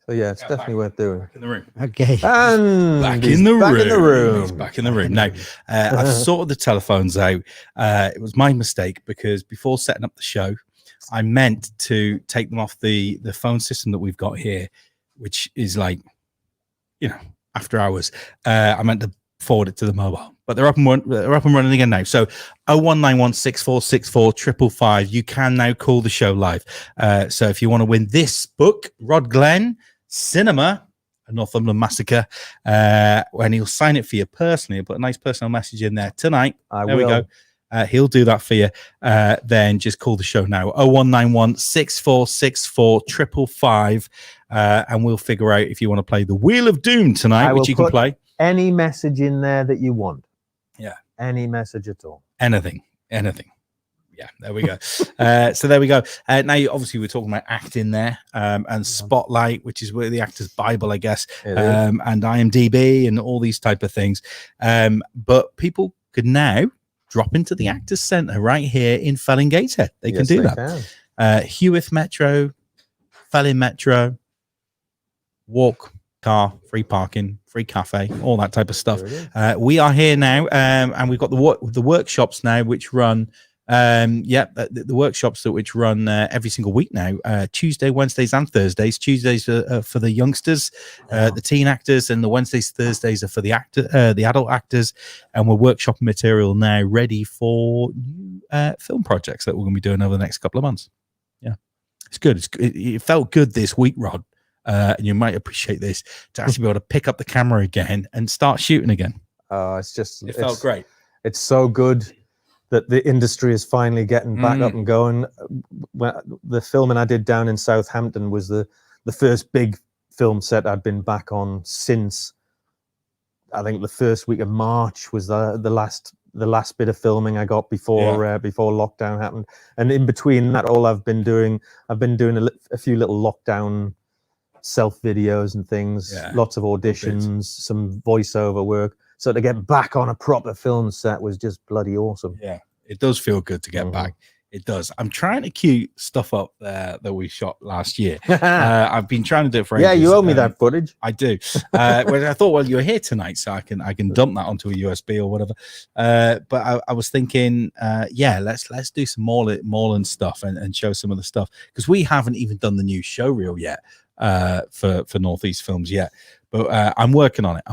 So yeah, it's definitely worth doing. Back in the room. Okay. And back in the room. He's back in the room. Now, I've sorted the telephones out. It was my mistake, because before setting up the show, I meant to take them off the phone system that we've got here, which is like, you know, after hours. I meant to forward it to the mobile, but they're up and running again now. So 01916464555. You can now call the show live. So if you want to win this book, Rod Glenn, Cinema, A Northumberland Massacre, and he'll sign it for you personally. Put a nice personal message in there tonight. There we go. He'll do that for you. Then just call the show now. 01916464555, and we'll figure out if you want to play the Wheel of Doom tonight, which you can play. Any message in there that you want. Yeah. Any message at all. Anything. Yeah, there we go. So there we go. Now, obviously, we're talking about acting there, and Spotlight, which is where the actor's Bible, I guess, and IMDb and all these type of things. But people could now drop into the Actors Centre right here in Felling Gateshead. They can do that. Hewitt Metro, Felling Metro, walk car, free parking, free cafe, all that type of stuff. We are here now, and we've got the workshops now, which run. The workshops which run every single week now, Tuesday, Wednesdays, and Thursdays. Tuesdays are for the youngsters, the teen actors, and the Wednesdays, Thursdays are for the adult actors. And we're workshopping material now, ready for new film projects that we're going to be doing over the next couple of months. Yeah, it's good. It felt good this week, Rod, and you might appreciate this, to actually be able to pick up the camera again and start shooting again. It felt great. It's so good that the industry is finally getting back up and going. The filming I did down in Southampton was the first big film set I'd been back on since, I think, the first week of March was the last bit of filming I got before lockdown happened. And in between that, all I've been doing a few little lockdown self videos and things, lots of auditions, some voiceover work. So to get back on a proper film set was just bloody awesome. Yeah, it does feel good to get back. It does. I'm trying to cue stuff up there that we shot last year. I've been trying to do it for ages. Yeah, you owe me that footage. I do. I thought, well, you're here tonight, so I can dump that onto a USB or whatever. But I was thinking, let's do some Mull and stuff and show some of the stuff, because we haven't even done the new showreel yet for Northeast Films yet. But I'm working on it.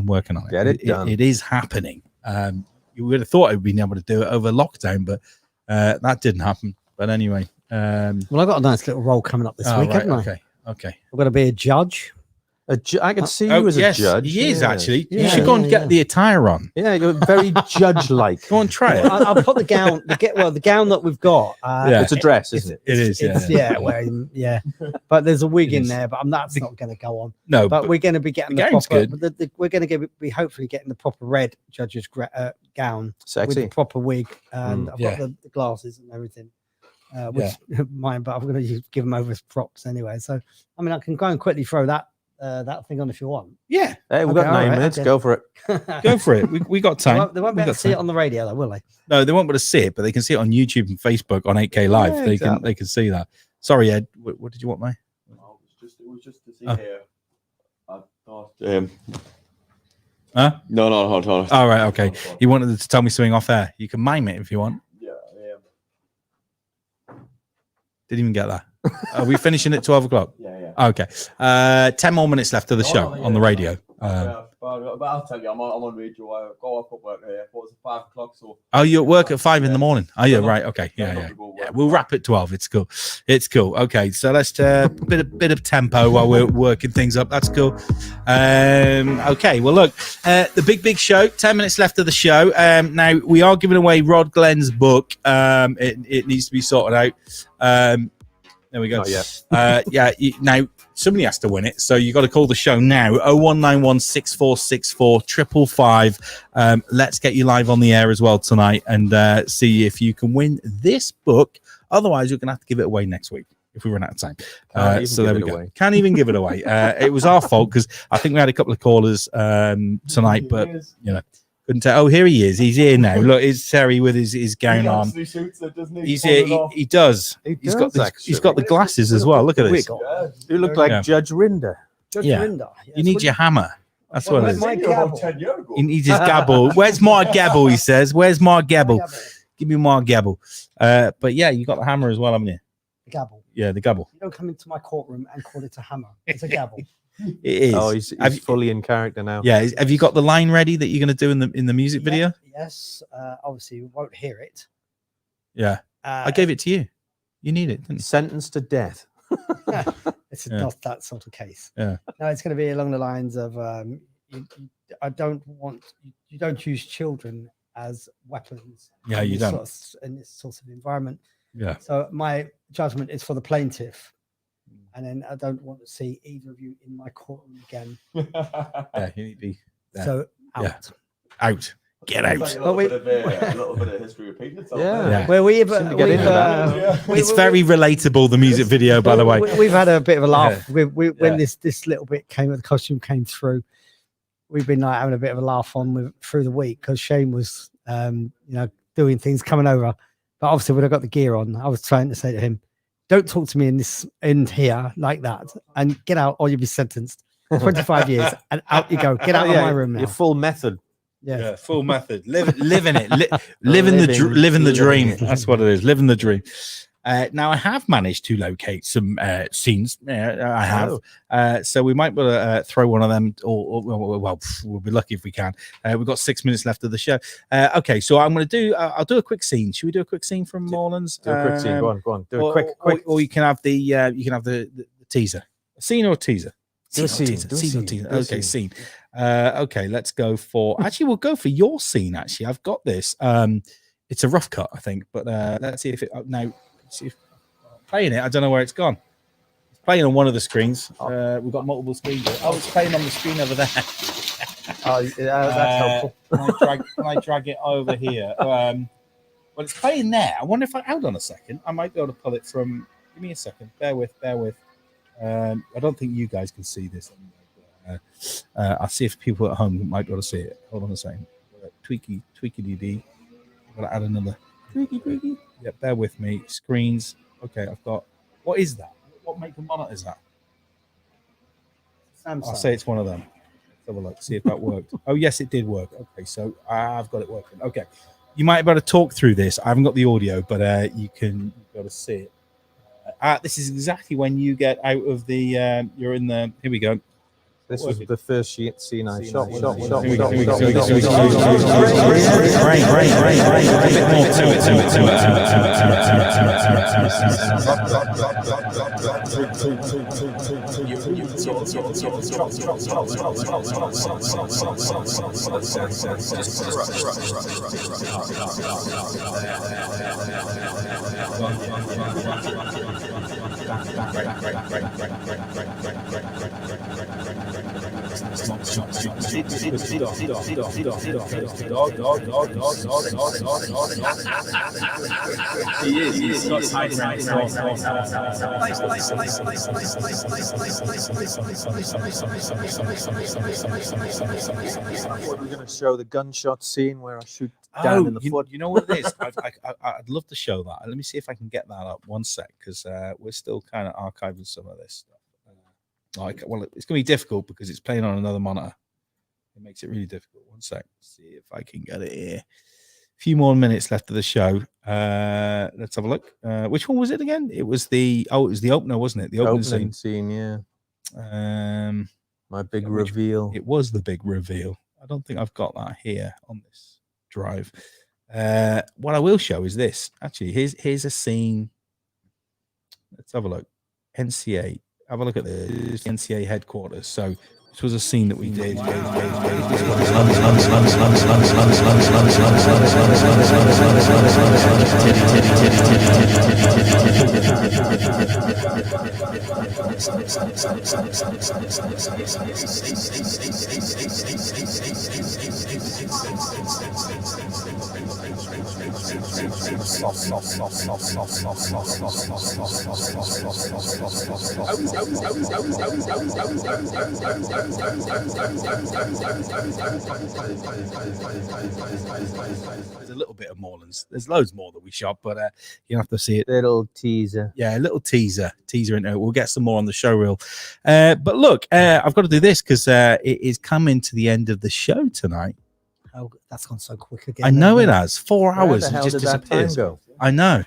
Get it done. It is happening. You would have thought I'd been able to do it over lockdown, but that didn't happen. But anyway. Well, I've got a nice little role coming up this week, haven't I? Okay. I'm going to be a judge. I can see you as a judge. He is actually. You should go and get the attire on. Yeah, you're very judge-like. Go and try it. I'll put the gown. The gown that we've got. It's a dress, isn't it? It is. Yeah. But there's a wig in there, but that's not going to go on. No, but we're going to be getting the gown's proper. good. We're going to be hopefully getting the proper red judge's gown Sexy. with the proper wig, and I've got the glasses and everything. Which mine, but I'm going to give them over as props anyway. So I mean, I can go and quickly throw that thing on if you want. Yeah. Hey, we've got 9 minutes. Go for it. Go for it. We got time. They won't be able to see it on the radio, though, will they? No, they won't be able to see it, but they can see it on YouTube and Facebook on 8K Live. Yeah, They can see that. Sorry, Ed. What did you want, mate? It was just to see here. I thought. Huh? No, hold on. All right, okay. You wanted to tell me something off air. You can mime it if you want. Yeah. Didn't even get that. Are we finishing at 12 o'clock? Yeah. Okay. 10 more minutes left of the show on the radio. But I'll tell you, I'm on radio. I go up work here. What was it, 5 o'clock? So. Oh, you're at work at 5 in the morning. Oh, yeah, right. Okay. Yeah. We'll wrap at 12. It's cool. Okay, so let's bit of tempo while we're working things up. That's cool. Okay. Well, look, the big show. 10 minutes left of the show. Now we are giving away Rod Glenn's book. It needs to be sorted out. There we go. Now somebody has to win it, so you got to call the show now. 0191 6464 555. Let's get you live on the air as well tonight, and see if you can win this book. Otherwise, you're gonna have to give it away next week if we run out of time. So there we go. Can't even give it away. It was our fault because I think we had a couple of callers tonight, but you know. Couldn't tell. Oh, here he is. He's here now. Look, it's Terry with his gown on. He's here. He does. He's got the glasses as well. Look at this. You look like Judge Rinder. Judge Rinder. You need your hammer. That's what it is. My gavel? He needs his gabble. Where's my gabble? He says. Where's my gabble? Give me my gabble. But yeah, you got the hammer as well, haven't you? The gabble. Yeah, the gabble. You don't come into my courtroom and call it a hammer. It's a gabble. It is. Oh, he's fully in character now. Yeah. Have you got the line ready that you're going to do in the music video? Yes. Obviously, you won't hear it. Yeah. I gave it to you. You need it, didn't you? Sentenced to death. It's not that sort of case. Yeah. No, it's going to be along the lines of you don't use children as weapons. Yeah, you don't. In this sort of environment. Yeah. So my judgment is for the plaintiff. And then I don't want to see either of you in my courtroom again. Yeah, you need to be there. So out. Yeah. Out. Get out. Like a little bit of history repeating itself. Yeah. Well, it's very relatable, the music video, by the way. We've had a bit of a laugh. When this little bit the costume came through, we've been like having a bit of a laugh through the week because Shane was doing things coming over. But obviously when I got the gear on, I was trying to say to him, don't talk to me in here like that and get out or you'll be sentenced. 25 years, and out you go. Get out of my room now. Your full method. Yeah. Full method. Living it. Living the dream. That's what it is. Living the dream. Now I have managed to locate some scenes. I have. So we might be able to throw one of them, or well, we'll be lucky if we can. We've got 6 minutes left of the show. Okay, so I'm going to do. I'll do a quick scene. Should we do a quick scene from Moreland's? Do a quick scene. Go on. Do a quick. Or you can have the teaser. A scene or a teaser. Scene. Okay, scene. Okay, let's go for. Actually, we'll go for your scene. Actually, I've got this. It's a rough cut, I think, but let's see if it now. See if playing it. I don't know where it's gone. It's playing on one of the screens. We've got multiple screens. Oh, it's playing on the screen over there. That's helpful. Can I drag it over here? Well, it's playing there. I wonder if hold on a second. I might be able to pull it from. Give me a second. Bear with. I don't think you guys can see this. I'll see if people at home might be able to see it. Hold on a second. Tweaky DD. I'm gonna add another. Tweaky. Yeah, bear with me. Screens. Okay, I've got. What is that? What make of monitor is that? Samsung. I'll say it's one of them. Let's have a look. See if that worked. Oh, yes, it did work. Okay, so I've got it working. Okay, you might be able to talk through this. I haven't got the audio, but you can be able to see it. This is exactly when you get out of the. You're in the. Here we go. This was the first scene I shot. Here we go. A bit more He's got tight around. We're going to show the gunshot scene where I shoot down in the foot. You know what it is? I'd love to show that. Let me see if I can get that up. One sec, because we're still kind of archiving some of this stuff. Well, it's going to be difficult because it's playing on another monitor. It makes it really difficult. One sec. See if I can get it here. A few more minutes left of the show. Let's have a look. Which one was it again? It was the opener, wasn't it? The opening scene. Yeah. My big reveal. It was the big reveal. I don't think I've got that here on this drive. What I will show is this. Actually, here's a scene. Let's have a look. NCA. Have a look at the NCA headquarters. So this was a scene that we did. There's a little bit of Moreland's. There's loads more that we shot, but you have to see it. Little teaser. Yeah, a little teaser into it. We'll get some more on the showreel. But look, I've got to do this because it is coming to the end of the show tonight. Oh, that's gone so quick again. I know it has. 4 hours. Where the hell just did that time go? I know.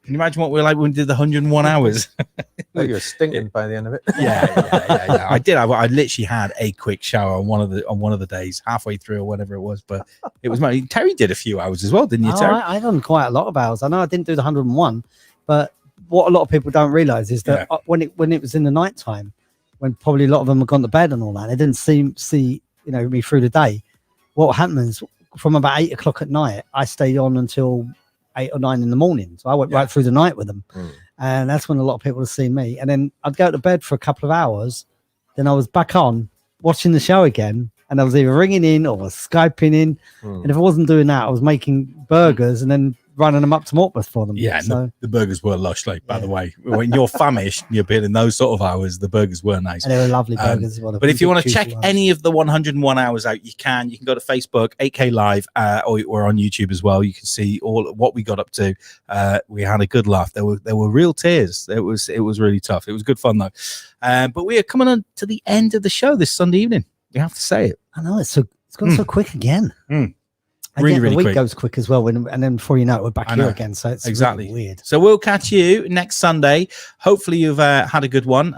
Can you imagine what we were like when we did the 101 hours? You were stinking by the end of it. Yeah. I did. I literally had a quick shower on one of the days, halfway through or whatever it was. But it was Terry did a few hours as well, didn't you, Terry? I done quite a lot of hours. I know I didn't do the 101, but what a lot of people don't realize is that when it was in the night time, when probably a lot of them had gone to bed and all that, they didn't see me through the day. What happens from about 8 o'clock at night, I stayed on until 8 or 9 in the morning. So I went right through the night with them. And that's when a lot of people have seen me. And then I'd go to bed for a couple of hours. Then I was back on watching the show again. And I was either ringing in or Skyping in. And if I wasn't doing that, I was making burgers and then running them up to Morpeth for them. Yeah, so. and the burgers were lush. Like, by the way, when you're famished, you're being in those sort of hours. The burgers were nice, and they were lovely burgers. But if you want to check any of the 101 hours out, you can. You can go to Facebook, 8K Live, or we're on YouTube as well. You can see all what we got up to. We had a good laugh. There were real tears. It was really tough. It was good fun though. But we are coming on to the end of the show this Sunday evening. We have to say it. I know it's gone so quick again. Really, the week quick. goes quick as well, and then before you know it, we're back here again. So it's exactly really weird. So we'll catch you next Sunday. Hopefully you've had a good one.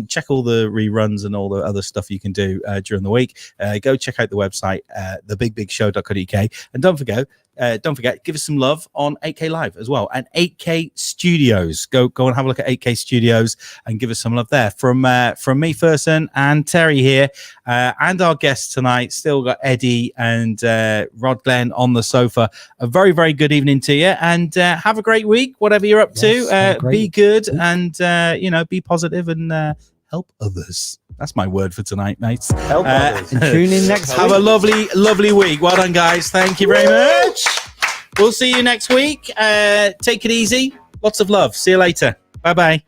Check all the reruns and all the other stuff you can do during the week. Go check out the website, thebigbigshow.co.uk, and don't forget, give us some love on 8K Live as well, and 8K Studios. Go and have a look at 8K Studios and give us some love there. From me, FERSON, and Terry here, and our guests tonight. Still got Eddie and Rod Glenn on the sofa. A very, very good evening to you, and have a great week, whatever you're up to. Be good and be positive and help others. That's my word for tonight, mates. Help others. And tune in next week. Have a lovely, lovely week. Well done, guys. Thank you very much. We'll see you next week. Take it easy. Lots of love. See you later. Bye-bye.